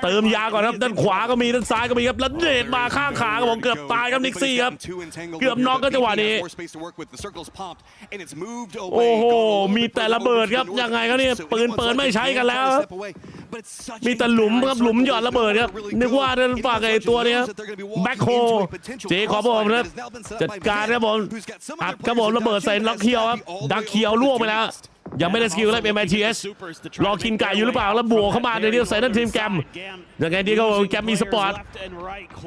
เติมยาก่อนครับด้านขวาก็มีด้านซ้ายก็มีครับแล้วเดชมาข้างขาครับผมเกือบตายครับนิกซี่ครับเกือบน็อกก็จังหวะนี้โอ้โหมีแต่ระเบิดครับยังไงครับเนี่ยปืนไม่ใช้กันแล้วมีแต่หลุมครับหลุมหยอดระเบิดครับนึกว่าจะฝากไอ้ตัวนี้แบ็คโฮเจขอบอกนะจัดการครับผมอัดครับผมระเบิดใส่ล็อกเคียวครับดักเคียวล่วงไปแล้วยังไม่ได้สกิลเลยMiTHรอกินไก่อยู่หรือเปล่าแล้วบวกเข้ามาในนี้ใส่ด้านทีมแกมยังไงดีก็แกมมีสปอร์ต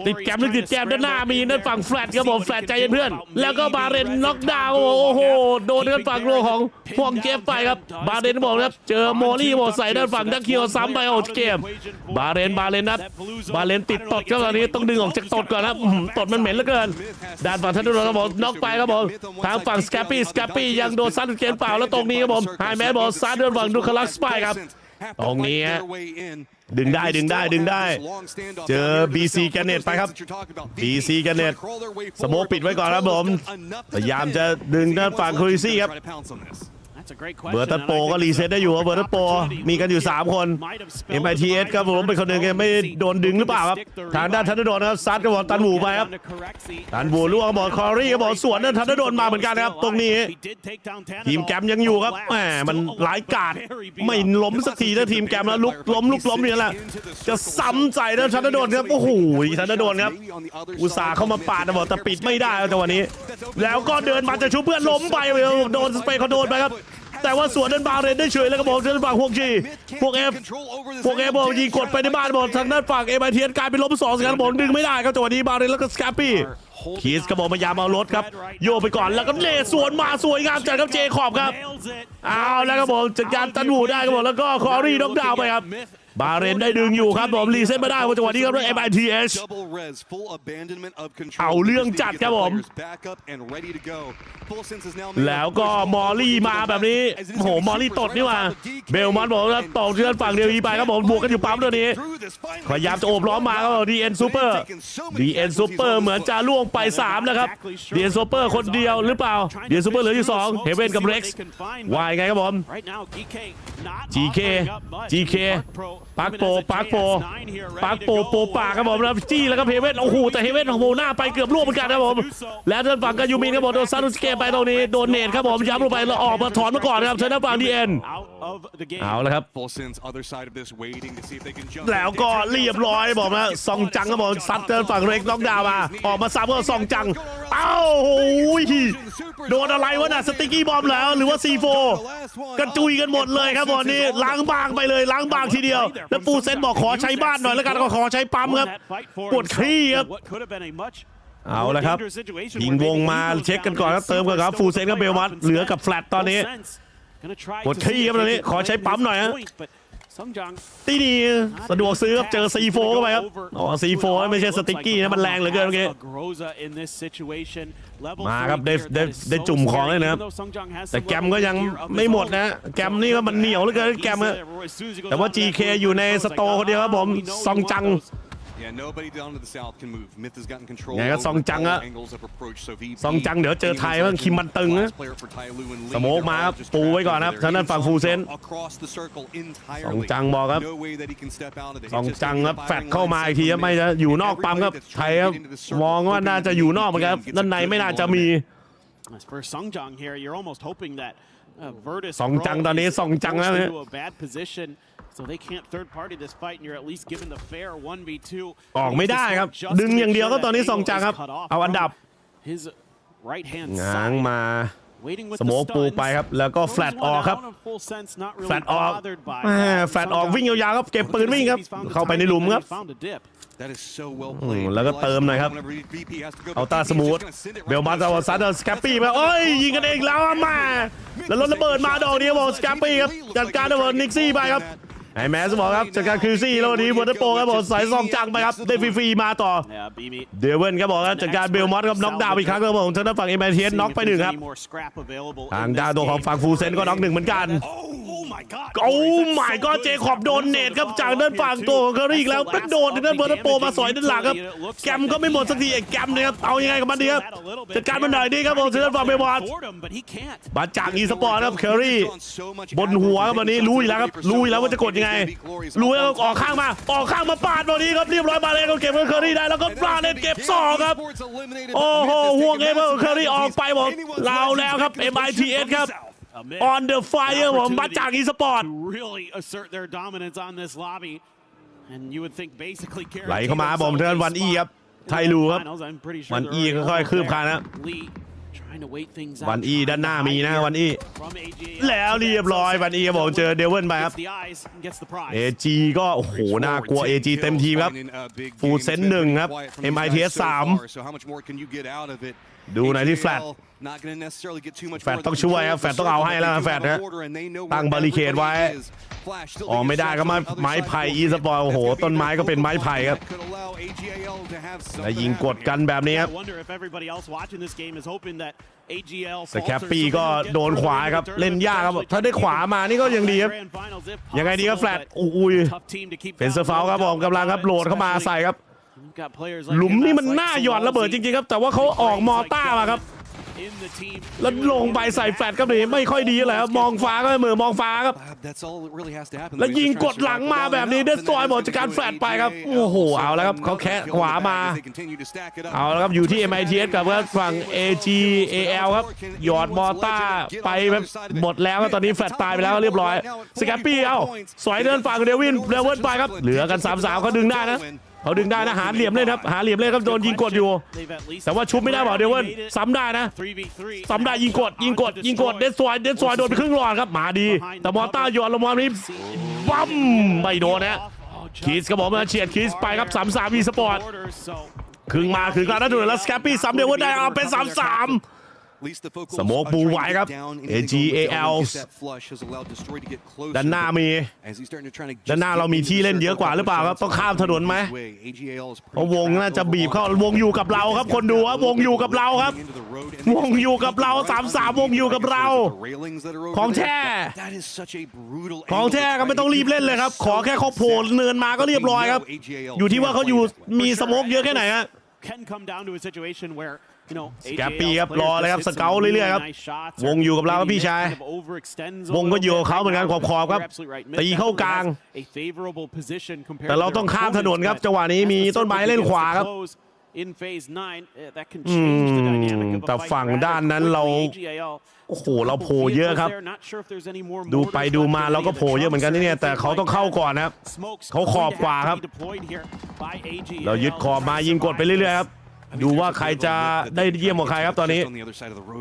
ติดแกมหรือติดแกมด้านหน้ามีด้านฝั่งแฟลตครับผมแฟลตใจเย็นเพื่อนแล้วก็บาเรนน็อกดาวน์โอ้โหโดนด้านฝั่งโลของพวกเกมไปครับบาเรนบอกครับเจอโมลี่บอกใส่ด้านฝั่งดักเคียวซ้ำไปโอ้เกมบาเรนนะบาเรนติดตดครับตอนนี้ต้องดึงออกจากตดก่อนนะตดมันเหม็นเหลือเกินด้านฝั่งทันโดนครับผมน็อกไปครับผมทางฝั่งสแกปปี้ยังโดนซัดเกมเปล่าแล้วตรงนี้ครับผมไฮแมนบอกซาเดินฝั่งดูคาลักสไปครับตรงนี้ดึงได้เจอ BC แกนเน็ตไปครับ BC แกนเน็ตสโมกปิดไว้ก่อนครับผมพยายามจะดึงด้านฝั่งครูซี่ครับเบอร์ตันโปก็รีเซ็ตได้อยู่ครับเบอร์ตันโปมีกันอยู่3คนMiTHครับผมเป็นคนหนึ่งไม่โดนดึงหรือเปล่าครับทางด้านทันโดนครับซัดกระบอกตันหูไปครับตันหูล่วงกระบอกคอรี่กระบอกสวนนั่นทันโดนมาเหมือนกันครับตรงนี้ทีมแกมยังอยู่ครับแหมมันหลายกาดไม่ล้มสักทีถ้าทีมแกมแล้วลุกล้มนี่แหละจะซ้ำใจแล้วทันโดนครับโอ้โหทันโดนครับอุตส่าห์เข้ามาปาดกระบอกแต่ปิดไม่ได้จังหวะนี้แล้วก็เดินมาจะชุบเพื่อนล้มไปโดนสเปย์เขาโดนไปครับแต่ว่าสวนด้านบาเรนได้เฉยแล้วก็บอกด้านฝั่งพวกจีพวกเอฟบอกยิงกดไปในบ้านบอกทางด้านฝั่งMiTHกลายเป็นล้ม2สกัดบอกดึงไม่ได้ครับจังหวะนี้บาเรนแล้วก็สแกปปี้คีสก็บอกพยายามเอารถครับโยไปก่อนแล้วก็เลสวนมาสวยงามจัดครับเจคอบครับเอาแล้วก็บอกจัดการตันหูได้ก็บอกแล้วก็คอรี่น็อกดาวน์ไปครับบาเรนได้ดึงอยู่ครับผมรีเซ็ตมาได้จังหวะนี้ครับด้วยMiTHเอาเรื่องจัดครับผมแล้วก็มอลลี่มาแบบนี้โหมอลลี่ตดนี่ว่าเบลมอนบอกว่าตกเชือกฝั่งเดียวไปครับผมบวกกันอยู่ปั๊มตัวนี้พยายามจะโอบล้อมมาครับDN Super เหมือนจะล่วงไป3แล้วครับ DN Super คนเดียวหรือเปล่า DN Super เหลืออยู่2เฮเว่นกับเร็กซ์วายไงครับผม GK ปาร์คโปปากครับผมแล้วจี้แล้วก็เฮเว่นโอ้โหแต่เฮเว่นของโมหน้าไปเกือบล่วงเหมือนกันครับผมแล้วด้านฝั่งก็ยูมินครับผมโดนซารุสเกไปตรงนี้โดนเนตครับผมย้ำลงไปแล้วออกมาถอนมาก่อนครับเชิญด้านฝั่งDNเอาแล้วครับแล้วก็เรียบร้อยบอกนะซองจังครับผมซัดเดินฝั่งเร็กน็อกดาวน์มาออกมาซ้ำก็ซองจังเอ้าโอ้ยโดนอะไรวะน่ะสติ๊กกี้บอมแล้วหรือว่า C4 กระจุยกันหมดเลยครับวันนี้ล้างบางไปเลยล้างบางทีเดียวแล้วฟูเซนบอกขอใช้บ้านหน่อยแล้วกันก็ขอใช้ปั๊มครับปวดขี้ครับเอาละครับยิงวงมาเช็คกันก่อนครับเติมกันครับฟูเซนกับเบลมัสเหลือกับแฟลตตอนนี้ปวดขี้ครับตอนนี้ขอใช้ปั๊มหน่อยฮะตีนี่สะดวกซื้อครับเจอ C4 เข้าไปครับอ๋อ C4 ไม่ใช่สติ๊กกี้นะมันแรงเหลือเกินเมื่อกี้มาครับได้จุ่มของเลยนะครับแต่แกมก็ยังไม่หมดนะแกมนี่ก็มันเหนียวเหลือเกินแกมแต่ว่า GK อยู่ในสโตร์คนเดียวครับผมซองจังไงก็ซองจังอะซองจังเดี๋ยวเจอไทยบ้างคิมมันตึงนะสโมกมาครับปูไว้ก่อนครับทางด้านฝั่งฟูเซนซองจังบอกครับซองจังครับแฟดเข้ามาอีกทีไม่จะอยู่นอกปั๊มครับไทยครับมองว่าน่าจะอยู่นอกเหมือนกันด้านในไม่น่าจะมีซองจังตอนนี้ซองจังแล้วเนี่ย So they can't third party this fight and you're at least given the fair 1v2 ออกไม่ได้ครับดึงอย่างเดียวก็ตอนนี้ซองจังครับเอาอันดับง้างมาสโมกปูไปครับแล้วก็แฟลตออกครับแฟลตออกวิ่งยาวๆครับเก็บปืนวิ่งครับเข้าไปในหลุมครับแล้วก็เติมหน่อยครับเอาตาสมูทเบลมาจะเอาซัดสแคปปี้มาโอ้ยยิงกันเองแล้วมาแล้วรถระเบิดมาดอกนี้บอกสแคปปี้ครับจัดการระเบิดนิกซี่ไปครับ ไอ้แมสบอกครับจากการคิวซี่แล้ววันนี้วอเตอร์โปครับผมสายซองจังไปครับได้ฟรีๆมาต่อเดวินครับบอกว่าจากการเบลมอสครับน็อกดาวน์อีกครั้งครับผมทางด้านฝั่งMiTHน็อกไป1ครับทางด้านตัวของฝั่งฟูเซนก็น็อก1เหมือนกันโอ้ my god เจคอบโดนเนตครับจากด้านฝั่งตัวของเคอรี่อีกแล้วเป็นโดนด้านวอเตอร์โปมาสอยด้านหลังครับแกมก็ไม่หมดสักทีไอ้แกมเนี่ยครับเอายังไงกับมันดีครับจัดการมันหน่อยดีครับผมทางด้านฝั่งเบลมอสมาจากอีสปอร์ตครับเคอรี่บนหัวครับวันนี้รู้อยู่แล้วครับรู้อยู่แล้วว่าจะกดยังไงรู้แล้วออกข้างมาปาดวันนี้ครับเรียบร้อยมาเลยก็เก็บเคอรี่ได้แล้วก็ปาดเก็บ2ครับโอ้โหห่วงเอเวอร์เคอรี่ออกไปผมเราแล้วครับ MiTH ครับ on the fire ผมมาจากอีสปอร์ตไหลเข้ามาผมเทิร์นวันอีครับไทลูครับวันอีค่อยๆคืบคานนะวันอีด้านหน้ามีนะวันอีแล้วเรียบร้อยวันอีครับผมเจอเดวิลไปครับAGก็โอ้โหน่ากลัว AG เต็มทีมครับฟูเซน1ครับ MiTH 3ดูหน่อยที่แฟลตต้องช่วยครับแฟลตต้องเอาให้แล้วแฟลตนะตั้งบาริเคดไว้ออกไม่ได้ก็ไม้ไผ่อีสปอร์ตโอ้โหต้นไม้ก็เป็นไม้ไผ่ครับและยิงกดกันแบบนี้ครับสแคปปี้ก็โดนขวาครับเล่นยากครับถ้าได้ขวามานี่ก็ยังดีครับยังไงดีครับแฟลตอุ้ยเป็นเซอร์ฟาวครับผมกำลังครับโหลดเข้ามาใส่ครับหลุมนี่มันน่าหย่อนระเบิดจริงๆครับแต่ว่าเขาออกมอต้ามาครับแล้วลงไปใส่แฟลตครับนี่ไม่ค่อยดีเลยครับมองฟ้าก็มือมองฟ้าครับแล้วยิงกดหลังมาแบบนี้เดสตรอยหมดจากการแฟลตไปครับโอ้โหเอาแล้วครับเขาแคะขวามาเอาแล้วครับอยู่ที่ MiTH กับฝั่ง AGAL ครับหยอดมอต้าไปแบบหมดแล้วตอนนี้แฟลตตายไปแล้วเรียบร้อยสแกปปี้เอาสวยเดินฝั่งเดวินไปครับเหลือกัน3-3เขาดึงได้นะเขาดึงได้นะหาเหลี่ยมเล่นครับหาเหลี่ยมเล่นครับโดนยิงกดอยู่แต่ว่าชุบไม่ได้บอกเดวินซ้ำได้นะซ้ำได้ยิงกดเดสซอยโดนไปครึ่งหลอดครับมาดีแต่มอต้าหยอดลงมานี้บั๊มไม่โดนนะคิสก็บอกมาเฉียดคิสไปครับ3-3อีสปอร์ตครึ่งมาถึงกลางหน้าดูแล้วสแคปปี้ซ้ำเดวินได้เอาเป็น3-3สโมกบูไว้ครับ AGAL ด้านหน้าเรามีที่เล่นเยอะกว่าหรือเปล่าครับต้องข้ามถนนไหมเพราะวงน่าจะบีบเข้าวงอยู่กับเราครับคนดูว่าวงอยู่กับเราครับวงอยู่กับเรา3-3วงอยู่กับเราของแท้ก็ไม่ต้องรีบเล่นเลยครับขอแค่เขาโผล่เนินมาก็เรียบร้อยครับอยู่ที่ว่าเขาอยู่มีสโมกเยอะแค่ไหนฮะสแกปปี้ครับรอเลยครับสเกลเรื่อยๆครับวงอยู่กับเราครับพี่ชายวงก็อยู่กับเขาเหมือนกันขอบครับตีเข้ากลางแต่เราต้องข้ามถนนครับจังหวะนี้มีต้นไม้เล่นขวาครับแต่ฝั่งด้านนั้นเราโอ้โหเราโผล่เยอะครับดูไปดูมาเราก็โผล่เยอะเหมือนกันนี่เนี่ยแต่เขาต้องเข้าก่อนนะครับเขาขอบกว่าครับเรายึดขอบมายิงกดไปเรื่อยๆครับดูว่าใครจะได้เยี่ยมกว่าใครครับตอนนี้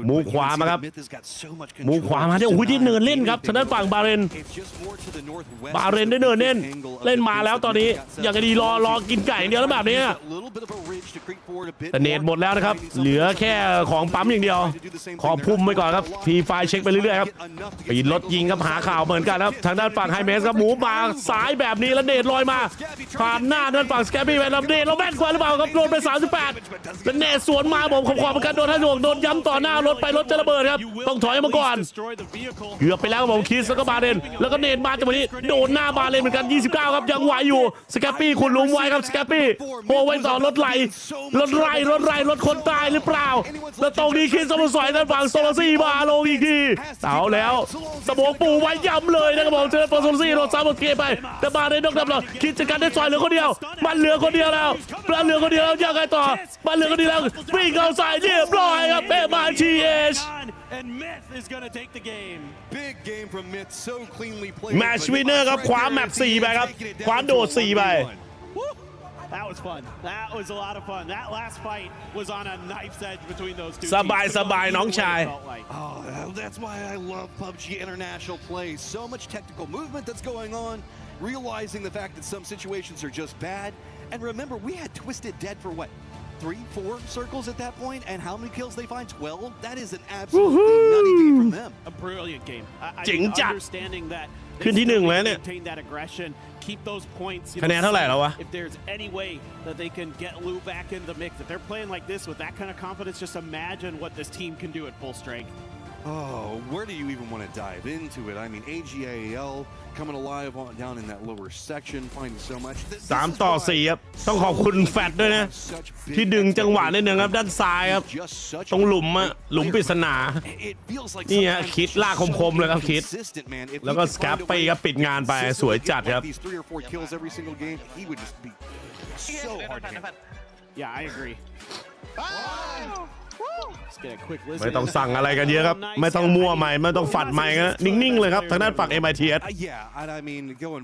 มูขวามาครับมูขวามาที่โอ้ยที่เนินเล่นครับทางด้านฝั่งบาเรนได้เนินเล่นมาแล้วตอนนี้อย่างดีรอกินไก่เดียวแล้วแบบนี้แต่เนตหมดแล้วนะครับเหลือแค่ของปั๊มอย่างเดียวขอพุ่มไปก่อนครับทีไฟเช็คไปเรื่อยๆครับปีนรถยิงครับหาข่าวเหมือนกันครับทางด้านฝั่งไฮเมสครับหมูมาสายแบบนี้แล้วเนตลอยมาผ่านหน้าด้านฝั่งสแกปปี้ไปแล้วเนตเราแม่นกว่าหรือเปล่าครับโดนไป38เป็นเนตสวนมาผมขอบประกันโดนท่าโยกโดนย้ำต่อหน้ารถไปรถจะระเบิดครับต้องถอยมาก่อนเกือบไปแล้วผมคิสแล้วก็บาเรนแล้วก็เนตมาจังหวะนี้โดนหน้าบาเรนเหมือนกัน29ครับยังไหวอยู่สแกปปี้คุณลุมไว้ครับสแกปปี้โผล่ไว้ต่อรถคนตายหรือเปล่าแล้วตรงนี้คิสสอยด้านฝั่งโซลซี่มาลงอีกทีเอาแล้วสมองปูไว้ย้ำเลยนะครับผมเจอโซลซี่รถซ้ำหมดเกมไปแต่บาเรนต้องทำหรอคิดจัดการได้ซอยเหลือคนเดียวมันเหลือคนเดียวแล้วยังไงต่อมันเหลือคนเดียวแล้ววิ่งเข้าใส่เรียบร้อยครับMiTHแมตช์วินเนอร์ครับคว้าแมป4ไปครับคว้าโดด4ไปThat was fun. That was a lot of fun. That last fight was on a knife's edge between those two. สบายน้องชาย Oh, that's why I love PUBG International play. So much technical movement that's going on, realizing the fact that some situations are just bad. And remember, we had Twisted dead for what? 3-4 circles at that point, and how many kills they find? 12. That is an absolutely nutty game from them. A brilliant game. Understanding that ขึ้นที่1แล้วเนี่ยคะแนนเท่าไหร่แล้ววะ If there's any way that they can get Lou back in the mix, if they're playing like this with that kind of confidence, just imagine what this team can do at full strength. Oh, where do you even want to dive into it? I mean, AGAL coming alive down in that lower section, finding so much. 3-4 ครับต้องขอบคุณแฟดด้วยนะที่ดึงจังหวะนิดนึงครับด้านซ้ายครับตรงหลุมปริศนานี่ฮะคิดลากคมๆเลยครับคิดแล้วก็สแคปไปครับปิดงานไปสวยจัดครับ Yeah, I agree. ไม่ต้องสั่งอะไรกันเยอะครับไม่ต้องมั่วใหม่ไม่ต้องฝัดใหม่นะนิ่งๆเลยครับทางด้านฝั่ง MiTH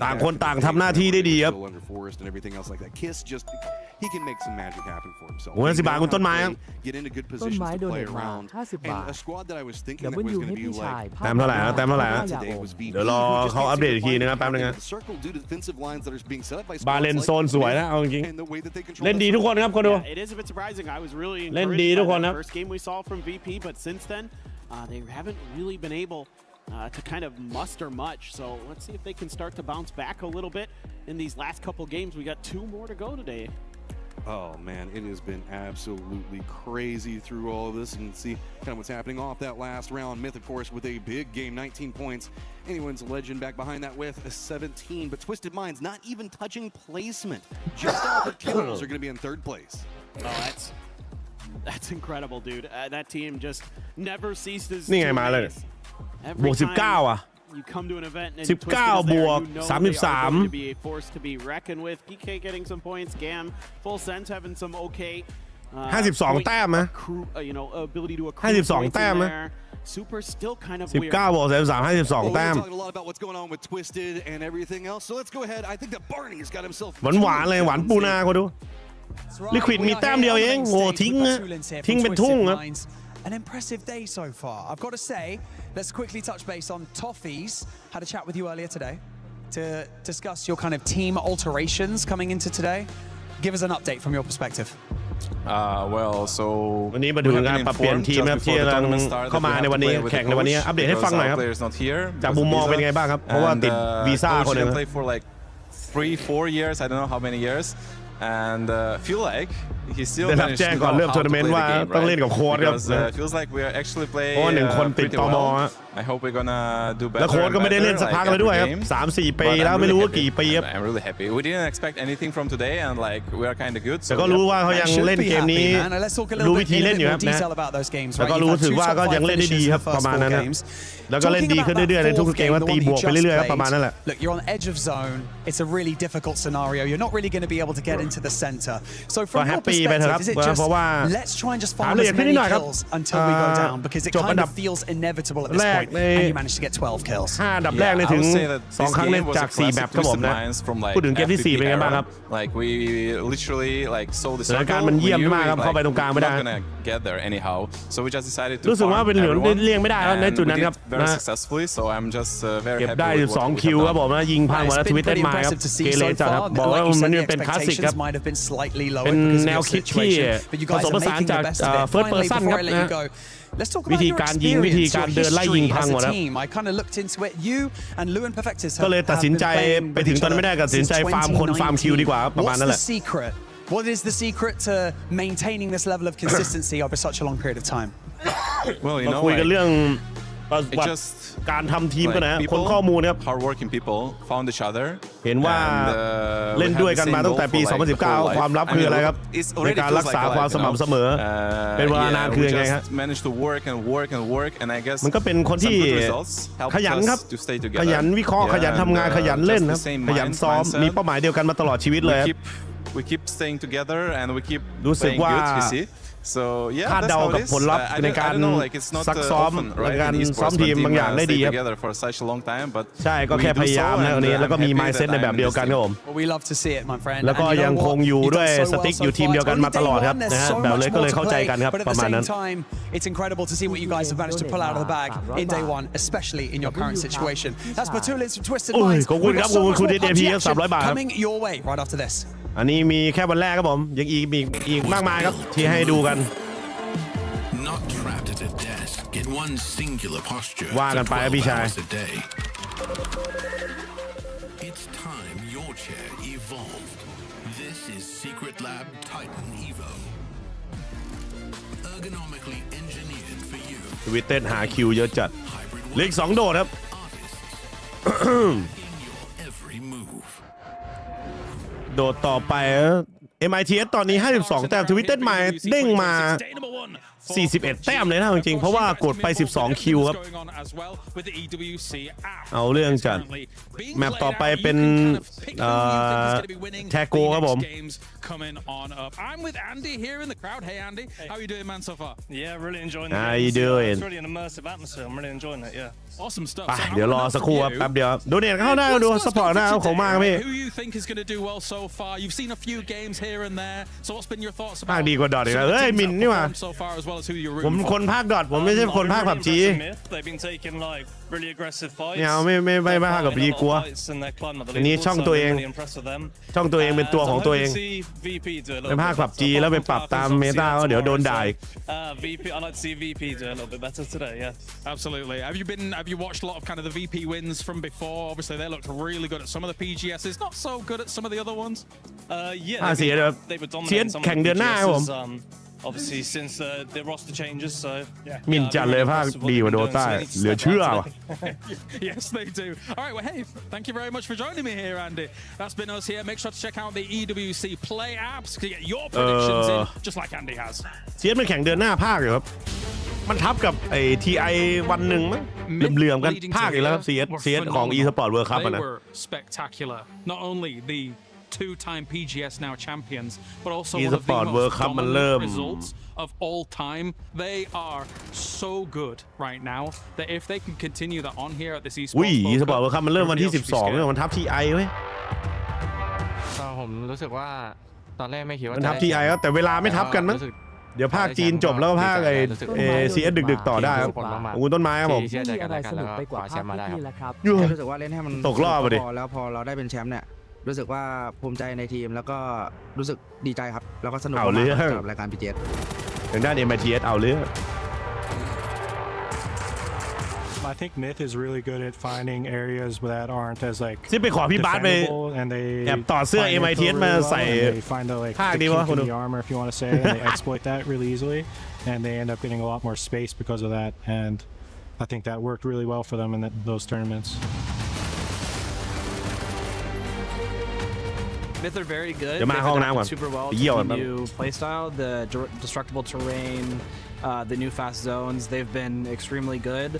ต่างคนต่างทำหน้าที่ได้ดีครับโอ้ย10 บาทคุณต้นไม้ครับต้นไม้โดนเด็ดมา50 บาทเดี๋ยวอยู่ให้พี่ชายแต้มเท่าไหร่นะเดี๋ยวรอเขาอัปเดตอีกทีนะครับแป๊บนึงนะบาเลนโซนสวยนะเอาจริงเล่นดีทุกคนครับคนดูเล่นดีทุกคนนะWe saw from VP, but since then, they haven't really been able to kind of muster much. So let's see if they can start to bounce back a little bit in these last couple games. We got 2 more to go today. Oh man, it has been absolutely crazy through all of this, and see kind of what's happening off that last round. MiTH, of course, with a big game, 19 points. Anyone's legend back behind that with a 17, but Twisted Minds not even touching placement. Just off of kills are going to be in 3rd place. Oh, that's incredible, dude. That team just never ceases. นี่ไงมาเลยบวก19อ่ะYou come to an event and 19 บวก 33 to be a force to be reckoned with. PK getting some points, Gam, Full Sense having some okay 52 แต้มนะ you know, ability to accrue 52 แต้มนะ Super still kind of 19 บวก 33 52 แต้ม We're talking a lot about what's going on with Twisted and everything else. So let's go ahead. I think that Barney's got himself หวานเลยหวานปูนาก็ดูลิควิดมีแต้มเดียวเองโอ้ทิ้งเป็นทุ่งครับ An impressive day so far. I've got to say, let's quickly touch base on Toffees. Had a chat with you earlier today to discuss your kind of team alterations coming into today. Give us an update from your perspective. Well, so วันนี้มาดูการปรับเปลี่ยนทีมครับที่กำลังเข้ามาในวันนี้แข่งในวันนี้อัปเดตให้ฟังหน่อยครับจากมุมมองเป็นไงบ้างครับเพราะว่าติดวีซ่าคนหนึ่ง 3-4 years, I don't know how many years. And feel like he still ได้รับแจ้งก่อนเริ่มทัวร์นาเมนต์ว่าต้องเล่นกับโค้ชครับ feels like we are actually playing เพราะ1 คนติดตม I hope we're gonna do better แล้วโค้ชก็ไม่ได้เล่นสักพักเลยด้วยครับ 3-4 ปีแล้วไม่รู้ว่ากี่ปีครับ I'm really happy we didn't expect anything from today and like we are kind of good แต่ก็รู้ว่าเขายังเล่นเกมนี้รู้วิธีเล่นอยู่ครับนะแล้วก็รู้สึกว่าก็ยังเล่นได้ดีครับประมาณนั้นนะแล้วก็เล่นดีขึ้นเรื่อยๆในทุกเกมว่าตีบวกไปเรื่อยๆครับประมาณนั้นแหละ Look, you're on edge of zone. It's a really difficult scenario. You're not really going to be able to get into the center. So from your perspective, is it just let's try and just farm as many kills until we go down because it kind of feels inevitable at this point, and you managed to get 12 kills. 5 อันดับแรกเลยถึง2 ครั้งเล่นจาก4แมปครับผมนะพูดถึงเกมที่4เป็นไงบ้างครับ Like we literally like saw the สถานการณ์มันเยี่ยมมากครับเข้าไปตรงกลางไม่ได้ get there anyhow so we just decided to รู้สึกว่าเป็นเหลืองเลี่ยงไม่ได้ในจุดนั้นครับ very successfully so I'm just very happy เก็บได้12 คิวครับผมนะยิงพังหมดแล้วทวิตเต้นมาครับเกเรจัดครับบอกว่ามันเป็นคลาสสิกครับเป็นแนวคิดที่ผสมผสานจากเฟิร์สเพอร์ซันครับนะวิธีการยิงวิธีการเดินไล่ยิงพังหมดแล้วก็เลยตัดสินใจไปถึงตอนนั้นไม่ได้ตัดสินใจฟาร์มคนฟาร์มคิวดีกว่าประมาณนั้นแหละ What is the secret to maintaining this level of consistency over such a long period of time? Well, you know, คุยกันเรื่องการทำทีมกันนะคนข้อมูลครับ hardworking people found each other เห็นว่าเล่นด้วยกันมาตั้งแต่ปี 2019 ความลับคืออะไรครับในการรักษาความสม่ำเสมอเป็นเวลานานคือยังไงครับมันก็เป็นคนที่ขยันครับขยันวิเคราะห์ขยันทำงานขยันเล่นครับขยันซ้อมมีเป้าหมายเดียวกันมาตลอดชีวิตเลยWe keep staying together and we keep รู้สึกว่า So yeah, คาดเดากับผลลัพธ์ในการซักซ้อมในการซ้อมทีมบางอย่างได้ดีครับใช่ก็แค่พยายามนะวันนี้แล้วก็มี mindset ในแบบเดียวกันครับผมแล้วก็ยังคงอยู่ด้วยสติ๊กอยู่ทีมเดียวกันมาตลอดครับนะฮะแบบเลยก็เลยเข้าใจกันครับประมาณนั้น It's incredible to see what you guys have managed to pull out of the bag in day one, especially in your current situation. That's Porte from Twisted Minds. ขอบคุณครับขอบคุณที่ DP ครับ300 บาท Coming your way right after this. อันนี้มีแค่วันแรกครับผมยังอีกมากมายครับที่ให้ดูกันว่ากันไปครับพี่ชาย It's time your chair evolved. This is Secret Lab Titan Evo. Ergonomically engineered for you. ทวิตเต้นหาคิวเยอะจัดเลข2โดดครับ โดดต่อไป MiTH ตอนนี้52แต้มทวิตเต้นมาเด้งมา41แต้มเลยนะจริงๆเพราะว่ากดไป12คิวครับเอาเรื่องจัดแมปต่อไปเป็นแทโกครับผม coming on up. I'm with Andy here in the crowd. Hey Andy, how are you doing, man, so far? Yeah, really enjoying it. How you doing? It's really an immersive atmosphere. I'm really enjoying it. Yeah. Awesome stuff. เดี๋ยวรอสักครู่ครับแป๊บเดียวดูเนี่ยเข้าได้ดูสปอร์ตหน้าของมากพี่ Who you think is going to do well so far? You've seen a few games here and there. So what's been your thoughts about? ภาคดีกว่าดอทอีกแล้วเฮ้ยมินนี่หว่า so far as well as who you're ผมคนภาคดอทผมไม่ใช่คนภาค PUBG They've been taking like really aggressive fights. เนี่ยไม่ภาคกับ PUBG กลัวอันนี้ช่องตัวเองเป็นตัวของตัวเองไปภาค PUBG แล้วไปปรับตามเมตาเดี๋ยวโดนด่า VP, I like to see VP do a little bit better today. Yeah. Absolutely. Have you watched a lot of kind of the VP wins from before? Obviously, they looked really good at some of the PGSs, not so good at some of the other ones. Yeah. They were dominating some of the PGSs. Obviously, since the roster changes, so yeah. มินจัดเลยภาคดีกว่าโดต้าเหลือเชื่อ Yes, they do. All right, well, hey, thank you very much for joining me here, Andy. That's been us here. Make sure to check out the EWC Play apps to get your predictions in, just like Andy has. เซียนมันแข่งเดือนหน้าภาคอยู่ครับมันทับกับไอ้ TI วันหนึ่งมั้งเหลื่อมๆกันภาคอีกแล้วครับเซียนของ eSport World Cup นะ They were spectacular. Not only the two-time PGS now champions, but also one of the most dominant results of all time. They are so good right now that if they can continue that on here at this eSport World Cup มันเริ่มวันที่12เนี่ยมันทับ TI เว้ยผมรู้สึกว่าตอนแรกไม่คิดว่ามันทับ TI ครับแต่เวลาไม่ทับกันมั้งเดี๋ยวภาคจีนจบแล้วภาคไอ้ CS ดึกๆต่อได้ครับคุณต้นไม้ครับผมมีอะไรสนุกไปกว่าแชมป์มาได้ครับรู้สึกว่าเล่นให้มันตกรอบไปดิแล้วพอเราได้เป็นแชมป์เนี่ยรู้สึกว่าภูมิใจในทีมแล้วก็รู้สึกดีใจครับแล้วก็สนุกมากกับรายการ PGS ทางด้าน MiTH เอาเรื่อง I think MiTH is really good at finding areas that aren't as like ที่ไปขอพี่บาสไปแอบต่อเสื้อ MiTH มาใส่ภาคดีวะคุณ the armor if you want to say and they exploit that really easily and they end up getting a lot more space because of that and I think that worked really well for them in those tournaments. MiTH are very good. They've adapted super well to the new playstyle, the destructible terrain, the new fast zones. They've been extremely good.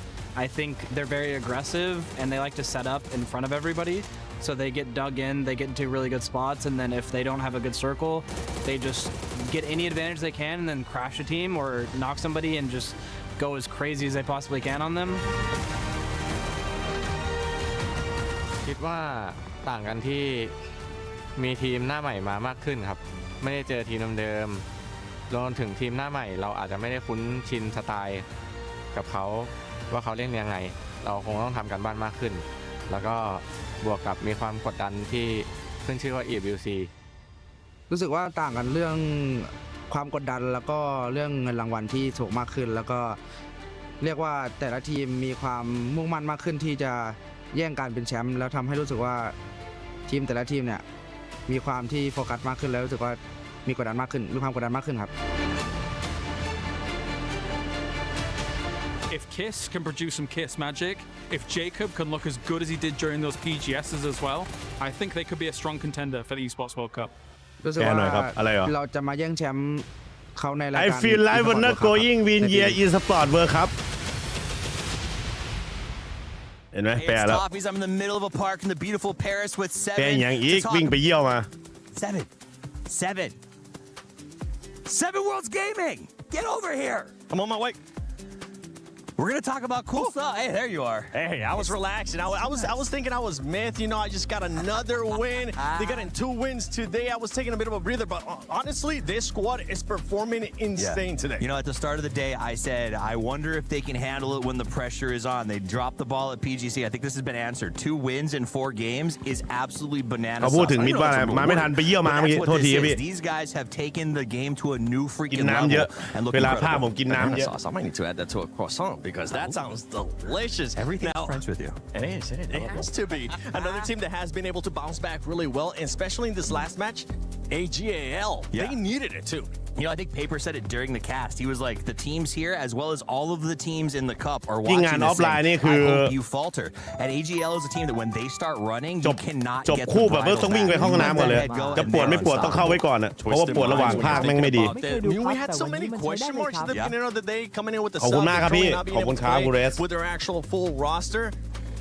I think they're very aggressive and they like to set up in front of everybody. So they get dug in, they get into really good spots, and then if they don't have a good circle, they just get any advantage they can and then crash a team or knock somebody and just go as crazy as they possibly can on them. คิดว่าต่างกันที่มีทีมหน้าใหม่มามากขึ้นครับไม่ได้เจอทีมเดิมๆรวมถึงทีมหน้าใหม่เราอาจจะไม่ได้คุ้นชินสไตล์กับเขาว่าเขาเล่นยังไงเราคงต้องทำกันบ้านมากขึ้นแล้วก็บวกกับมีความกดดันที่ขึ้นชื่อว่า EWC รู้สึกว่าต่างกันเรื่องความกดดันแล้วก็เรื่องเงินรางวัลที่สูงมากขึ้นแล้วก็เรียกว่าแต่ละทีมมีความมุ่งมั่นมากขึ้นที่จะแย่งการเป็นแชมป์แล้วทำให้รู้สึกว่าทีมแต่ละทีมเนี่ยมีความที่โฟกัสมากขึ้นแล้วรู้สึกว่ามีกดดันมากขึ้นมีความกดดันมากขึ้นครับ If Kiss can produce some Kiss magic, if Jacob can look as good as he did during those PGSs as well, I think they could be a strong contender for the Esports World Cup. รู้สึกว่าเราจะมาแย่งแชมป์เขาในรายการ I feel like we're not going win year Esports World Cup เห็นไหมแปลแล้ว I'm in the middle of a park in the beautiful Paris with 7. แปลอย่างอีกวิ่งไปเยี่ยวมา 7 Worlds Gaming. Get over here. I'm on my way. We're gonna talk about cool stuff. Hey, there you are. Hey, I was relaxing. I was thinking I was MiTH. You know, I just got another win. They got in 2 wins today. I was taking a bit of a breather, but honestly, this squad is performing insane today. You know, at the start of the day, I said, I wonder if they can handle it when the pressure is on. They dropped the ball at PGC. I think this has been answered. 2 wins in 4 games is absolutely bananas. เขาพูดถึงมิดว่ามาไม่ทันไปเยี่ยวมาเมื่อกี้โทษทีพี่ These guys have taken the game to a new freaking กินน้ำเยอะ level. เวลาภาพผมกินน้ำเยอะ I might need to add that to a croissant. because that sounds delicious. Everything's French with you. It is. It has to be. Another team that has been able to bounce back really well, and especially in this last match, AGAL. Yeah. They needed it too. You know, I think Paper said it during the cast. He was like, the teams here, as well as all of the teams in the cup, are watching this saying, I hope you falter. And AGL is a team that when they start running, you cannot get the bridle back. ต้องวิ่งไปห้องน้ำก่อนเลยจะปวดไม่ปวดต้องเข้าไว้ก่อนนะเพราะว่าปวดระหว่างภาคแม่งไม่ดี We had so many question marks at the beginning of the day coming in with the ขอบคุณมากครับพี่ not ขอบ being คุ able ณ to ครับกูเร play ส with their actual full roster.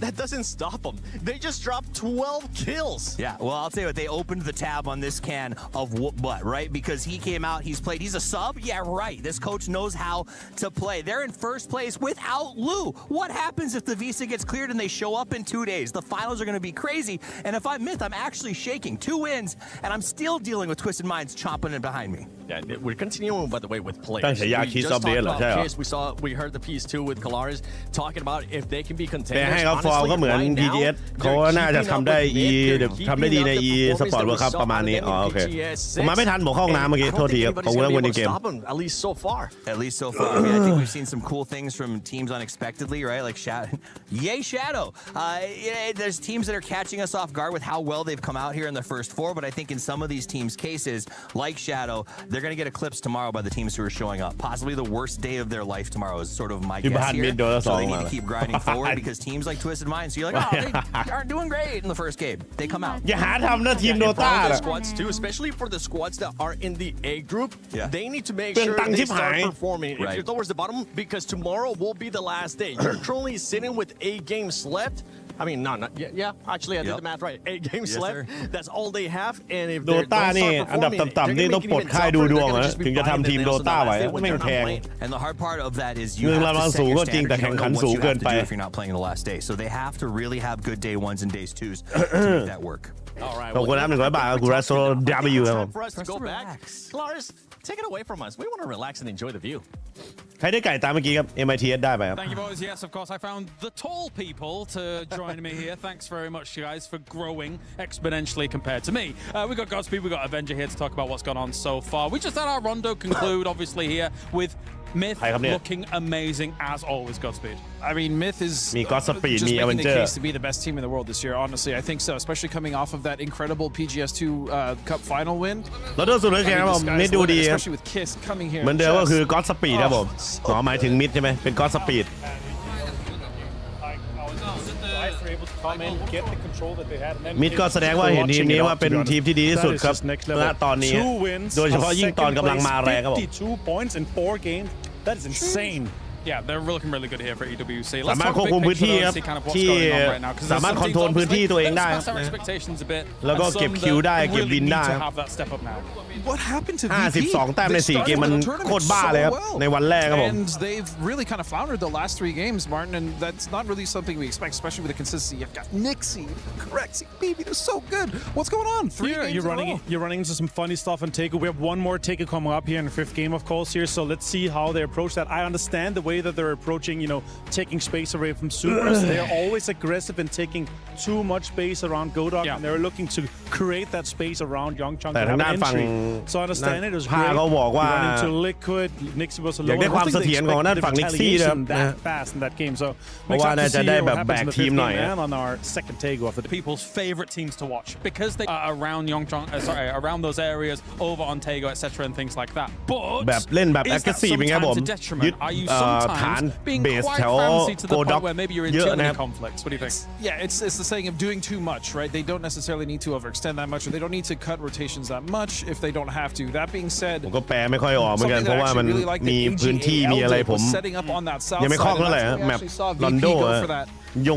That doesn't stop them. They just dropped 12 kills. Yeah, well, I'll tell you what, they opened the tab on this can of whoop butt, right? Because he came out, he's played, he's a sub? Yeah, right. This coach knows how to play. They're in first place without Lou. What happens if the visa gets cleared and they show up in 2 days? The finals are going to be crazy. And if I'm MiTH, I'm actually shaking. 2 wins, and I'm still dealing with Twisted Minds chomping in behind me. Yeah, we're continuing, by the way, with players. ตั้งฉายา We Keys just of the talked Year เหรอ about ใช่เหรอ Kiss. We heard the piece too with Kalaris talking about if they can be แต่ contenders. ให้เขาฟอร์มก็เหมือน Honestly, right now, PGS เขาน่าจะทำได้ ทำได้ดีใน Sport World Cup ประมาณนี้อ๋อโอเคผมมาไม่ทันผมเข้าห้องน้ำเมื่อกี้โทษทีครับขอบคุณแล้ววันนี้เกม At least so far. At least so far. I mean, I think we've seen some cool things from teams unexpectedly, right? Like Yay Shadow. There's teams that are catching us off guard with how well they've come out here in the first 4, but I think in some of these teams' cases, like Shadow, they're going to get eclipsed tomorrow by the teams who are showing up. Possibly the worst day of their life tomorrow is sort of my guess here. So they need to keep grinding forward because teams like Twisted Minds, so you're like, oh, they aren't doing great in the first game. They come out. อย่าหาทำนะทีมโดต้า The squads too, especially for the squads that are in the A group, they need to make sure Bang, they start bang. performing. If you're towards the bottom, because tomorrow will be the last day. You're currently sitting with 8 games left. I mean, not actually, I did the math right. 8 games left. That's all they have. And if โด they ต้า don't นี่ start อันดับ performing, ต่ำๆนี่ต้องปลดค่ายดูดวงนะถึงจะทำทีมโดต้าไหวไม่งแพง And the hard part of that is you have to set your standards. You don't know what you have to do if you're not playing the last day. So they have to really have good day 1s and days 2s to make that work. All right. ขอบคุณครับ100 บาทกูรัสโซ W ครับผม For us to go back, Claris, take it away from us. We want to relax and enjoy the view. ใครได้ไก่ตามเมื่อกี้ครับ MiTH ได้ไปครับ Thank you, boys. Yes, of course. I found the tall people to join me here. Thanks very much, guys, for growing exponentially compared to me. We got Godspeed, we got Avenger here to talk about what's gone on so far. We just had our rondo conclude, obviously, here with MiTH looking amazing as always. Godspeed. I mean, MiTH is just making the case to be the best team in the world this year. Honestly, I think so, especially coming off of that incredible PGS2 Cup final win. แล้วดูสุดเลยครับผมมิดดูดีครับ Especially with Kiss coming here. เหมือนเดิมก็คือ Godspeed ครับผมหมายถึงมิดใช่ไหมเป็น Godspeedมิดก็แสดงว่าเห็นทีมนี้ว่าเป็นทีมที่ดีที่สุดครับณตอนนี้โดยเฉพาะยิ่งตอนกำลังมาแรงครับผม 52 points in 4 games. That is insane. Yeah, they're looking really good here for EWC. สามารถควบคุมพื้นที่ครับที่สามารถคอนโทรลพื้นที่ตัวเองได้แล้วก็เก็บคิวได้เก็บวินได้What happened to 52 แต้มใน 4 เกมมันโคตรบ้าเลยครับในวันแรกครับผม And they've really kind of floundered the last 3 games, Martin, and that's not really something we expect, especially with the consistency. You've got Nixie, correct, BB, they're so good. What's going on? 3 games you're running into some funny stuff on Taker. We have one more Taker coming up here in the 5th game, of course, here, so let's see how they approach that. I understand the way that they're approaching, taking space away from supers. They're always aggressive and taking too much space around Godok, and they're looking to create that space around Young Chunk. แต่ทางด้านฝั่ง So I understand it was พา great. เขาบอกว่า Run into Liquid, Nixie was อยากได้ความเสถียรของด้านฝั่ง Nixie นะครับ that fast in that game. So เพราะว่าน่าจะได้แบบแบกทีมหน่อย on our second takeoff. The people's favorite teams to watch because they are around around those areas over on Tego, etc. and things like that. But แบบเล่นแบบ aggressive เป็นไงผมยึดฐานเบสแถวโกด็อกเยอะนะครับ What do you think? Yeah, it's the saying of doing too much, right? They don't necessarily need to overextend that much, or they don't need to cut rotations that much if they don't have to. That being said, ผมก็แปลไม่ค่อยออกเหมือนกันเพราะว่ามันมีพื้นที่มีอะไรผมยังไม่คล่องเท่าไหร่แมปลอนโดย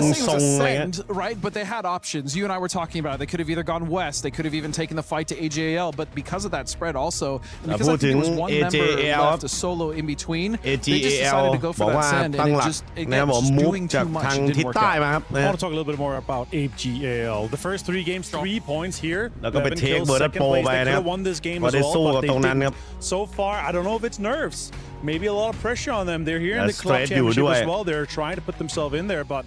งทรงอะไรเงี้ย right? But they had options. You and I were talking about it. They could have either gone west. They could have even taken the fight to AJL. But because of that spread also, and because I think there was one member left a solo in between, they just decided to go for that send, and it just doing too much. It didn't work out. I want to talk a little bit more about AGAL. The first 3 games, 3 points here. แล้วก็ไปเทคเบอร์ดัตโปรไปนะครับ won this game as well, but they didn't. So far, I don't know if it's nerves. maybe a lot of pressure on them. They're here in the club championship as well. They're trying to put themselves in there, but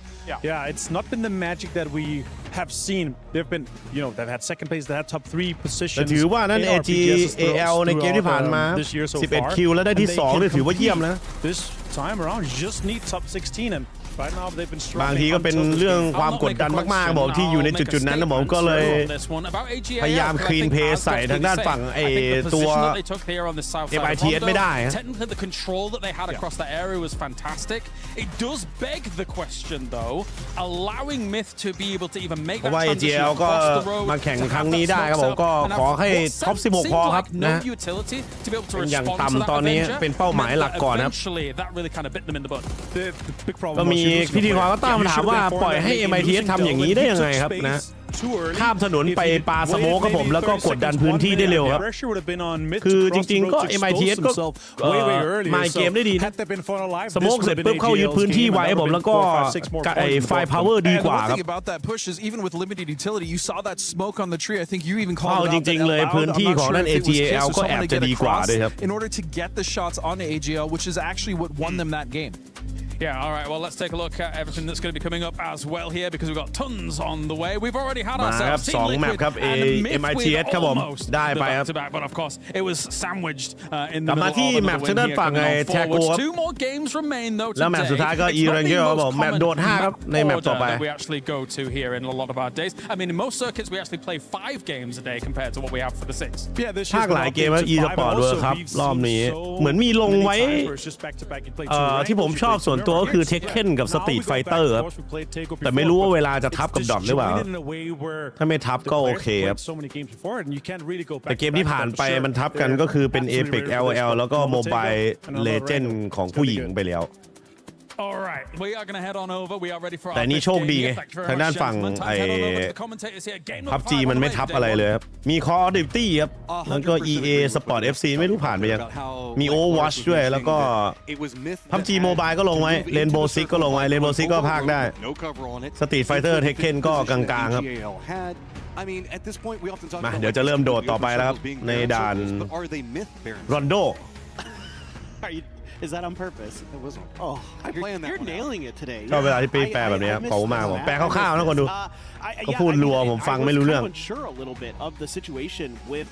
yeah, it's not been the magic that we have seen. They've been, they've had second place, they had top 3 positions. ถือว่านั่น AGAL ในเกมที่ผ่านมา11 คิวแล้วได้ที่2นี่ถือว่าเยี่ยมนะ This time around, just need top 16 and right now they've been บางทีก็เป็นเรื่องความกดดันมากๆบอกที่อยู่ในจุดๆนั้นนะผมก็เลยพยายามคลีนเพย์ใส่ทางด้านฝั่งตัว MiTH ไม่ได้ Technically the control that they had across that area was fantastic. It does beg the question though, allowing MiTH to be able to even make that transition across the road มาแข่งครั้งนี้ได้ครับผมก็ขอให้ท็อป 16 พอครับนะเป็นอย่างต่ำตอนนี้เป็นเป้าหมายหลักก่อนครับก็มีพิธีกรก็ตั้งคำถามว่าปล่อยให้ MiTH ทำอย่างนี้ได้ยังไงครับนะข้ามถนนไปปาสโมกครับผมแล้วก็กดดันพื้นที่ได้เร็วครับคือจริงๆก็ MiTH ก็มาเกมได้ดีนะสโมกเสร็จปุ๊บเข้ายึดพื้นที่ไว้ผมแล้วก็ไฟพาวเวอร์ดีกว่าครับเอาจริงๆเลยพื้นที่ของนั่น AGAL ก็แอบจะดีกว่าด้วยครับ in order to get the shots on AGL which is actually what won them that game. Yeah, all right, well, let's take a look at everything that's going to be coming up as well here because we've got tons on the way. We've already had ourselves Team Liquid and MiTH were almost the back-to-back, but of course, it was sandwiched in the middle of the win here. 2 more games remain, though, today. แล้วแมตช์สุดท้ายก็อีรังเกอร์ครับผมแมตช์โดด5ครับในแมตช์ต่อไป we actually go to here in a lot of our days. I mean, in most circuits, we actually play 5 games a day compared to what we have for the 6. ภาคหลายเกมแล้ว e-sport ด้วยครับรอบนี้เหมือนมีลงไว้ที่ผมชอบส่วนตัวก็คือเทคเคนกับสตรีทไฟเตอร์ครับแต่ไม่รู้ว่าเวลาจะทับกับดอทหรือเปล่าถ้าไม่ทับก็โอเคครับแต่เกมที่ผ่านไปมันทับกันก็คือเป็น Epic LOL แล้วก็ Mobile Legend ของผู้หญิงไปแล้ว All right, we are going to head on over. We are ready for our แต่นี่โชคดีไงทางด้านฝั่งPUBG มันไม่ทับอะไรเลยครับมี Call of Duty ครับแล้วก็ EA Sport FC ไม่รู้ผ่านไปยังมี Overwatch ด้วยแล้วก็ PUBG Mobile ก็ลงไว้ Rainbow Six ก็ลงไว้ Rainbow Six ก็พากได้ Street Fighter Tekken ก็กลางๆครับมาเดี๋ยวจะเริ่มโดดต่อไปแล้วครับในด่านรอนโดIs that on purpose? It wasn't. Oh, you're nailing it today. ชอบเวลาที่แปลแบบนี้ครับขอบคุณมากผมแปลคร่าวๆนะคนดูเขาพูดรัวผมฟังไม่รู้เรื่อง I'm unsure a little bit of the situation with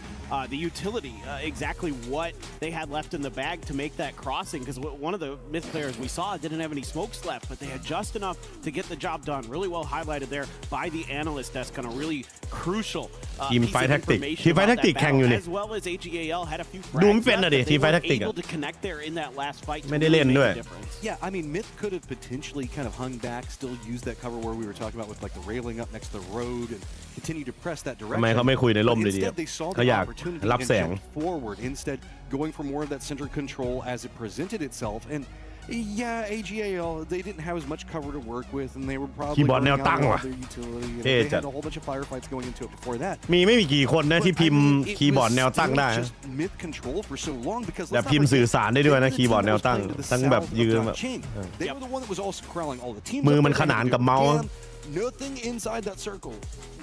the utility, exactly what they had left in the bag to make that crossing. Because one of the MiTH players we saw didn't have any smokes left, but they had just enough to get the job done. Really well highlighted there by the analyst desk on a really crucial piece of information about that battle, as well as AGAL had a few frags left, but they were able to connect there in that last fight to really make a difference. Yeah, I mean, MiTH could have potentially kind of hung back, still used that cover where we were talking about with like the railing up next to the road and continue to press that direction. ทำไมเขาไม่คุยในร่มดีๆ Instead, they saw the opportunity and jumped forward. Instead, going for more of that center control as it presented itself. And yeah, AGAL, they didn't have as much cover to work with, and they were probably running out of their utility. And they had a whole bunch of firefights going into it before that. ไม่มีกี่คนนะที่พิมพ์คีย์บอร์ดแนวตั้งได้ MiTH control for so long because แบบพิมพ์สื่อสารได้ด้วยนะคีย์บอร์ดแนวตั้งแบบยืนแบบ They were the one that was also corralling all the teams. มือมันขนานกับเมาส์ Nothing inside that circle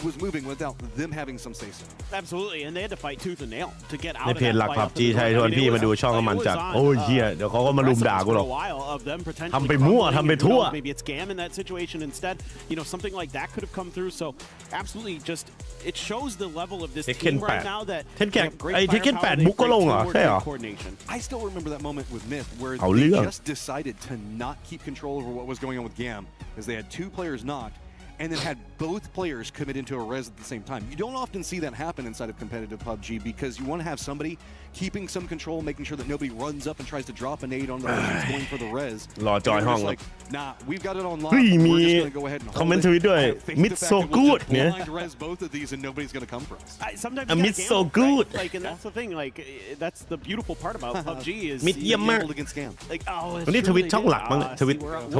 was moving without them having some say-so. Absolutely, and they had to fight tooth and nail to get out ใน of เพจ that หลัก fight. PUBG ไทยชวนพี่มาดูช่องมันจัดโอ้ยเหี้ยเดี๋ยวเขาก็มารุมด่ากูหรอกทำไปมั่วทำไปทั่ว Maybe it's Gam in that situation instead. Something like that could have come through. So absolutely, just it shows the level of this team right now that they have great firepower, they have great teamwork and coordination. I still remember that moment with MiTH where they just decided to not keep control over what was going on with Gam, as they had 2 players knocked. And then had both players commit into a res at the same time. You don't often see that happen inside of competitive PUBG because you want to have somebody keeping some control, making sure that nobody runs up and tries to drop a nade on the person going for the res. รอจอยห้อง like, nah, we've got it on lock. มี We're just going to go ahead and คอมเมนต์ทวิตด้วย MiTH so good เนี่ย res both of these and nobody's going to come for us. Sometimes MiTH so good. Like, and that's the thing. Like, that's the beautiful part about PUBG is MiTH เยี่ยมมาก like, oh, วันนี้ทวิตช่องหลักมั้งท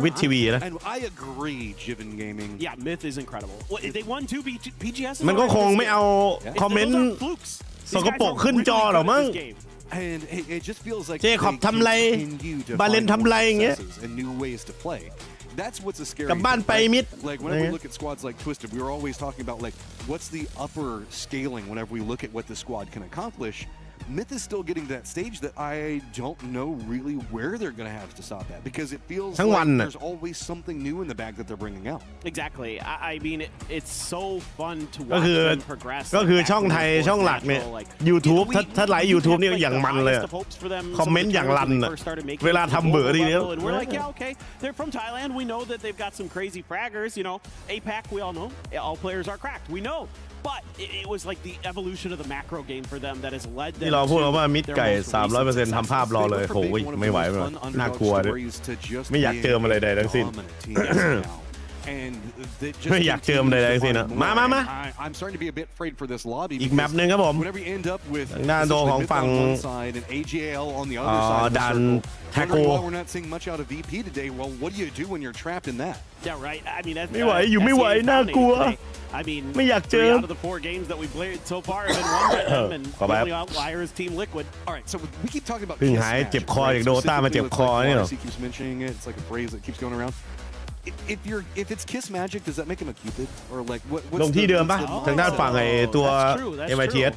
วิตทีวีนะ And I agree, Jiven Gaming. Yeah, MiTH is incredible. They won 2 PGS. มันก็คงไม่เอาคอมเมนต์สกปรกขึ้นจอหรอมั้ง And it just feels like เจคอบทำไรบาเลนทำไรอย่างเงี้ย and new ways to play. That's what's a scary. กลับบ้านไปมิด Like whenever we look at squads like Twisted, we were always talking about like what's the upper scaling whenever we look at what the squad can accomplish. MiTH is still getting to that stage that I don't know really where they're going to have to stop at because it feels like there's always something new in the bag that they're bringing out. Exactly. I mean, it's so fun to watch them progress. ก็คือช่องไทยช่องหลักเนี่ย YouTube ถ้าไลฟ์ YouTube นี่อย่างมันเลยคอมเมนต์อย่างรันเวลาทำเบอร์ดีเนี่ย And we're like, yeah, okay, they're from Thailand. We know that they've got some crazy fraggers. You know, APAC, we all know. All players are cracked. We know. But it was like the evolution of the macro game for them that has led them ที่เราพูดว่ามิดไก่ 300% ทำภาพรอเลยโหไม่ไหวเลยน่ากลัวเลยไม่อยากเจอมาเลยใดทั้งสิ้น ไม่อยากเจอมาเลยใดทั้งสิ้นนะมา อีกแมปหนึ่งครับผมด้านโดของฝั่งดันแท็กโกไม่ไหวอยู่ไม่ไหวน่ากลัวไม่อยากเจอเพิ่งหายเจ็บคอจากโดต้ามาเจ็บคอนี่หรอIf it's Kiss Magic, does that make him a Cupid or like what? ลงที่เดิมปะทางด้านฝั่งไอ้ตัว MiTH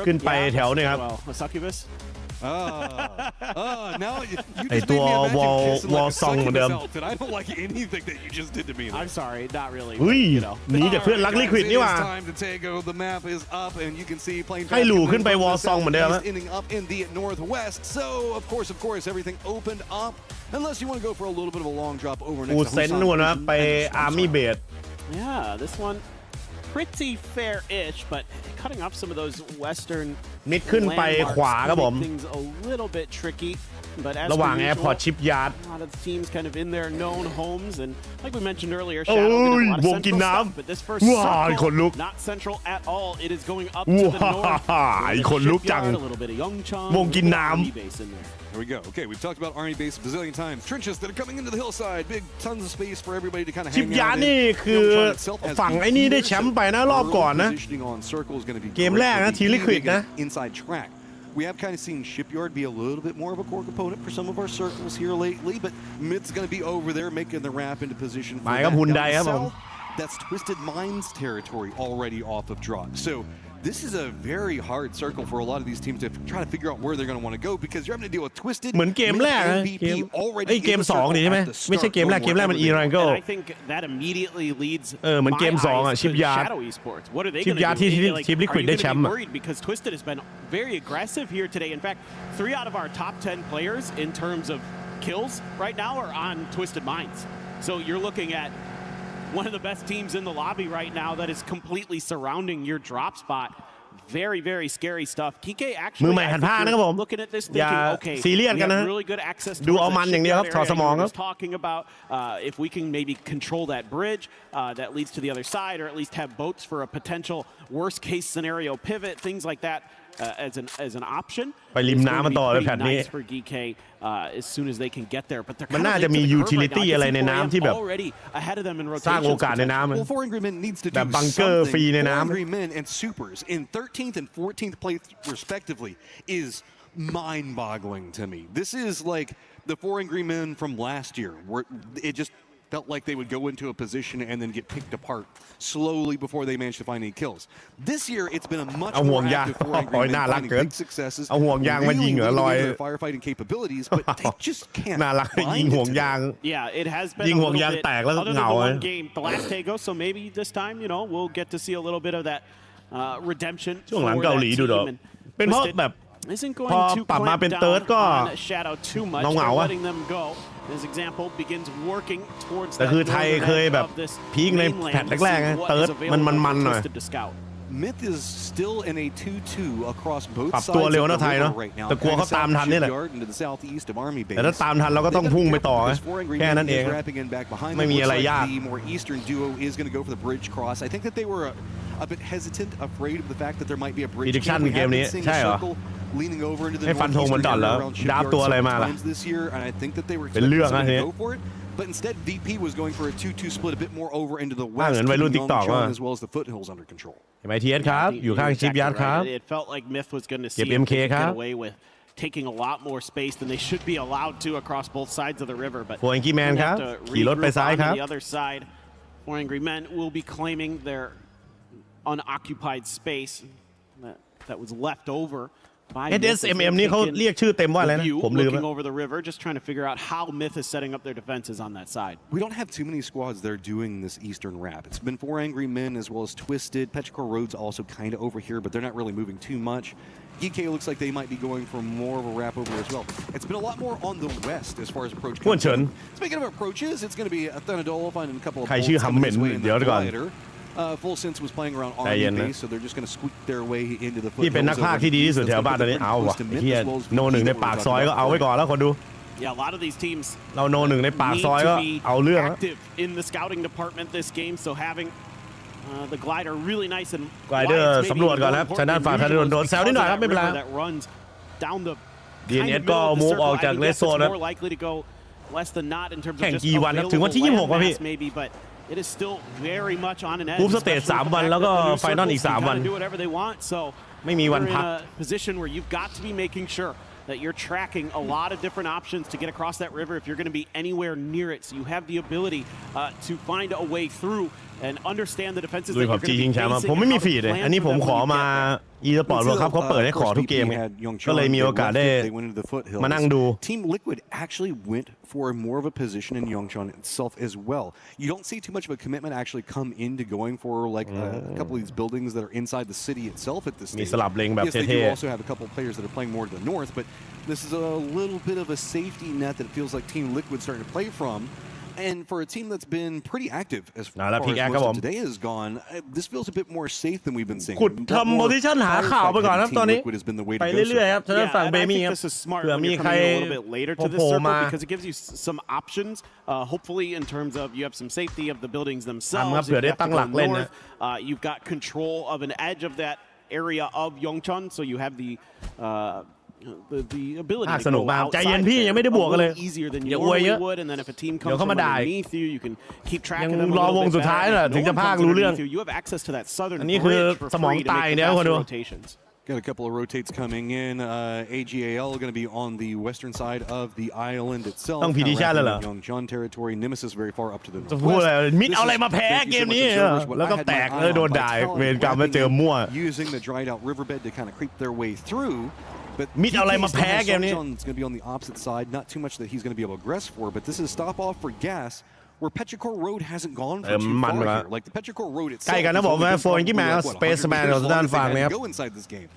ขึ้นไปแถวนี่ครับไอตัววอลซองเหมือนเดิม I don't like anything that you just did to me. I'm sorry, not really. หนีจากเพื่อนรักลิควิดนี่หว่าให้หลู่ขึ้นไปวอลซองเหมือนเดิมฮะ So of course everything opened up unless you want to go for a little bit of a long drop over next. อูเซนนู่นนะไปอาร์มี่เบส Yeah, this one pretty fair-ish, but cutting off some of those western มิดขึ้นไปขวาครับผม things a little bit tricky. But as ระหว่างแอร์พอร์ตชิปยาร์ด a lot of the teams kind of in their known homes, and like we mentioned earlier, Shadow did a lot of central stuff, but this first circle, not central at all. It is going up to the north. คนลุกจัง A little bit of Youngchang, วงกินน้ำ There we go. Okay, we've talked about Army base a bazillion times. Trenches that are coming into the hillside. Big tons of space for everybody to kind of hang out. ชิปยาร์ดนี่คือฝั่งไอ้นี่ได้แชมป์ไปนะรอบก่อนนะเกมแรกนะทีลิควิดนะ Inside track. We have kind of seen Shipyard be a little bit more of a core component for some of our circles here lately, but MiTH's going to be over there making the wrap into position for that. South, that's Twisted Minds territory already off of drop. So this is a very hard circle for a lot of these teams to try to figure out where they're going to want to go because you're having to deal with Twisted. เหมือนเกมแรกนะเกม2นี่ใช่ไหมไม่ใช่เกมแรกมันอีรังโก้ I think that immediately leads เหมือนเกม2อ่ะชิปยาร์ด ชิปยาร์ดที่ทีมลิควิดได้แชมป์ because Twisted has been very aggressive here today. In fact, 3 out of our top 10 players in terms of kills right now are on Twisted Minds. So you're looking at one of the best teams in the lobby right now that is completely surrounding your drop spot. Very, very scary stuff. Kike actually มือใหม่หันผ้านะครับผม looking at this อย่า thinking, okay, ซีเรียสกันนะ really good access ดูเอามันอย่างเดียวครับถอดสมองครับ talking about if we can maybe control that bridge that leads to the other side, or at least have boats for a potential worst case scenario pivot, things like that. As an option ไปริมน้ำมาต่อเลยแพทนี้ for GK as soon as they can get there, but they're มันน่าจะมี utility อะไรในน้ำที่แบบสร้างโอกาสในน้ำแบบบังเกอร์ฟรีในน้ำ and supers in 13th and 14th place respectively is mind-boggling to me. This is like the 4 Angry Men from last year, where it just felt like they would go into a position and then get picked apart slowly before they managed to find any kills. This year, it's been a much more active 4 Angry Men finding big successes, really their firefighting capabilities, but they just can't น่ารักยิงห่วงยาง Yeah, it has been ยิงห่วงยางแตกแล้ว other เห than งา the one game, the last Tego, so maybe this time, we'll get to see a little bit of that redemption ช่วงหลังเกาหลีดูดอกเป็นเพราะแบบพอปรับมาเป็นเติร์ดก็เหงาๆอะ This example begins working towards แต่คือไทยเคยแบบพีคในแพทแรกๆนะเติร์ดมันหน่อย MiTH is still in a 2-2 across both ปรับ sides ตัวเร็ว of นะ the ไทยเนาะ river right now. แต่กลัวเขาตามทันนี่แหละ into the southeast of Army base. แต่ถ้าตามทันเราก็ต้องพุ่งไปต่อแค่นั้นเองไม่มีอะไรยาก The more eastern duo is going to go for the bridge cross. I think that they were a bit hesitant, afraid of the fact that there might be a bridge. Prediction เกมนี้ seeing ใช่ a เหรอ circle leaning over into the ให้ฟันธงมันก่อนแล้ว northeastern ดราฟตัวอะไรมาล่ะ times this year, and I think that they were เป็นเรื่องนะ expecting ที to go for it. But instead, VP was going for a 2-2 split a bit more over into the เห west, มือนวัยรุ่น TikTok ว่า as well as the foothills under control. MiTH ครับอยู่ข้างชิปยาร์ดครับ It felt like MiTH was going to เก็บ see if MK they could ครับ get away with taking a lot more space than they should be allowed to across both sides of the river. But 4 Angry Men ครับขี่รถไปซ้ายครับ the other side, 4 Angry Men will be claiming their unoccupied space. that was left over by SMM นี่เขาเรียกชื่อเต็มว่าอะไรนะผมลืม looking over the river, just trying to figure out how MiTH is setting up their defenses on that side. We don't have too many squads that are doing this eastern wrap. It's been 4 Angry Men as well as Twisted. Petrichor Road's also kind of over here, but they're not really moving too much. EK looks like they might be going for more of a wrap over as well. It's been a lot more on the west as far as approach comes. Speaking of approaches, it's going to be a Thunadol finding a couple of bolts coming his way in the glider. Full Sense was playing around army base, so they're just going to squeak their way into the ที่เป็นนักพากย์ที่ดีที่สุดแถวบ้านตอนนี้เอาว่ะเฮียโนหนึ่งในปากซอยก็เอาไว้ก่อนแล้วคนดู Yeah, a lot of these teams เราโนหนึ่งในปากซอยก็เอาเรื่อง active in the scouting department this game, so having the glider really nice and ไกลเดอร์สำรวจก่อนครับชนะฝั่งธนโดนแซวนิดหน่อยครับไม่เป็นไร DNS ก็มูฟออกจากเลสโซนครับแข่งกี่วันครับถึงวันที่26ป่ะพี่It is still very much on an edge. กรุ๊ปสเตจ3 วันแล้วก็ไฟนอลอีก3 วันไม่มีวันพัก Position where you've got to be making sure that you're tracking a lot of different options to get across that river if you're going to be anywhere near it. So you have the ability to find a way through and understand the defenses that you're going to be facing. ผมไม่มีฟีดเลยอันนี้ผมขอมา e-sport ครับเขาเปิดให้ขอทุกเกมก็เลยมีโอกาสได้มานั่งดู Team Liquid actually went for more of a position in Yongchon itself as well. You don't see too much of a commitment actually come into going for like a couple of these buildings that are inside the city itself at this stage. มีสลับเลงแบบเท่ Yes, they do also have a couple of players that are playing more to the north, but this is a little bit of a safety net that it feels like Team Liquid's starting to play from. And for a team that's been pretty active as far as most of today has gone, this feels a bit more safe than we've been seeing. ขุดทำโพซิชั่นหาข่าวไปก่อนครับตอนนี้ไปเรื่อยๆครับฉะนั้นฝั่งเบมี่ครับเผื่อมีใครโผล่มา because it gives you some options. Hopefully, in terms of you have some safety of the buildings themselves. เผื่อได้ตั้งหลักเล่นนะ You've got control of an edge of that area of Yongchon, so you have the ability to go outside easier than you normally would, and then if a team comes from underneath you, you can keep track of them a little bit better. You have access to that southern bridge for free to make the faster rotations. Got a couple of rotates coming in. AGAL going to be on the western side of the island itself. Yongchon territory. Nemesis very far up to the northwest. มิดเอาอะไรมาแพ้เกมนี้แล้วก็แตกเลยโดนด่าเวรกรรมมาเจอมั่ว Using the dried out riverbed to kind of creep their way through. But มิดเอาอะไรมาแพ้เกมนี้ It's going to be on the opposite side. Not too much that he's going to be able to aggress for, but this is stop off for gas. Where Petrichor Road hasn't gone for too far here. Like the Petrichor Road itself. ใกล้กันนะผมนะโฟนกี้แมนสเปซแมนของด้านฝั่งนะครับ Go inside this game.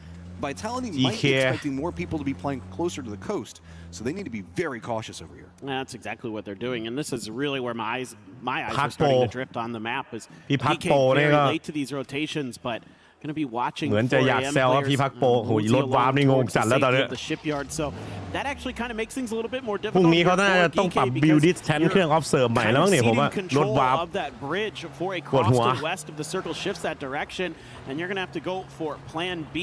Vitality might be expecting more people to be playing closer to the coast, so they need to be very cautious over here. That's exactly what they're doing, and this is really where my eyes are starting to drift on the map. Is PK very late to these rotations, but going to be watching เหมือนจะอยากแซวว่าพี่พักโปโหรถวาร์ปนี่งงจัดแล้วตอนนี้ so that actually kind of makes things a little bit more พรุ่ง difficult นี้เขาน่าจะต้องปรับ build distance เครื่อง observe ใหม่แล้วเนี่ยผมว่ารถวาร์ป of that bridge for a cross to west of the circle shifts that direction, and you're going to have to go for plan B,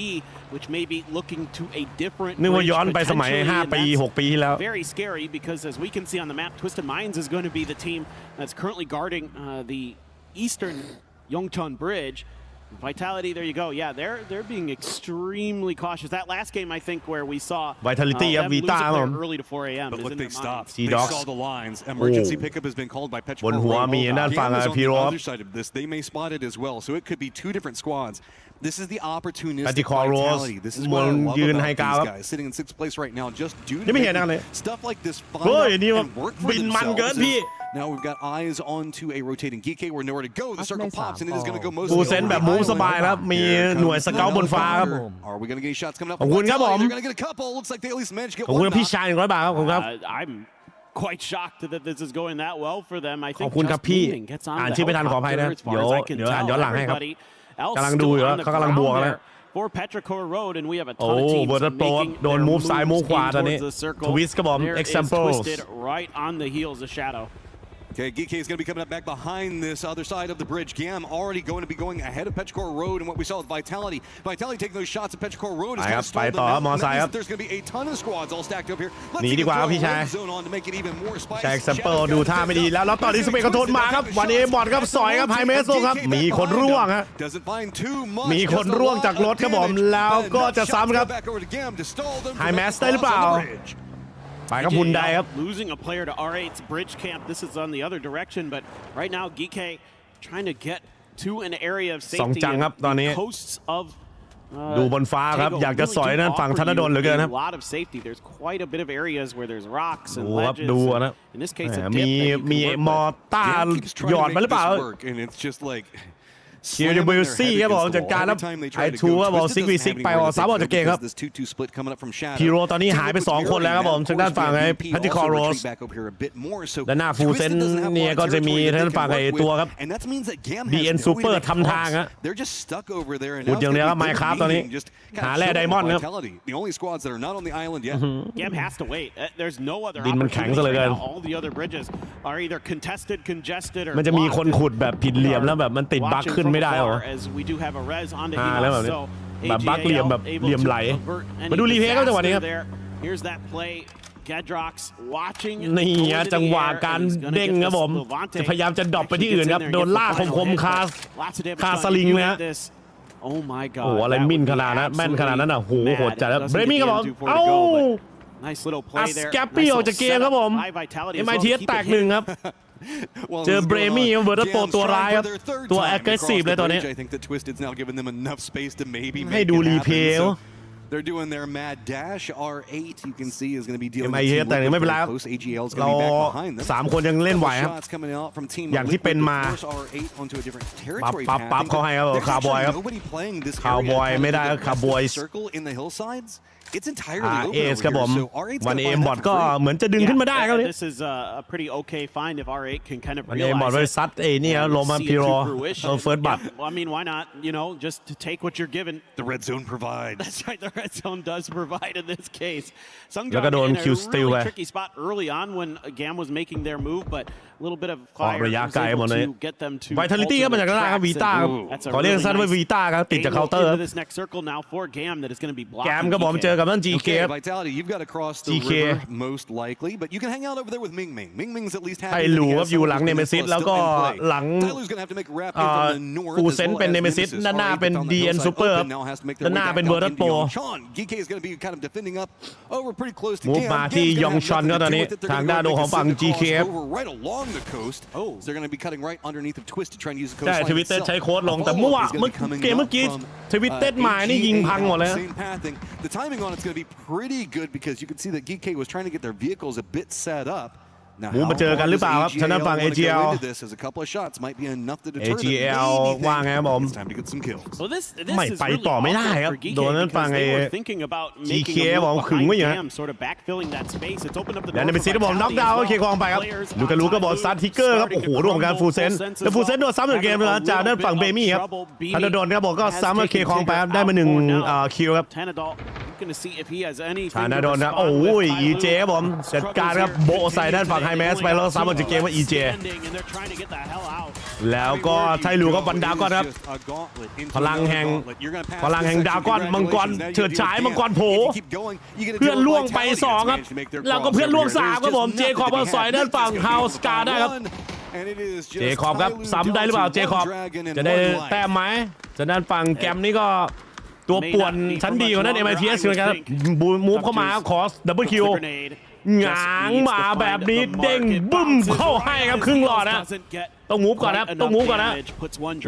which may be looking to a different นึกว่าย้อนไปสมัย5 ปี 6 ปีที่แล้ว very scary because as we can see on the map, Twisted Minds is going to be the team that's currently guarding the eastern Yongchon Bridge. Vitality, there you go. Yeah, they're being extremely cautious. That last game, I think, where we saw Vitality them lose it early to 4 a.m. But look, they stopped. They saw the lines. Emergency pickup has been called by Petrichor Road. Gam is on the other side of this. They may spot it as well. So it could be 2 different squads. This is the opportunistic vitality. This is what I love about these guys. Sitting in 6th place right now just due to stuff like this fun and work for themselves. Now we've got eyes onto a rotating Geek. We're nowhere to go. The circle pops and it is going to go most of the way. แบบมูฟสบายครับมีหน่วยสเกาต์บนฟ้าครับ Are we going to get any shots coming up? ขอบคุณครับผม They're going to get a couple. Looks like they at least managed to get ขอบคุณ one. พี่ชาย100 บาทครับผมครับ I'm quite shocked that this is going that well for them. I ขอบ think คุณครับพี่ gets อ่าน on ชื่อไม่ทันขออภัยนะเดี๋ยวอ่านย้อนหลังให้ครับกำลังดูอยู่แล้วเขากำลังบวกแล้ว for Petrichor Road, and we have a ton of teams making โดนมูฟซ้ายมูฟขวาตอนนี้ ทวิสครับผม examples Twisted right on the heels of Shadow. Okay, Geek is going to be coming up back behind this other side of the bridge. Gam already going to be going ahead of Petrichor Road, and what we saw with Vitality. Vitality taking those shots at Petrichor Road is kind of stalled them out. There's going to be a ton of squads all stacked up here. Let's see the zone on to make it even more spicy. แจ็คซัมเปิลดูท่าไม่ดีแล้วตอนนี้สเปกกระโดดมาครับวันนี้บอดครับสอยครับไฮเมสโซครับมีคนร่วงฮะมีคนร่วงจากรถครับผมแล้วก็จะซ้ำครับไฮเมสได้หรือเปล่าไปกับบุนไดครับ Losing a player to R8's bridge camp. This is on the other direction, but right now Geek trying to get to an area of safety. 2 จังครับตอนนี้ coasts of ดูบนฟ้าครับอยากจะสอยนั่นฝั่งธนดลเหลือเกินครับ A lot of safety. There's quite a bit of areas where there's rocks and ดูครับ ledges. ดูนะ In this case, มีมอต้าหยอดมาหรือเปล่าEWC ครับผมจัดการแล้วไอทูครับผม6v6ไปออก3ออกจากเกมครับพีโรตอนนี้หายไป2คนแล้วครับผมทางด้านฝั่งไอ้พัติคอโรสและหน้าฟูเซนเนี่ยก็จะมีทางด้านฝั่งไอ้ตัวครับ BN Super ทำทางครับพูดอย่างเดียวครับไมค์ครับตอนนี้หาแร่ไดมอนด์ครับดินมันแข็งซะเหลือเกินมันจะมีคนขุดแบบผิดเหลี่ยมแล้วแบบมันติดบั๊กขึ้นไม่ได้หรอแล้วแบบนี้แบบบั๊กเหลี่ยมแบบเหลี่ยมไหลมาดูรีเพย์ครับจังหวะนี้ครับนี่จังหวะการเด้งครับผมจะพยายามจะดรอปไปที่อื่นครับโดนลากคมๆคาสลิงเลยฮะโอ้อะไรมิ่นขนาดนั้นแม่นขนาดนั้นอ่ะโหโหดจัดแล้วเบรมี่ครับผมเอ้าอัสแกปปี้ออกจากเกมครับผม MiTH แตกหนึ่งครับเจอเบรมี่เวอร์ตโปตัวร้ายครับตัว aggressive เลยตอนนี้ให้ดูรีเพย์They're doing their mad dash. R8 you can see is going to be dealing with team close. AGL's going to be back behind them. 3 คนยังเล่นไหวครับอย่างที่เป็นมาปั๊บเขาให้ครับคาร์บอยครับคาร์บอยไม่ได้คาร์บอย It's entirely open เอสครับผมวันเอมบอทก็เหมือนจะดึงขึ้นมาได้ครับ This is a pretty okay find if R8 can kind of วันเอมบอทไปซัดนี่โรมันพิโรเฟิร์สบัต I mean why not just to take what you're given. The red zone provides. That's right, the red zone does provide in this case. แล้วก็โดนคิวสติลไป tricky spot early on when GAM was making their move but a little bit of fire ระยะไกลหมดเลย to get them to Vitality ครับมาจากด้านล่างครับวีต้าครับขอเรียกสั้นว่าวีต้าครับติดจากเคาน์เตอร์ this next circle now for GAM that is going to be blocking. GAM ก็บอกเจอกับนั่น GK Vitality you've got to cross the river most likely but you can hang out over there with Ming Ming. Ming Ming's at least happy. ไอ้หลูครับอยู่หลังเนเมซิสแล้วก็หลังฟูเซนเป็นเนเมซิสด้านหน้าเป็น DN Super ด้านหน้าเป็นเวอร์ตัสโปมูฟมาที่ยองชอนก็ตอนนี้ทางด้านของฝั่ง GK ได้ทวิตเตอร์ใช้โค้ดลงแต่เมื่อเกมเมื่อกี้ทวิตเตอร์มานี่ยิงพังหมดเลย The timing on it's going to be pretty good because you can see that GK was trying to get their vehicles a bit set up. มูมาเจอกันหรือเปล่าครับชนะฝั่ง AGL AGL ว่าไงครับผมไม่ไปต่อไม่ได้ครับโดนนั้นฝั่งGK บอกขึงไว้อย่างนั้นแล้วในเป็นซีที่บอกน็อกดาวน์เคคองไปครับลูกาลูก็บอกซัดทิกเกอร์ครับโอ้โหรวมกันฟูเซนแล้วฟูเซนโดนซ้ำในเกมนะจากด้านฝั่งเบมี่ครับธนดลครับบอกก็ซ้ำเคคองไปครับได้มา1คิวครับธนดลครับโอ้ย EJ ครับผมจัดการครับโบใส่ด้านฝั่งไฮแมสไปแล้วซ้ำออกจากเกมว่า EJ แล้วก็ไทลูก็บันดาก้อนครับพลังแห่งดาก้อนมังกรเฉิดฉายมังกรโผเพื่อนล่วงไป2ครับแล้วก็เพื่อนล่วง3ครับผมเจคอบสอยด้านฝั่งเฮาสกาได้ครับเจคอบครับซ้ำได้หรือเปล่าเจคอบจะได้แต้มไหมจากด้านฝั่งแกมนี่ก็ตัวป่วนชั้นดีกว่านั้น MiTH เหมือนกันครับมูฟเข้ามาขอดับเบิลคิวหงางมาแบบนี้เด้งบึ้มเข้าให้ครับครึ่งหลอดนะต้องมูฟก่อนครับต้องมูฟก่อนนะ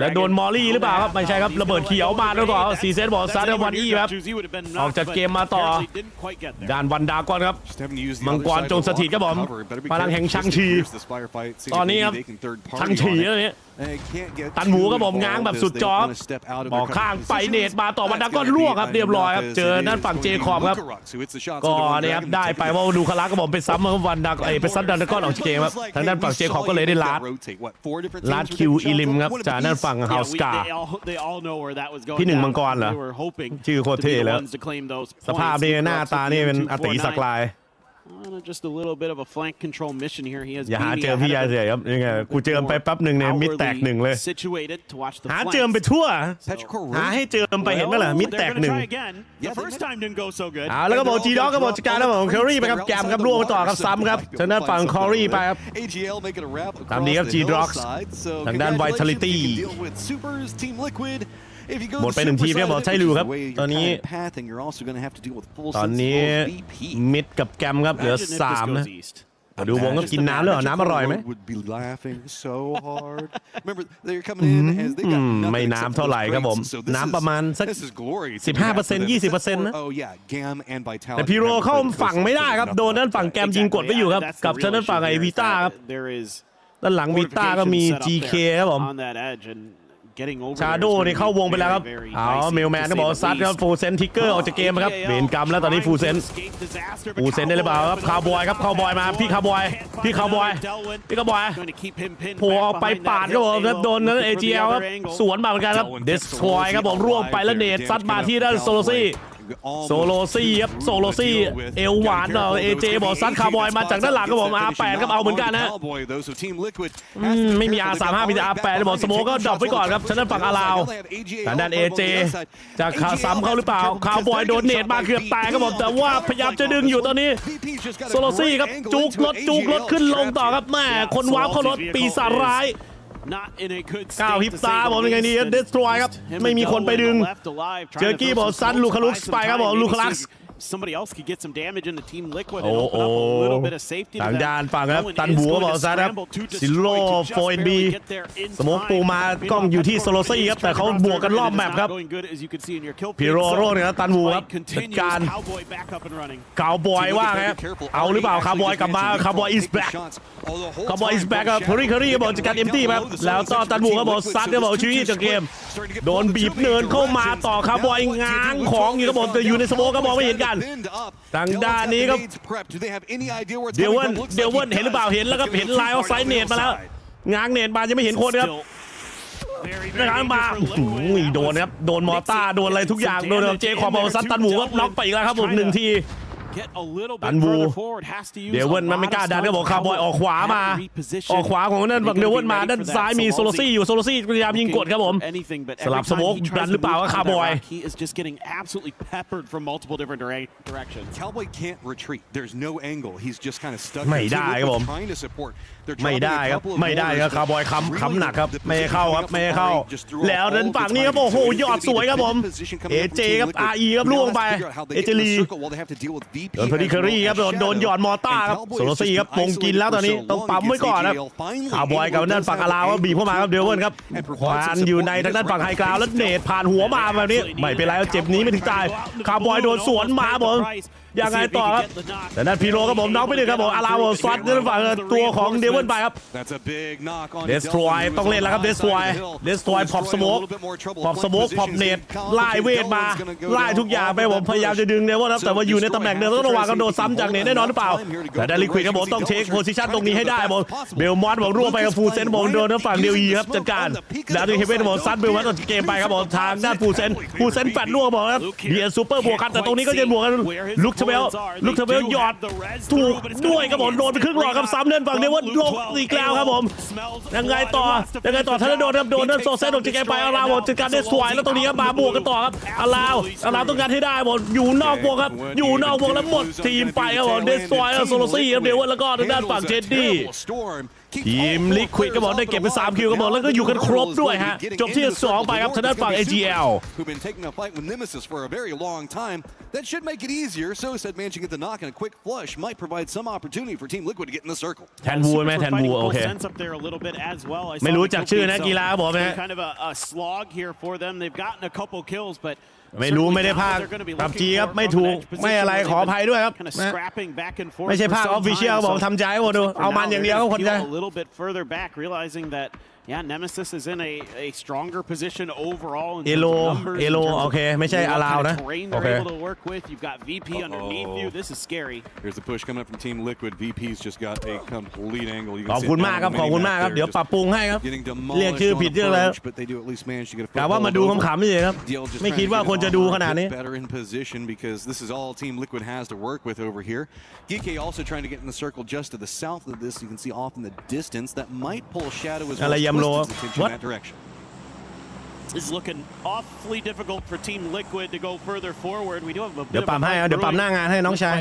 แล้วโดนมอลลี่หรือเปล่าครับไม่ใช่ครับระเบิดเขียวมาแล้วต่อซีเซนบอกซัดวันอีครับออกจากเกมมาต่อด้านวันดาก่อนครับมังกรจงสถิตครับผมพลังแห่งชังชีตอนนี้ครับชังชีแล้วนี้ตันหมูครับผมง้างแบบสุดจอบอกข้างไปเนตมาต่อวันดาก้อนลวกครับเรียบร้อยครับเจอด้านฝั่งเจคอบครับก็เนี่ยครับได้ไปว่าดูคาราก็บอกเป็นซ้ำวันดาเป็นซัดดันก้อนออกจากเกมครับทางด้านฝั่งเจคอบก็เลยได้ลาดคิวอีลิมครับจากด้านฝั่งเฮาสกาพี่1มังกรเหรอชื่อโคตรเท่แล้วสภาพนี่หน้าตานี่เป็นอติศักดิ์ลาย Just a little bit of a flank control mission here. He has อย่าหาเจอพี่ยาเสียครับยังไงกูเจอไปแป๊บหนึ่งเนี่ยมิดแตก1เลยหาเจอไปทั่วหาให้เจอไปเห็นไหมล่ะมิดแตก1แล้วก็บอกจีด็อกก็บอกจัดการแล้วบอกเคอรี่ไปครับแกมครับล่วงต่อครับซ้ำครับทางด้านฝั่งเคอรี่ไปครับตามนี้ครับจีด็อกทางด้าน Vitality หมดไป1ทีมเนี่ยบอกใช่ลูครับตอนนี้มิดกับแกมครับเหลือ3นะ ดูวงก็กินน้ำเลยเหรอน้ำอร่อยไหมไม่น้ำเท่าไหร่ครับผมน้ำประมาณสัก 15% 20% นะแต่พีโรเข้าฝั่งไม่ได้ครับโดนด้านฝั่งแกมยิงกดไว้อยู่ครับกับด้านฝั่งไอวีต้าครับด้านหลังวีต้าก็มี GK ครับผมชาโดนี่เข้าวงไปแล้วครับเมลแมนก็บอกซัดครับฟูลเซนทิกเกอร์ออกจากเกมครับเวรกรรมแล้วตอนนี้ฟูลเซนได้หรือเปล่าครับคาวบอยครับคาวบอยมาพี่คาวบอยโผล่ไปปาดครับผมแล้วโดนนั้น AGL ครับสวนมาเหมือนกันครับเดสทรอยครับผมร่วงไปแล้วเนตซัดมาที่ด้านโซโลซี่ครับโซโลซี่เอวหวานเอเจบอกซัดคาร์บอยมาจากด้านหลังครับผม R8 ครับเอาเหมือนกันนะไม่มี R35 มีแต่ R8 เลยบอกสโมก็ดรอปไว้ก่อนครับฉะนั้นฝั่งอาลาวแต่ด้านเอเจจะซ้ำเขาหรือเปล่าคาร์บอยโดนเนตมาเกือบแตกครับผมแต่ว่าพยายามจะดึงอยู่ตอนนี้โซโลซี่ครับจุกรถขึ้นลงต่อครับแม่คนว้าวเข้ารถปีศาจร้ายก้าวฮิปตาบอกยังไงดีเดสทรอยครับไม่มีคนไปดึงเจอกี้บอกซันลูคาลุกไปครับบอกลูคาลัก somebody else could get some damage in the team liquid โอ้ and open up a little bit of safety ทางด้านฝั่งครับตันบัวบอกซันครับซิโร่โฟนบีสโมกปูมากล้องอยู่ที่โซโลซี่ครับแต่เขาบวกกันรอบแมปครับพิโรโรเนี่ยตันบัวครับจัดการคาวบอยว่าไงเอาหรือเปล่าคาวบอยกลับมาคาวบอยอิสแบ็กครับเคอรี่บอกจัดการเอ็มตี้ครับแล้วต่อตันบัวก็บอกซัดก็บอกชีวิตจากเกมโดนบีบเนินเข้ามาต่อคาวบอยง้างของอยู่ก็บอกจะอยู่ในสโมกก็บอกไม่เห็นกันทางด้านนี้ครับเดวินเห็นหรือเปล่าเห็นแล้วครับเห็นไลน์ออฟไซด์เนตมาแล้วง้างเนตมายังไม่เห็นคนครับนะครับมาโดนครับโดนมอต้าโดนอะไรทุกอย่างโดนเจคอบเอาซัดตันบูก็น็อกไปอีกแล้วครับผม1 ทีตันบูเดวินมันไม่กล้าดันก็บอกคาร์บอยออกขวามาออกขวาของนั่นฝั่งเดวินมาด้านซ้ายมีโซโลซี่อยู่โซโลซี่พยายามยิงกดครับผมสลับสโมกดันหรือเปล่าคาร์บอยไม่ได้ครับผมไม่ได้ครับคาร์บอยค้ำหนักครับไม่เข้าครับไม่เข้าแล้วด้านฝั่งนี้ครับโอ้โหยอดสวยครับผมเอเจครับREครับล่วงไปเอเจลีโดนพอดีเคอรี่ครับโดนหยอดมอต้าครับโซโลซี่ครับปงกินแล้วตอนนี้ต้องปั๊มไว้ก่อนครับคาร์บอยกับด้านฝั่งอาลาวบีบเข้ามาครับเดวินครับควานอยู่ในทางด้านฝั่งไฮกราวแล้วเนตผ่านหัวมาแบบนี้ไม่เป็นไรเจ็บนี้ไม่ถึงตายคาร์บอยโดนสวนมาผมยังไงต่อครับแต่ด้านพีโรครับผมน็อกไปหนึ่งครับผมอาลาวซัดด้านฝั่งตัวของเดวินไปครับเดสทรอยต้องเล่นแล้วครับเดสทรอยพอปสโมกพอปเนตไล่เวทมาไล่ทุกอย่างไปผมพยายามจะดึงเดวินครับแต่ว่าอยู่ในตำแหน่งเดิมต้องระวังกับโดนซ้ำจากเนตแน่นอนหรือเปล่าแต่ด้านลิควิดครับผมต้องเช็คโพซิชั่นตรงนี้ให้ได้ผมเบลมอนบอกร่วงไปกับฟูเซนบอกโดนทางฝั่งเดียวอีครับจัดการแล้วดูเฮเว่นบอกซัดเบลมอนต่อเกมไปครับผมทางด้านฟูเซนแฟดร่วงบอกครับเบียร์ซูเปอร์บวกกันแต่ตรงนี้ก็จะบวกกันลุกเทเบลหยอดถูกด้วยครับผมโดนไปครึ่งหลอดครับซ้ำเดินฝั่งเดียวว่าลงอีกแล้วครับผมยังไงต่อถ้าโดนครับโดนนั่นโซเซนออกจากเกมไปอาลาวจัดการได้สวยแล้วตรงนี้ครับมาบวกกันต่อครับอาลาวต้องการให้ได้หมดอยู่นอกวงครับอยู่นอกวงแล้วหมดทีมไปครับผมเดสทรอยโซโลซี่ครับเดวินแล้วก็ทางด้านฝั่งเจดดี้ทีมลิควิดก็บอกได้เก็บไป3 คิวก็บอกแล้วก็อยู่กันครบด้วยฮะจบที่2ไปครับทางด้านฝั่ง AGL That should make it easier. So said managing to get the knock and a quick flush might provide some opportunity for Team Liquid to get in the circle. แทนวูไหมแทนวูโอเคไม่รู้จักชื่อนะกีฬาบอกไหม kind of a slog here for them. They've gotten a couple kills, but ไม่รู้ไม่ได้ภาคPUBGครับไม่ถูกไม่อะไรขออภัยด้วยครับไม่ใช่ภาคออฟฟิเชียลบอกทำใจหมดดูเอามันอย่างเดียวก็คนใจ Yeah, Nemesis is in a stronger position overall. เอโลโอเคไม่ใช่อาลาวนะโอเค You've got VP underneath you. This is scary. Here's the push coming up from Team Liquid. VP's just got a complete angle. ขอบคุณมากครับเดี๋ยวปรับปรุงให้ครับเรียกชื่อผิดเยอะแล้วกะว่ามาดูขำๆเฉยครับไม่คิดว่าคนจะดูขนาดนี้ Better in position because this is all Team Liquid has to work with over here. GK also trying to get in the circle just to the south of this. You can see off in the distance that might pull shadow as well. What? Is looking awfully difficult for Team Liquid to go further forward. We do have a bit เดี๋ยวปั๊มให้เดี๋ยวปั๊มหน้างานให้น้องชาย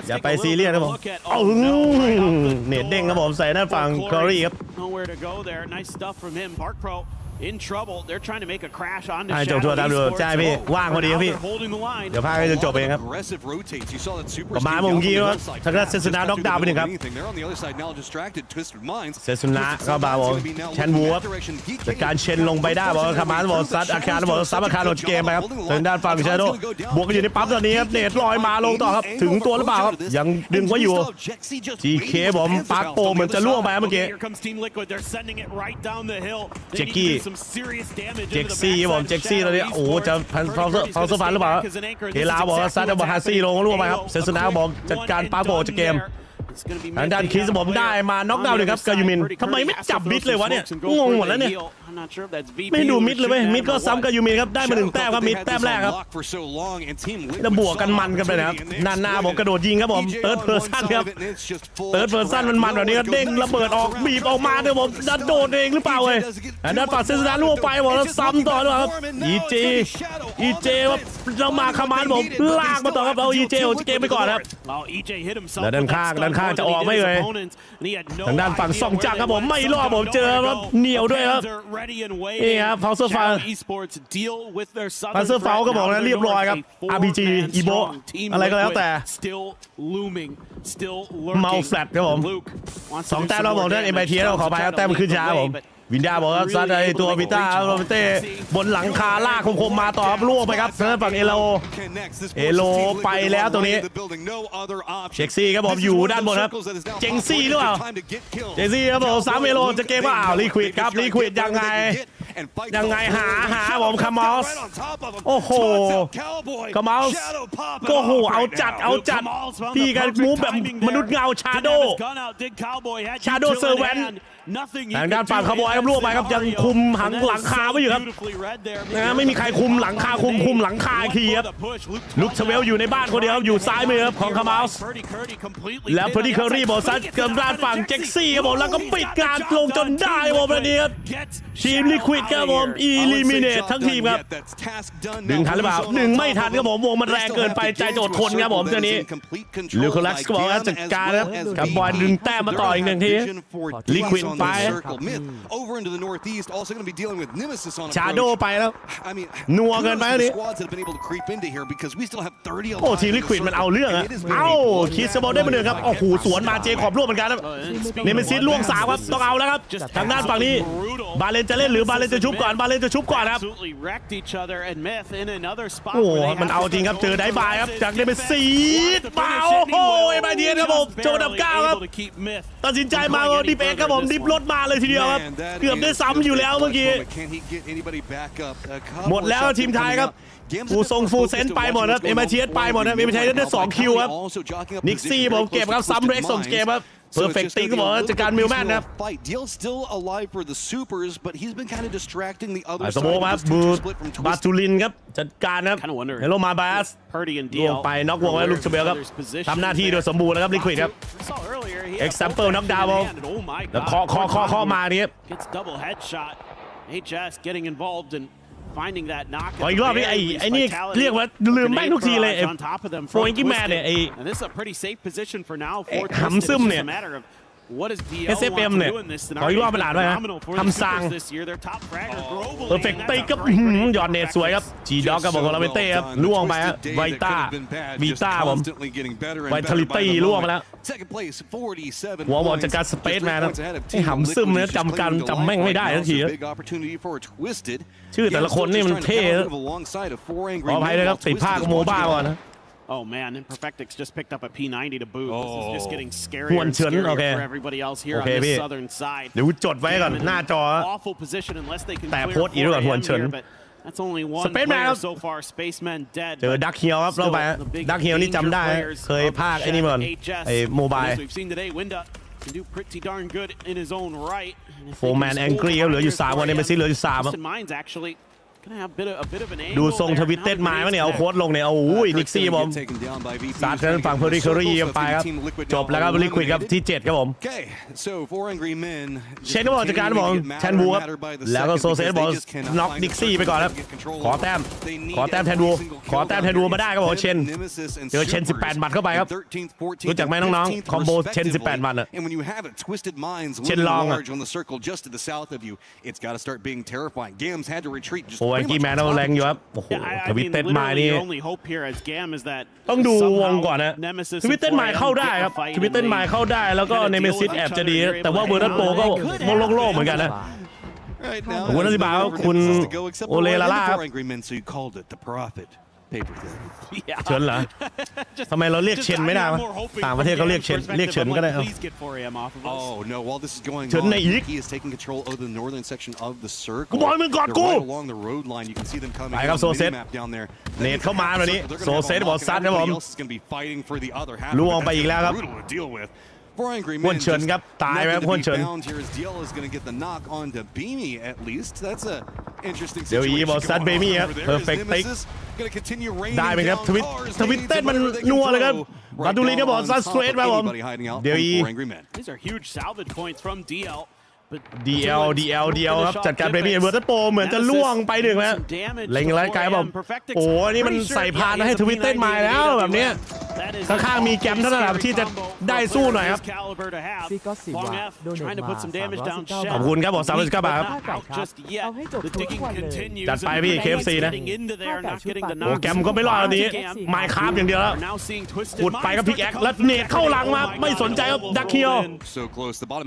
อย่าไปซีเรียสครับผมเน็ตเด้งครับผมใส่หน้าฝั่งคอรี่ครับ Nowhere to go there. Nice stuff from him. Park Pro in trouble. They're trying to make a crash onto จบทัวร์ตามดูใช่พี่ว่างพอดีครับพี่เดี๋ยวพาไปจนจบเองครับประมาณโมงกี้ว่าทางด้านเซซุนะน็อกดาวน์ไปหนึ่งครับเซซุนะก็บาบอกแชนวูฟจัดการเชนลงไปได้บอกคามาบอกซัดอาคารบอกซับอาคารหมดเกมไปครับทางด้านฝั่งชาโดบวกกันอยู่ในปั๊มตอนนี้ครับเนตลอยมาลงต่อครับถึงตัวหรือเปล่าครับยังดึงไว้อยู่ GK ผมปาร์คโปเหมือนจะล่วงไปเมื่อกี้เจ็กกี้เจ็กซี่ผมเจ็กซี่ตอนนี้โอ้จะฟาวเซอร์ฟันหรือเปล่าเฮลาบอกซัดบอกฮาซี่ลงล่วงไปครับเซซุนะบอกจัดการปาร์คโปจะเกมทางด้านคีสผมได้มาน็อกดาวน์เลยครับกายูมินทำไมไม่จับมิดเลยวะเนี่ยงงหมดแล้วเนี่ยไม่ดูมิดเลยเว้ยมิดก็ซ้ำกายูมินครับได้มา1 แต้มครับมิดแต้มแรกครับจะบวกกันมันกันไปนะครับหน้าผมกระโดดยิงครับผมเติร์ดเพอร์ซันครับเติร์ดเพอร์ซันมันแบบนี้ก็เด้งระเบิดออกบีบออกมาเนี่ยผมดันโดดเองหรือเปล่าเว้ยด้านฝั่งเซซุนะล่วงไปบอกแล้วซ้ำต่อด้วยครับอีเจว่าเรามาคามันผมลากมาต่อครับเอาอีเจของเกมไปก่อนครับแล้วด้านข้างจะออกไม่เลยทางด้านฝั่งส่องจักรครับผมไม่รอดผมเจอครับเหนียวด้วยครับนี่ครับฟาวเซอร์ฟาวก็บอกนะเรียบร้อยครับ RPG อีโบอะไรก็แล้วแต่เมาแฟลตครับผม2 แต้มเราบอกด้าน MiTH เราขอไปครับแต้มขึ้นช้าผมวินดาบอกว่าซัดไอตัววิต้าโรเบเต้บนหลังคาลากคมๆมาต่อครับล่วงไปครับทางฝั่งเอโลไปแล้วตรงนี้เช็กซี่ครับผมอยู่ด้านบนครับเจงซี่หรือเปล่าเจงซี่ครับผม3 เอโลจะเกมว่าลิควิดครับลิควิดยังไงหาผมคาร์มอสโอ้โหคาร์มอสก็โหเอาจัดพี่กันมูฟแบบมนุษย์เงาชาโดเซอร์แวนทางด้านฝั่งคาร์บอยครับล่วงไปครับยังคุมหลังคาไว้อยู่ครับนะไม่มีใครคุมหลังคาคุมหลังคาทีครับลุคเชเวลอยู่ในบ้านคนเดียวครับอยู่ซ้ายมือครับของคาร์มอสแล้วเพอร์ดี้เคอรี่บอกซัดเกินด้านฝั่งเจ็กซี่ครับผมแล้วก็ปิดงานลงจนได้ผมแบบนี้ครับทีมลิควิดครับผมอีลิมิเนตทั้งทีมครับดึงทันหรือเปล่าดึงไม่ทันครับผมวงมันแรงเกินไปใจโจดทนครับผมเจ้านี้ลูคาลัสก็บอกว่าจัดการครับคาร์บอยดึงแต้มมาต่ออีก1 ทีลิควิดไปชาโดไปแล้วนัวเกินไปแล้วนี่โอ้ทีมลิควิดมันเอาเรื่องอะคิสบอลได้มา1ครับโอ้โหสวนมาเจคอบร่วมเหมือนกันครับเนเมซิสล่วง3ครับต้องเอาแล้วครับทางด้านฝั่งนี้บาเลนจะเล่นหรือบาเลนจะชุบก่อนครับโอ้มันเอาจริงครับเจอไดบายครับจากเนเมซิสเปล่าโอ้ยมาเดียนครับผมโจดับ9ครับตัดสินใจมาดิฟเอ็กครับผมดิฟรถมาเลยทีเดียวครับเกือบได้ซ้ำอยู่แล้วเมื่อกี้หมดแล้วทีมไทยครับฟูเซนไปหมดนะMiTHไปหมดนะMiTHได้2 คิวครับนิกซี่ผมเก็บครับซัมเบรกส่งเกมครับเพอร์เฟกต์ติ้งก็บอกจัดการมิลแมนนะครับสโมครับบาตูลินครับจัดการครับเฮโลมาบาสลงไปน็อกวงไว้ลูกเชเบลครับทำหน้าที่โดยสมบูรณ์นะครับลิควิดครับเอ็กซ์แซมเปิลน็อกดาวน์แล้วข้อมานี่ครับขออีกรอบนี่ไอ้นี่เรียกว่าลืมแม่งทุกทีเลยโฟร์อิงกี้แมนเนี่ยไอ้หำซึมเนี่ยSFM เนี่ยขออีกรอบมันอ่านไว้ฮะทำซังเพอร์เฟกต์ติ้งก็หยอดเนตสวยครับจีด็อกกับบอกเราเป็นเต้ครับล่วงไปฮะไวต้าวีต้าผมไวทาลิตี้ล่วงไปแล้วหัวบอลจากการสเปซแมนที่หำซึมเนี่ยจำแม่งไม่ได้ทันทีชื่อแต่ละคนนี่มันเท่ขออภัยเลยครับติดภาคโมบ้าก่อนนะOh man, Imperfectix just picked up a P90 to boot. This is just getting scarier and scarier for everybody else here on the southern side. เดี๋ยวจดไว้ก่อนหน้าจอ Awful position unless they can แต่โพสต์อีกด้วยหวนเฉิน That's only one player so far. Spaceman dead. เจอดักเฮียวครับเราไปดักเฮียวนี่จำได้เคยภาคไอ้นี่เหมือนไอ้โมบาย We've seen today, Winda can do pretty darn good in his own right. 4 man angry ครับเหลืออยู่3วันนี้ไม่ซิเหลืออยู่3ครับ ดูทรงทวิตเต็ดมาเนี่ยเอาโค้ดลงเนี่ยเอาอุ้ยนิกซี่บอมซาร์เทนฝั่งเพอร์ริคอรี่ไปครับจบแล้วครับลิควิดครับที่7ครับผมเชนก็บอกจัดการบอกแทนบูครับแล้วก็โซเซสบอกน็อกนิกซี่ไปก่อนครับขอแต้มแทนบูมาได้ครับผมเชนเจอเชน18 บัตรเข้าไปครับรู้จักไหมน้องๆคอมโบเชน18 บัตรเชนลองอะโอ้ยกี่แมนเอาแรงอยู่ครับโอ้โหทวิตเต็ดมานี่ต้องดูวงก่อนนะทวิตเต็ดมาเข้าได้ครับทวิตเต็ดมาเข้าได้แล้วก็เนเมซิสแอบจะดีแต่ว่าเวอร์นัทโปก็โล่งๆเหมือนกันนะขอบคุณที่บ่าวคุณโอเลลาล่าครับเฉินเหรอทำไมเราเรียกเชนไม่ได้วะต่างประเทศเขาเรียกเชนก็ได้เฉินในอีกกูบอกมึงกอดกูไปครับโซเซตเนทเข้ามาแบบนี้โซเซตบอกซัดครับผมล่วงไปอีกแล้วครับฮวนเฉินครับตายไปครับฮวนเฉินเดี๋ยวอีบอกซัดเบมี่ครับเพอร์เฟกต์ติ๊กได้ไหมครับทวิตเต้นมันนัวเลยครับบาตูลินก็บอกซัดสเตรทมาผมเดี๋ยวอีDL ครับจัดการเบมี่เวอร์ตโปเหมือนจะล่วงไปหนึ่งแล้วเล็งไล่ไกลผมโอ้นี่มันใส่พานให้ทวิตเต้นมาแล้วแบบนี้ข้างๆมีแกมเท่านั้นแหละที่จะได้สู้หน่อยครับขอบคุณครับบอก39 บาทครับจัดไปพี่ KFC นะโอ้แกมก็ไม่รอดวันนี้ไมค์คราฟอย่างเดียวแล้วขุดไปกับพิกแอคแล้วเนตเข้าหลังมาไม่สนใจครับดักเคียว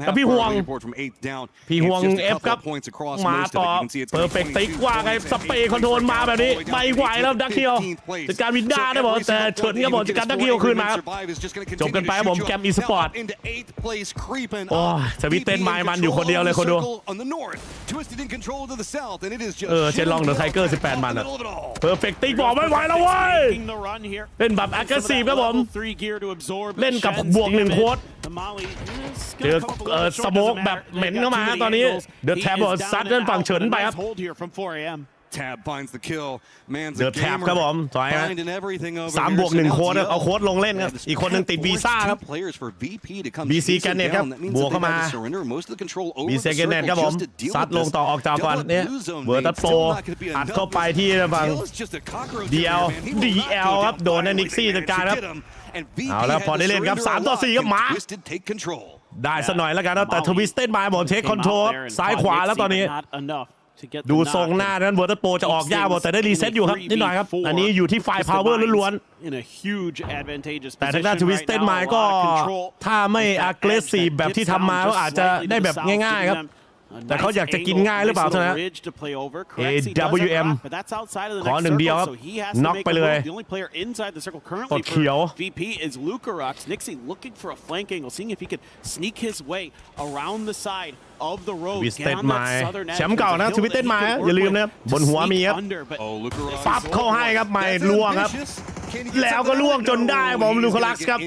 กับพี่ห่วงเอฟครับมาต่อเพอร์เฟกต์ติ๊กว่าไงสเปย์คอนโทรลมาแบบนี้ไม่ไหวแล้วดักเคียวจัดการวินด้าได้บอกแต่เฉินก็บอกจัดการดักเคียวคืนมาจบกันไปครับผมแกมอีสปอร์ตโอ้ทวิตเต้นไม้มันอยู่คนเดียวเลยคนดูเชนลองเดอะไทเกอร์18 มันอะเพอร์เฟกต์ติ๊กบอกไม่ไหวแล้วเว้ยเล่นแบบแอคทีฟครับผมเล่นกับบวก1 โค้ดเจอสโมกแบบเหม็นเข้ามาตอนนี้เดอะแท็บบอกซัดเล่นฝั่งเฉินไปครับเดอะแท็บครับผมถอยนะ3+1 โค้ดเอาโค้ดลงเล่นครับอีกคนหนึ่งติดวีซ่าครับ BC แกนเน็ตครับบวกเข้ามา BC แกนเน็ตครับผมซัดลงต่อออกจากก่อนเนี่ยเวอร์ตัสโปอัดเข้าไปที่ฝั่ง DL ครับโดนนิกซี่จัดการครับเอาแล้วพอได้เล่นครับ3-4ครับมาได้สักหน่อยแล้วกันนะแต่ทวิสเต็ดมาบอกเทคคอนโทรลซ้ายขวาแล้วตอนนี้ดูทรงหน้านั้นเวอร์ตัสโปจะออกยากบอกแต่ได้รีเซ็ตอยู่ครับนิดหน่อยครับอันนี้อยู่ที่ไฟพาวเวอร์ล้วนๆแต่ทางด้านทวิสเต็ดมาก็ถ้าไม่aggressiveแบบที่ทำมาก็อาจจะได้แบบง่ายๆครับแต่เขาอยากจะกินง่ายหรือเปล่าเท่านั้น AWM ขอ1 เดียวครับน็อกไปเลยกดเขียววิสเต็ดไม้แชมป์เก่านะทวิสเต็ดไม้อย่าลืมนะครับบนหัวมีครับปั๊บเข้าให้ครับไม่ล่วงครับแล้วก็ล่วงจนได้ผมลูคาลักส์ครับ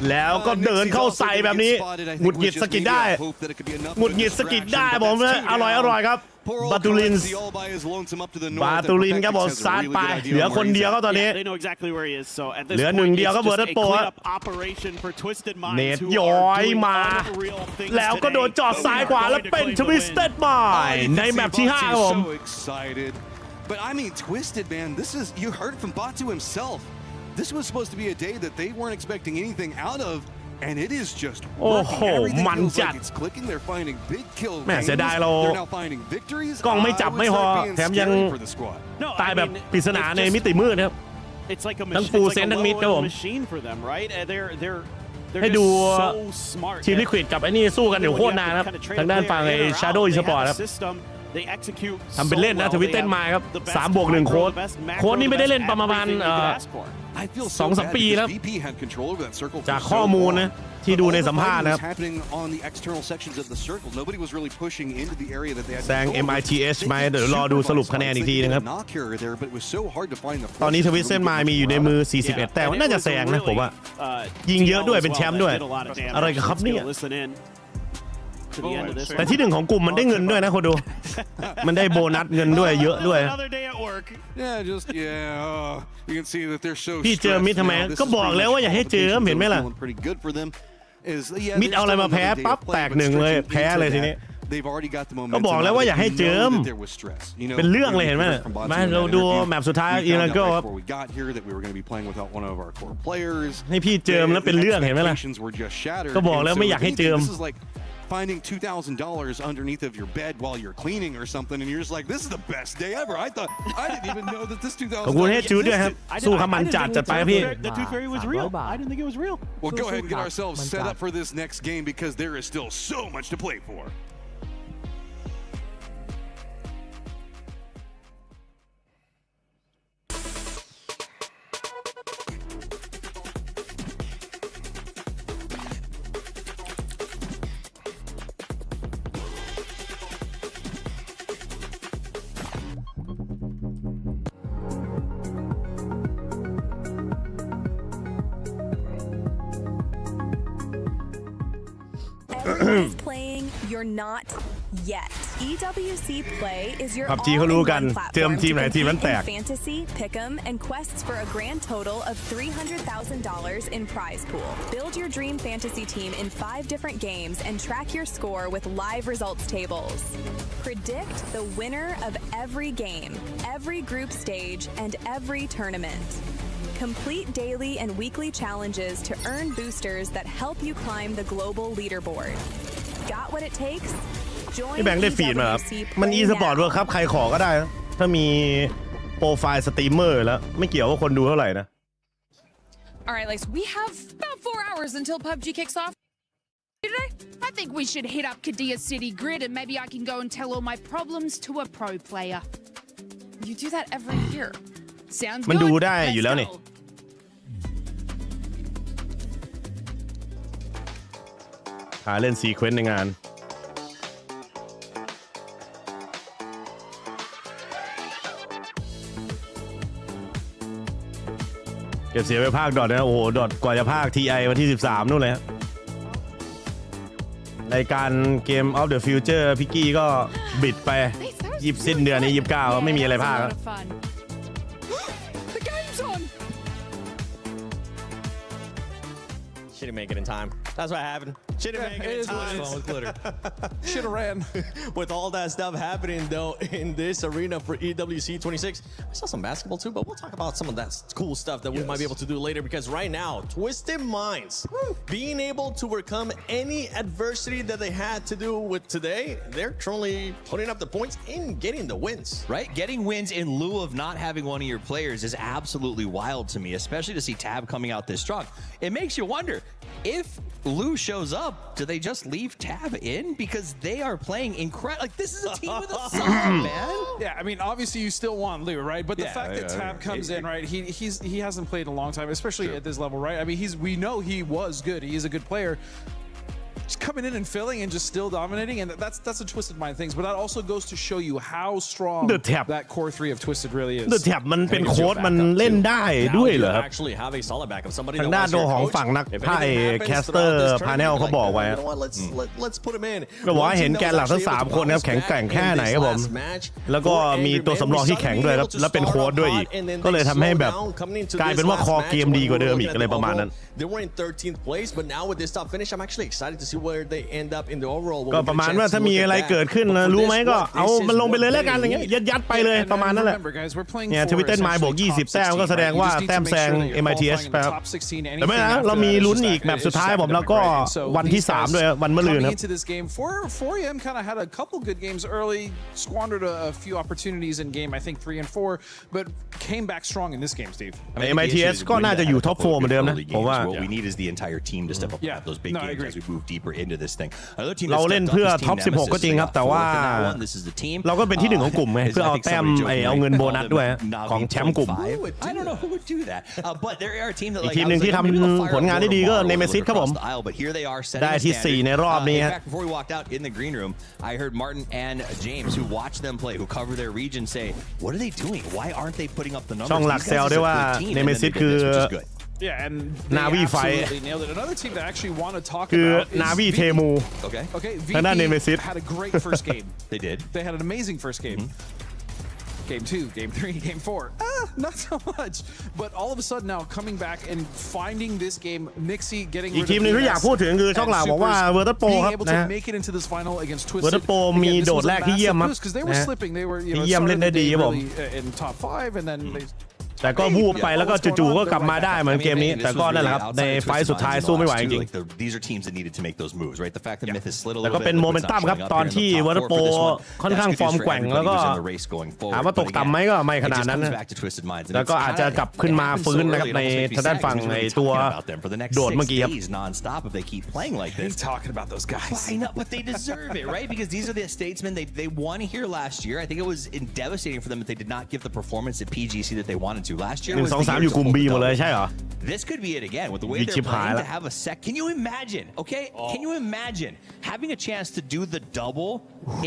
แล้วก็เดินเข้าใส่แบบนี้หงุดหงิดสกิดได้ผมนะอร่อยครับบาตูลินครับบอกซัดไปเหลือคนเดียวก็ตอนนี้เหลือ1 เดียวก็เวอร์ตัสโปเนตย้อยมาแล้วก็โดนจอดซ้ายขวาแล้วเป็นทวิสเต็ดมาในแมปที่5ครับผมBut I mean, Twisted, man, this is, you heard from Batu himself. This was supposed to be a day that they weren't expecting anything out of, and it is just working. Everything feels like it's clicking. They're finding big kill games. They're now finding victories. กล้องไม่จับไม่พอแถมยังตายแบบปริศนาในมิติมืดครับทั้งฟูลเซนทั้งมิดครับผมให้ดูทีมลิควิดกับไอ้นี่สู้กันอยู่โคตรนานครับทางด้านฝั่งไอ้ Shadow Esport ครับทำเป็นเล่นนะทวิตเต้นมาครับ3+1 โค้ดนี่ไม่ได้เล่นประมาณ2-3 ปีแล้วจากข้อมูลนะที่ดูในสัมภาษณ์นะครับแซง MiTH ไหมเดี๋ยวรอดูสรุปคะแนนอีกทีนะครับตอนนี้ทวิตเต้นมามีอยู่ในมือ41แต่ว่าน่าจะแซงนะผมว่ายิงเยอะด้วยเป็นแชมป์ด้วยอะไรกันครับเนี่ย to the end of this. แต่ที่หนึ่งของกลุ่มมันได้เงินด้วยนะคนดู มันได้โบนัสเงินด้วยเยอะด้วย Another day at work. Yeah, you can see that they're so พี่เจอมิดทำไมก็บอกแล้วว่าอย่าให้เจอเห็นไหมล่ะ pretty good for them is มิดเอาอะไรมาแพ้ปั๊บแตกหนึ่งเลยแพ้เลยทีนี้ They've already got the momentum. ก็บอกแล้วว่าอย่าให้เจิมเป็นเรื่องเลยเห็นไหมมาเราดูแมปสุดท้ายอีลังโก้ครับให้พี่เจิมแล้วเป็นเรื่องเห็นไหมล่ะก็บอกแล้วไม่อยากให้เจิม Finding $2,000 underneath of your bed while you're cleaning or something, and you're just like, "This is the best day ever." I didn't even know that this $2,000. ขอบคุณให้จูด้วยครับสู้คำมันจัดไปพี่ The Tooth Fairy was real. I didn't think it was real. Well, go ahead and get ourselves set up for this next game because there is still so much to play for. Everyone's playing, you're not yet. EWC Play is your PUBG เขารู้กันเจิมทีมไหนทีมนั้นแตก fantasy, pick'em, and quests for a grand total of $300,000 in prize pool. Build your dream fantasy team in 5 different games and track your score with live results tables. Predict the winner of every game, every group stage, and every tournament. Complete daily and weekly challenges to earn boosters that help you climb the global leaderboard. Got what it takes? นี่แบงค์ได้ฟีดมาครับมันอีสปอร์ตเวิร์คครับใครขอก็ได้นะถ้ามีโปรไฟล์สตรีมเมอร์แล้วไม่เกี่ยวว่าคนดูเท่าไหร่นะ Alright, Lex, we have about 4 hours until PUBG kicks off. Today, I think we should hit up Kadia City Grid and maybe I can go and tell all my problems to a pro player. You do that every year. Sounds good. มันดูได้อยู่แล้วนี่หาเล่นซีเควนต์ในงานเก็บเสียไปภาคดอทนะโอ้โหดอทกว่าจะภาค TI วันที่13นู่นเลยฮะรายการเกม of the future พี่กี้ก็บิดไป20สิ้นเดือนนี้29ไม่มีอะไรภาค She didn't make it in time. That's what happened. She didn't make it in time. Should have ran. With all that stuff happening, though, in this arena for EWC 26, I saw some basketball too, but we'll talk about some of that cool stuff that we might be able to do later because right now, Twisted Minds, being able to overcome any adversity that they had to do with today, they're currently putting up the points and getting the wins. Right? Getting wins in lieu of not having one of your players is absolutely wild to me, especially to see Tab coming out this strong. It makes you wonder, if Lou shows up, do they just leave Tab in? Because they are playing incredible. Like, this is a team with a song, man. Yeah, I mean, obviously you still want Lou, right? But the fact that Tab comes in, right? He hasn't played in a long time, especially at this level, right? I mean, we know he was good. He is a good player. Just coming in and filling and just still dominating, and that's a Twisted Mind things. But that also goes to show you how strong that core 3 of Twisted really is. The Tab มันเป็นโค้ดมันเล่นได้ด้วยเหรอครับ Actually have a solid backup. Somebody ทางด้านตัวของฝั่งนักไพ่แคสเตอร์พาเนลเขาบอกไว้ Let's put him in. ก็บอกว่าเห็นแกนหลักทั้ง3คนครับแข็งแกร่งแค่ไหนครับผมแล้วก็มีตัวสำรองที่แข็งด้วยครับแล้วเป็นโค้ดด้วยอีกก็เลยทำให้แบบกลายเป็นว่าคอเกมดีกว่าเดิมอีกอะไรประมาณนั้น They were in 13th place, but now with this top finish, I'm actually excited to see where they end up in the overall. ก็ประมาณว่าถ้ามีอะไรเกิดขึ้นนะรู้ไหมก็เอามันลงไปเลยแล้วกันอะไรเงี้ยยัดไปเลยประมาณนั้นแหละเนี่ยทวิตเตอร์ไมล์บวก20แต้มก็แสดงว่าแต้มแซง MiTH ครับแต่ไม่นะเรามีลุ้นอีกแมปสุดท้ายผมแล้วก็วันที่3ด้วยวันมะรืนครับ 4M kind of had a couple good games early, squandered a few opportunities in game I think 3 and 4, but came back strong in this game, Steve. MiTH ก็น่าจะอยู่ท็อป4เหมือนเดิมนะผมว่า What we need is the entire team to step up and have those big games as we move deeper into this thing. เราเล่นเพื่อท็อป16ก็จริงครับแต่ว่าเราก็เป็นที่1ของกลุ่มไงเพื่อเอาแต้มเอาเงินโบนัสด้วยของแชมป์กลุ่ม I don't know who would do that, but there are a team that อีกทีมหนึ่งที่ทำผลงานได้ดีก็เนเมซิสครับผมได้ที่4ในรอบนี้ Before we walked out in the green room, I heard Martin and James, who watch them play, who cover their region, say, "What are they doing? Why aren't they putting up the numbers?" ช่องหลักเซลได้ว่าเนเมซิสคือ Yeah, and Navi absolutely nailed it. Another team that I actually want to talk คือ about is Navi VP. Temu Okay. Okay, ทางด้าน VP Nemesis had a great first game. They did. They had an amazing first game. Game 2, Game 3, Game 4. Not so much. But all of a sudden now coming back and finding this game, Mixi getting อีก rid ทีม of หนึงที่อยากพูดถึงคือช่องหลังบอกว่า Supers Versailles ครับ being able นะ to ฮะ make it into this final against Twisted. Versailles Again, มี this โด was ด a แรกที่เยี่ยม massive ครับ boost 'cause they นะ were ฮะ slipping. They were ที่เยี่ยมเล่นได้ดีครับผม in top 5 and then they แต่ก็วูบไปแล้วก็จู่ๆก็กลับมาได้เหมือนเกมนี้แต่ก็นั่นแหละครับในไฟล์สุดท้ายสู้ไม่ไหวจริง These are teams that needed to make those moves, right? The fact that MiTH has slid a แต่ little ก็ bit. เป็นโมเมนตัมครับตอนที่วัตโปค่อนข้างฟอร์มแกว่งแล้วก็ถามว่าตกต่ำไหมก็ไม่ขนาดนั้นนะแล้วก็อาจจะกลับขึ้นมาฟื้นนะครับในทางด้านฝั่งไอ้ตัวโดดเมื่อกี้ครับ non-stop if they keep playing like this. talking about those guys. I know, but they deserve it, right? Because these are the statesmen. They won here last year. I think it was devastating for them that they did not give the performance at PGC that they wanted to. Last year was 1-2-3 อยู่กลุ่ม B หมดเลยใช่เหรอ This could be it again with the way they're playing to have a sec. Can you imagine? Okay, can you imagine having a chance to do the double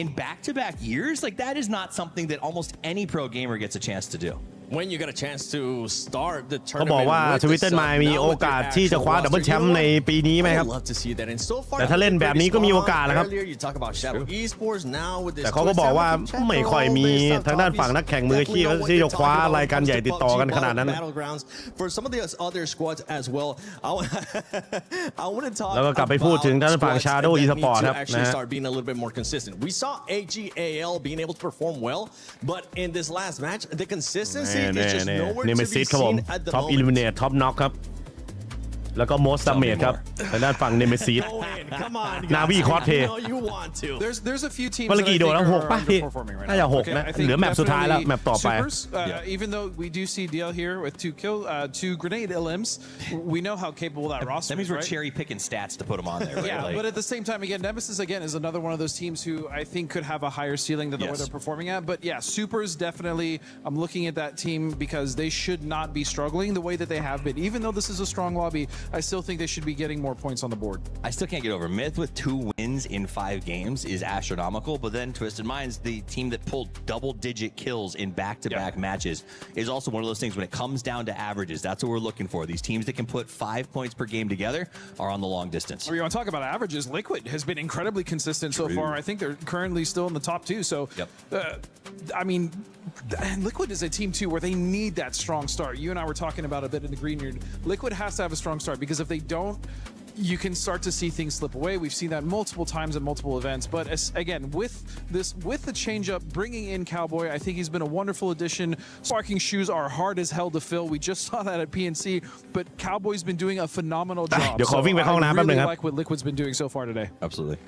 in back-to-back years? Like that is not something that almost any pro gamer gets a chance to do. When you get a chance to start the เขาบอก tournament ว่า with ท the วิตเตอร์ sub, มายมี now โอ with กาส your ที่จะ actual คว้าดับเบิล roster, แชม you ป์ know ใน what? ปีนี้ไหม I ครับ would love to see that. And so far, แต่ถ้าเล่นแบบนี้ก็มีโอกาสนะครับ earlier you talk about Shadow Esports now with this แต่เขาก็บอกว่าไม่ค่อยมีทางด้านฝั่งนักแข่งมืออาชีพที่จะคว้ารายการใหญ่ติดต่อกันขนาดนั้น Battlegrounds for some of the other squads as well. I want to talk แล้วก็กลับไปพูดถึงทางด้านฝั่ง Shadow Esports ครับ actually นะฮะ start being a little bit more consistent. We saw AGAL being able to perform well, but in this last match, the consistency is just nowhere to be Nemesis ครับผม seen at the ท็อป moment. อิลิมิเนตท็อปน็อกครับแล้วก็ most damage ครับทางด้านฝั่ง Nemesis Come on, Navi guys. Porte I know you want to. There's a few teams วัน that ละ I กี่ think โดดแล้ว are 6 ป่ะพี่ underperforming right น่าจะ now. 6 นะ I think เหลือแมปสุดท้ายแล้ว แมปต่อไป Supers, even though we do see DL here with 2 grenade LMs, we know how capable that roster is. That means we're right? cherry picking stats to put them on there. Right? Yeah, Like, but at the same time, again, Nemesis again is another one of those teams who I think could have a higher ceiling than the way they're performing at. But yeah, Supers definitely. I'm looking at that team because they should not be struggling the way that they have been. Even though this is a strong lobby, I still think they should be getting more points on the board. I still can't get over MiTH with 2 wins in 5 games is astronomical, but then Twisted Minds, the team that pulled double-digit kills in back-to-back matches, is also one of those things when it comes down to averages. That's what we're looking for. These teams that can put 5 points per game together are on the long distance. Or you want to talk about averages? Liquid has been incredibly consistent so far. I think they're currently still in the top 2. So, I mean, Liquid is a team too where they need that strong start. You and I were talking about a bit in the green room. Liquid has to have a strong start because if they don't, you can start to see things slip away. We've seen that multiple times at multiple events. But again, with the change up, bringing in Cowboy, I think he's been a wonderful addition. Sparking shoes are hard as hell to fill. We just saw that at PNC, but Cowboy's been doing a phenomenal job. So I really like what Liquid's been doing so far today. Absolutely.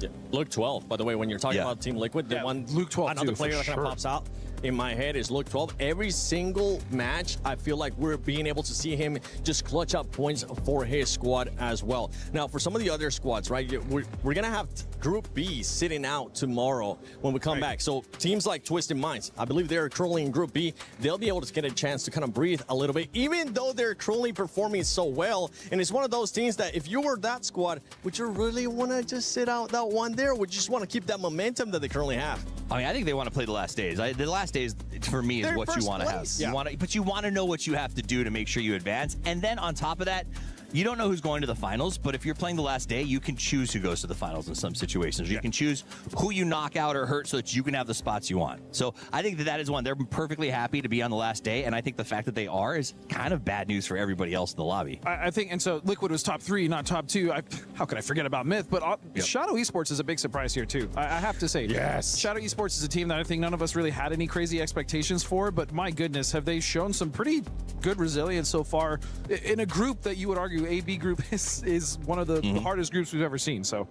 Yeah. Luke 12, by the way, when you're talking about Team Liquid, the one Luke 12 another too, player for that kind of sure. pops out in my head is Luke 12. Every single match, I feel like we're being able to see him just clutch up points for his squad as well. Now, for some of the other squads, right, we're going to have Group B sitting out tomorrow when we come back. So teams like Twisted Minds, I believe they're currently in Group B. They'll be able to get a chance to kind of breathe a little bit, even though they're currently performing so well. And it's one of those teams that if you were that squad, would you really want to just sit out that one there? Or would you just want to keep that momentum that they currently have? I mean, I think they want to play the last days. The last days, for me, is what you want to have. But you want to know what you have to do to make sure you advance. And then on top of that, you don't know who's going to the finals, but if you're playing the last day, you can choose who goes to the finals in some situations. You can choose who you knock out or hurt so that you can have the spots you want. So I think that is one. They're perfectly happy to be on the last day, and I think the fact that they are is kind of bad news for everybody else in the lobby. I think, and so Liquid was top 3, not top 2. How could I forget about MiTH? But Shadow Esports is a big surprise here too. I have to say, yes, Shadow Esports is a team that I think none of us really had any crazy expectations for. But my goodness, have they shown some pretty good resilience so far in a group that you would argue AB group is one of the hardest groups we've ever seen. So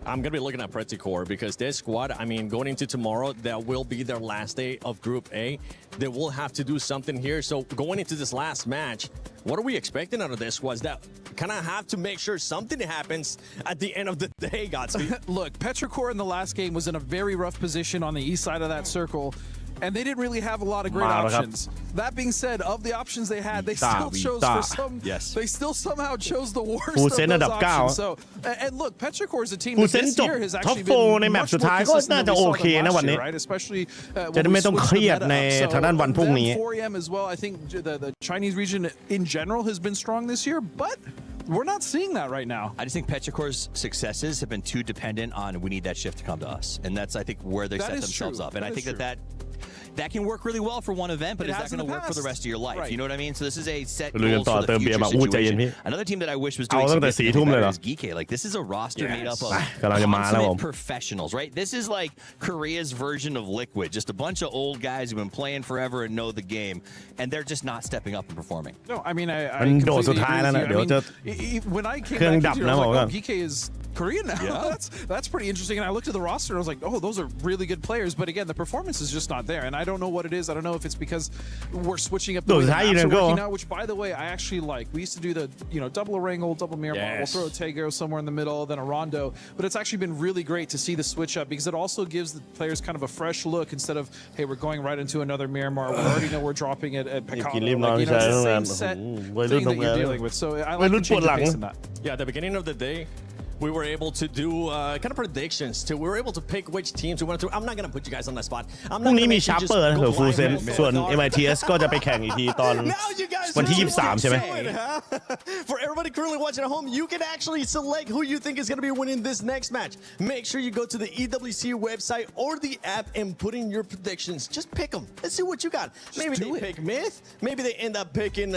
I'm going to be looking at Pretty Core because this squad, I mean, going into tomorrow, that will be their last day of Group A. They will have to do something here. So going into this last match, what are we expecting out of this squad? That kind of have to make sure something happens at the end of the day, Godspeed. Look, Petrichor in the last game was in a very rough position on the east side of that circle. and they didn't really have a lot of great options. That being said, of the options they had, they still chose for some. Yes. They still somehow chose the worst of those options. So, and look, Petrichor is a team that this year has actually been much more consistent than we saw them last year, right? Especially when we switched the meta up. So, them 4EM as well. I think the Chinese region in general has been strong this year, but we're not seeing that right now. I just think Petrichor's successes have been too dependent on we need that shift to come to us, and that's I think where they set themselves up. And I think that can work really well for one one event, but is that going to work for the rest of your life? Right. You know what I mean? So this is a set goal for the future situation. Another team that I wish was doing something better is Geeky. Like this is a roster made up of consummate professionals, right? This is like Korea's version of Liquid, just a bunch of old guys who've been playing forever and know the game, and they're just not stepping up and performing. No, I mean, I completely agree with you. When I came back here, I was like, oh, Geeky is Korean now. Yeah. That's pretty interesting. And I looked at the roster and I was like, oh, those are really good players. But again, the performance is just not there. And I don't know what it is. I don't know if it's because we're switching up the way the maps are working now, which, by the way, I actually like. We used to do the double Erangel, double Miramar. We'll throw a Tego somewhere in the middle, then a Rondo. But it's actually been really great to see the switch up because it also gives the players kind of a fresh look instead of, hey, we're going right into another Miramar. We already know we're dropping it at Picado. It's the same set thing that you're dealing with. So I like the change of pace in that. Yeah, at the beginning of the day, we were able to do kind of predictions. We were able to pick which teams we went through. I'm not going to put you guys on that spot. พรุ่งนี้มีชาร์เปอร์หรือฟูลเซนส่วน MiTH ก็จะไปแข่งอีกทีตอนวันที่23ใช่ไหม For everybody currently watching at home, you can actually select who you think is going to be winning this next match. Make sure you go to the EWC website or the app and put in your predictions. Just pick them. Let's see what you got. Maybe they pick MiTH. Maybe they end up picking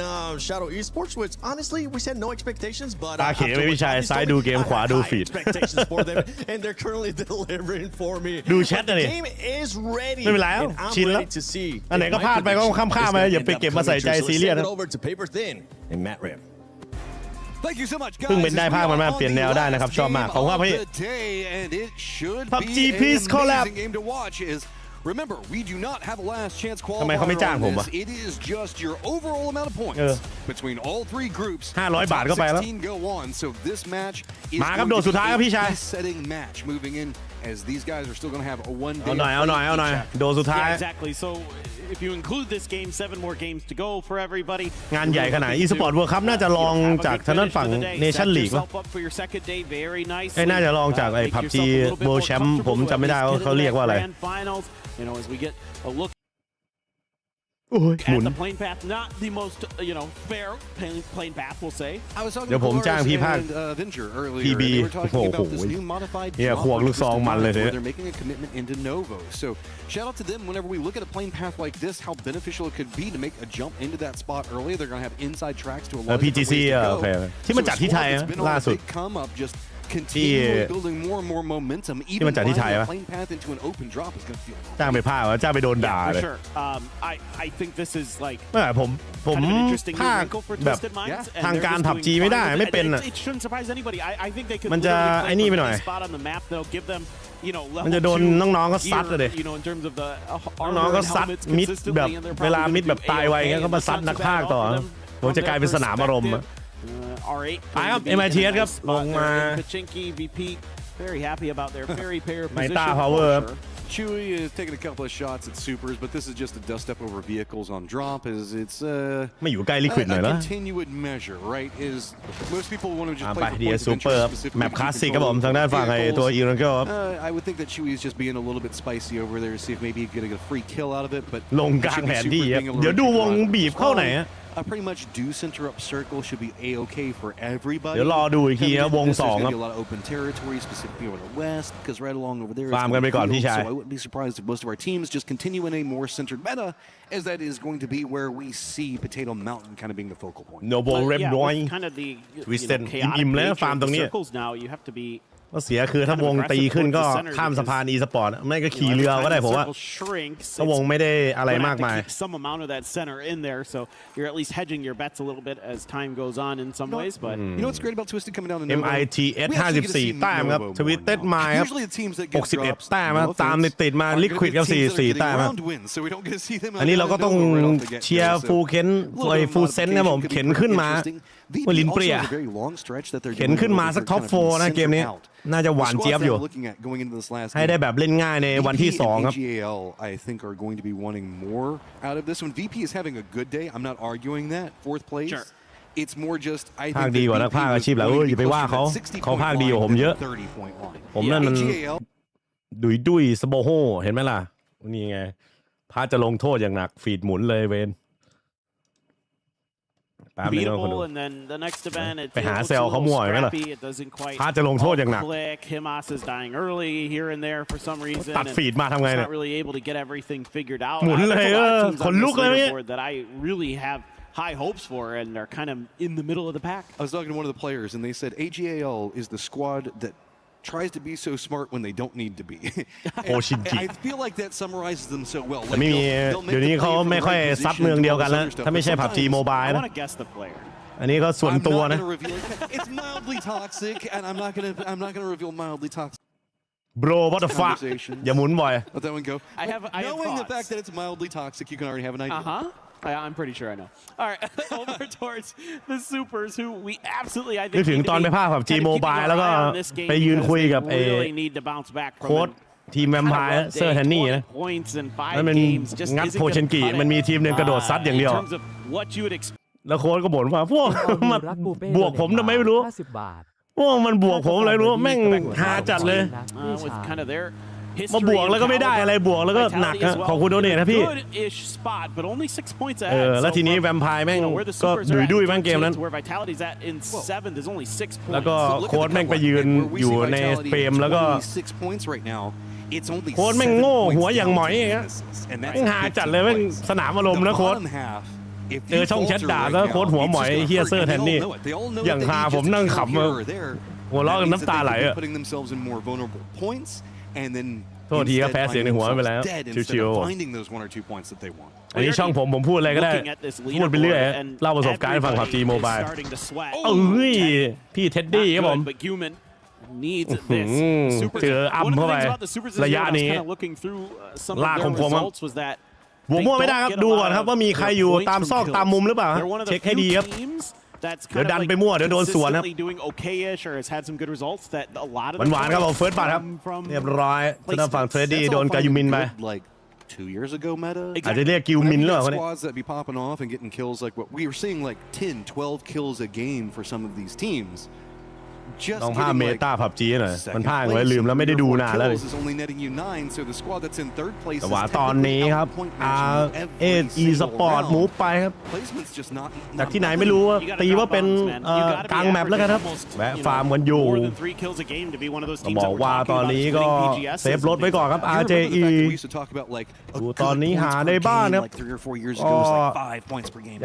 Shadow Esports, which honestly we said no expectations, but ตาเขไม่มีชายซ้ายดูเกมขวาดูฟีด expectations for them, and they're currently delivering for me. ดูแชทเลย The game is ready. ไม่เป็นไรชินแล้วอันไหนก็พลาดไปก็ข้ามๆไปอย่าไปเก็บมาใส่ใจซีเรียสนะ Over to Paper Thin and Matt Rim. Thank you so much, guys. เพิ่งเป็นได้ภาคมันมาเปลี่ยนแนวได้นะครับชอบมากของว่าพี่ PUBG Peace Collab Remember, we do not have a last chance ทำไมเขาไม่จ้างผมวะ It is just your overall amount of points between all three groups. 500 บาทก็ไปแล้ว 16 go on, so this match is มาครับโดดสุดท้ายครับพี่ชาย setting match moving in as these guys are still going to have a one day. เอาหน่อยโดดสุดท้าย Exactly. So if you include this game, 7 more games to go for everybody. งานใหญ่ขนาด eSport World Cup น่าจะลองจากทางด้านฝั่ง Nation League ป่ะน่าจะลองจากไอ้ PUBG World Champ ผมจำไม่ได้ว่าเขาเรียกว่าอะไรas we get a look at the plane path, not the most fair plane path, we'll say. เดี๋ยวผมจ้างพี่ภาค PB โอ้โหเนี่ยขวงลูกซองมันเลยเนี่ย They're making a commitment into Novo. So shout out to them whenever we look at a plane path like this, how beneficial it could be to make a jump into that spot early. They're going to have inside tracks to a lot of PGC ที่มันจัดที่ไทยล่าสุดcontinually building more and more momentum. Even flying a plane path into an open drop is going to feel. จ้างไปภาคจ้างไปโดนด่าเลย I think this is like ผมภาคแบบทางการ PUBG ไม่ได้ไม่เป็นอ่ะ It shouldn't surprise anybody. I think they could มันจะไอ้นี่ไปหน่อย spot on the map that'll give themมันจะโดนน้องๆก็ซัดเลยน้องๆก็ซัดมิดแบบเวลามิดแบบตายไวงั้นก็มาซัดนักภาคต่อผมจะกลายเป็นสนามอารมณ์ไปครับ MiTH ครับลงมา very happy about their very pair position power Chewy is taking a couple of shots at supers, but this is just a dust up over vehicles on drop. It's ไม่อยู่ใกล้ Liquid หน่อยนะ continued measure, right? Is most people want to just play for points of interest. แมปคลาสสิกครับผมทางด้านฝั่งไอ้ตัว Erangel ครับ I would think that Chewy is just being a little bit spicy over there to see if maybe he could get a free kill out of it, but ลงกลางแผนที่เดี๋ยวดูวงบีบเข้าไหน pretty much do center up circle should be a-okay for everybody. เดี๋ยวรอดูอีกทีนะวง2ครับ a lot of open territory specifically over the west because right along over there ฟาร์มกันไปก่อนพี่ชาย so I wouldn't be surprised if most of our teams just continue in a more centered meta as that is going to be where we see Potato Mountain kind of being the focal point. No ball rep doing kind of the Twisted อิ่มแล้วฟาร์มตรงนี้ now you have to beก็เสียคือถ้าวงตีขึ้นก็ข้ามสะพาน e-sport ไม่ก็ขี่เรือก็ได้ผมว่าถ้าวงไม่ได้อะไรมากมาย some amount of that center in there so you're at least hedging your bets a little bit as time goes on in some ways but you know what's great about Twisted coming down the MiTH 54 แต้มครับ Twisted มาครับ61 แต้มครับตามติดมา Liquid ครับ44 แต้มครับอันนี้เราก็ต้องเชียร์ฟูเข็นฟูเซนนะผมเข็นขึ้นมาลินเปรียเข็นขึ้นมาสักท็อป4นะเกมนี้ น่าจะหวานเจี๊ยบอยู่ให้ได้แบบเล่นง่ายในวันที่2ครับ EGL I think are going to be wanting more out of this one. VP is having a good day. I'm not arguing that. 4th place. It's more just I think ภาคดีกว่านักภาคอาชีพแล้วอย่าไปว่าเขาภาคดีกว่าผมเยอะผมนั่นมันดุยสโบโฮเห็นไหมล่ะนี่ไงพาจะลงโทษอย่างหนักฟีดหมุนเลยเวนBeatable, and then the next event, it feels a little scrappy. It doesn't quite click. Himas is dying early here and there for some reason. And he's not really able to get everything figured out. There's a lot of teams on this leaderboard that I really have high hopes for and are kind of in the middle of the pack. I was talking to one of the players, and they said AGAL is the squad that tries to be so smart when they don't need to be. I feel like that summarizes them so well. ไม่มีเดี๋ยวนี้เขาไม่ค่อยซับเมืองเดียวกันแล้วถ้าไม่ใช่ PUBG Mobile นะอันนี้ก็ส่วนตัวนะ It's mildly toxic, and I'm not gonna reveal mildly toxic. Bro, what the fuck? อย่าหมุนบ่อย Let that one go. Knowing the fact that it's mildly toxic, you can already have an idea. I'm pretty sure I know. All right, over towards the supers, who we absolutely, I think, นึกถึงตอนไปภาค PUBG Mobile แล้วก็ไปยืนคุยกับโค้ชทีมแวมไพร์เซอร์แทนนี่นะแล้วมันงัดโพเชนกิมันมีทีมหนึ่งกระโดดซัดอย่างเดียวแล้วโค้ชก็บ่นว่าพวกมันบวกผมทำไมไม่รู้พวกมันบวกผมอะไรรู้แม่งฮาจัดเลยมาบวกแล้วก็ไม่ได้อะไรบวกแล้วก็หนักขอบคุณโดเนทนะพี่แล้วทีนี้แวมไพร์แม่งก็ดุยแม่งเกมนั้นแล้วก็โค้ชแม่งไปยืนอยู่ในเฟรมแล้วก็โค้ชแม่งโง่หัวอย่างหมอยอย่างเงี้ยแม่งหาจัดเลยแม่งสนามอารมณ์นะโค้ชเจอช่องแชทด่าแล้วโค้ชหัวหมอยเฮียเซอร์แทนนี่อย่างหาผมนั่งขำหัวเราะกันน้ำตาไหลอะโทษทีครับแพ้เสียงในหัวไปแล้วชิวๆอันนี้ช่องผมพูดอะไรก็ได้พูดไปเรื่อยเล่าประสบการณ์ฟัง PUBG Mobile พี่เท็ดดี้ครับผมเจออัมเข้าไประยะนี้ลากคมๆครับบวกมั่วไม่ได้ครับดูก่อนครับว่ามีใครอยู่ตามซอกตามมุมหรือเปล่าเช็คให้ดีครับเดี๋ยวดันไปมั่วเดี๋ยวโดนสวนครับหวานๆครับผมเฟิร์สบัตครับเรียบร้อยทางฝั่งเทรดดี้โดนกายูมินไป 2 years ago meta. อาจจะเรียกกิวมินหรือเปล่าเนี่ย squads that be popping off and getting kills like what we were seeing like 10, 12 kills a game for some of these teams. ต้องภาพเมตา PUBG หน่อยมันพลาดไว้ลืมแล้วไม่ได้ดูนานแล้วแต่ว่าตอนนี้ครับSport มูฟไปครับจากที่ไหนไม่รู้ตีว่าเป็นกลางแมปแล้วกันครับแวะฟาร์มกันอยู่ต้องบอกว่าตอนนี้ก็เซฟรถไว้ก่อนครับ RJE ดูตอนนี้หาในบ้านครับ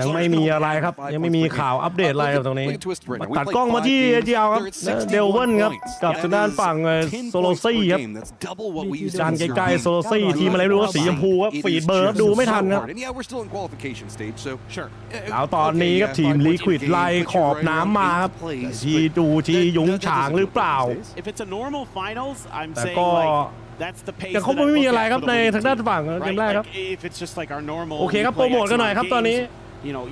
ยังไม่มีอะไรครับยังไม่มีข่าวอัปเดตอะไรครับตรงนี้ตัดกล้องมาที่เจียวครับเดลเวิลครับกับทางด้านฝั่งโซโลซี่ครับจานใกล้ๆโซโลซี่ทีมอะไรไม่รู้สีชมพูครับฟีดเบอร์ดูไม่ทันครับแล้วตอนนี้ครับทีมลิควิดไล่ขอบน้ำมาครับทีดูทียุ้งฉางหรือเปล่าแต่ก็แต่เขาไม่มีอะไรครับในทางด้านฝั่งเกมแรกครับโอเคครับโปรโมทกันหน่อยครับตอนนี้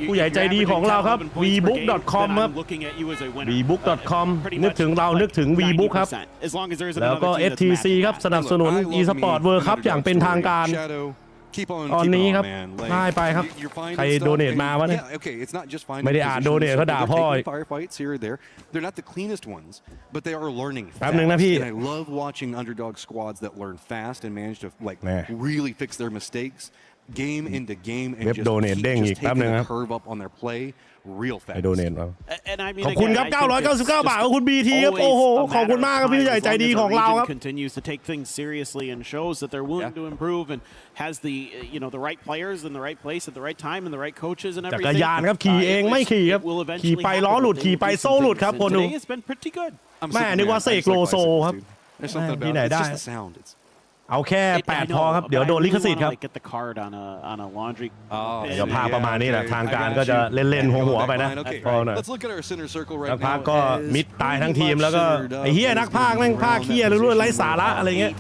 ผู้ใหญ่ใจดีของเราครับ vbook.com ครับ vbook.com นึกถึงเรานึกถึง vbook ครับแล้วก็ STC ครับสนับสนุน eSport World Cup อย่างเป็นทางการตอนนี้ครับง่ายไปครับใครโดเนทมาวะเนี่ยไม่ได้อ่านโดเนทเขาด่าพ่อแป๊บนึงนะพี่ game into game and เว็บโดเนทเด้งอีกแป๊บนึงครับ curve up on their play real fast โดเนทครับขอบคุณครับ999 บาทขอบคุณ BT ครับโอ้โหขอบคุณมากครับพี่ใหญ่ใจดีของเราครับ continues to take things seriously and shows that they're willing to improve and has the the right players in the right place at the right time and the right coaches and everything จักรยานครับขี่เองไม่ขี่ครับขี่ไปล้อหลุดขี่ไปโซ่หลุดครับคนดูแม่นึกว่าเสกโลโซครับที่ไหนได้เอาแค่8พอครับเดี๋ยวโดนลิขสิทธิ์ครับเดี๋ยวพาประมาณนี้แหละทางการก็จะเล่นๆหัวๆไปนะพอหน่อยนักพากก็มิดตายทั้งทีมแล้วก็ไอ้เฮียนักพากแม่งพากเฮียเรื่อยๆไร้สาระอะไรเงี้ย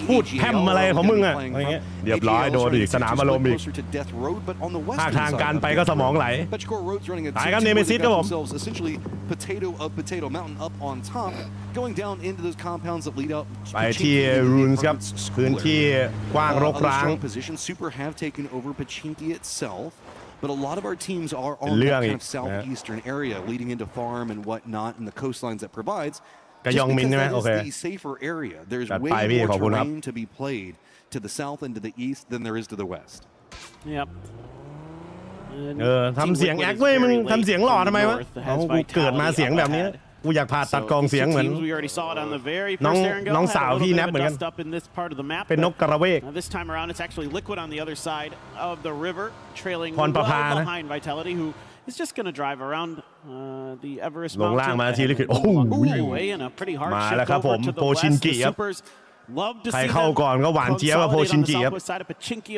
พูดแพร่มอะไรของมึงอะอะไรเงี้ยเรียบร้อยโดนอีกสนามอารมณ์อีกภาคทางการไปก็สมองไหลตายครับเนเมซิสครับผม going down into those compounds that lead out ไปที่ Runes ครับพื้นที่กว้างรกร้าง position. Super have taken over Pachinki itself, but a lot of our teams are on that kind of southeastern area, leading into farm and whatnot, and the coastlines that provides. กระยองมินใช่ไหมโอเค the safer area. There's way more terrain to be played to the south and to the east than there is to the west. Yep. ทำเสียงแอคเว้ยมึงทำเสียงหล่อทำไมวะกูเกิดมาเสียงแบบนี้กูอยากผ่าตัดกองเสียงเหมือนน้องสาวพี่แนบเหมือนกันเป็นนกกระเวก This time around it's actually Liquid on the other side of the river trailing พรประภา well behind Vitality who is just going to drive around the Everest ลงล่างมาทีLiquid โอ้โหมาแล้วครับผมโพชินกิครับใครเข้าก่อนก็หวานเจี๊ยบกับโพชินกิครับ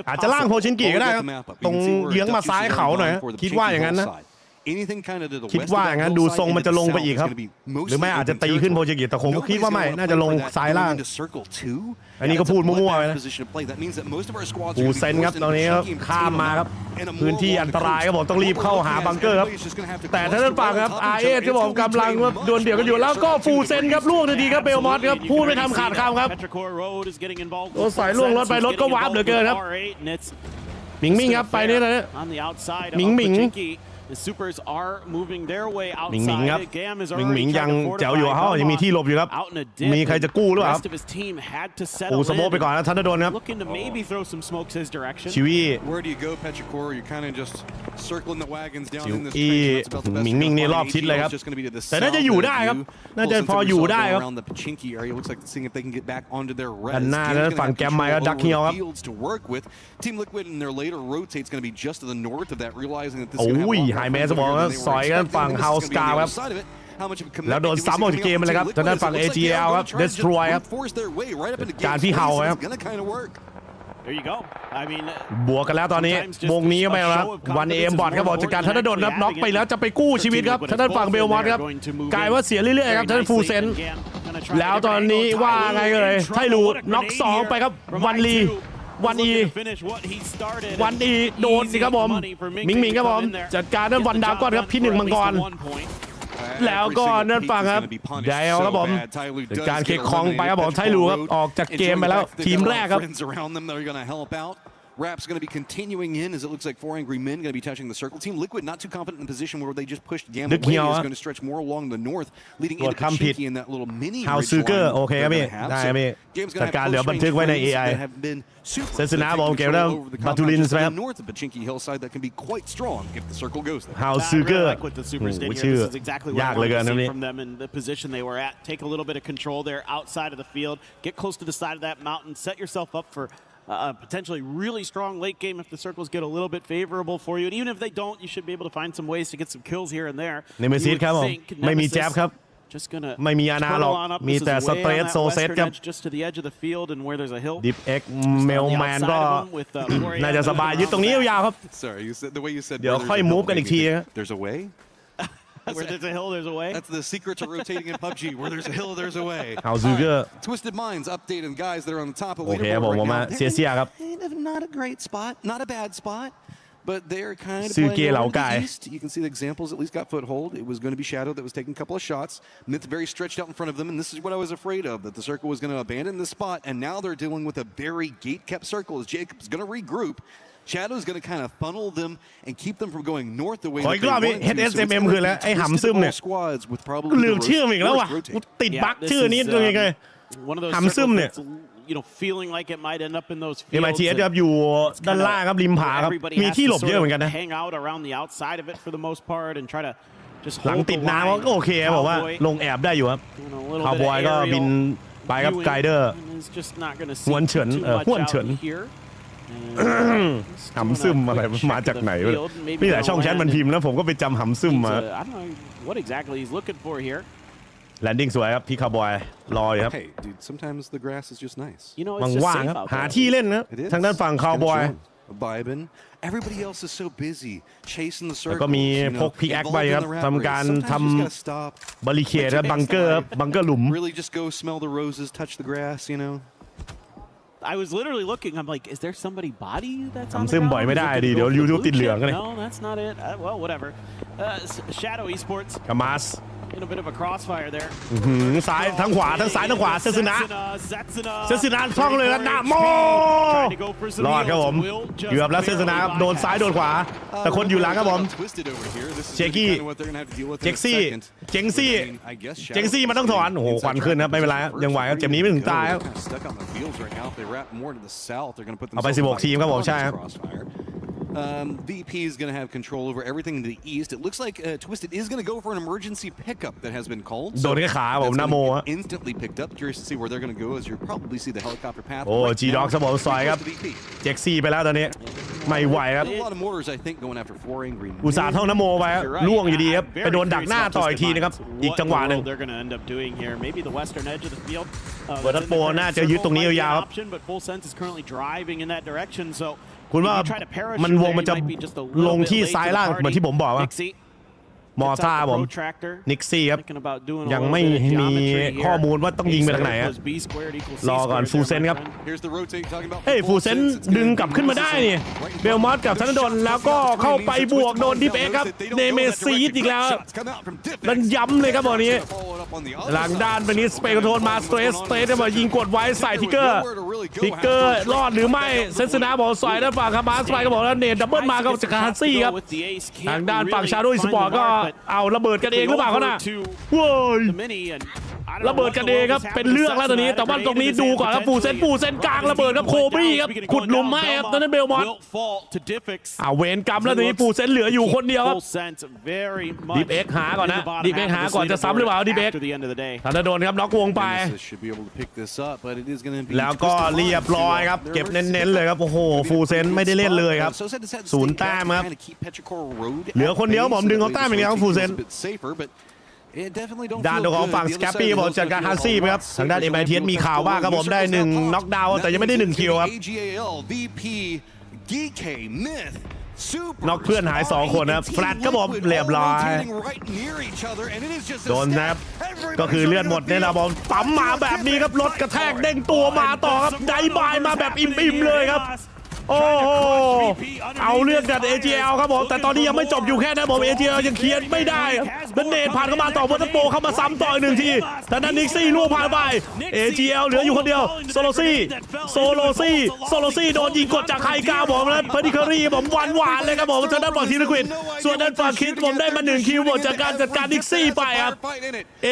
อาจจะล่างโพชินกิก็ได้ครับตรงเยื้องมาซ้ายเขาหน่อยคิดว่าอย่างนั้นนะคิดว่าอย่างนั้นดูทรงมันจะลงไปอีกครับหรือไม่อาจจะตีขึ้นโพชินกิแต่คงคิดว่าไม่น่าจะลงซ้ายล่างอันนี้ก็พูดมั่วๆไปนะปูเซนครับตอนนี้ครับข้ามมาครับพื้นที่อันตรายครับผมต้องรีบเข้าหาบังเกอร์ครับแต่ท่านฝั่งครับอาเอสครับผมกำลังดวลเดี่ยวกันอยู่แล้วก็ฟูเซนครับล่วงทันทีครับเบลมอสครับพูดไม่ทำขาดคำครับโอ้สายล่วงรถไปรถก็วาร์ปเหลือเกินครับหมิงมิงครับไปนี่นะหมิงมิงThe supers are moving their way หมิง outside. ครับ Gam is หมิง already ยัง trying to แจ๋วอยู่ fortify เขายังมีที่หลบอยู่ครับ out in a dip. มีใครจะกู้หรือเปล่า The rest of his team had to ปู settle สโมกไปก่อน in. นะทันโดนครับ Looking to maybe throw some smokes his direction. ชิวี Where do you go, Petrichor? You're kind of just circling the wagons down ชิว in this อี trench. That's about the best หมิงมิง you're นี่ gonna รอบ find. ชิดเลยครับ ATL is just gonna be to the แต่น่าจะอยู่ได้ครับ น่าจะพออยู่ได้ครับ around the Pachinki area. Looks like seeing if they can get back onto their res. ด้านหน้าแล้วฝั่งแกมไมค์ก็ดักเฮียวครับ Fields to work with. Team Liquid in their later rotate's going to be just to the north of that, realizing that this โอ้ is going to have a ย lot ไฮ more แมส flavor บอก than ว่า they ส were อยกัน expecting. ฝั่ง This is เฮา gonna ส be กา on the ครับ other side of it. How much of a commitment แล้วโดน do we ซ้ำออก see จากเกมไปเลยครับ coming ทาง out ด้านฝั่ง from Team Liquid? AGL ครับ Looks like they're Destroy gonna ครับ force their way right up into การ game ที่เฮา space, ค and รับ it's gonna kind of work. There you go. I mean, บวกกันแล้วตอนนี้วงนี้ก็ไม่แล้ววันเอ็มบอทครับบอกจากการธนดลครับน็อกไปแล้วจะไปกู้ชีวิตครับทางด้านฝั่งเบลมอสครับกลายว่าเสียเรื่อยๆครับทางด้านฟูเซนแล้วตอนนี้ว่าไงเลยไทลูน็อก2ไปครับวันลีวันอีโดนสิครับผมมิงมิงครับผมจัดการด้านวันดาวก้อนครับพี่หนึ่งมังกรแล้วก็นั่นฝั่งครับเดลครับผมการเคิกคองไปครับผมไทลูครับออกจากเกมไปแล้วทีมแรกครับ Rap's going to be continuing in as it looks like 4 angry men going to be touching the circle. Team Liquid not too confident in the position where they just pushed Gamma away. Is going to stretch more along the north, leading into Pachinki in that little mini ridge line. โอเคครับพี่ได้ครับพี่จัดการเหลือบันทึกไว้ใน AI เซนสนาบอกเกมแล้วบัตูลินส์ครับ north of Pachinki hillside that can be quite strong if the circle goes there. ฮาวซูเกอร์ ชื่อ This is exactly what ยา I กเหลือ wanted เกิน to นะ see นี่ from them in the position they were at. Take a little bit of control there outside of the field. Get close to the side of that mountain. Set yourself up for a potentially really strong late game if the circles get a little bit favorable for you. And even if they don't, you should be able to find some ways to get some kills here and there. เนเมซิสครับผมไม่มีแจ๊บครับ Just gonna ไม่มีอาณาหรอกมีแต่สเตรทโซเซตครับ just to the edge of the field and where there's a hill. ดิฟเอ็กเมลแมนก็น่าจะสบายยึดตรงนี้ยาวๆครับ Sorry, you said the way you said. เดี๋ยวค่อยมูฟกันอีกทีครับ There's a way. Where there's a hill, there's a way. That's the secret to rotating in PUBG. Where there's a hill, there's a way. ฮาวซูเกอร์ Twisted Minds updating guys that are on the top of โอเค leaderboard ผม right มา now. เสียครับ Not a great spot, not a bad spot, but they're kind of ซื้อเก playing เหลา over to กาย the east. You can see the examples at least got foothold. It was going to be Shadow that was taking a couple of shots. Myth very stretched out in front of them, and this is what I was afraid of, that the circle was going to abandon this spot, and now they're dealing with a very gate-kept circle as Jacob's going to regroup. Shadow's going to kind of funnel them and keep them from going north the way that they want to. So it's going to be twisted all squads with probably ลืม the ชื่ออีกแล้วว่ะ worst กู rotate. ติดบั๊กชื่อนี้ตรงยังไง One of those หำซึม circles เนี่ย that's, feeling like it might end up in those MiTH fields. ครับอยู่ด้านล่างครับริมผาครับ Everybody มี has ที่ to หลบเยอะเหมือนกันนะ hang out around the outside of it for the most part and try to just หลัง hold ติด the น้ำ line. ก็โอเคบอกว่า Cowboy ลงแอบได้อยู่ครับ doing a little คาว bit บ of อยก็บิน aerial ไปครับไกเดอร์ viewing and is just not gonna หวน see เฉิน too much หวนเฉิน out here. หำซึมอะไรมาจากไหนวะมีหลายช่องแชทมันพิมพ์แล้วผมก็ไปจำหำซึมมา I don't know what exactly he's looking for here. แลนดิ้งสวยครับพี่คาวบอยรออยู่ครับ Hey, dude, sometimes the grass is just nice. You know, it's just ว่าง safe ๆครับ out หา there. ที่เล่นนะ It is. ทางด้านฝั่งคาวบอย Vibing. Everybody else is so busy chasing the แล้ว circle. ก็มีพกพิกแอคไปครับทำการทำบาริเคดและบังเกอร์บังเกอร์หลุม Really just go smell the roses, touch the grass, you know. I was literally looking. I'm like, is there somebody body that's on ทำ the ซึม ground? บ่อยไม่ได้ Is it ดิ gonna เดี๋ยว go for the YouTube blue ติดเหลือง chip? กันเลย No, that's not it. Well, whatever. Shadow Esports กามาส In a bit of a crossfire there. ซ้ายทั้งขวาทั้งซ้ายทั้งขวาเซซึนะช่องเลยนะโมรอดครับผมเกือบแล้วเซซึนะโดนซ้ายโดนขวาแต่คนอยู่หลังครับผมเจคซี่มันต้องถอนโอ้โหควันขึ้นครับไม่เป็นไรยังไหวครับเจ็บนี้ไม่ถึงตายครับเอาไป16ทีมครับผมใช่ครับVP is going to have control over everything in the east. It looks like Twisted is going to go for an emergency pickup that has been called. โดนแค่ขาผมนะโม instantly picked up. Curious to see where they're going to go as you probably see the helicopter path. โอ้จีด็อกสมองซอยครับเจ็กซี่ไปแล้วตอนนี้ไม่ไหวครับอุตส่าห์ท่องนโมไปล่วงอยู่ดีครับไปโดนดักหน้าต่ออีกทีนะครับอีกจังหวะหนึ่งเปิดโปน่าจะยึดตรงนี้ยาวๆคุณว่ามันวงมันจะลงที่ซ้ายล่างเหมือนที่ผมบอกว่ามอต้าผมนิกซี่ครับยังไม่มีข้อมูลว่าต้องยิงไปทางไหนรอก่อนฟูเซนครับเฮ้ยฟูเซนดึงกลับขึ้นมาได้นี่เบลมอสกับธนดลแล้วก็เข้าไปบวกโดนดิฟเอ็กครับเนเมซีดอีกแล้วดันย้ำเลยครับบอลนี้หลังด้านไปนี้สเปคโทนมาสเตรสมายิงกดไว้ใส่ทิกเกอร์รอดหรือไม่เซนสนาบอกสอยด้านฝั่งคามาสไปก็บอกแล้วเนทดับเบิลมาครับจากฮันซี่ครับทางด้านฝั่งชาโดว์สปอร์ตก็เอาระเบิดกันเองหรือเปล่าเขาน่ะว้ยระเบิดกันเองครับเป็นเรื่องแล้วตอนนี้แต่ว่าตรงนี้ดูก่อนครับฟูเซนกลางระเบิดครับโคบี้ครับขุดหลุมให้ครับตอนนั้นเบลมอสเวรกรรมแล้วตอนนี้ฟูเซนเหลืออยู่คนเดียวครับดิฟเอ็กหาก่อนนะดิฟเอ็กหาก่อนจะซ้ำหรือเปล่าดิฟเอ็กธนดลครับน็อกวงไปแล้วก็เรียบร้อยครับเก็บเน้นๆเลยครับโอ้โหฟูเซนไม่ได้เล่นเลยครับ0 แต้มครับเหลือคนเดียวผมดึงเขาแต้มอย่างเดียวฟูเซนด้านของฝั่งสแคปปี้บอกจัดการฮันซี่ครับทางด้านMiTHมีข่าวว่าครับผมได้1น็อกดาวน์แต่ยังไม่ได้1คิวครับน็อกเพื่อนหาย2คนนะครับแฟลตครับผมเรียบร้อยโดนนะครับก็คือเลือดหมดเนี่ยเราบอกปั๊มมาแบบนี้ครับรถกระแทกเด้งตัวมาต่อครับไดบายมาแบบอิ่มๆเลยครับโอ้โหเอาเรื่องกัน AGL ครับผมแต่ตอนนี้ยังไม่จบอยู่แค่นั้นผม AGL ยังเคลียร์ไม่ได้แล้วเนทผ่านเข้ามาต่อวัตโปเข้ามาซ้ำต่ออีก1ทีแต่นั้นนิกซี่ล่วงผ่านไป AGL เหลืออยู่คนเดียวโซโลซี่โดนยิงกดจากไฮกาวผมแล้วเพอร์ดิเคอรี่ผมหวานเลยครับผมทางด้านฝั่งทีมลิควิดส่วนด้านฝั่งคิดผมได้มา1คิวหมดจากการจัดการนิกซี่ไปครับ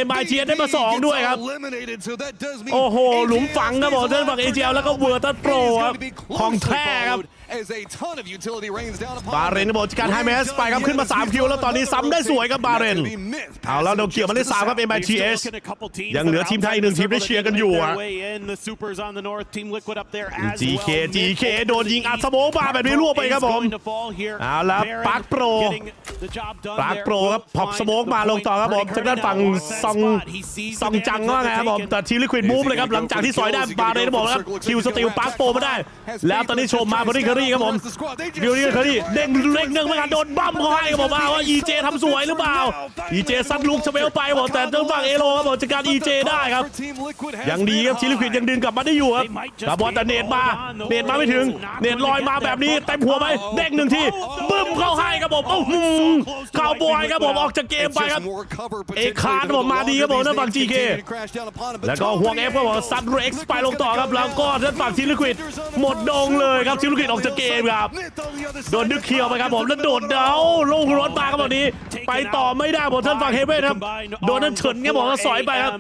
MiTHได้มา2ด้วยครับโอ้โหหลุมฝังครับผมทางด้านฝั่ง AGL แล้วก็เวอร์ตัสโปรครับของแท้บาเรนบอกการไฮเมสไปครับขึ้นมา3คิวแล้วตอนนี้ซ้ำได้สวยครับบาเรนเอาแล้วโดนเกี่ยวมาได้3ครับ MiTH ยังเหลือทีมไทย1ทีมได้เชียร์กันอยู่อ่ะ GK โดนยิงอัดสโมกมาแบบนี้ล่วงไปครับผมเอาแล้วปาร์คโปรครับพอปสโมกมาลงต่อครับผมจากด้านฝั่งซองจังว่าไงครับผมแต่ทีมลิควิดมูฟเลยครับหลังจากที่สอยได้บาเรนบอกแล้วคิวสติลปาร์คโปรมาได้แล้วตอนนี้โชมมาบริคารี่ครับผมบริคารี่เด้งเล็กหนึ่งเหมือนกันโดนบั้มเขาให้ครับผมว่า EJ ทำสวยหรือเปล่า EJ ซัดลูกชเวลไปบอกแต่ทางฝั่งเอโรครับผมจัดการ EJ ได้ครับยังดีครับทีมลิควิดยังดึงกลับมาได้อยู่ครับแต่บอลแต่เนตมาไม่ถึงเนตลอยมาแบบนี้เต็มหัวไปเด้ง1ทีบึ้มเข้าให้ครับผมโอ้โหข่าวบอยครับผมออกจากเกมไปครับเอคาร์ดผมมาดีครับผมทางฝั่ง GK แล้วก็ห่วง F ครับผมซัดเร็กซ์ไปลงต่อครับแล้วก็ทางฝั่งทีมลิควิดหมดดงเลยครับทีมลิควิดออกจากเกมครับโดนดึกเคียวไปครับผมแล้วโดดเดาลงรถมาครับแบบนี้ไปต่อไม่ได้ผมท่านฝั่งเฮเว่นครับโดนนั้นเฉินครับผมสอยไปครับ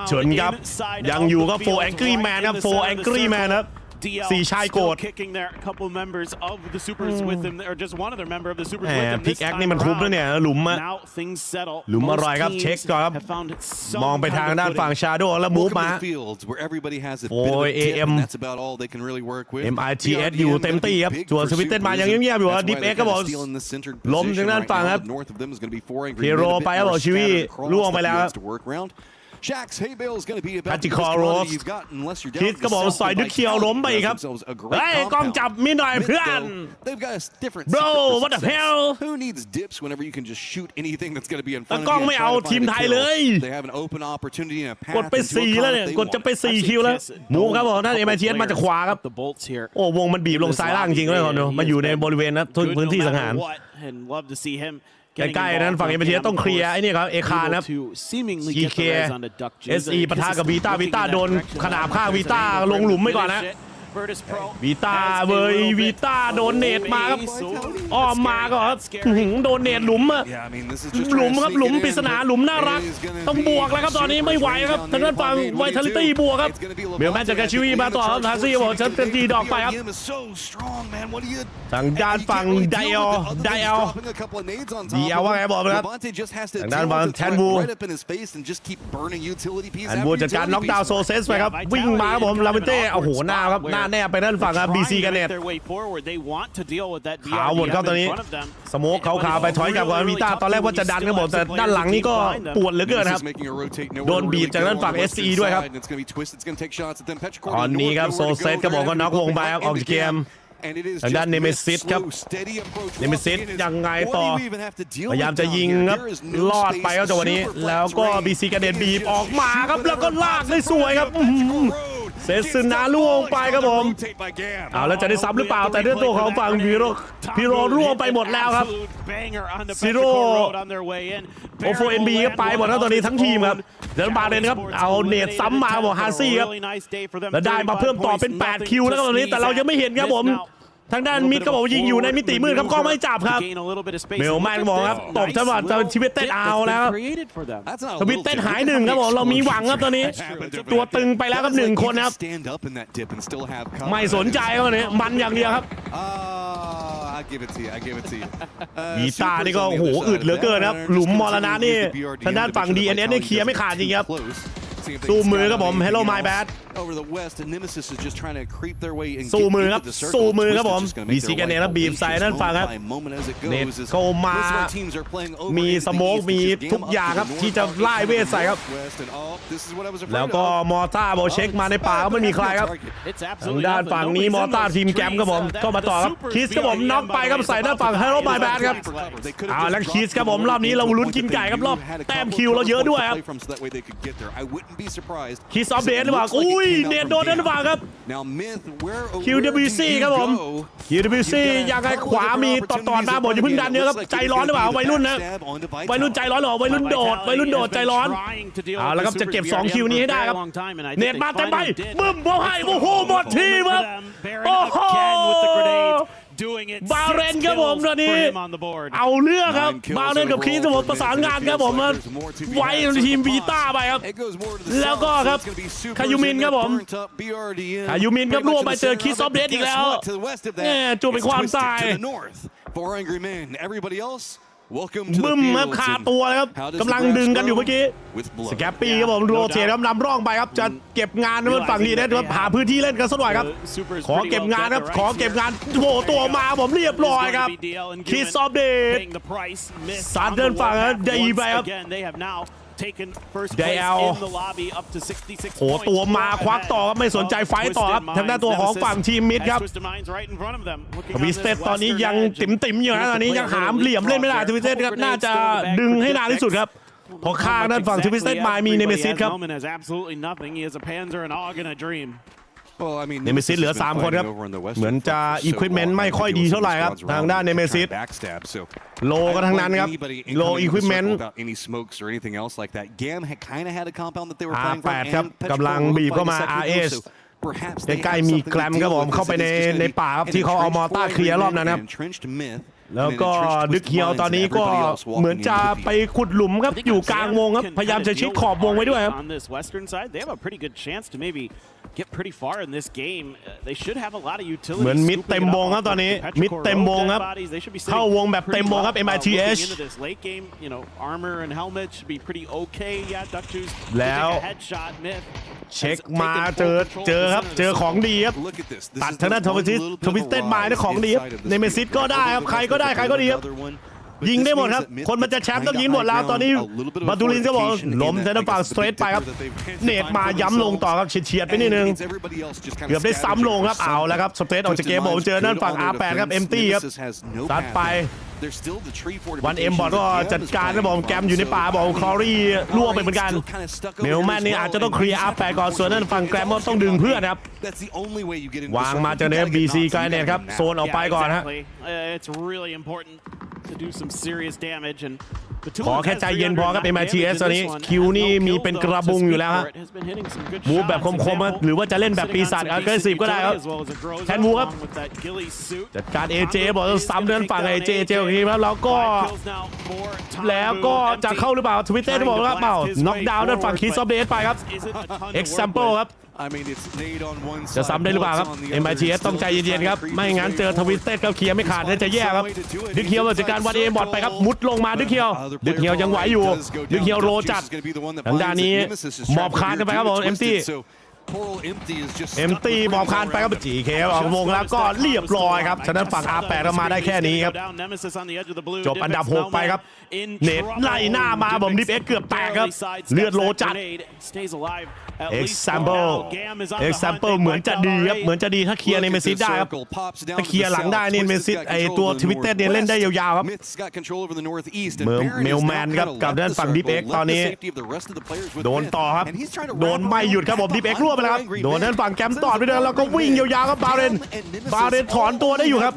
เฉินครับยังอยู่ก็โฟแองกี้แมนครับโฟแองกี้แมนครับ4ชายโกรธพิกแอคนี่มันคุ้มแล้วเนี่ยหลุมอะไรครับเช็คก่อนครับมองไปทางด้านฝั่งชาโดว์แล้วมูฟมาโอ้ย MiTH อยู่เต็มที่ครับส่วนสวิตเต้นมายังเงียบๆอยู่ดิฟเอ็กก็บอกล้มทางด้านฝั่งครับเฮโร่ไปครับบอกชีวีล่วงไปแล้ว พัจิคอโรสคิดก็บอกใส่ดึกเขียวล้มไปครับเฮ้ยกล้องจับมีหน่อยเพื่อน bro what the hell แต่กล้องไม่เอาทีมไทยเลยกดไป4แล้วเนี่ยกดจะไป4คิวแล้วมูครับผมท่านMiTHมาจากขวาครับโอ้วงมันบีบลงซ้ายล่างจริงเลยคนดูมาอยู่ในบริเวณนั้นพื้นที่สังหารใกล้ๆนั้นฝั่งMiTHต้องเคลียร์ไอ้นี่ครับเอคานะครับ GK SE ปะทะกับวีต้าโดนขนาบข้างวีต้าลงหลุมไปก่อนนะวีต้าวีต้าโดนเนตมาครับอ้อมมาก็โดนเนตหลุมอะหลุมครับหลุมปริศนาหลุมน่ารักต้องบวกแล้วครับตอนนี้ไม่ไหวครับทางด้านฝั่งไวทาลิตี้บวกครับเบลแมนจากแกชิวีมาต่อครับทาซี่บอกฉันเป็นตีดอกไปครับทางด้านฝั่งไดเอลว่าไงบอกครับทางด้านฝั่งแทนบูจัดการน็อกดาวน์โซเซสไปครับวิ่งมาครับผมลาเวนเต้โอ้โหหน้าครับหน้าแนบไปด้านฝั่งครับ BC กันเน็ตขาวหมดครับตอนนี้สโมกขาวไปถอยกับวีต้าตอนแรกว่าจะดันครับผมแต่ด้านหลังนี่ก็ปวดเหลือเกินครับโดนบีบจากด้านฝั่ง SE ด้วยครับตอนนี้ครับโซเซสก็บอกว่าน็อกวงไปครับออกจากเกมทางด้านเนเมซิสครับเนเมซิสยังไงต่อพยายามจะยิงครับลอดไปครับจังหวะนี้แล้วก็ BC กันเน็ตบีบออกมาครับแล้วก็ลากได้สวยครับเซซึนาล่วงไปครับผมเอาแล้วจะได้ซ้ำหรือเปล่าแต่ด้วยตัวของฝั่งพิโรล่วงไปหมดแล้วครับซิโร่โอโฟเอ็นบีก็ไปหมดแล้วตอนนี้ทั้งทีมครับเดินมาเลยนะครับเอาเนตซ้ำมาบอกฮาซี่ครับแล้วได้มาเพิ่มต่อเป็น8คิวแล้วตอนนี้แต่เรายังไม่เห็นครับผมทางด้านมิดก็บอกยิงอยู่ในมิติมืดครับก็ไม่จับครับเบลแมนบอกครับตบจังหวะชีวิตเต้นเอาแล้วชีวิตเต้นหาย1ครับผมเรามีหวังครับตอนนี้ตัวตึงไปแล้วครับ1คนครับไม่สนใจครับตอนนี้มันอย่างเดียวครับวีต้านี่ก็โอ้โหอึดเหลือเกินครับหลุมมรณะนี่ทางด้านฝั่ง DNS นี่เคลียร์ไม่ขาดจริงครับสู้มือครับผม Hello My Bad สู้มือครับสู้มือครับผมมีซีกันเนตแล้วบีบใส่นั่นฟังครับเนตเข้ามามีสโมกมีทุกอย่างครับที่จะไล่เวทใส่ครับแล้วก็มอต้าโบเช็คมาในป่าก็ไม่มีใครครับทางด้านฝั่งนี้มอต้าทีมแกมครับผมก็มาต่อครับคิสครับผมน็อกไปครับใส่ด้านฝั่ง Hello My Bad ครับเอาแล้วคิสครับผมรอบนี้เราลุ้นกินไก่ครับรอบแต้มคิวเราเยอะด้วยครับคิสออฟเดนหรือเปล่าอุ้ยเดนโดนนั่นหรือเปล่าครับ QWC ครับผม QWC ยังไงขวามีตอนมาบอกอย่าเพิ่งดันเยอะครับใจร้อนหรือเปล่าวัยรุ่นนะวัยรุ่นใจร้อนหรอวัยรุ่นโดดใจร้อนเอาแล้วครับจะเก็บ2คิวนี้ให้ได้ครับเน็ตมาเต็มไปบึ้มบอลให้โอ้โหหมดทีมครับโอ้โหบาเรนครับผมตอนนี้เอาเรื่องครับบาเรนกับคีสมประสานงานครับผมไว้ทีมวีต้าไปครับแล้วก็ครับคายูมินครับผมคายูมินครับร่วมไปเจอคีซอฟเดสอีกแล้วจูบเป็นความตายบึ้มครับขาตัวเลยครับกำลังดึงกันอยู่เมื่อกี้สแกปปี้ครับผมโรเทตครับนำร่องไปครับจะเก็บงานนั้นฝั่งนี้นะครับหาพื้นที่เล่นกันสักหน่อยครับขอเก็บงานครับขอเก็บงานโผล่ตัวมาผมเรียบร้อยครับคิสซอฟเดตสัตว์เดินฝั่งได้ไปครับเดลโอ้ตัวมาควักต่อครับไม่สนใจไฟต่อครับทางด้านตัวของฝั่งทีมมิดครับวิสเตตตอนนี้ยังติ่มอยู่นะตอนนี้ยังหามเหลี่ยมเล่นไม่ได้ทวิสเตตครับน่าจะดึงให้นานที่สุดครับพอข้างด้านฝั่งทวิสเตตมามีเนเมซิสครับเนเมซิสเหลือ3คนครับเหมือนจะอุปกรณ์ไม่ค่อยดีเท่าไหร่ครับทางด้านเนเมซิสโลก็ทั้งนั้นครับโลอุปกรณ์R8 ครับกำลังบีบเข้ามา RS ใกล้ๆมีแกลมครับผมเข้าไปในป่าครับที่เขาเอามอต้าเคลียร์รอบนั้นครับแล้วก็ดึกเฮียวตอนนี้ก็เหมือนจะไปขุดหลุมครับอยู่กลางวงครับพยายามจะชิดขอบวงไว้ด้วยครับเหมือนมิดเต็มวงครับตอนนี้มิดเต็มวงครับเข้าวงแบบเต็มวงครับ MiTH แล้วเช็คมาเจอครับเจอของดีครับตัดทางด้านทวิสเต็ดมาได้ของดีครับเนเมซิสก็ได้ครับใครก็ได้ใครก็ดีครับ ยิงได้หมดครับคนมันจะแชมป์ต้องยิงหมดแล้วตอนนี้มาตูลินก็บอกล้มเซนเตอร์ฝั่งสเตรทไปครับเนตมาย้ำลงต่อครับเฉียดไปนิดนึงเกือบได้ซ้ำลงครับเอาแล้วครับสเตรทออกจากเกมผมเจอนั่นฝั่ง R8 ครับเอ็มตี้ครับซัดไปวันเอ็มบอลก็จัดการแล้วบอกแกมอยู่ในป่าบอกคอรี่ล่วงไปเหมือนกันเมลแมนนี่อาจจะต้องเคลียร์ R8 ก่อนส่วนนั้นฝั่งแกรมก็ต้องดึงเพื่อนครับวางมาจากเนฟ BC ไกลเนตครับโซนออกไปก่อนฮะขอแค่ใจเย็นพอครับ MiTH ตอนนี้คิวนี่มีเป็นกระบุงอยู่แล้วฮะมูฟแบบคมๆหรือว่าจะเล่นแบบปีศาจaggressive ก็ได้ครับแทนมูครับจัดการ AJ บอกซ้ำเดินฝั่ง AJ โอเคครับแล้วก็จะเข้าหรือเปล่าทวิตเตอร์บอกว่าเปล่าน็อกดาวน์ด้านฝั่งคิสซอฟเบสไปครับ example ครับจะซ้ำได้หรือเปล่าครับ MiTH ต้องใจเย็นๆครับไม่งั้นเจอทวิตเตอร์ก็เคลียร์ไม่ขาดจะแย่ครับดึกเฮียวจัดการวันเอบอดไปครับมุดลงมาดึกเฮียวยังไหวอยู่ดึกเฮียวโรจัดทางด้านนี้หมอบคานกันไปครับผมเอ็มตี้มอบคานไปครับจีเคออกวงแล้วก็เรียบร้อยครับฉะนั้นฝั่ง R8 มาได้แค่นี้ครับจบอันดับ6ไปครับเนตไล่หน้ามาผมดิฟเอ็กเกือบแตกครับเลือดโลจัดexample เหมือนจะดีครับเหมือนจะดีถ้าเคลียร์ในเมซิสได้ครับถ้าเคลียร์หลังได้นี่เมซิสไอตัวทวิตเตอร์เนี่ยเล่นได้ยาวๆครับเมลแมนครับกับด้านฝั่งดิฟเอ็กตอนนี้โดนต่อครับโดนไม่หยุดครับผมดิฟเอ็กรั่วไปแล้วครับโดนด้านฝั่งแกมต่อไปเดินแล้วก็วิ่งยาวๆครับบาเรนถอนตัวได้อยู่ครับ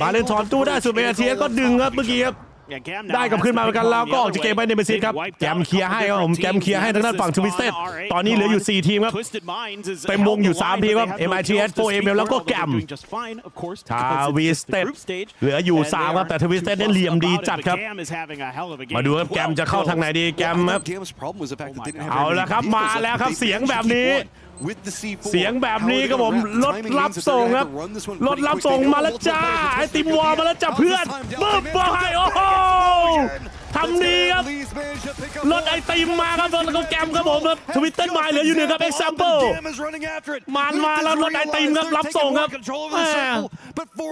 บาเรนถอนตัวได้สุดMiTHก็ดึงครับเมื่อกี้ครับได้กลับขึ้นมาเหมือนกันแล้วก็ออกจากเกมไปในเมซิสครับแกมเคลียร์ให้ครับผมแกมเคลียร์ให้ทางด้านฝั่งทวิสเต็ดตอนนี้เหลืออยู่4ทีมครับเต็มวงอยู่3ทีมครับ MiTH 4M แล้วก็แกมทวิสเต็ดเหลืออยู่3ครับแต่ทวิสเต็ดเนี่ยเหลี่ยมดีจัดครับมาดูครับแกมจะเข้าทางไหนดีแกมครับเอาละครับมาแล้วครับเสียงแบบนี้ครับผมรถรับส่งครับรถรับส่งมาแล้วจ้าไอติมวอลมาแล้วจ้าเพื่อนบึ้มบอลให้โอ้โหทำดีครับรถไอติมมาครับรถแกมครับผมทวิตเตอร์มาเหลืออยู่1ครับ example มาแล้วรถไอติมครับรับส่งครับ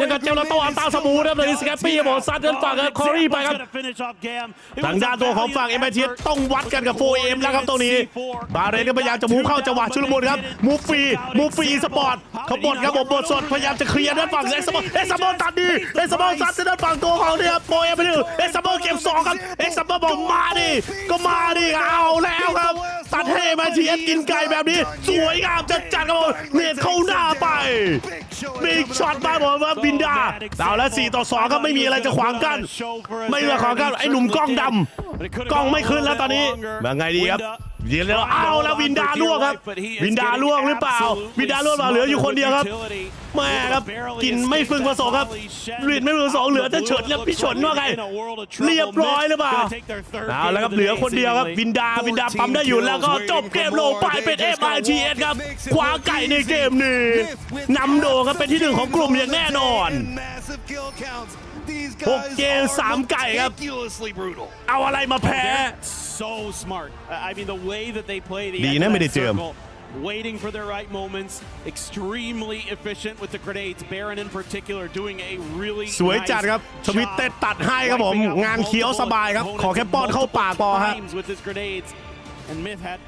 ยังกับเจ้าละตัวตาสมูนะครับเลยสแกปปี้ครับผมซัดกันฝั่งคอรี่ไปครับทางด้านตัวของฝั่งMiTHต้องวัดกันกับ 4M แล้วครับตรงนี้บาเรนก็พยายามจะมูฟเข้าจังหวะชุลมุนครับมูฟฟรีสปอร์ตเขาบดครับผมบดสดพยายามจะเคลียร์ด้านฝั่งexampleตัดดีexampleซัดด้านฝั่งตัวของเนี่ยโปรเอ็มไปดูexampleเก็บ2ครับexampleบอกมาดิเอาแล้วครับตัดให้ MiTH กินไก่แบบนี้สวยงามจัดครับผมเนตเข้าหน้าไปบิ๊กช็อตมาบอกว่าบินดาเอาแล้ว4-2ครับไม่มีอะไรจะขวางกันไม่มีอะไรขวางกันไอ้หนุ่มกล้องดำกล้องไม่ขึ้นแล้วตอนนี้ยังไงดีครับเดี๋ยวเอาแล้ววินดาล่วงครับวินดาล่วงหรือเปล่าเหลืออยู่คนเดียวครับแม่ครับกินไม่พึงประสงค์ครับรีดไม่พึงประสงค์เหลือจะเฉิดแล้วพี่ฉนว่าไงเรียบร้อยหรือเปล่าเอาแล้วครับเหลือคนเดียวครับวินดาปั๊มได้อยู่แล้วก็จบเกมลงไปเป็น MiTH ครับคว้าไก่ในเกมนี้นำโด่ครับเป็นที่1ของกลุ่มอย่างแน่นอน6 เกม 3 ไก่ครับเอาอะไรมาแพ้ so smart. I mean, the way that they play the circle, waiting for their right moments, extremely efficient with the grenades. Baron in particular doing a really สวยจัดครับทวิตเตอร์ตัดให้ครับผมงานเขียวสบายครับขอแค่ป้อนเข้าปากพอฮะ with his grenades, and MiTH had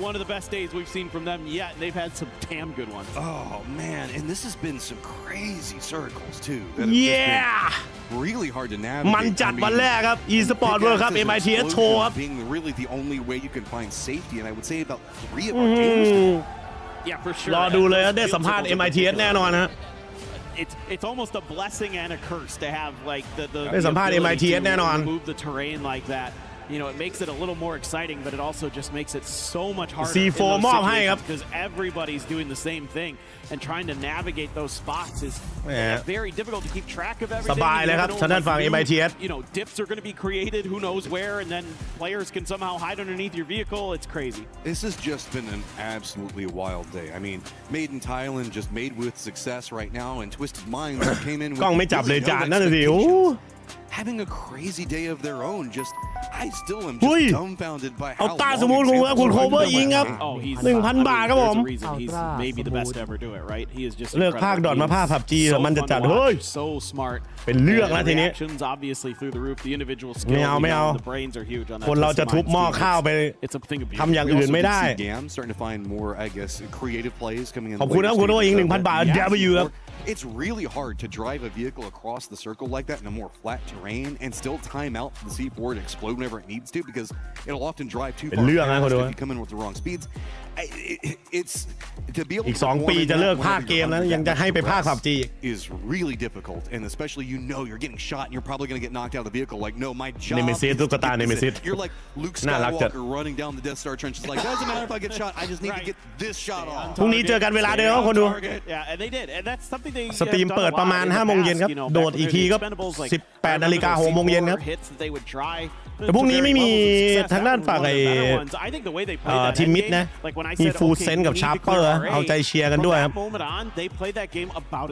one of the best days we've seen from them yet. They've had some damn good ones. Oh man, and this has been some crazy circles too. Yeah. Really hard to navigate. มันจัดวันแรกครับ e-sport World ครับ MiTH โชว์ครับ being really the only way you can find safety, and I would say about 3 of our games. Yeah, for sure. รอดูเลยได้สัมภาษณ์ MiTH แน่นอนฮะ It's almost a blessing and a curse to have like the ได้สัมภาษณ์ MiTH แน่นอน move the terrain like that. You know, it makes it a little more exciting, but it also just makes it so much harder. C4 มอบให้ครับ because everybody's doing the same thing, and trying to navigate those spots is very difficult to keep track of everything. สบายเลยครับทางด้านฝั่ง MiTH. You know, dips are going to be created, who knows where, and then players can somehow hide underneath your vehicle. It's crazy. This has just been an absolutely wild day. I mean, Made in Thailand just made with success right now, and Twisted Minds came in with กล้องไม่จับเลยจานนั่นสิ having a crazy day of their own. Just I still am เฮ้ย just dumbfounded by เอา how ตา long สมมุติของ examples คุณ are โคเวอร์ going อิง to ครับ last. Oh, he's 1,000 บาทครับผม There's a reason he's maybe the best to ever do it, right? He is just เลือกภาคดอทมาภาค PUBG แล้วมันจะจัดเฮ้ย so smart. เป็นเรื่องแล้วทีนี้ Reactions obviously through the roof. The individual ไม่ skill, เอาไม่เอา the brains are huge on that. คนเราจะทุบหม้อข้าวไป It's a thing of beauty. ทำอย่างอื่นไม่ได้ We also see Gam starting to find more, I guess, creative plays coming in. ขอบคุณครับคุณโออิง 1,000 บาท W ครับ It's really hard to drive a vehicle across the circle like that in a more flat terrain and still time out the C4 to explode whenever it needs to because it'll often drive too far fast if you come in with the wrong speeds. It's to be able อีก to 2 ปีจะเลิกภาคเกมแล้วยังจะให้ไปภาค PUBG is really difficult and especially you're getting shot and you're probably going to get knocked out of the vehicle like no my job Nemesis ตุ๊กตา Nemesis you're like Luke Skywalker running down the Death Star trenches like doesn't matter if I get shot I just need to get this shot off พรุ่งนี้เจอกันเวลาเดิมครับคนดู Yeah, and they did, and that's something they สตรีมเปิดประมาณ 5 โมงเย็นครับโดดอีกทีก็ 18 นาฬิกา 6 โมงเย็นครับแต่พรุ่งนี้ไม่มีทางด้านฝั่งทีมมิดนะมีฟูลเซนกับชาร์เปอร์เอาใจเชียร์กันด้วยครับ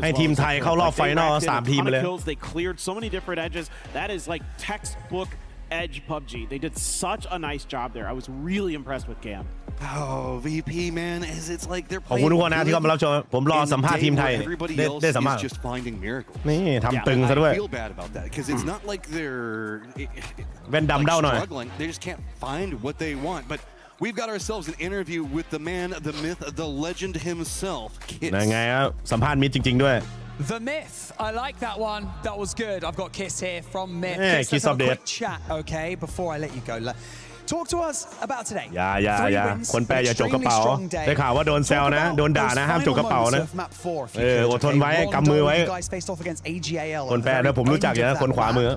ให้ทีมไทยเข้ารอบไฟนอล3 ทีมไปเลย They cleared so many different edges. That is like textbook edge PUBG. They did such a nice job there. I was really impressed with Gam. Oh, VP man, it's like they're ขอบคุณทุกคนนะที่เข้ามารับชมผมรอสัมภาษณ์ทีมไทยได้สัมภาษณ์ just finding miracles นี่ทำตึงซะด้วย I feel bad about that because it's not like they're แว่นดำเด้าหน่อย struggling. They just can't find what they want. But we've got ourselves an interview with the man, the myth, the legend himself. ยังไงครับสัมภาษณ์มิดจริงๆด้วย The Myth. I like that one. That was good. I've got Kiss here from Myth. Yeah, Kiss, Kiss let's have a update. quick chat, okay, before I let you go. Talk to us about today. อย่า wins, คนแปลอย่าจกกระ extremely เป๋า strong day. ได้ข่าวว่าโดนแซวนะ โดนด่านะ ห้ามจกกระเป๋านะ Those final moments of map 4, if you could, อดทนไว้ okay? กำมือไว้ Rondo, you guys faced off against AGAL. คนแปลนะผมรู้จักอยู่นะคนขวามือ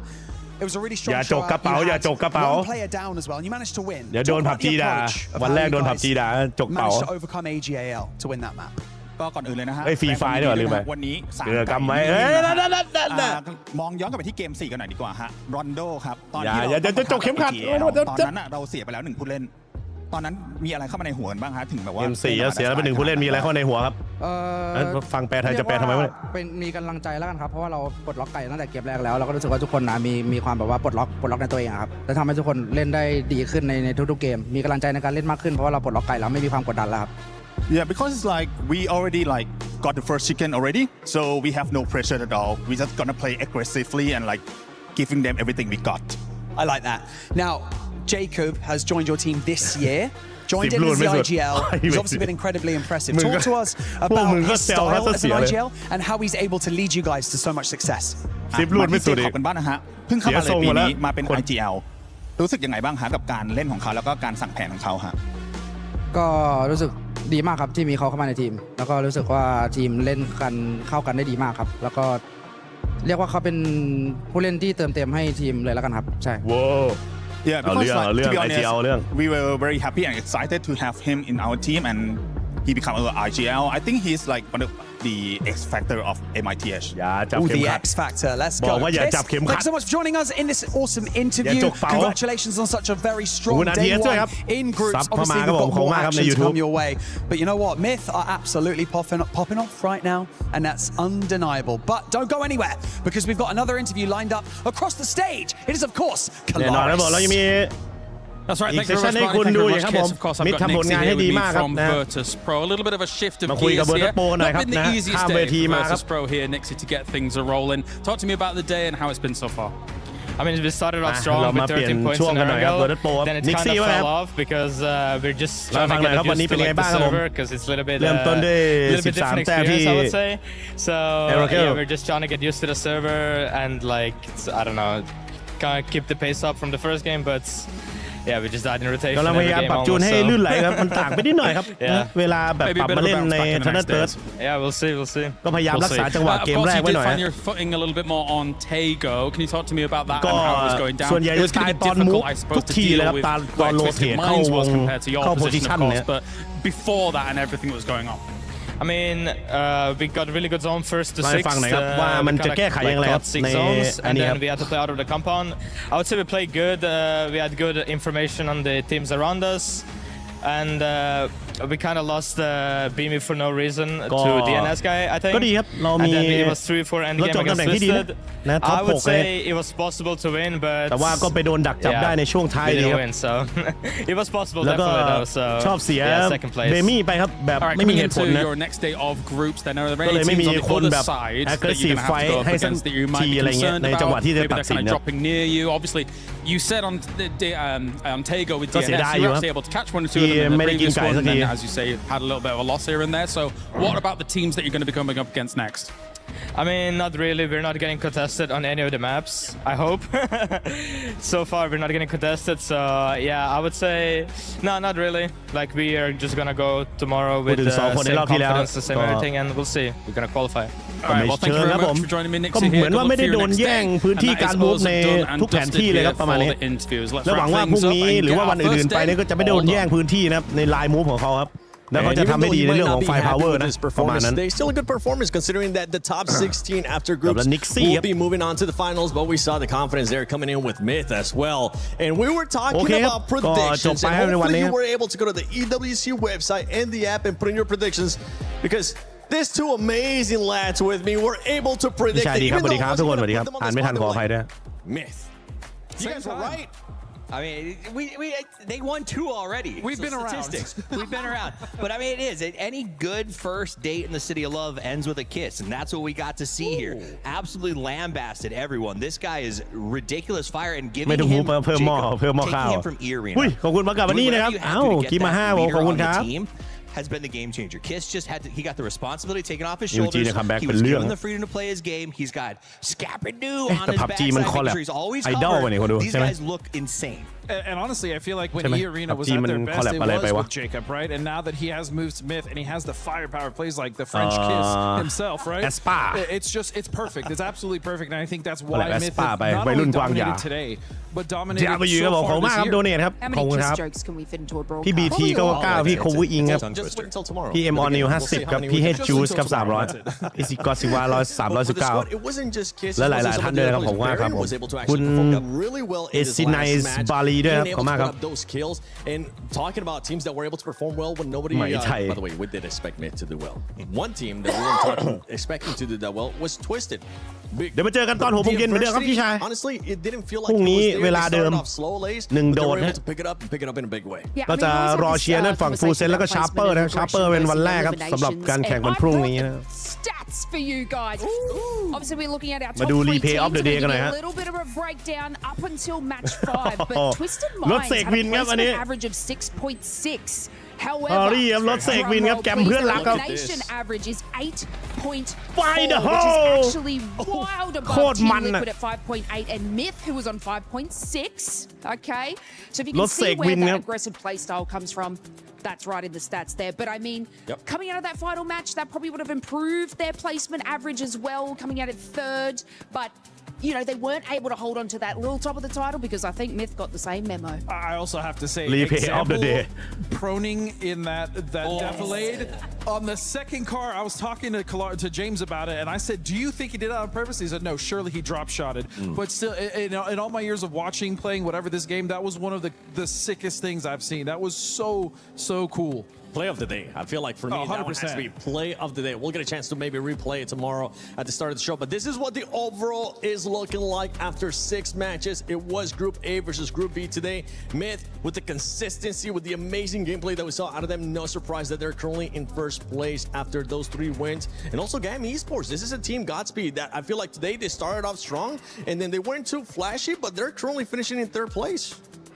It was a really strong อย่าจกกระเป๋า อย่าจกกระเป๋า one player down as well, and you managed to win. เดี๋ยวโดน PUBG ด่า วันแรกโดน PUBG ด่าจกกระเป๋า managed to overcome AGAL to win that map. ก็ก่อนอื่นเลยนะฮะ เฮ้ยฟรีไฟล์ด้วยลืมไป วันนี้ เจอกำไว้มองย้อนกลับไปที่เกม 4 กันหน่อยดีกว่าฮะรอนโดครับตอน อย่า ที่ อย่าจะจกเข็มขัด ตอนนั้นเราเสียไปแล้ว1 ผู้เล่น ตอนนั้นมีอะไรเข้ามาในหัวกันบ้างฮะถึงแบบว่า เกม 4เสียแล้วเป็น1 ผู้เล่นมีอะไรเข้าในหัวครับฟังแปลไทยจะแปลทำไมวะ เป็นมีกำลังใจแล้วกันครับเพราะว่าเราปลดล็อกไก่ตั้งแต่เกมแรกแล้วเราก็รู้สึกว่าทุกคนนะมีความแบบว่าปลดล็อกในตัวเองครับและทำให้ทุกคนเล่นได้ดีขึ้นในทุกๆเกมมีกำลังใจในการเล่นมากขึ้นเพราะว่าเราปลดล็อกไก่แล้วไม่มีความกดดันแล้วครับ Yeah, because it's like we already like got the first chicken already, so we have no pressure at all. We just gonna play aggressively and like giving them everything we got. I like that. Now, Jacob has joined your team this year. Joined in as the IGL. He's obviously been incredibly impressive. Talk to us about his style as an IGL and how he's able to lead you guys to so much success. มาที่เจคอบกันบ้างนะฮะเพิ่งเข้ามาเลยปีนี้มาเป็น IGL รู้สึกยังไงบ้างฮะกับการเล่นของเขาแล้วก็การสั่งแผนของเขาฮะ ก็รู้สึกดีมากครับที่มีเขาเข้ามาในทีมแล้วก็รู้สึกว่าทีมเล่นกันเข้ากันได้ดีมากครับแล้วก็เรียกว่าเขาเป็นผู้เล่นที่เติมเต็มให้ทีมเลยแล้วกันครับใช่ Yeah, because like, to be honest, we were very happy and excited to have him in our team, and he became our IGL. I think he's like one of the X factor of MiTH. The X factor. Let's go. Kiss, thanks so much for joining us in this awesome interview. Congratulations on such a very strong day one in groups. Obviously, we've got more action to come your way. But you know what? Myth are absolutely popping off right now, and that's undeniable. But don't go anywhere, because we've got another interview lined up across the stage. It is, of course, Kalaris. That's right. Thank you very much, Barney. Thank you very much, Kiss. Of course, I've got Nixie here with me from Virtus Pro. A little bit of a shift of gears here. Not been the easiest day for Virtus Pro here, Nixie, to get things rolling. Talk to me about the day and how it's been so far. I mean, we started off strong with 13 points in a row. Then it kind of fell off because we're just trying to get used to like, the server because it's a little bit different experience, I would say. So yeah, we're just trying to get used to the server and like, I don't know, kind of keep the pace up from the first game, but yeah, we just died in rotation. กำลังพยายามปรับจูนให้ลื่นไหลครับมันต่างไปนิดหน่อยครับเวลาแบบปรับมาเล่นในทันเดอร์เติร์ด Yeah, we'll see. ก็พยายามรักษาจังหวะเกมแรกไว้หน่อย Of course, you did find your footing a little bit more on Tego. Can you talk to me about that and how it was going down? ส่วนใหญ่จะตายตอนมูฟทุกทีเลยครับตอนโรเทตเข้าวงเข้าโพซิชั่นเนี่ย But before that and everything that was going on. I mean, we got really good zone first to 6. ฟังหน่อยครับว่ามันจะแก้ไขอย่างไรครับใน and then we had to play out of the compound. I would say we played good. We had good information on the teams around us. and we kind of lost Beamy for no reason to DNS guy, I think. ก็ดีครับเรามี And then it was 3-4 end game against Twisted. นะท็อป I 6 would เลย say it was possible to win, but แต่ว่าก็ไปโดนดักจับได้ในช่วงท้าย we ดี didn't ครับ win, so it was possible แล้วก็ definitely though. So ชอบเสีย yeah, second place. เบมี่ไปครับแบบ All right, ไม่มี coming เหตุผล into นะ your next day of groups, then are there ก็ any เลยไม่ teams มี on the คน other แบบ side that you're aggressive going to have fight to go up ให้สัก against that you might ที be อะไรเงี้ย concerned ในจังหวะ about? ที่จะ Maybe ตัด they're สิน kind นะ of dropping near you. Obviously, you said on Tego with ก็เสีย DNS, ดาย you อยู่ were ครับ actually able to catch one or two of them in ไม่ the ได้กิน previous ไก่ one, สัก and ที then, as you say, had a little bit of a loss here and there. So, what about the teams that you're going to be coming up against next? I mean, not really. We're not getting contested on any of the maps, I hope. So far, we're not getting contested. So, yeah, I would say, no, not really. Like, we are just going to go tomorrow with the same confidence, the same everything, and we'll see. We're going to qualify. All right, well, thank you very much for joining me, ก็ Nixie เหมื here. อน Good ว่า luck ไม่ได้ for โด your น next แย่ง day. พื้นที่ And that การ is มูฟ also ใน done and ทุกแผน dusted ที่เลยครับ here ประมาณ for นี้ the interviews. Let's และหวัง wrap ว่าพ things รุ่ง up นี้ and หรือว่า get วัน our อื่น first ๆไป day เนี่ยก็จะไม่โดน all แย่ง done. พื้นที่นะครับในลายมูฟของเขาครับแล้วก็ And จะ even ทำให้ though ดี you ใน might เรื่องข not อง be ไฟ happy พาวเวอร์ with นะ this ประมาณ performance นั้น today, still a good performance considering that the top 16 after groups Nixie will be moving on to the finals, but we saw the confidence there coming in with MiTH as well. And we were talking Okay, about predictions, and ก็จบไปในวัน hopefully นี้ you were able to go to the EWC website and the app and put in your predictions because these two amazing lads with me were able to พี่ predict ชาย that ดีครับ even สวัสดี though ครับ I ทุกคน wasn't สวัสดี going ครับ to put them on อ่าน the ไม่ทัน spot, ขอ they อ were ภัย like, ด้วย MiTH. You guys were right. I mean, they won 2 already. We've been around. Statistics. We've been around. But I mean, it is. Any good first date in the city of love ends with a kiss, and that's what we got to see here. Absolutely lambasted everyone. This guy is ridiculous fire and giving ไม่ต้อง him เพิ่มหม้อ Jacob, เพิ่มหม้อ taking ข้าว him from Arena. อุ้ยขอบคุณมากกับวันนี้นะครับ Whatever you อ้า have ว to do to กิน get มา that 5 leader ขอบคุณ on ค the รับ team has been the game changer. Kiss just had to, he got the responsibility taken off his UG shoulders. เนี่ย comeback He เป็ was นเรื่อง given the freedom to play his game. He's got Scappadoo on แต่ his PUBG backside, มัน making คอลแลบ sure he's always ไอดอล covered. วะเนี่ยคนดู These ใช่ไหม guys look insane. And honestly, I feel like when ใช่ไหม E Arena was PUBG at มัน their คอล best, แลบ it อะไรไป was วะ with Jacob, right? And now that he has moved to MiTH and he has the firepower plays like the French kiss himself, right? Espa. It's perfect. It's absolutely perfect, and I think that's ก็แห why ละ MiTH Espa ไป not วัยรุ่น only กวางหยา dominated today, but dominated จะเอาไปยืนก็ so บอกขอบ far คุณมาก this ครับโด year. เนทครับ How ขอบ many คุณ kiss ครับ jokes can we fit into a พี่ broadcast? บีที99พี่โควิอิงครับ Just wait until tomorrow. พี่เอ็มออนิว50ครับพี่เฮดจูสครับ300พี่ซิกอซิวา319 It wasn't just Kiss. และหลายๆท่านด้วยนะครับผมว่าครับผม คุณ really well เอ in this ซิไน last ส์ match, บาลีด้วยครับ being ขอบ able คุณมาก to ค put รับ up those kills and talking about teams that were able to perform well when nobody. MiTH. By the way, we did expect MiTH to do well. One team that we weren't expecting to do that well was Twisted. เดี๋ยวมาเจอกันตอน6 โมงเย็นเหมือนเดิมครับพี่ชาย Honestly, it didn't feel พรุ่ like ง it นี้ was there. เวลา They เดิม started off slow lays, 1 but โด they ด were นะ able to pick it up and pick it up in a big way. ก็จะรอเชียร์นั่นฝั่งฟูเซนแล้วก็ชาร์เปอร์นะครับชาร์เปอร์เป็นวันแรกครับสำหรับการแข่งวันพรุ่งนี้นะ Stats for you guys. Obviously, we're looking at our top มาดู 3 replay teams. of the day กันหน่อยฮะ A little bit of a breakdown up until match 5, but Twisted รถ Minds เสก had วิน a ครับอันนี้ placement average of 6.6. อ๋อ However, นี่ครับรถเสกวินครับแกมเพื่อนรักครับ elimination average is 8.4, Find the which is hole. actually wild โค above ตร Team มันน่ะ Liquid at 5.8 and MiTH, who was on 5.6. Okay, so if you ร can ถเส see ก where วินครั that บ aggressive play style comes from, that's right in the stats there. But I mean, coming out of that final match, that probably would have improved their placement average as well, coming out at 3rd. But you know, they weren't able to hold on to that little top of the title because I think MiTH got the same memo. I also have to say, Replay of the day. proning in that defilade on the second car. I was talking to James about it, and I said, "Do you think he did it on purpose?" He said, "No, surely he drop shotted." But still, in all my years of watching, playing whatever this game, that was one of the sickest things I've seen. That was so cool. Play of the day. I feel like for me, that one has to be play of the day. We'll get a chance to maybe replay it tomorrow at the start of the show. But this is what the overall is looking like after 6 matches. It was Group A versus Group B today. MiTH with the consistency, with the amazing gameplay that we saw out of them. No surprise that they're currently in first place after those 3 wins. And also GAM Esports. This is a team Godspeed that I feel like today they started off strong and then they weren't too flashy, but they're currently finishing in 3rd place.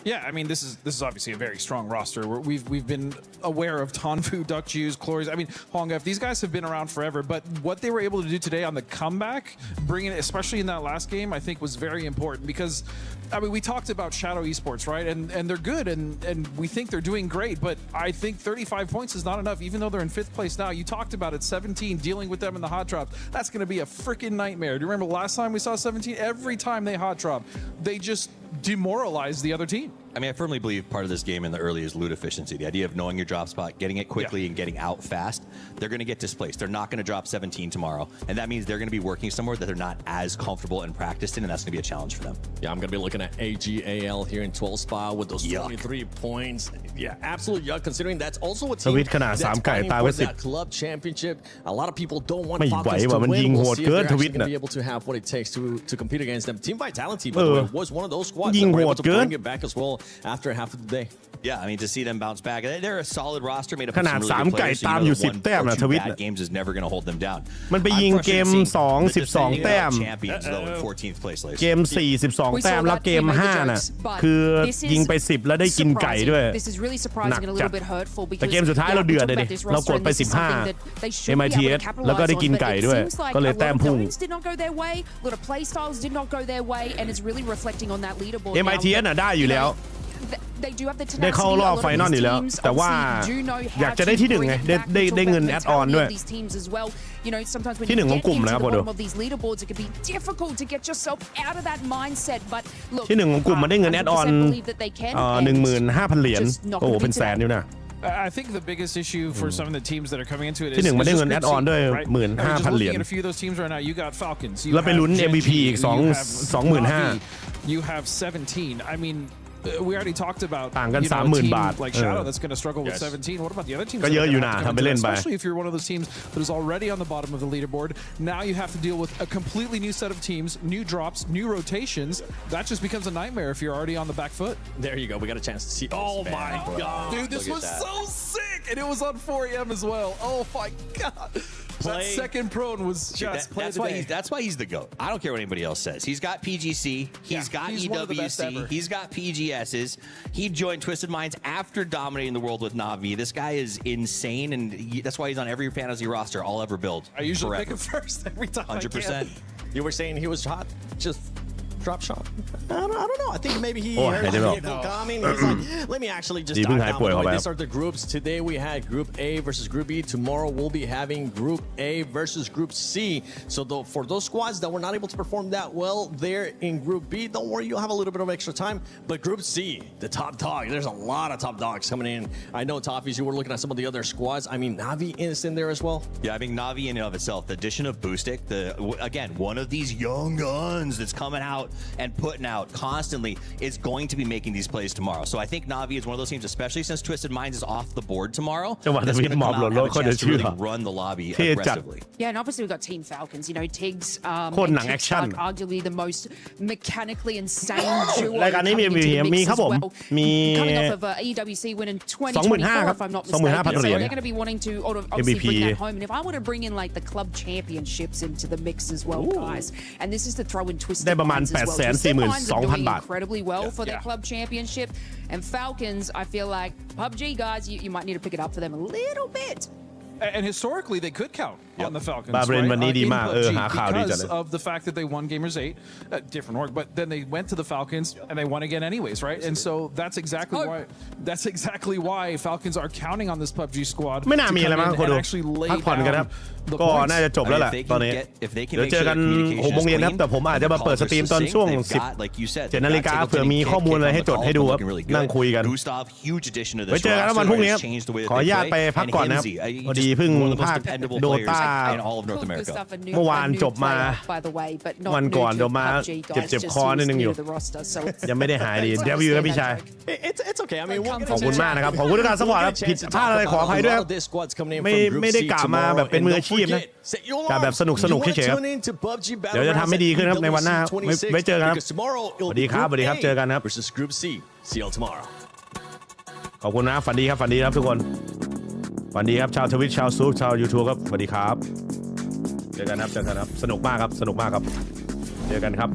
Yeah, I mean, this is obviously a very strong roster. We've been aware of Tonfu, Duck Juice, Clories. I mean, Hongaf. These guys have been around forever, but what they were able to do today on the comeback, bringing it, especially in that last game, I think was very important because, I mean, we talked about Shadow Esports, right? And they're good, and we think they're doing great, but I think 35 points is not enough, even though they're in 5th place now. You talked about it, 17, dealing with them in the hot drops. That's going to be a freaking nightmare. Do you remember last time we saw 17? Every time they hot drop, they just demoralize the other team. I mean, I firmly believe part of this game in the early is loot efficiency. The idea of knowing your drop spot, getting it quickly, and getting out fast. They're going to get displaced. They're not going to drop 17 tomorrow, and that means they're going to be working somewhere that they're not as comfortable and practiced in, and that's going to be a challenge for them. Yeah, I'm going to be looking at AGAL here in 12 spot with those 23 points. Yeah, absolute yuck. Considering that's also a team that's fighting for that club championship. A lot of people don't want Falcons to win. We'll see if they're actually going to be able to have what it takes to compete against them. Team Vitality, by the way, was one of those squads that were able to bring it back as well after half of the day. Yeah, I mean, to see them bounce back, they're a solid roster made up of some really good players. So you know, one or two bad games is never going to hold them down. มันไปยิงเกม2 12 แต้ม champions though in 14th place เกม4 12 แต้มแล้วเกม5น่ะคือยิงไป10แล้วได้กินไก่ด้วยหนักจัดแต่เกมสุดท้ายเราเดือดเลยดิเรากดไป15 MiTH แล้วก็ได้กินไก่ด้วยก็เลยแต้มพุ่ง MiTH น่ะได้อยู่แล้วได้เข้ารอบไฟนอลอยู่แล้วแต่ว่าอยากจะได้ที่1ไงได้เงินแอดออนด้วยที่1ของกลุ่มนะครับพอดูที่1ของกลุ่มมันได้เงินแอดออน 15,000 เหรียญโอ้โหเป็นแสนอยู่นะI think the biggest issue for some of the teams that are coming into it is ที่1มันได้เงินแอดออนด้วย 15,000 เหรียญ a few of those teams right now you got Falcons แล้วไปลุ้น MVP อีก 25,000 you have 17 I mean we already talked about ต่างกัน 30,000 บาท like Shadow that's going to struggle with 17 what about the other teams ก็เยอะอยู่นะทำไปเล่นไป especially if you're one of those teams that is already on the bottom of the leaderboard now you have to deal with a completely new set of teams new drops new rotations that just becomes a nightmare if you're already on the back foot there you go we got a chance to see oh my god dude this was so sick and it was on 4am as well oh my god that second prone was just that's why he's the GOAT. I don't care what anybody else says. He's got PGC, he's got EWC, he's got PGSs. He joined Twisted Minds after dominating the world with Na'Vi. This guy is insane, and that's why he's on every fantasy roster I'll ever build. I usually pick him first every time 100%. You were saying he was hot, just drop shot. I don't know. I think maybe he heard the vehicle coming. He's like, let me actually just dive down. These are the groups. Today we had Group A versus Group B. Tomorrow we'll be having Group A versus Group C. So for those squads that were not able to perform that well there in Group B, don't worry, you'll have a little bit of extra time. But Group C, the top dog, there's a lot of top dogs coming in. I know, Toffees, you were looking at some of the other squads. I mean, Na'Vi is in there as well. Yeah, I mean, Na'Vi in and of itself, the addition of Boostic, again, one of these young guns that's coming out and putting out constantly is going to be making these plays tomorrow. So I think Na'Vi is one of those teams, especially since Twisted Minds is off the board tomorrow, that's going to come out and have a chance to really run the lobby aggressively. Yeah, and obviously we've got Team Falcons. You know, Tiggs and Tiggs arguably the most mechanically insane duo. รายการนี้มีครับผมมี coming off of EWC win in 2024 if I'm not mistaken. So they're going to be wanting to obviously bring that home. And if I want to bring in like the club championships into the mix as well, guys, and this is to throw in Twisted Minds as well. Twisted Minds are doing incredibly well for their club championship. And Falcons, I feel like PUBG guys, you might need to pick it up for them a little bit. And historically, they could count on the Falcons, right? In PUBG because of the fact that they won Gamers 8, different org, but then they went to the Falcons and they won again anyways, right? And so that's exactly why Falcons are counting on this PUBG squad to come in and actually lay down the ก็น่าจะจบแล้วแหละตอนนี้เดี๋ยวเจอกัน 6 โมงเย็นครับแต่ผมอาจจะมาเปิดสตรีมตอนช่วง 17 นาฬิกาเผื่อมีข้อมูลอะไรให้จดให้ดูครับนั่งคุยกันไว้เจอกันวันพรุ่งนี้ขออนุญาตไปพักก่อนนะครับพอดีเพิ่งภาคโดต้าเมื่อวานจบมาวันก่อนเดี๋ยวมาเจ็บคอนิดนึงอยู่ยังไม่ได้หายดีเดี๋ยววิวครับพี่ชายขอบคุณมากนะครับขอบคุณทุกการสปอร์ตครับผิดพลาดอะไรขออภัยด้วยไม่ได้กล่าวมาแบบเป็นมืออาชีพนะกล่าวแบบสนุกเฉยๆครับเดี๋ยวจะทำให้ดีขึ้นครับในวันหน้าไว้เจอกันครับสวัสดีครับเจอกันครับขอบคุณนะฝันดีครับทุกคนวันดีครับชาวทวิตชาวซูชาวยูทูบครับสวัสดีครับเจอกันครับสนุกมากครับเจอกันครับ